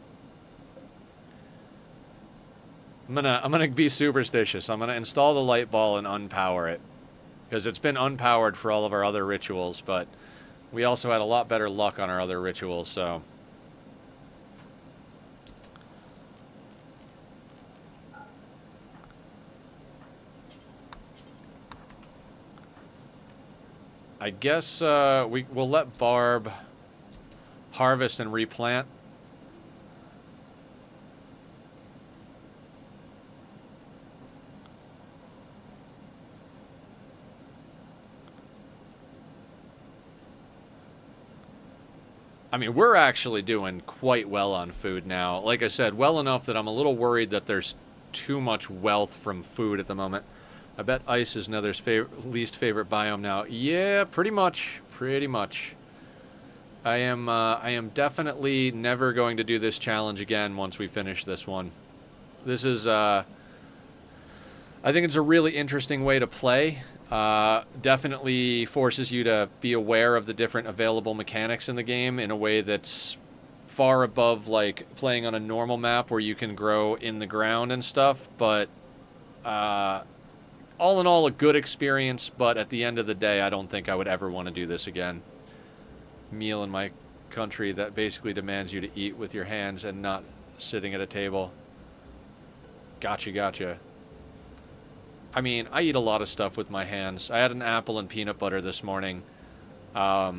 Speaker 1: I'm gonna be superstitious. I'm gonna install the light ball and unpower it. Because it's been unpowered for all of our other rituals, but we also had a lot better luck on our other rituals, so... I guess we'll let Barb harvest and replant. I mean, we're actually doing quite well on food now. Like I said, well enough that I'm a little worried that there's too much wealth from food at the moment. I bet ice is Nether's least favorite biome now. Yeah, pretty much. Pretty much. I am definitely never going to do this challenge again once we finish this one. This is, I think it's a really interesting way to play. Definitely forces you to be aware of the different available mechanics in the game in a way that's far above, like, playing on a normal map where you can grow in the ground and stuff, but all in all, a good experience, but at the end of the day, I don't think I would ever want to do this again. Meal in my country that basically demands you to eat with your hands and not sitting at a table. Gotcha, gotcha. I mean, I eat a lot of stuff with my hands. I had an apple and peanut butter this morning. I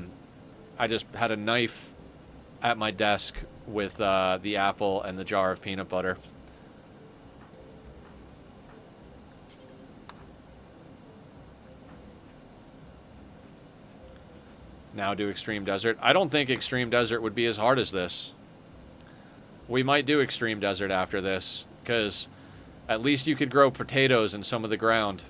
Speaker 1: just had a knife at my desk with the apple and the jar of peanut butter. Now do Extreme Desert. I don't think Extreme Desert would be as hard as this. We might do Extreme Desert after this, because at least you could grow potatoes in some of the ground.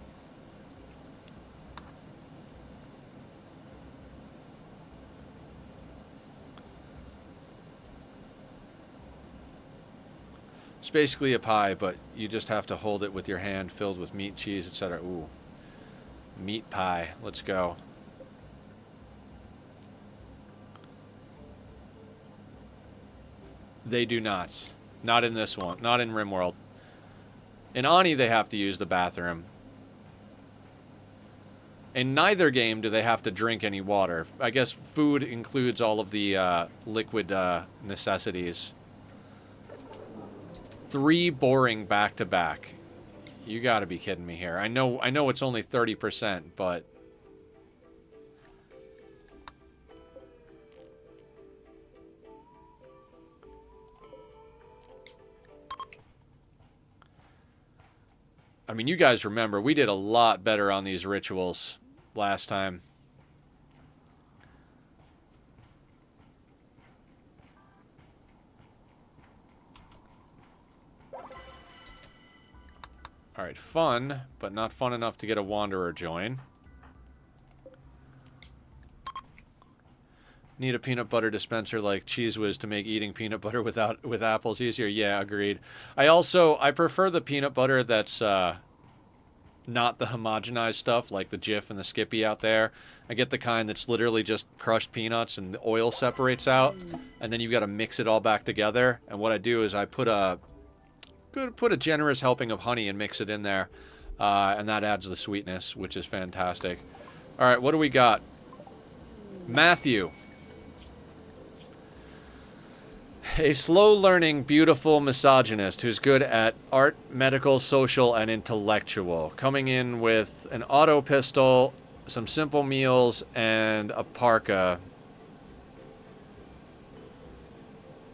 Speaker 1: It's basically a pie, but you just have to hold it with your hand filled with meat, cheese, etc. Ooh. Meat pie. Let's go. They do not. Not in this one. Not in Rimworld. In Ani, they have to use the bathroom. In neither game do they have to drink any water. I guess food includes all of the liquid necessities. 3 boring back-to-back. You gotta be kidding me here. I know it's only 30%, but... I mean, you guys remember, we did a lot better on these rituals last time. Alright, fun, but not fun enough to get a Wanderer join. Need a peanut butter dispenser like Cheese Whiz to make eating peanut butter with apples easier. Yeah, agreed. I prefer the peanut butter that's not the homogenized stuff like the Jif and the Skippy out there. I get the kind that's literally just crushed peanuts and the oil separates out, and then you've got to mix it all back together. And what I do is I put a generous helping of honey and mix it in there, and that adds the sweetness, which is fantastic. All right, what do we got? Matthew. A slow-learning, beautiful misogynist who's good at art, medical, social, and intellectual. Coming in with an auto pistol, some simple meals, and a parka.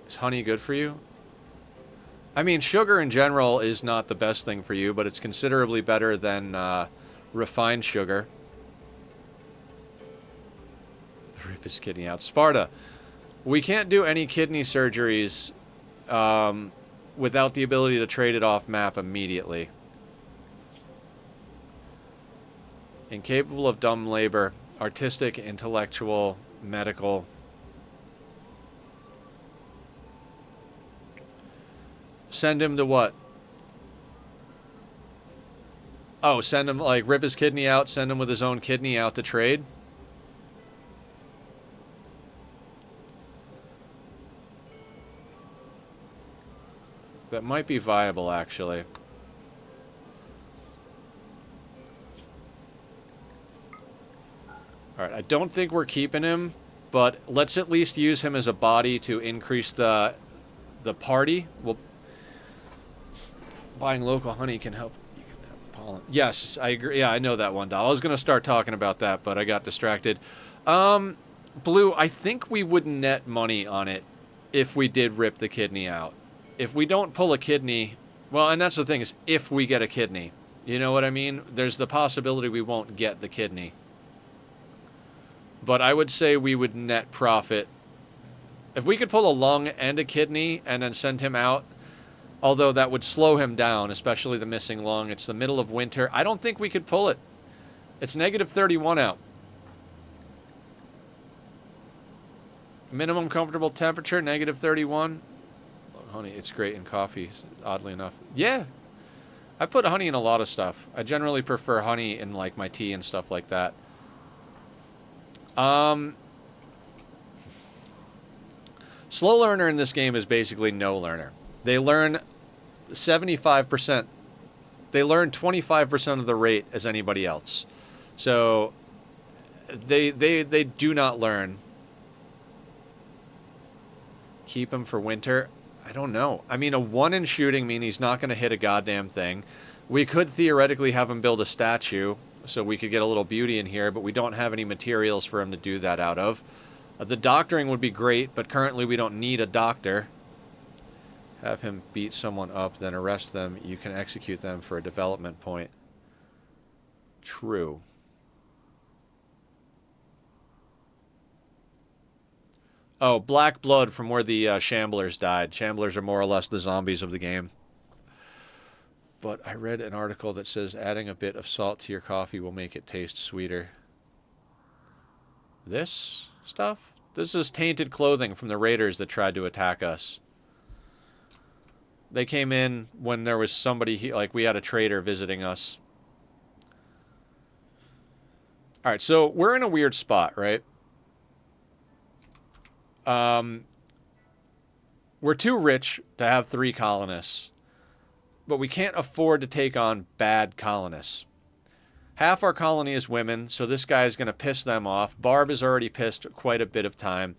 Speaker 1: Is honey good for you? I mean, sugar in general is not the best thing for you, but it's considerably better than refined sugar. Rip his kidney out. Sparta. We can't do any kidney surgeries without the ability to trade it off map immediately. Incapable of dumb labor. Artistic, intellectual, medical. Send him to what? Oh, send him, like, rip his kidney out, send him with his own kidney out to trade? That might be viable, actually. Alright, I don't think we're keeping him, but let's at least use him as a body to increase the party. Well, buying local honey can help. You can have pollen. Yes, I agree. Yeah, I know that one, Doll. I was going to start talking about that, but I got distracted. Blue, I think we would net money on it if we did rip the kidney out. If we don't pull a kidney, well, and that's the thing, is if we get a kidney. You know what I mean? There's the possibility we won't get the kidney. But I would say we would net profit. If we could pull a lung and a kidney and then send him out, although that would slow him down, especially the missing lung. It's the middle of winter. I don't think we could pull it. It's negative 31 out. Minimum comfortable temperature, negative 31. Honey, it's great in coffee, oddly enough. Yeah. I put honey in a lot of stuff. I generally prefer honey in, like, my tea and stuff like that. Slow learner in this game is basically no learner. They learn 75%. They learn 25% of the rate as anybody else. So they do not learn. Keep him for winter. I don't know. I mean, a 1 in shooting means he's not going to hit a goddamn thing. We could theoretically have him build a statue so we could get a little beauty in here, but we don't have any materials for him to do that out of. The doctoring would be great, but currently we don't need a doctor. Have him beat someone up, then arrest them. You can execute them for a development point. True. Oh, black blood from where the Shamblers died. Shamblers are more or less the zombies of the game. But I read an article that says adding a bit of salt to your coffee will make it taste sweeter. This stuff? This is tainted clothing from the raiders that tried to attack us. They came in when there was somebody, like we had a trader visiting us. Alright, so we're in a weird spot, right? We're too rich to have 3 colonists. But we can't afford to take on bad colonists. Half our colony is women, so this guy is going to piss them off. Barb has already pissed quite a bit of time.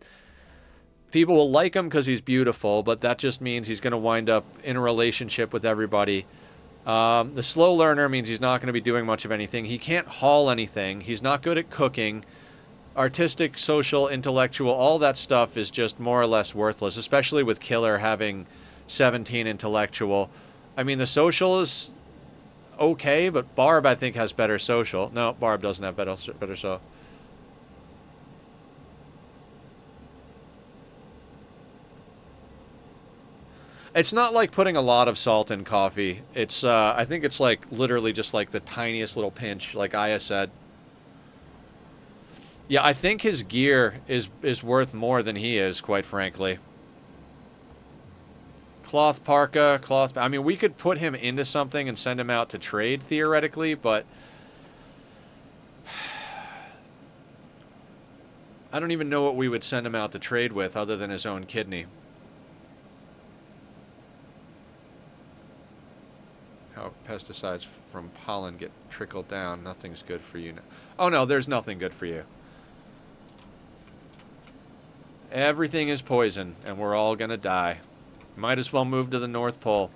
Speaker 1: People will like him because he's beautiful, but that just means he's going to wind up in a relationship with everybody. The slow learner means he's not going to be doing much of anything. He can't haul anything. He's not good at cooking. Artistic, social, intellectual, all that stuff is just more or less worthless, especially with Killer having 17 intellectual. I mean, the social is okay, but Barb, I think, has better social. No, Barb doesn't have better social. It's not like putting a lot of salt in coffee. It's, I think it's like literally just like the tiniest little pinch, like Aya said. Yeah, I think his gear is worth more than he is, quite frankly. Cloth parka, cloth... I mean, we could put him into something and send him out to trade, theoretically, but... I don't even know what we would send him out to trade with other than his own kidney. How pesticides from pollen get trickled down. Nothing's good for you now. Oh, no, there's nothing good for you. Everything is poison, and we're all gonna die. Might as well move to the North Pole.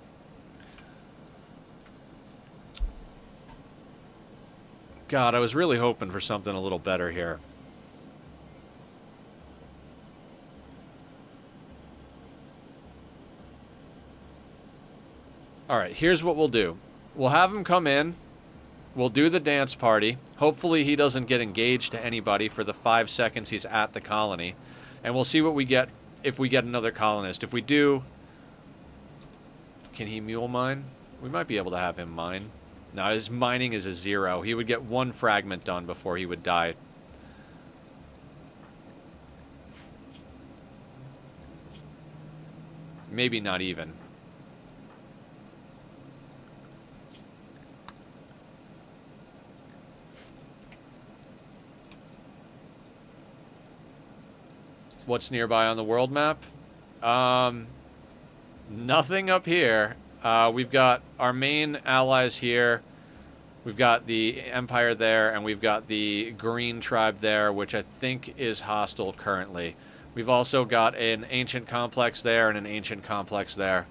Speaker 1: God, I was really hoping for something a little better here. Alright, here's what we'll do. We'll have him come in. We'll do the dance party. Hopefully he doesn't get engaged to anybody for the 5 seconds he's at the colony. And we'll see what we get if we get another colonist. If we do... Can he mule mine? We might be able to have him mine. No, his mining is a 0. He would get 1 fragment done before he would die. Maybe not even. What's nearby on the world map? Nothing up here. We've got our main allies here. We've got the Empire there, and we've got the Green Tribe there, which I think is hostile currently. We've also got an ancient complex there and an ancient complex there.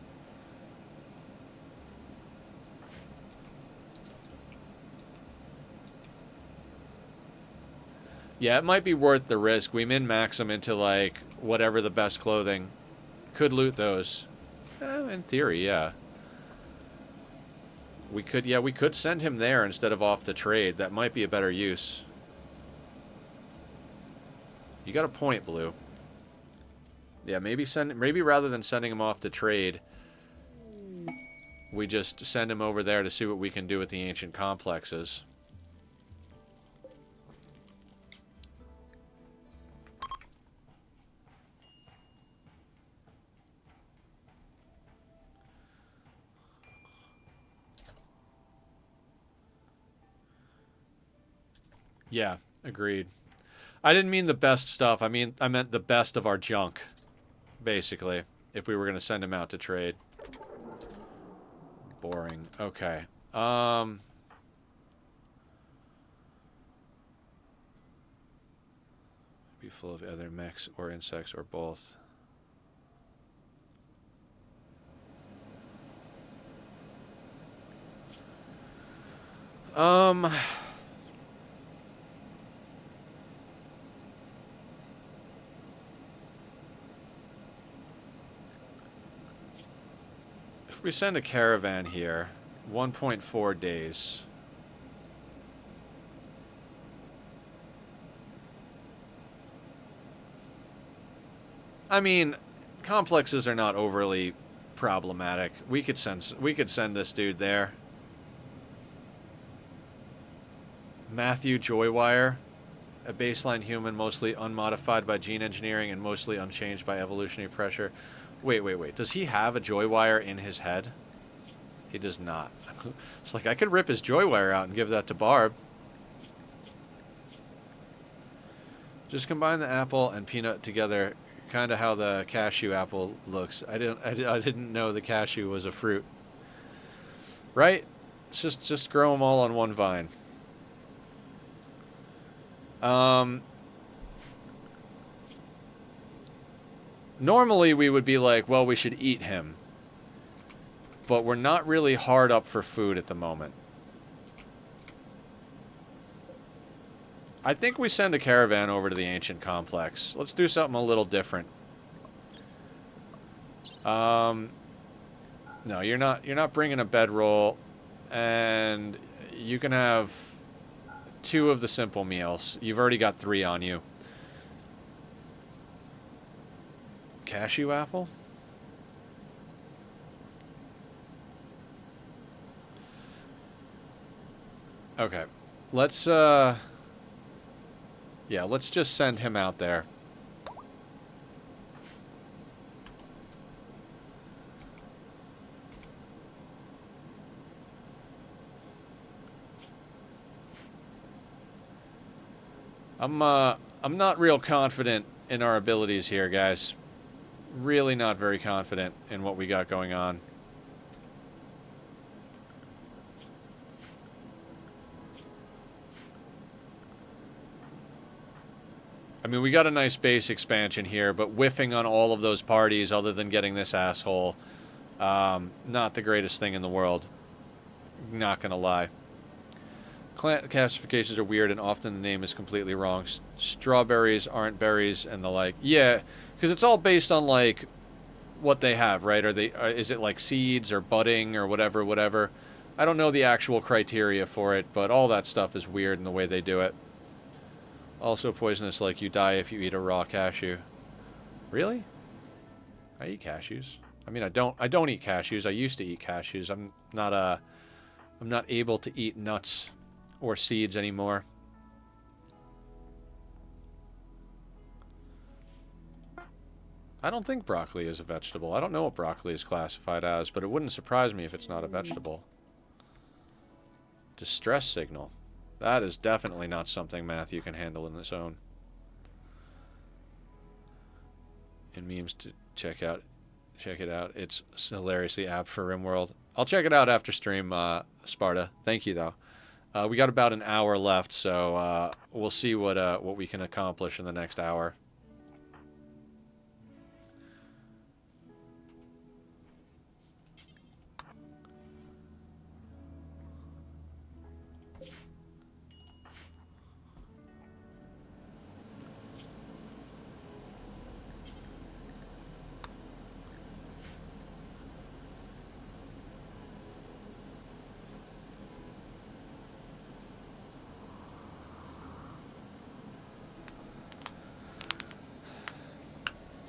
Speaker 1: Yeah, it might be worth the risk. We min-max them into, like, whatever the best clothing. Could loot those. In theory, yeah. We could send him there instead of off to trade. That might be a better use. You got a point, Blue. Yeah, maybe rather than sending him off to trade, we just send him over there to see what we can do with the ancient complexes. Yeah, agreed. I didn't mean the best stuff. I meant the best of our junk, basically, if we were going to send him out to trade. Boring. Okay. Be full of other mechs or insects or both. If we send a caravan here, 1.4 days. I mean, complexes are not overly problematic. We could send this dude there. Matthew Joywire, a baseline human mostly unmodified by gene engineering and mostly unchanged by evolutionary pressure. Wait. Does he have a Joywire in his head? He does not. It's like, I could rip his Joywire out and give that to Barb. Just combine the apple and peanut together, kind of how the cashew apple looks. I didn't know the cashew was a fruit. Right? It's just grow them all on one vine. Normally we would be like, well, we should eat him. But we're not really hard up for food at the moment. I think we send a caravan over to the ancient complex. Let's do something a little different. No, you're not bringing a bedroll, and you can have 2 of the simple meals. You've already got 3 on you. Cashew apple? Okay. Let's yeah, let's just send him out there. I'm not real confident in our abilities here, guys. Really not very confident in what we got going on. I mean, we got a nice base expansion here, but whiffing on all of those parties other than getting this asshole, not the greatest thing in the world. Not gonna lie. Clan classifications are weird, and often the name is completely wrong. Strawberries aren't berries, and the like. Yeah, because it's all based on, like, what they have, right? Is it, like, seeds or budding or whatever? I don't know the actual criteria for it, but all that stuff is weird in the way they do it. Also poisonous, like you die if you eat a raw cashew. Really? I eat cashews. I mean, I don't eat cashews. I used to eat cashews. I'm not I'm not able to eat nuts or seeds anymore. I don't think broccoli is a vegetable. I don't know what broccoli is classified as, but it wouldn't surprise me if it's not a vegetable. Distress signal. That is definitely not something Matthew can handle in its own. And memes to check out. Check it out. It's hilariously apt for Rimworld. I'll check it out after stream, Sparta. Thank you, though. We got about an hour left, so we'll see what we can accomplish in the next hour.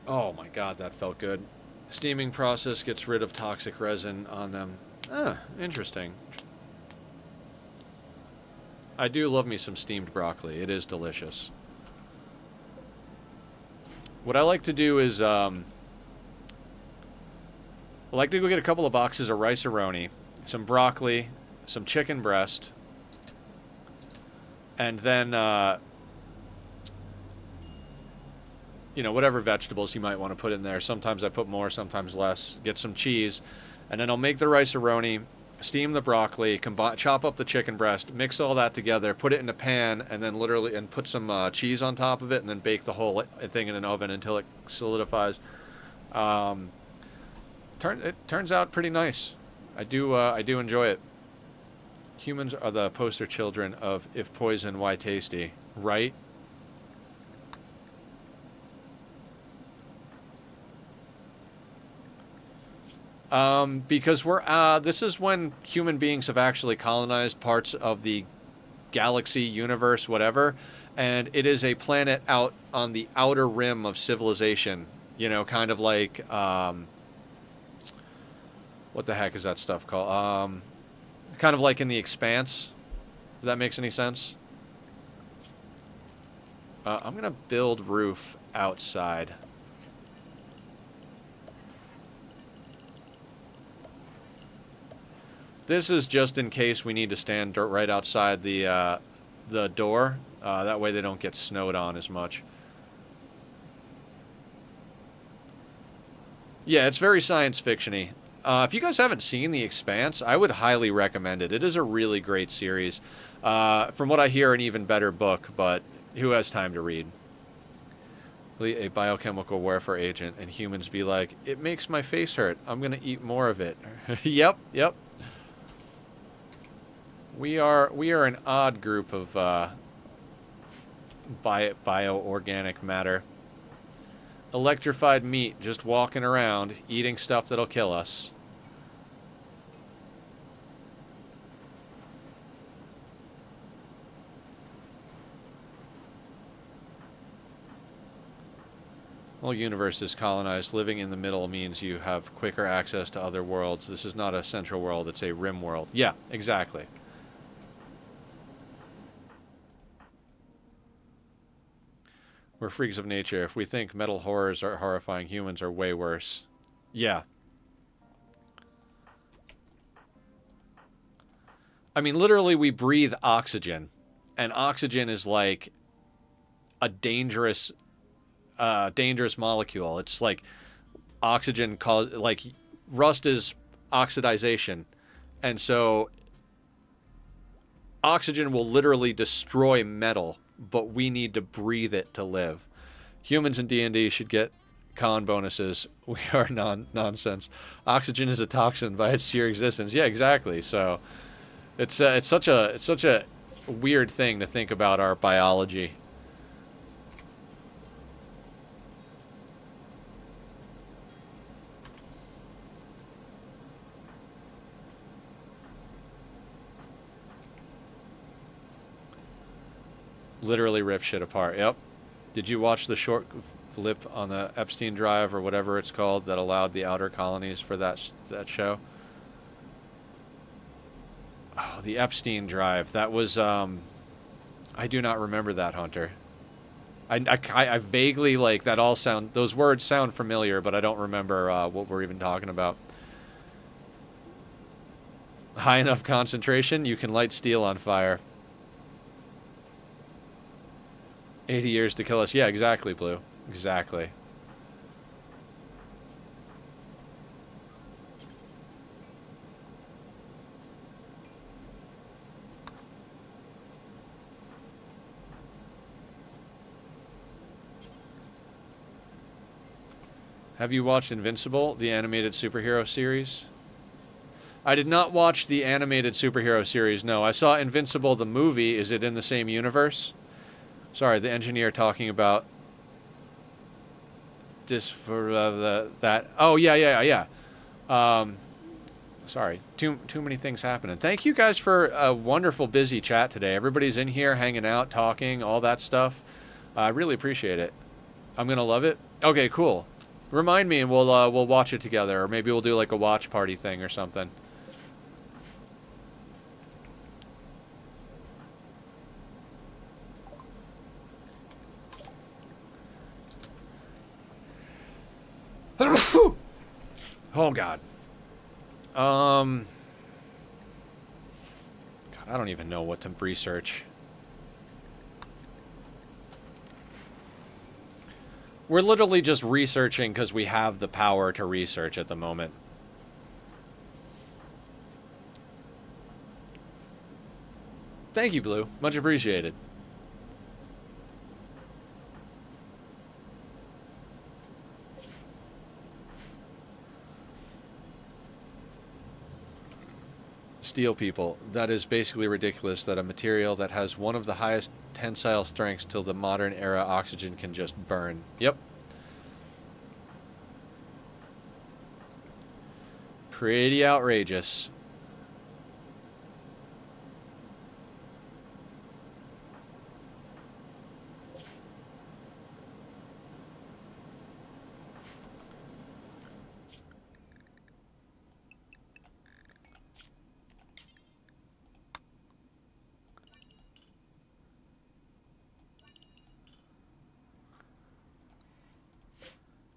Speaker 1: Oh my god, that felt good. Steaming process gets rid of toxic resin on them. Ah, interesting. I do love me some steamed broccoli. It is delicious. What I like to do is, I like to go get a couple of boxes of rice-a-roni, some broccoli, some chicken breast, and then, you know, whatever vegetables you might want to put in there. Sometimes I put more, sometimes less. Get some cheese, and then I'll make the rice-a-roni, steam the broccoli, chop up the chicken breast, mix all that together, put it in a pan, and then literally put some cheese on top of it, and then bake the whole thing in an oven until it solidifies. It turns out pretty nice. I do enjoy it. Humans are the poster children of if poison, why tasty, right? Because this is when human beings have actually colonized parts of the galaxy, universe, whatever, and it is a planet out on the outer rim of civilization, you know, kind of like, what the heck is that stuff called? Kind of like in The Expanse, if that makes any sense. I'm gonna build roof outside. This is just in case we need to stand right outside the door. That way they don't get snowed on as much. Yeah, it's very science fiction-y. If you guys haven't seen The Expanse, I would highly recommend it. It is a really great series. From what I hear, an even better book, but who has time to read? A biochemical warfare agent, and humans be like, it makes my face hurt. I'm going to eat more of it. Yep. We are an odd group of bio-organic matter. Electrified meat, just walking around, eating stuff that'll kill us. Whole universe is colonized. Living in the middle means you have quicker access to other worlds. This is not a central world, it's a rim world. Yeah, exactly. We're freaks of nature. If we think metal horrors are horrifying, humans are way worse. Yeah. I mean, literally, we breathe oxygen. And oxygen is like a dangerous molecule. It's like oxygen like rust is oxidization. And so oxygen will literally destroy metal, but we need to breathe it to live. Humans in D&D should get con bonuses. We are nonsense. Oxygen is a toxin by its sheer existence. Yeah, exactly. So it's such a weird thing to think about our biology. Literally rip shit apart. Yep. Did you watch the short clip on the Epstein drive or whatever it's called that allowed the outer colonies for that show? Oh The Epstein drive. That was, I do not remember that, Hunter. I vaguely, like, that all sound, those words sound familiar, but I don't remember what we're even talking about. High enough concentration, you can light steel on fire. 80 years to kill us. Yeah, exactly, Blue. Exactly. Have you watched Invincible, the animated superhero series? I did not watch the animated superhero series, no. I saw Invincible, the movie. Is it in the same universe? Sorry, the engineer talking about this for that. Oh, yeah. Sorry, too many things happening. Thank you guys for a wonderful, busy chat today. Everybody's in here hanging out, talking, all that stuff. I really appreciate it. I'm gonna love it. Okay, cool. Remind me, and we'll watch it together, or maybe we'll do like a watch party thing or something. Oh God. God, I don't even know what to research. We're literally just researching because we have the power to research at the moment. Thank you, Blue. Much appreciated. Steel people. That is basically ridiculous that a material that has one of the highest tensile strengths till the modern era oxygen can just burn. Yep. Pretty outrageous.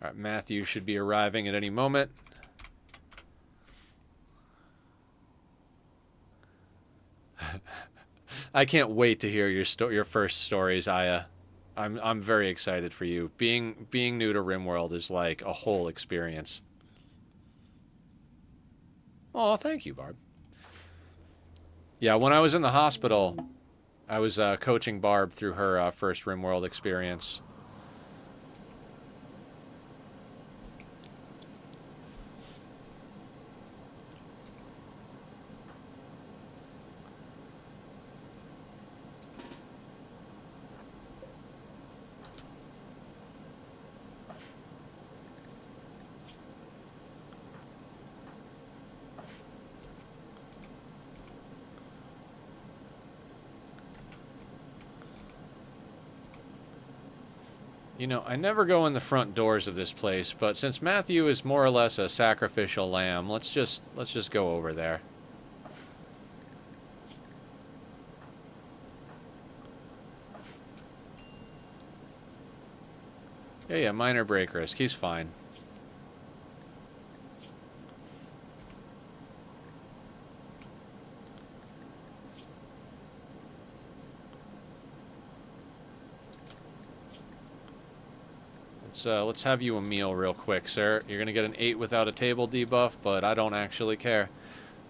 Speaker 1: All right, Matthew should be arriving at any moment. I can't wait to hear your first stories, Aya. I'm very excited for you. Being new to Rimworld is like a whole experience. Oh, thank you, Barb. Yeah, when I was in the hospital, I was coaching Barb through her first Rimworld experience. You know, I never go in the front doors of this place, but since Matthew is more or less a sacrificial lamb, let's just go over there. Yeah, minor break risk. He's fine. Let's have you a meal real quick, sir. You're gonna get an 8 without a table debuff, but I don't actually care.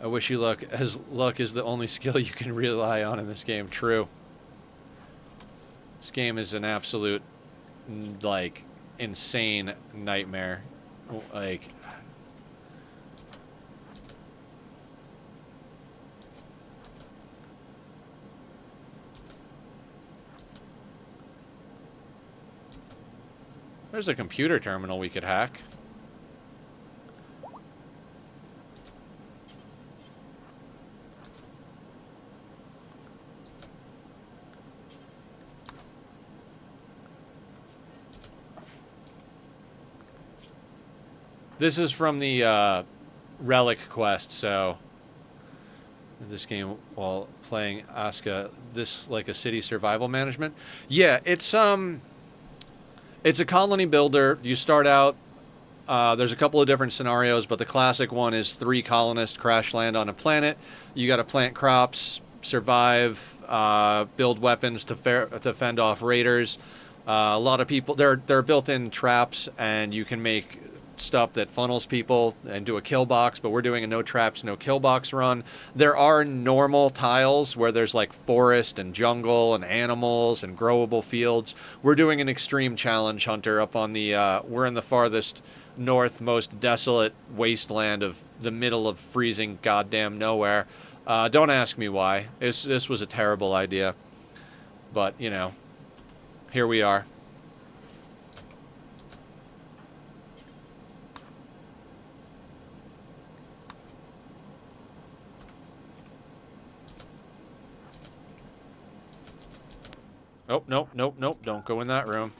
Speaker 1: I wish you luck, as luck is the only skill you can rely on in this game. True. This game is an absolute, like, insane nightmare. Like... There's a computer terminal we could hack. This is from the relic quest, so this game while playing Asuka. This like a city survival management. Yeah, it's a colony builder. You start out. There's a couple of different scenarios, but the classic one is 3 colonists crash land on a planet. You got to plant crops, survive, build weapons to fend off raiders. A lot of people, they're built-in traps, and you can make stuff that funnels people and do a kill box, but we're doing a no traps, no kill box run. There are normal tiles where there's like forest and jungle and animals and growable fields. We're doing an extreme challenge hunter up on the, we're in the farthest north, most desolate wasteland of the middle of freezing goddamn nowhere. Don't ask me why. This was a terrible idea. But, you know, here we are. Oh, nope, nope, nope. Don't go in that room.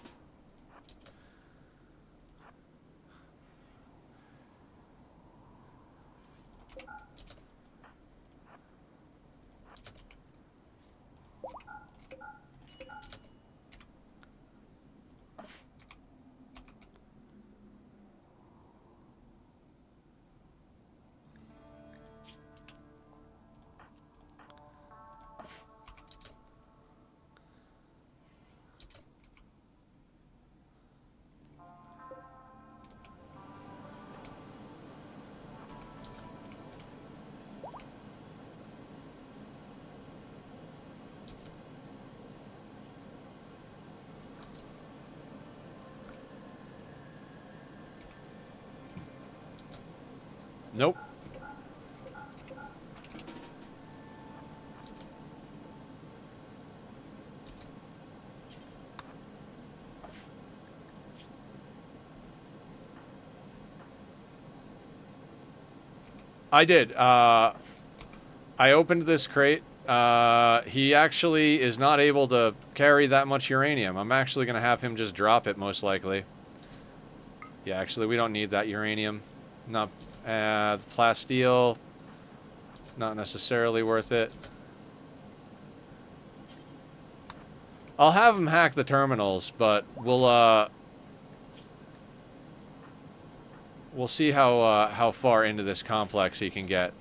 Speaker 1: Nope. I did. I opened this crate. He actually is not able to carry that much uranium. I'm actually going to have him just drop it, most likely. Yeah, actually, we don't need that uranium. Not, plasteel. Not necessarily worth it. I'll have him hack the terminals, but we'll see how far into this complex he can get.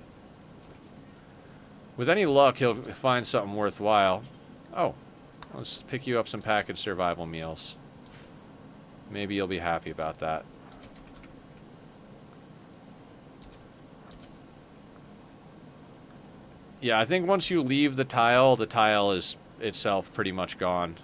Speaker 1: With any luck, he'll find something worthwhile. Oh, let's pick you up some packaged survival meals. Maybe you'll be happy about that. Yeah, I think once you leave the tile is itself pretty much gone.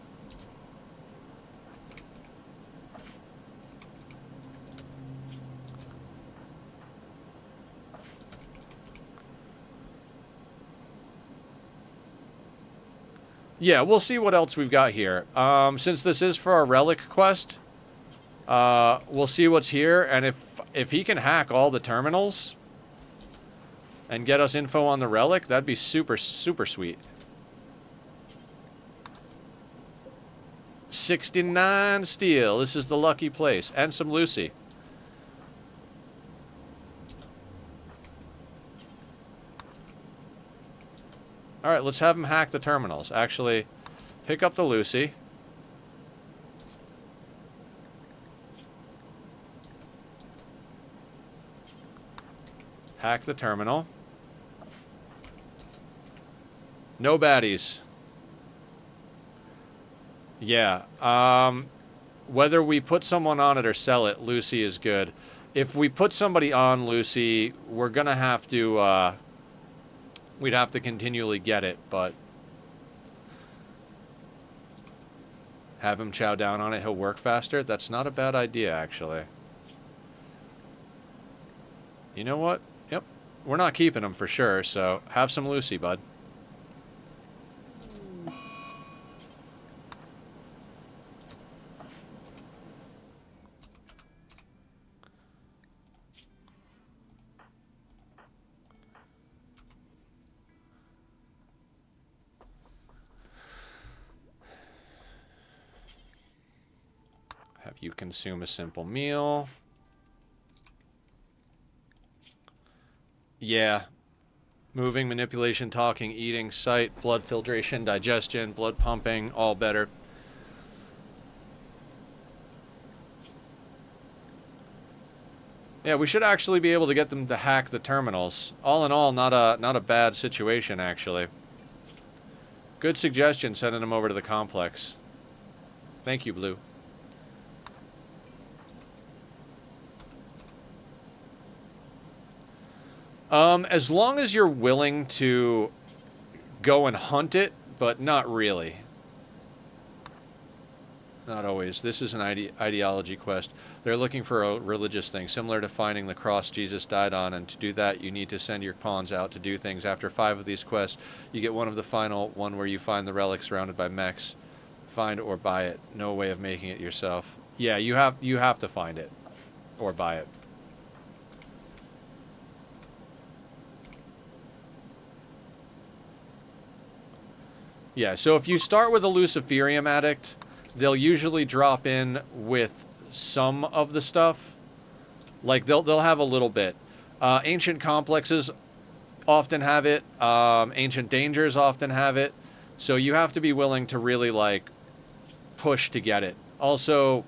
Speaker 1: Yeah, we'll see what else we've got here. Since this is for our relic quest, we'll see what's here, and if he can hack all the terminals and get us info on the relic, that'd be super, super sweet. 69 steel. This is the lucky place. And some Lucy. Alright, let's have him hack the terminals. Actually, pick up the Lucy. Hack the terminal. No baddies. Yeah. Whether we put someone on it or sell it, Lucy is good. If we put somebody on Lucy, we're gonna have to, we'd have to continually get it, but have him chow down on it, he'll work faster. That's not a bad idea, actually. You know what? Yep. We're not keeping him for sure, so have some Lucy, bud. Have you consume a simple meal. Yeah. Moving, manipulation, talking, eating, sight, blood filtration, digestion, blood pumping, all better. Yeah, we should actually be able to get them to hack the terminals. All in all, not a bad situation, actually. Good suggestion, sending them over to the complex. Thank you, Blue. As long as you're willing to go and hunt it, but not really. Not always. This is an ideology quest. They're looking for a religious thing, similar to finding the cross Jesus died on, and to do that, you need to send your pawns out to do things. After 5 of these quests, you get one of the final one where you find the relic surrounded by mechs. Find or buy it. No way of making it yourself. Yeah, you have to find it. Or buy it. Yeah, so if you start with a Luciferium addict, they'll usually drop in with some of the stuff. Like, they'll have a little bit. Ancient complexes often have it. Ancient dangers often have it. So you have to be willing to really, like, push to get it. Also,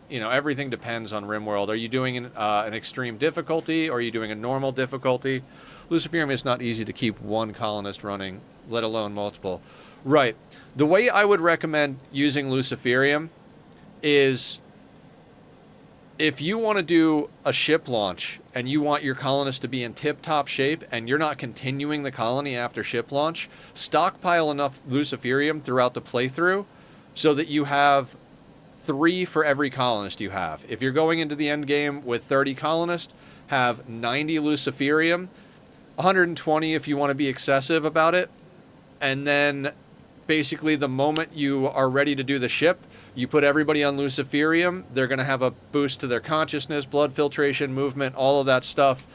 Speaker 1: you know, everything depends on Rimworld. Are you doing an extreme difficulty, or are you doing a normal difficulty? Luciferium is not easy to keep one colonist running, let alone multiple. Right. The way I would recommend using Luciferium is, if you want to do a ship launch and you want your colonists to be in tip-top shape and you're not continuing the colony after ship launch, stockpile enough Luciferium throughout the playthrough so that you have 3 for every colonist you have. If you're going into the end game with 30 colonists, have 90 Luciferium, 120 if you want to be excessive about it, and then basically the moment you are ready to do the ship, you put everybody on Luciferium. They're going to have a boost to their consciousness, blood filtration, movement, all of that stuff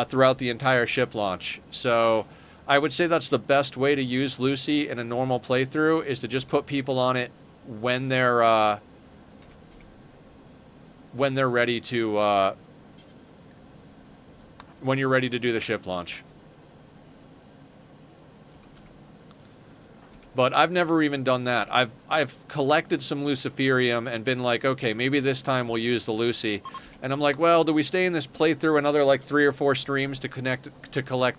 Speaker 1: throughout the entire ship launch. So I would say that's the best way to use Lucy in a normal playthrough, is to just put people on it when they're ready to when you're ready to do the ship launch. But I've never even done that. I've collected some Luciferium and been like, okay, maybe this time we'll use the Lucy. And I'm like, well, do we stay in this playthrough another like 3 or 4 streams to collect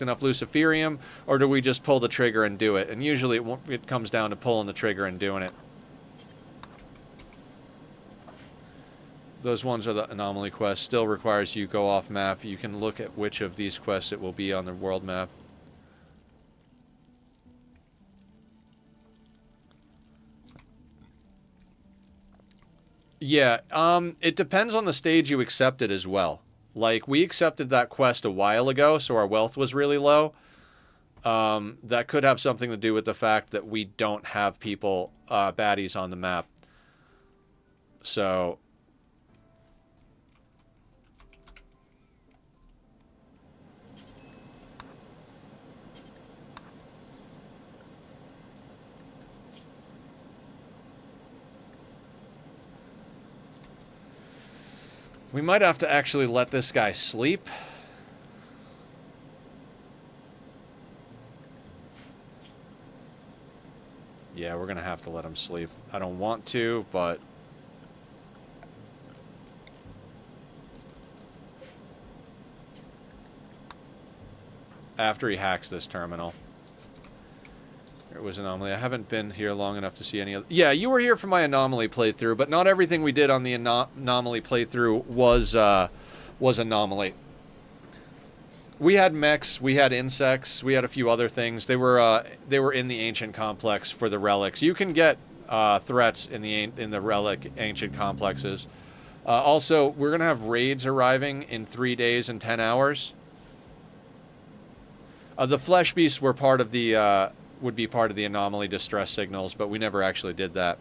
Speaker 1: enough Luciferium, or do we just pull the trigger and do it? And usually it comes down to pulling the trigger and doing it. Those ones are the anomaly quests. Still requires you go off map. You can look at which of these quests it will be on the world map. Yeah, it depends on the stage you accepted as well. Like, we accepted that quest a while ago, so our wealth was really low. That could have something to do with the fact that we don't have people, baddies on the map. So we might have to actually let this guy sleep. Yeah, we're going to have to let him sleep. I don't want to, but after he hacks this terminal. It was anomaly. I haven't been here long enough to see any other... Yeah, you were here for my anomaly playthrough, but not everything we did on the anomaly playthrough was anomaly. We had mechs, we had insects, we had a few other things. They were in the ancient complex for the relics. You can get threats in the relic ancient complexes. Also, we're gonna have raids arriving in 3 days and 10 hours. The flesh beasts were part of the would be part of the anomaly distress signals, but we never actually did that.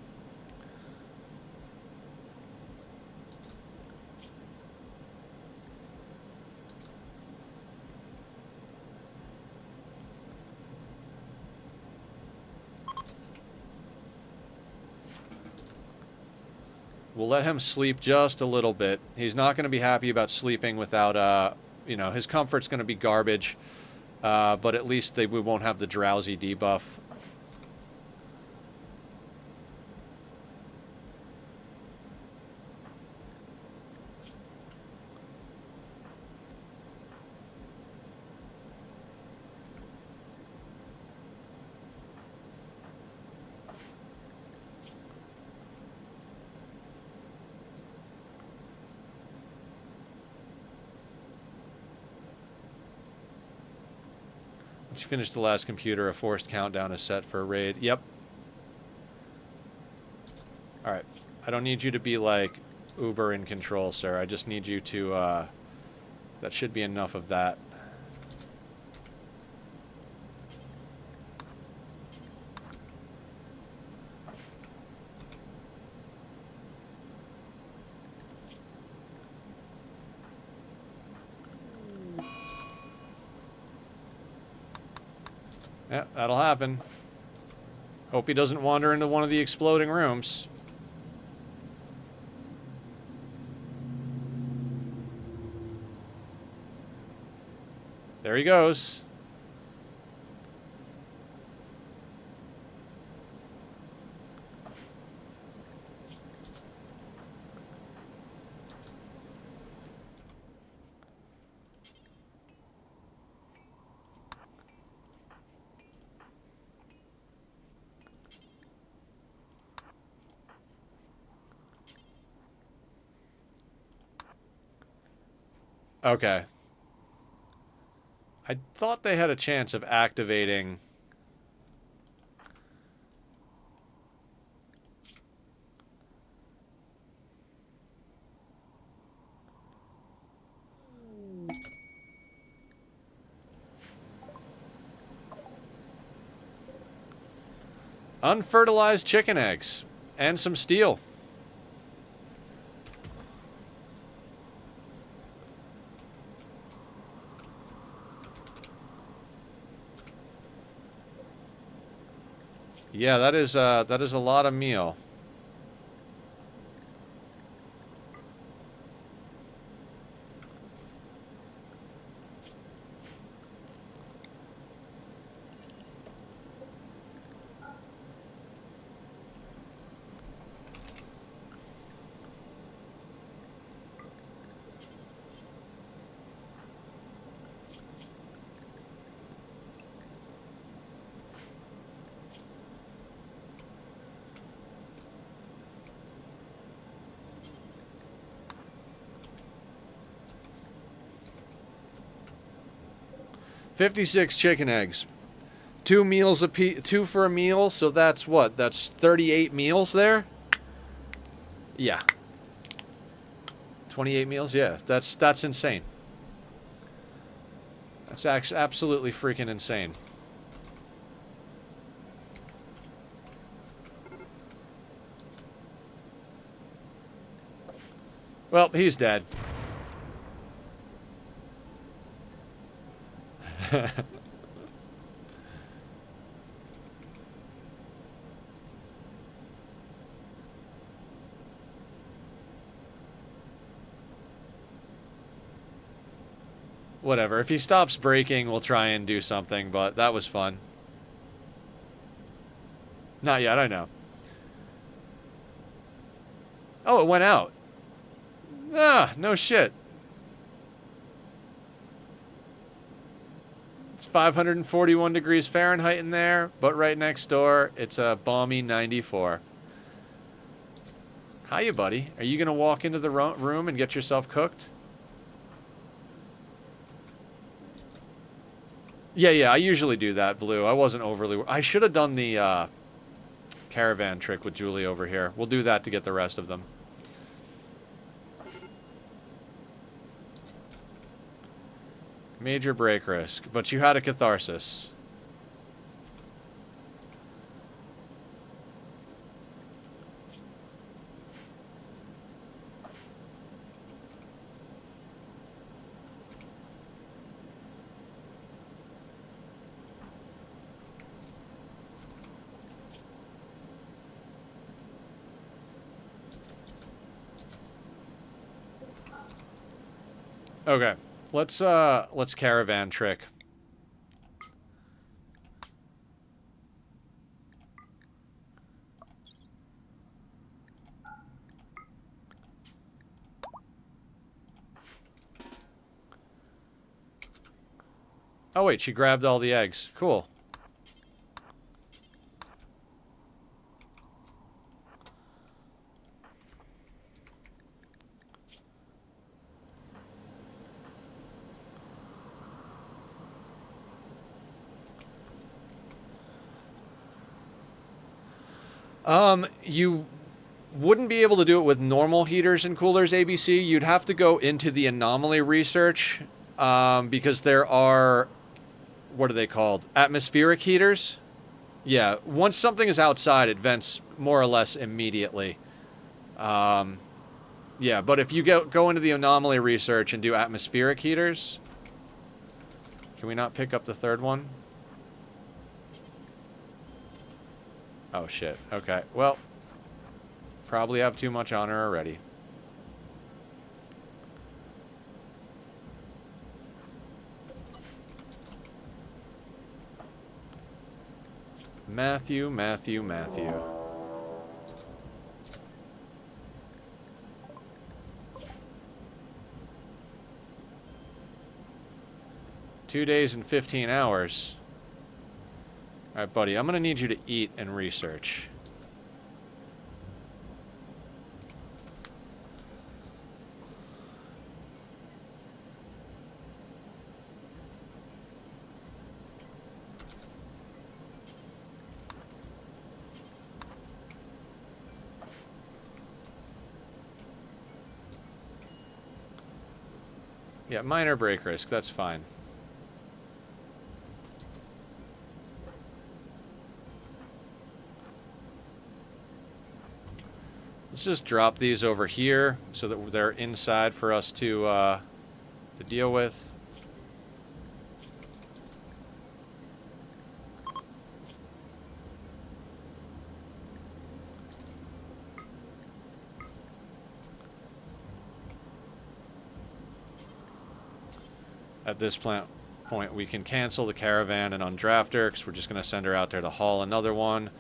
Speaker 1: We'll let him sleep just a little bit. He's not going to be happy about sleeping without, you know, his comfort's going to be garbage. but at least we won't have the drowsy debuff. Once you finish the last computer, a forced countdown is set for a raid. Yep. Alright. I don't need you to be, like, uber in control, sir. I just need you to, that should be enough of that. Yeah, that'll happen. Hope he doesn't wander into one of the exploding rooms. There he goes. Okay. I thought they had a chance of activating... unfertilized chicken eggs. And some steel. Yeah, that is a lot of meal. $56 chicken eggs. 2 meals a piece, 2 for a meal, so that's what? That's 38 meals there? Yeah. 28 meals? Yeah, that's insane. That's actually absolutely freaking insane. Well, he's dead. Whatever. If he stops breaking, we'll try and do something, but that was fun. Not yet, I know. Oh, it went out. Ah, no shit. It's 541 degrees Fahrenheit in there, but right next door, it's a balmy 94. Hiya, buddy. Are you going to walk into the room and get yourself cooked? Yeah, I usually do that, Blue. I wasn't overly... I should have done the caravan trick with Julie over here. We'll do that to get the rest of them. Major break risk, but you had a catharsis. Okay. Let's caravan trick. Oh, wait, she grabbed all the eggs. Cool. You wouldn't be able to do it with normal heaters and coolers, ABC. You'd have to go into the anomaly research, because there are, what are they called? Atmospheric heaters. Yeah, once something is outside, it vents more or less immediately. Yeah, but if you go into the anomaly research and do atmospheric heaters, can we not pick up the third one? Oh, shit. Okay, well, probably have too much on her already. Matthew, Matthew, Matthew. Two days and 15 hours. All right, buddy, I'm going to need you to eat and research. Yeah, minor break risk, that's fine. Let's just drop these over here so that they're inside for us to deal with. At this point, we can cancel the caravan and undraft her because we're just going to send her out there to haul another one.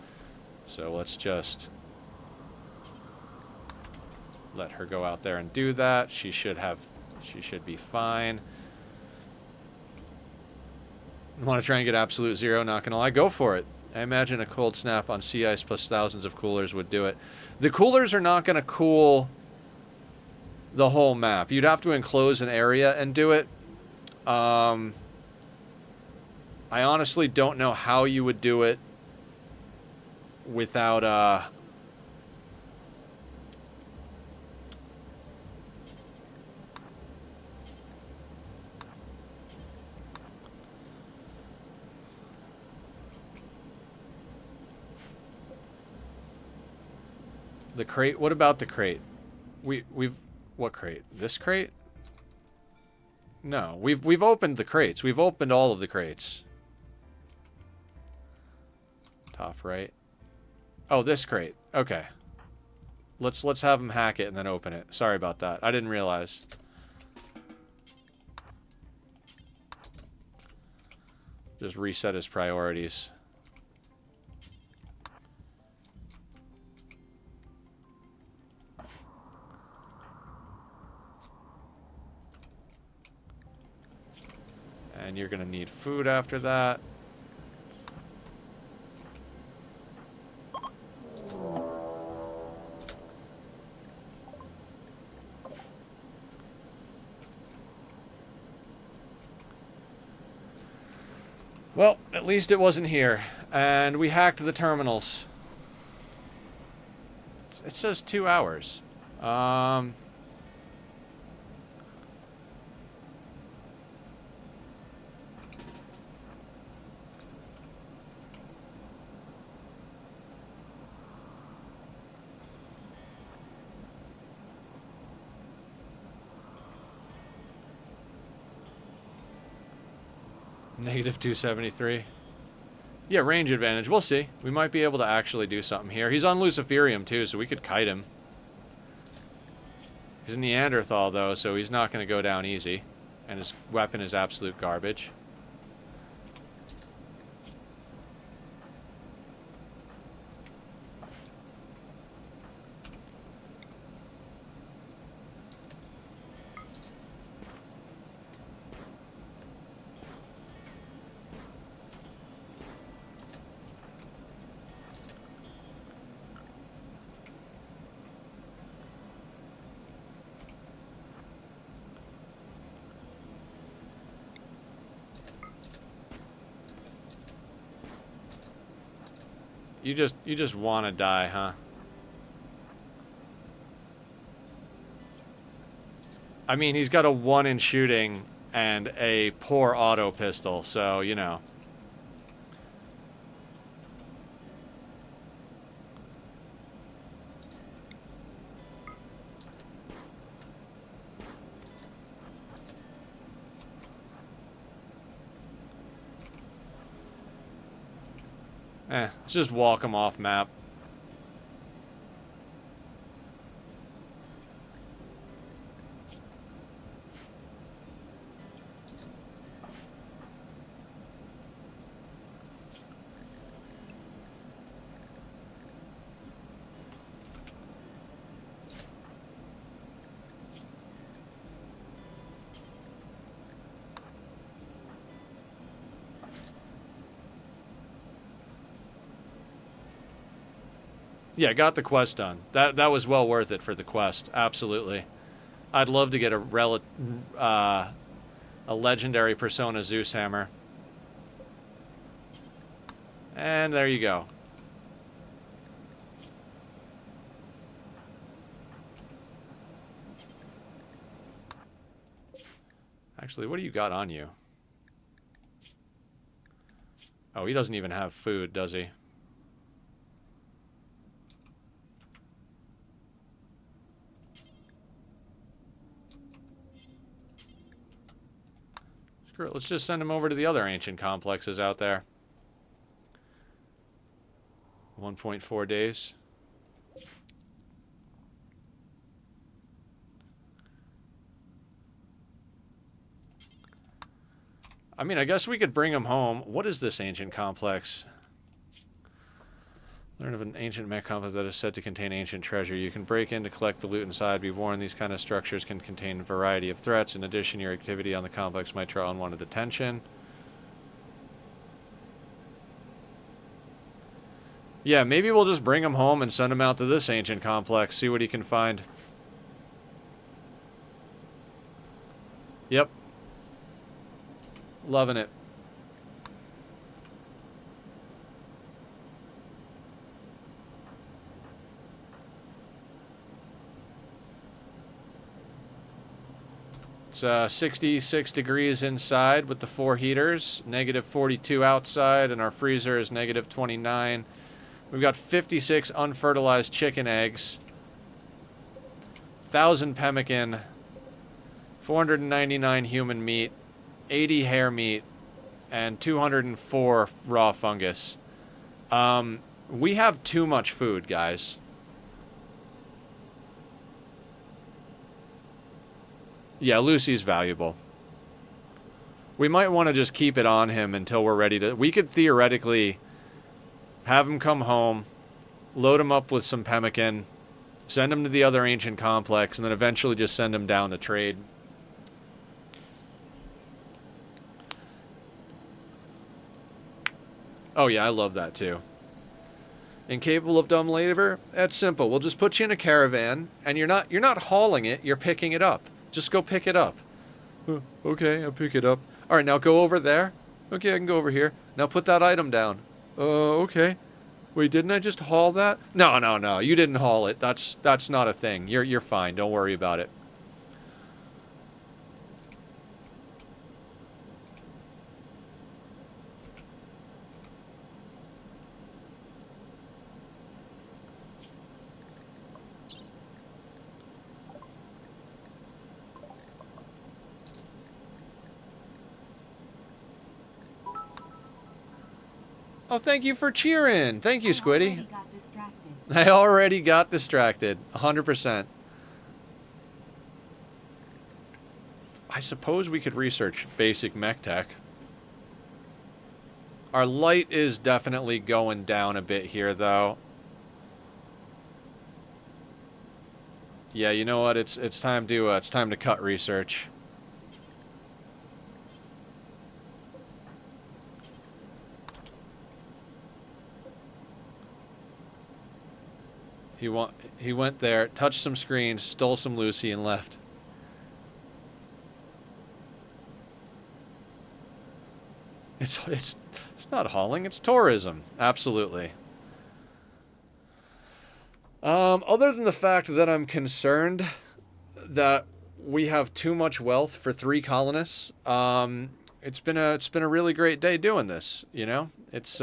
Speaker 1: So let's just let her go out there and do that. She should be fine. Want to try and get absolute zero? Not going to lie, go for it. I imagine a cold snap on sea ice plus thousands of coolers would do it. The coolers are not going to cool the whole map. You'd have to enclose an area and do it. I honestly don't know how you would do it without the crate. What about the crate? What crate? This crate? No, we've opened the crates. We've opened all of the crates. Top right. Oh, this crate. Okay. Let's have him hack it and then open it. Sorry about that. I didn't realize. Just reset his priorities. And you're going to need food after that. Well, at least it wasn't here. And we hacked the terminals. It says 2 hours. Negative 273. Yeah, range advantage. We'll see. We might be able to actually do something here. He's on Luciferium, too, so we could kite him. He's a Neanderthal, though, so he's not going to go down easy. And his weapon is absolute garbage. You just want to die, huh? I mean, he's got a 1 in shooting and a poor auto pistol, so, you know. Let's just walk him off map. Yeah, got the quest done. That was well worth it for the quest. Absolutely. I'd love to get a legendary Persona Zeus hammer. And there you go. Actually, what do you got on you? Oh, he doesn't even have food, does he? Screw it, let's just send him over to the other ancient complexes out there. 1.4 days. I mean, I guess we could bring him home. What is this ancient complex? Learn of an ancient mech complex that is said to contain ancient treasure. You can break in to collect the loot inside. Be warned, these kind of structures can contain a variety of threats. In addition, your activity on the complex might draw unwanted attention. Yeah, maybe we'll just bring him home and send him out to this ancient complex. See what he can find. Yep. Loving it. It's 66 degrees inside with the 4 heaters, negative 42 outside, and our freezer is negative 29. We've got 56 unfertilized chicken eggs, 1,000 pemmican, 499 human meat, 80 hare meat, and 204 raw fungus. We have too much food, guys. Yeah, Lucy's valuable. We might want to just keep it on him until we're ready to... We could theoretically have him come home, load him up with some pemmican, send him to the other ancient complex, and then eventually just send him down to trade. Oh yeah, I love that too. Incapable of dumb labor? That's simple. We'll just put you in a caravan, and you're not hauling it, you're picking it up. Just go pick it up. Okay, I'll pick it up. All right, now go over there. Okay, I can go over here. Now put that item down. Okay. Wait, didn't I just haul that? No, no, no. You didn't haul it. That's not a thing. You're fine. Don't worry about it. Oh, thank you for cheering. Thank you, Squiddy. I already got distracted. 100%. I suppose we could research basic mech tech. Our light is definitely going down a bit here, though. Yeah, you know what? It's time to cut research. He went there, touched some screens, stole some Lucy, and left. It's not hauling, it's tourism. Absolutely. Other than the fact that I'm concerned that we have too much wealth for 3 colonists, it's been a really great day doing this. You know, it's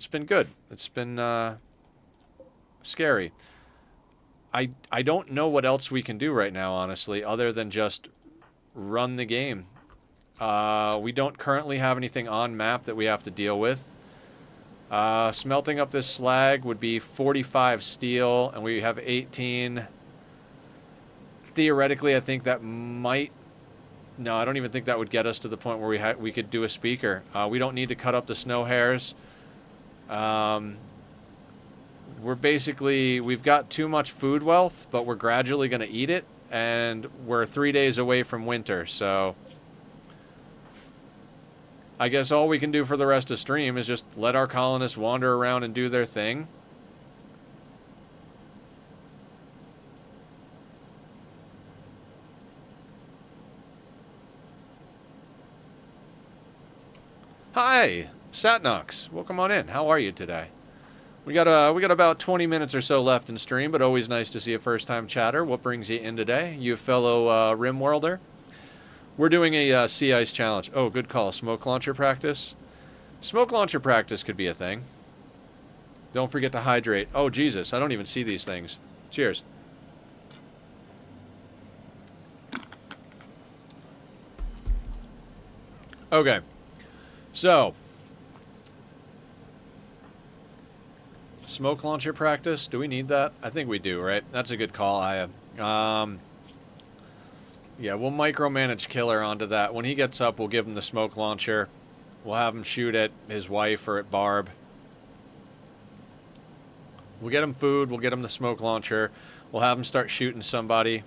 Speaker 1: been good. It's been scary. I don't know what else we can do right now, honestly, other than just run the game. We don't currently have anything on map that we have to deal with. Smelting up this slag would be 45 steel, and we have 18. Theoretically, I think that might... No, I don't even think that would get us to the point where we could do a speaker. We don't need to cut up the snow hairs. We've got too much food wealth, but we're gradually going to eat it, and we're 3 days away from winter, so... I guess all we can do for the rest of stream is just let our colonists wander around and do their thing. Hi, Satnox. Welcome on in. How are you today? We got about 20 minutes or so left in stream, but always nice to see a first-time chatter. What brings you in today, you fellow Rimworlder? We're doing a sea ice challenge. Oh, good call. Smoke launcher practice. Smoke launcher practice could be a thing. Don't forget to hydrate. Oh, Jesus. I don't even see these things. Cheers. Okay. So. Smoke launcher practice. Do we need that? I think we do, right? That's a good call, Aya. Yeah, we'll micromanage Killer onto that. When he gets up, we'll give him the smoke launcher. We'll have him shoot at his wife or at Barb. We'll get him food. We'll get him the smoke launcher. We'll have him start shooting somebody.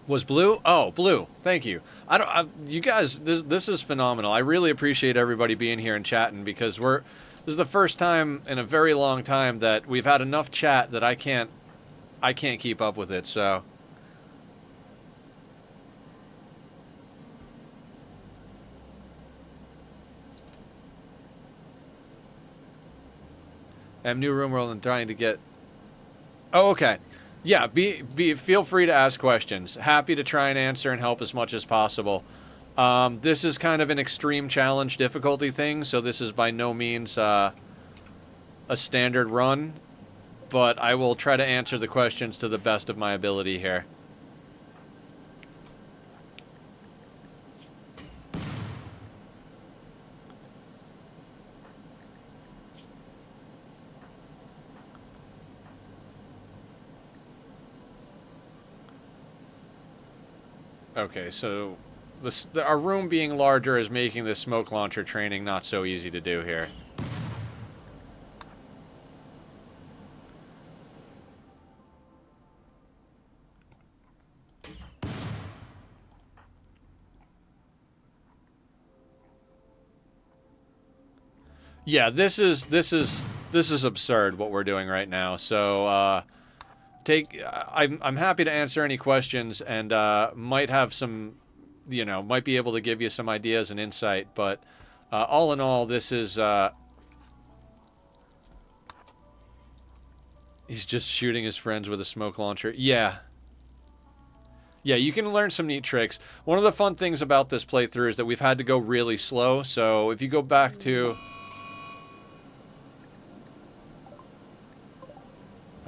Speaker 1: Was blue? Oh, blue. Thank you. You guys, this is phenomenal. I really appreciate everybody being here and chatting, because this is the first time in a very long time that we've had enough chat that I can't keep up with it, so. I'm new Rimworld and trying to get... Oh, okay. Yeah, feel free to ask questions. Happy to try and answer and help as much as possible. This is kind of an extreme challenge difficulty thing, so this is by no means a standard run, but I will try to answer the questions to the best of my ability here. Okay, so our room being larger is making this smoke launcher training not so easy to do here. Yeah, this is absurd what we're doing right now. So I'm happy to answer any questions, and might have some, might be able to give you some ideas and insight, but all in all, this is he's just shooting his friends with a smoke launcher. Yeah, you can learn some neat tricks. One of the fun things about this playthrough is that we've had to go really slow, so if you go back to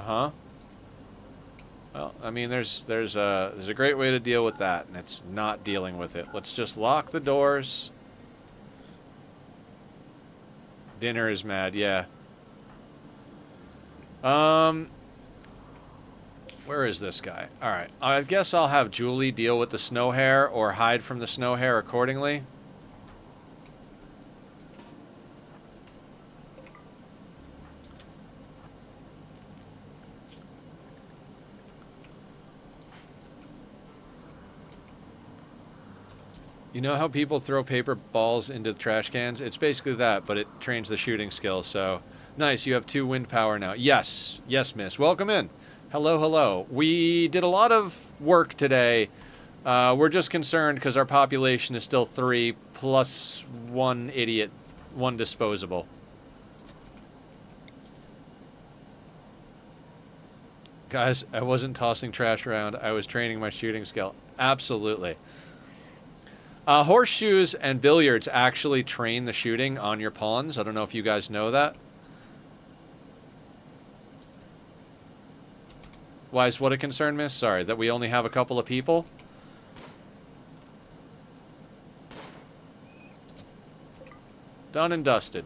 Speaker 1: well, I mean, there's a great way to deal with that, and it's not dealing with it. Let's just lock the doors. Dinner is mad, yeah. Where is this guy? All right, I guess I'll have Julie deal with the snow hare or hide from the snow hare accordingly. You know how people throw paper balls into trash cans? It's basically that, but it trains the shooting skills, so... Nice, you have 2 wind power now. Yes, yes, miss. Welcome in. Hello, hello. We did a lot of work today We're just concerned because our population is still 3 plus 1 idiot, 1 disposable. Guys, I wasn't tossing trash around. I was training my shooting skill. Absolutely. Horseshoes and billiards actually train the shooting on your pawns. I don't know if you guys know that. Why is what a concern, miss? Sorry, that we only have a couple of people? Done and dusted.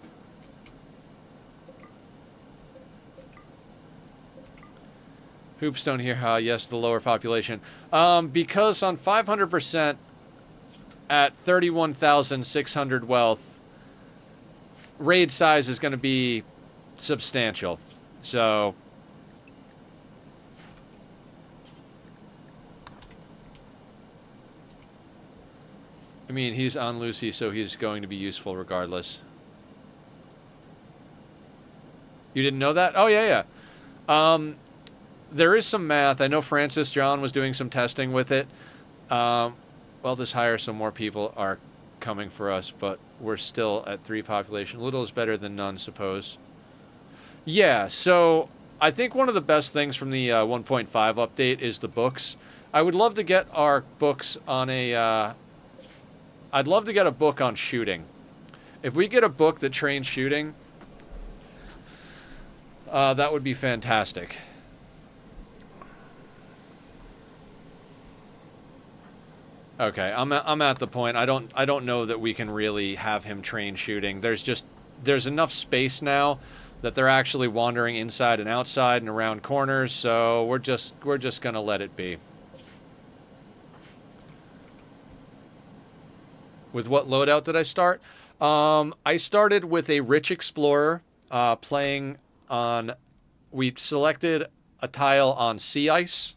Speaker 1: Hoops don't hear how, yes, the lower population. Because on 500% at 31,600 wealth, raid size is going to be substantial. So... I mean, he's on Lucy, so he's going to be useful regardless. You didn't know that? Oh, yeah, yeah. There is some math. I know Francis John was doing some testing with it. Well, this higher, so more people are coming for us, but we're still at 3 population. Little is better than none, suppose. Yeah, so I think one of the best things from the 1.5 update is the books. I would love to get our books on a... I'd love to get a book on shooting. If we get a book that trains shooting, that would be fantastic. Okay, I'm at the point. I don't know that we can really have him train shooting. There's enough space now that they're actually wandering inside and outside and around corners. So we're just gonna let it be. With what loadout did I start? I started with a Rich Explorer, playing on... We selected a tile on sea ice.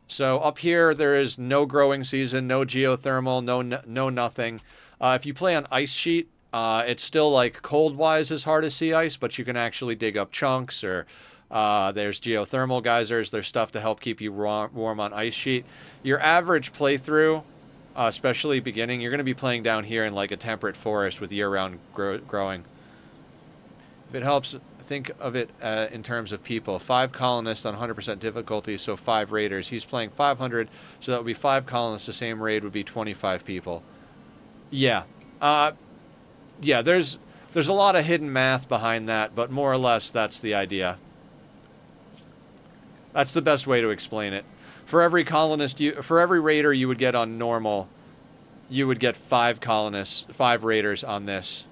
Speaker 1: So up here, there is no growing season, no geothermal, no nothing. If you play on ice sheet, it's still like cold-wise as hard as sea ice, but you can actually dig up chunks, or there's geothermal geysers. There's stuff to help keep you warm on ice sheet. Your average playthrough... especially beginning, you're going to be playing down here in like a temperate forest with year-round growing. If it helps, think of it in terms of people. 5 colonists on 100% difficulty, so 5 raiders. He's playing 500, so that would be 5 colonists. The same raid would be 25 people. Yeah. Yeah, there's a lot of hidden math behind that, but more or less that's the idea. That's the best way to explain it. For every colonist, for every raider you would get on normal, you would get 5 colonists, 5 raiders on this.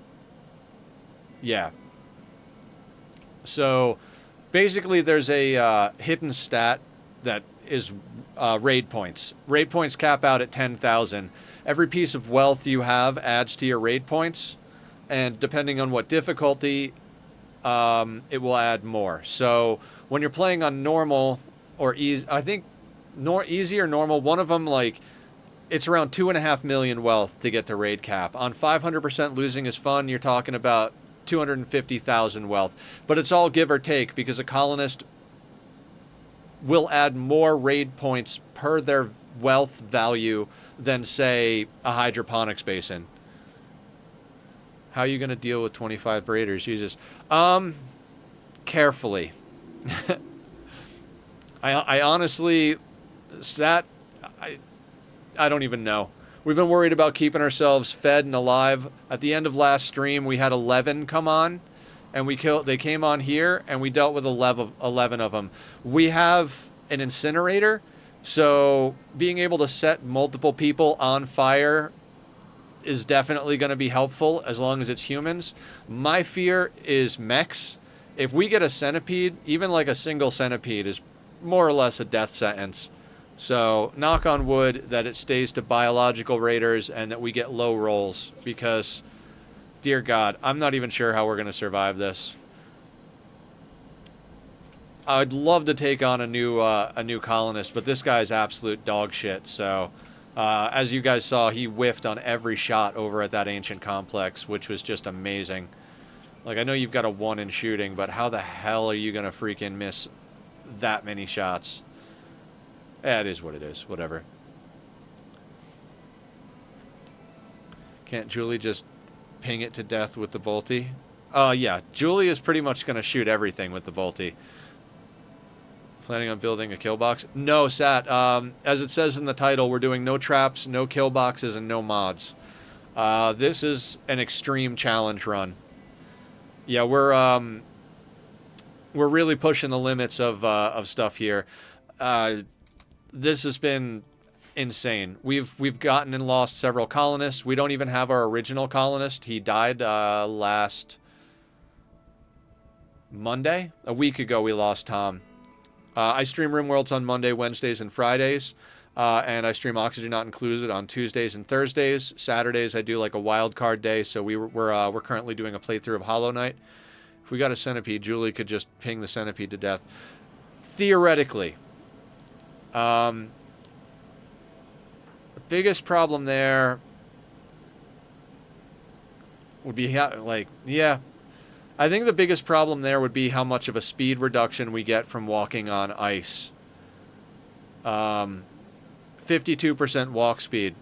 Speaker 1: Yeah. So, basically there's a hidden stat that is raid points. Raid points cap out at 10,000. Every piece of wealth you have adds to your raid points, and depending on what difficulty, it will add more. So, when you're playing on normal or easy, I think... easy or normal, one of them, like, it's around 2.5 million wealth to get to raid cap. On 500% losing is fun, you're talking about 250,000 wealth. But it's all give or take, because a colonist will add more raid points per their wealth value than, say, a hydroponics basin. How are you going to deal with 25 raiders? Jesus. Carefully. I honestly... I don't even know. We've been worried about keeping ourselves fed and alive. At the end of last stream, we had 11 come on, and they came on here, and we dealt with 11 of them. We have an incinerator, so being able to set multiple people on fire is definitely going to be helpful as long as it's humans. My fear is mechs. If we get a centipede, even like a single centipede is more or less a death sentence. So, knock on wood that it stays to biological raiders and that we get low rolls, because, dear God, I'm not even sure how we're going to survive this. I'd love to take on a new colonist, but this guy's absolute dog shit. So, as you guys saw, he whiffed on every shot over at that ancient complex, which was just amazing. Like, I know you've got a 1 in shooting, but how the hell are you going to freaking miss that many shots? It is what it is. Whatever. Can't Julie just ping it to death with the bolty? Yeah, Julie is pretty much going to shoot everything with the bolty. Planning on building a kill box? No, Sat. As it says in the title, we're doing no traps, no kill boxes, and no mods. This is an extreme challenge run. Yeah, we're really pushing the limits of stuff here. This has been insane. We've gotten and lost several colonists. We don't even have our original colonist. He died last Monday. A week ago, we lost Tom. I stream Rimworlds on Monday, Wednesdays, and Fridays. And I stream Oxygen Not Included on Tuesdays and Thursdays. Saturdays, I do like a wild card day. So we're currently doing a playthrough of Hollow Knight. If we got a centipede, Julie could just ping the centipede to death. Theoretically. The biggest problem there would be, I think the biggest problem there would be how much of a speed reduction we get from walking on ice. 52% walk speed.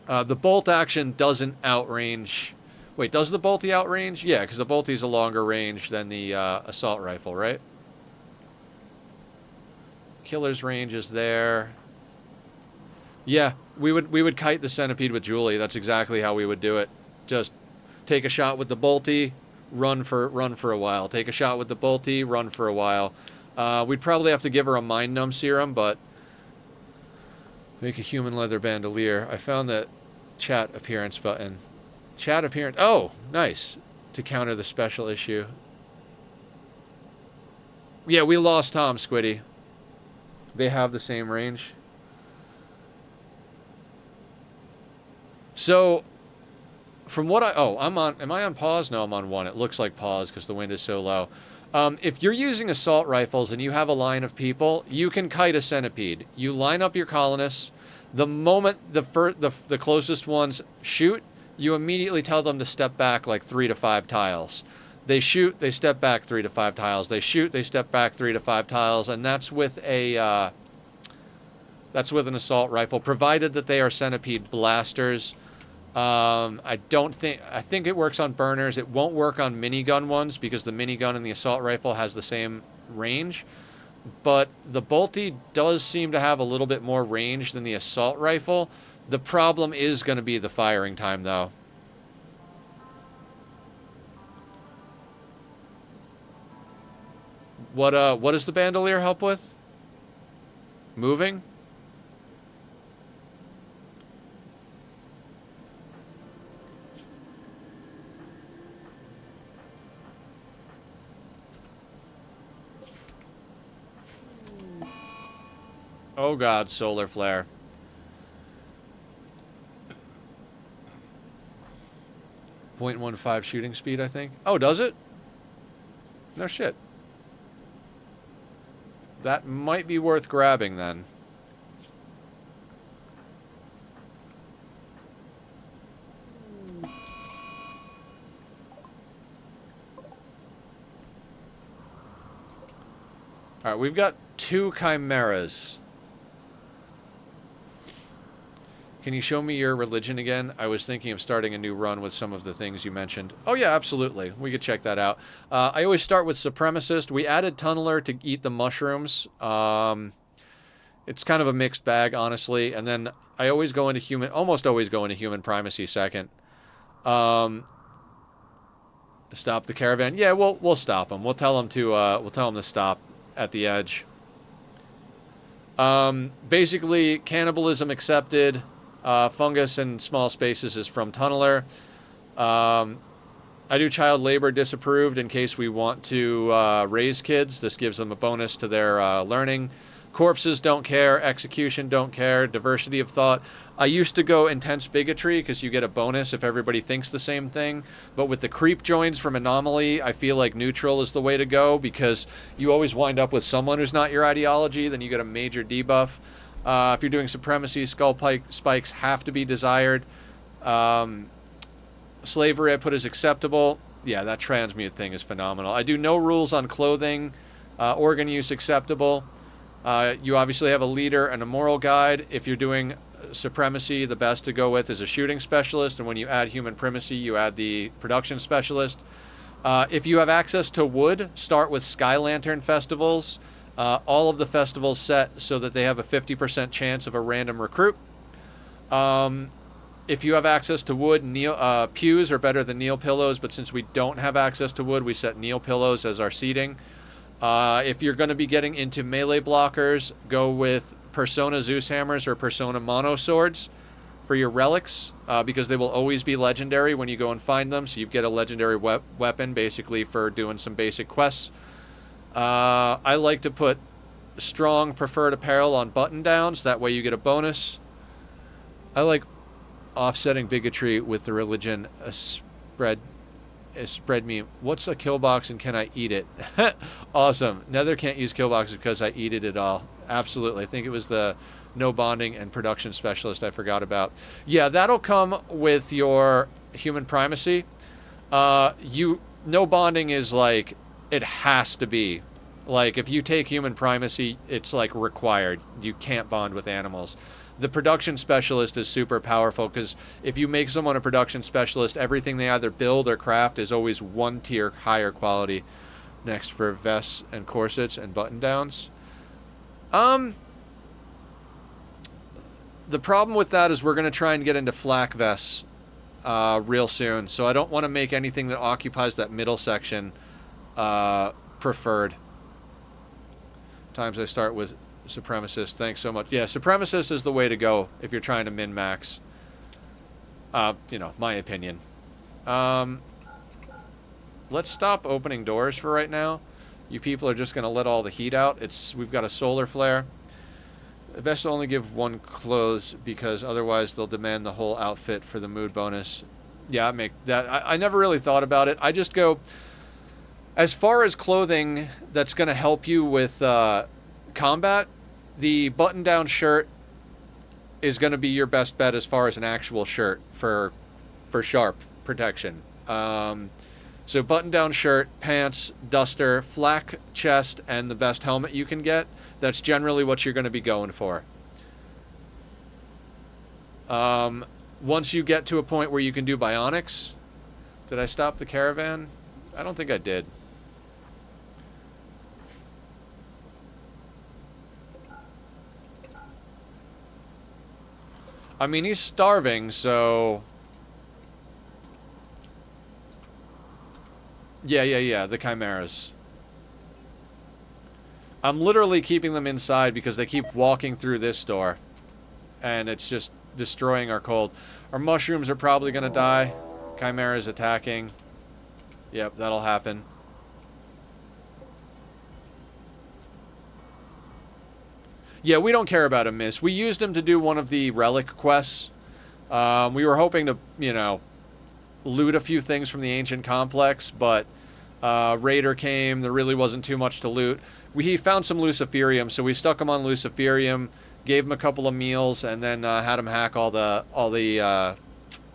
Speaker 1: The bolt action doesn't outrange... Wait, does the bolty outrange? Yeah, because the bolty's a longer range than the assault rifle, right? Killer's range is there. Yeah, we would kite the centipede with Julie. That's exactly how we would do it. Just take a shot with the bolty, run for a while. Take a shot with the bolty, run for a while. We'd probably have to give her a mind numb serum, but make a human leather bandolier. I found that chat appearance button. Chat appearance. Oh, nice. To counter the special issue. Yeah, we lost Tom, Squiddy. They have the same range. So, from what am I on pause? No, I'm on 1. It looks like pause because the wind is so low. If you're using assault rifles and you have a line of people, you can kite a centipede. You line up your colonists. The moment the closest ones shoot, you immediately tell them to step back like 3 to 5 tiles. They shoot, they step back 3 to 5 tiles. They shoot, they step back 3 to 5 tiles, and that's with an assault rifle, provided that they are centipede blasters. I think it works on burners. It won't work on minigun ones because the minigun and the assault rifle has the same range. But the bolty does seem to have a little bit more range than the assault rifle. The problem is going to be the firing time, though. What does the bandolier help with? Moving? Oh god, solar flare. .15 shooting speed, I think. Oh, does it? No shit. That might be worth grabbing then. Alright, we've got 2 chimeras. Can you show me your religion again? I was thinking of starting a new run with some of the things you mentioned. Oh yeah, absolutely. We could check that out. I always start with Supremacist. We added Tunneler to eat the mushrooms. It's kind of a mixed bag, honestly. And then I always go into human, almost always go into human primacy second. Stop the caravan. Yeah, we'll stop them. We'll tell them to stop at the edge. Basically, cannibalism accepted. Fungus in small spaces is from Tunneler. I do child labor disapproved in case we want to raise kids. This gives them a bonus to their learning. Corpses don't care. Execution don't care. Diversity of thought. I used to go intense bigotry because you get a bonus if everybody thinks the same thing. But with the creep joins from Anomaly, I feel like neutral is the way to go because you always wind up with someone who's not your ideology. Then you get a major debuff. If you're doing Supremacy, Skull Spikes have to be desired. Slavery I put as acceptable. Yeah, that transmute thing is phenomenal. I do no rules on clothing. Organ use acceptable. You obviously have a leader and a moral guide. If you're doing supremacy, the best to go with is a shooting specialist, and when you add human primacy, you add the production specialist. If you have access to wood, start with Sky Lantern festivals. All of the festivals set so that they have a 50% chance of a random recruit. If you have access to wood, pews are better than kneel pillows, but since we don't have access to wood, we set kneel pillows as our seating. If you're going to be getting into melee blockers, go with Persona Zeus hammers or Persona Mono swords for your relics, because they will always be legendary when you go and find them, so you get a legendary weapon basically for doing some basic quests. I like to put strong preferred apparel on button downs, that way you get a bonus. I like offsetting bigotry with the religion. A spread meme. What's a Killbox and can I eat it? Awesome. Nether can't use Killbox because I eat it all. Absolutely. I think it was the no bonding and production specialist I forgot about. Yeah, that'll come with your human primacy. No bonding is like, it has to be. Like, if you take human primacy, it's like required. You can't bond with animals. The production specialist is super powerful because if you make someone a production specialist, everything they either build or craft is always one tier higher quality. Next for vests and corsets and button downs. The problem with that is we're going to try and get into flak vests real soon. So I don't want to make anything that occupies that middle section preferred. Times I start with supremacist. Thanks so much. Yeah, supremacist is the way to go if you're trying to min-max. My opinion. Let's stop opening doors for right now. You people are just going to let all the heat out. We've got a solar flare. Best to only give one clothes because otherwise they'll demand the whole outfit for the mood bonus. Yeah, I never really thought about it. I just go, as far as clothing that's going to help you with combat, the button-down shirt is going to be your best bet as far as an actual shirt for sharp protection. So button-down shirt, pants, duster, flak chest, and the best helmet you can get. That's generally what you're going to be going for. Once you get to a point where you can do bionics... Did I stop the caravan? I don't think I did. I mean, he's starving, so... Yeah, the chimeras. I'm literally keeping them inside because they keep walking through this door. And it's just destroying our cold. Our mushrooms are probably going to die. Chimeras attacking. Yep, that'll happen. Yeah, we don't care about him, miss. We used him to do one of the relic quests. We were hoping to, loot a few things from the ancient complex, but Raider came. There really wasn't too much to loot. He found some Luciferium, so we stuck him on Luciferium, gave him a couple of meals, and then had him hack all the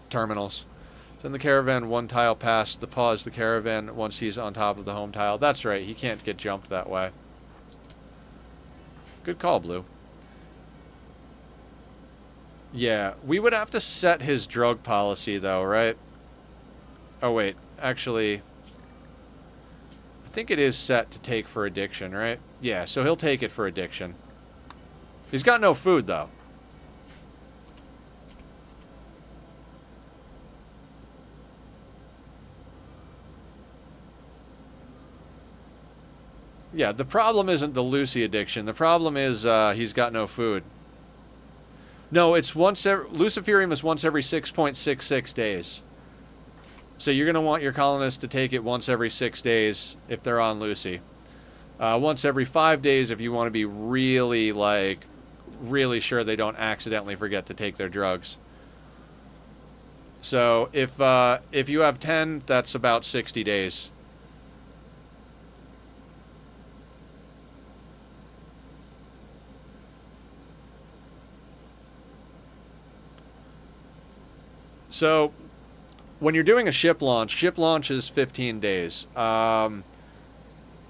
Speaker 1: terminals. Send the caravan one tile past the pause the caravan once he's on top of the home tile. That's right. He can't get jumped that way. Good call, Blue. Yeah, we would have to set his drug policy, though, right? Oh, wait. Actually, I think it is set to take for addiction, right? Yeah, so he'll take it for addiction. He's got no food, though. Yeah, the problem isn't the Lucy addiction. The problem is he's got no food. No, it's Luciferium is once every 6.66 days. So you're going to want your colonists to take it once every 6 days if they're on Lucy. Once every 5 days if you want to be really sure they don't accidentally forget to take their drugs. So if you have 10, that's about 60 days. So, when you're doing a ship launch is 15 days.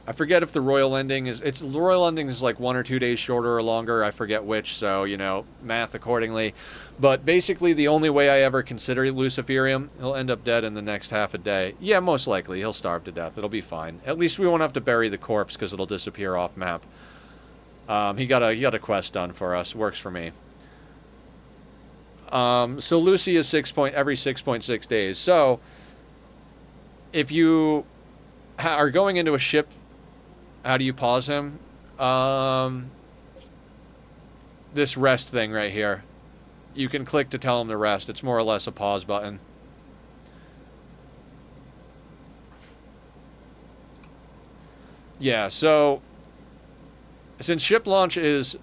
Speaker 1: I forget if the royal ending is... the royal ending is like 1 or 2 days shorter or longer. I forget which, so, you know, math accordingly. But basically, the only way I ever consider Luciferium, he'll end up dead in the next half a day. Yeah, most likely. He'll starve to death. It'll be fine. At least we won't have to bury the corpse because it'll disappear off map. He got a quest done for us. Works for me. So Lucy is every 6.6 days. So if you are going into a ship, how do you pause him? This rest thing right here. You can click to tell him to rest. It's more or less a pause button. Yeah, so since ship launch is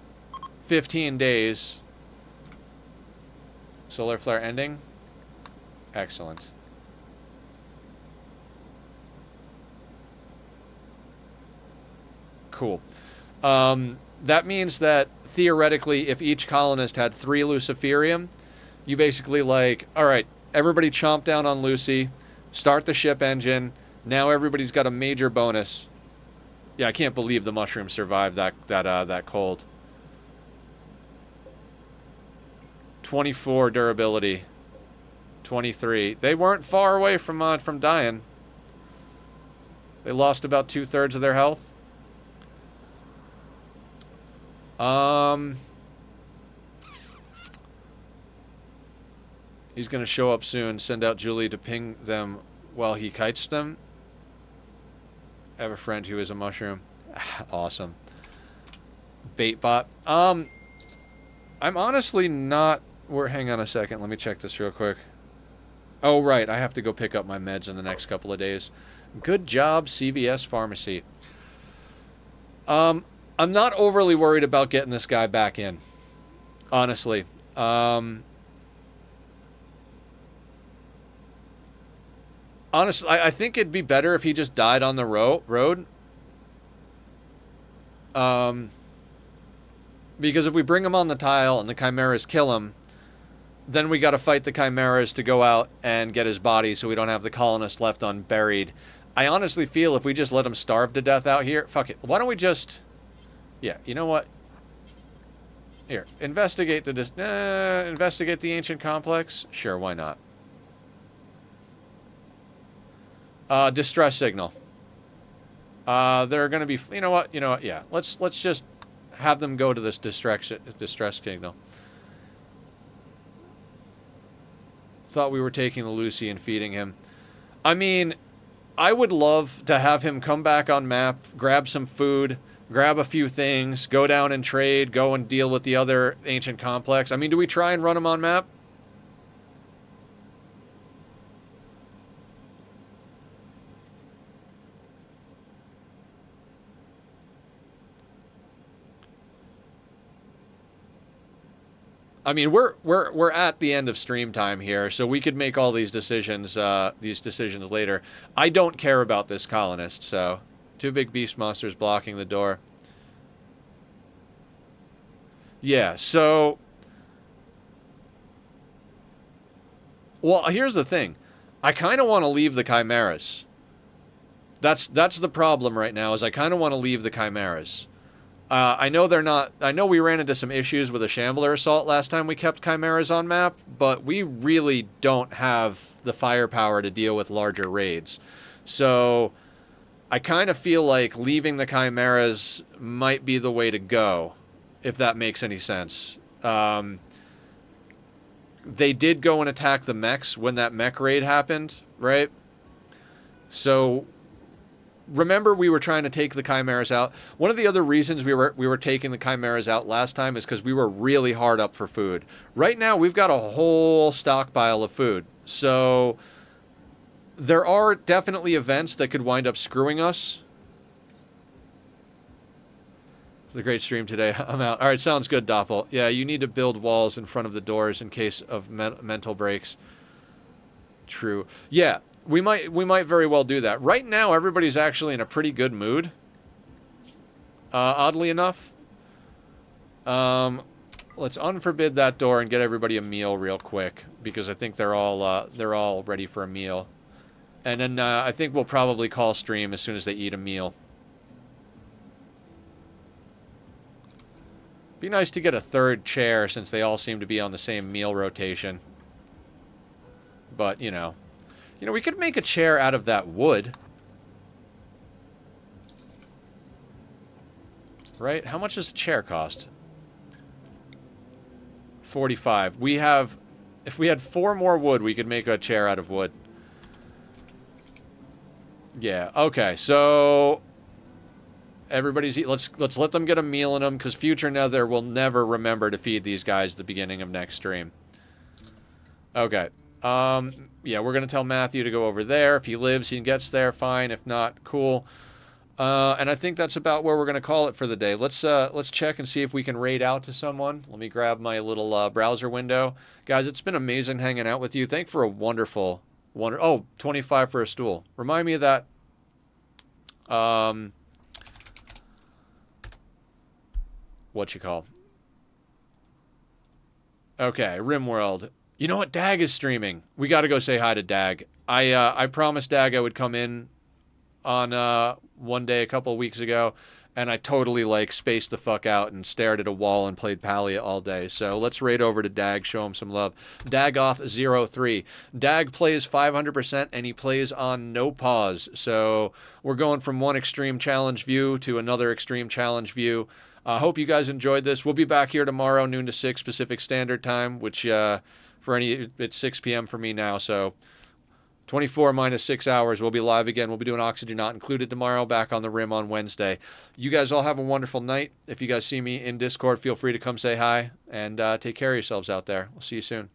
Speaker 1: 15 days, solar flare ending. Excellent. Cool. That means that theoretically, if each colonist had 3 Luciferium, you basically like, all right, everybody chomp down on Lucy, start the ship engine. Now everybody's got a major bonus. Yeah, I can't believe the mushroom survived that cold. 24 durability. 23. They weren't far away from dying. They lost about 2/3 of their health. He's going to show up soon. Send out Julie to ping them while he kites them. I have a friend who is a mushroom. Awesome. Baitbot. I'm honestly not... hang on a second. Let me check this real quick. Oh, right. I have to go pick up my meds in the next couple of days. Good job, CVS Pharmacy. I'm not overly worried about getting this guy back in. Honestly. Honestly, I think it'd be better if he just died on the road. Because if we bring him on the tile and the chimeras kill him, then we got to fight the chimeras to go out and get his body so we don't have the colonist left unburied. I honestly feel if we just let him starve to death out here... Fuck it. Why don't we just... Yeah, you know what? Here, investigate the ancient complex? Sure, why not? Distress signal. They're going to be... You know what? Yeah. Let's just have them go to this distress signal. Thought we were taking the Lucy and feeding him. I mean, I would love to have him come back on map, grab some food, grab a few things, go down and trade, go and deal with the other ancient complex. I mean, do we try and run him on map? I mean, we're at the end of stream time here, so we could make all these decisions later. I don't care about this colonist, so 2 big beast monsters blocking the door. Yeah, so well, here's the thing. I kind of want to leave the chimeras. That's the problem right now. Is I kind of want to leave the chimeras. I know they're not... I know we ran into some issues with a Shambler Assault last time we kept chimeras on map, but we really don't have the firepower to deal with larger raids. So I kind of feel like leaving the chimeras might be the way to go, if that makes any sense. They did go and attack the mechs when that mech raid happened, right? So... Remember, we were trying to take the chimeras out. One of the other reasons we were taking the chimeras out last time is because we were really hard up for food. Right now, we've got a whole stockpile of food. So there are definitely events that could wind up screwing us. It's a great stream today. I'm out. All right, sounds good, Doppel. Yeah, you need to build walls in front of the doors in case of mental breaks. True. Yeah. We might very well do that. Right now, everybody's actually in a pretty good mood. Oddly enough. Let's unforbid that door and get everybody a meal real quick, because I think they're all ready for a meal. And then I think we'll probably call stream as soon as they eat a meal. Be nice to get a third chair since they all seem to be on the same meal rotation. But, you know, we could make a chair out of that wood. Right? How much does a chair cost? 45. We have... If we had 4 more wood, we could make a chair out of wood. Yeah, okay, so... Everybody's... Let's let them get a meal in them, because future Nether will never remember to feed these guys at the beginning of next stream. Okay. Yeah, we're going to tell Matthew to go over there. If he lives, he gets there, fine. If not, cool. And I think that's about where we're going to call it for the day. Let's check and see if we can raid out to someone. Let me grab my little browser window. Guys, it's been amazing hanging out with you. Thank you for a wonderful... Oh, 25 for a stool. Remind me of that. What you call? Okay, Rimworld. You know what? Dag is streaming. We got to go say hi to Dag. I promised Dag I would come in on one day a couple of weeks ago, and I totally like spaced the fuck out and stared at a wall and played Palia all day. So let's raid over to Dag, show him some love. Dagoth03. Dag plays 500% and he plays on no pause. So we're going from one extreme challenge view to another extreme challenge view. I hope you guys enjoyed this. We'll be back here tomorrow, noon to 6 Pacific Standard Time, which for any, it's 6 p.m. for me now, so 24 minus 6 hours, we'll be live again. We'll be doing Oxygen Not Included tomorrow, back on the Rim on Wednesday. You guys all have a wonderful night. If you guys see me in Discord, feel free to come say hi, and take care of yourselves out there. We'll see you soon.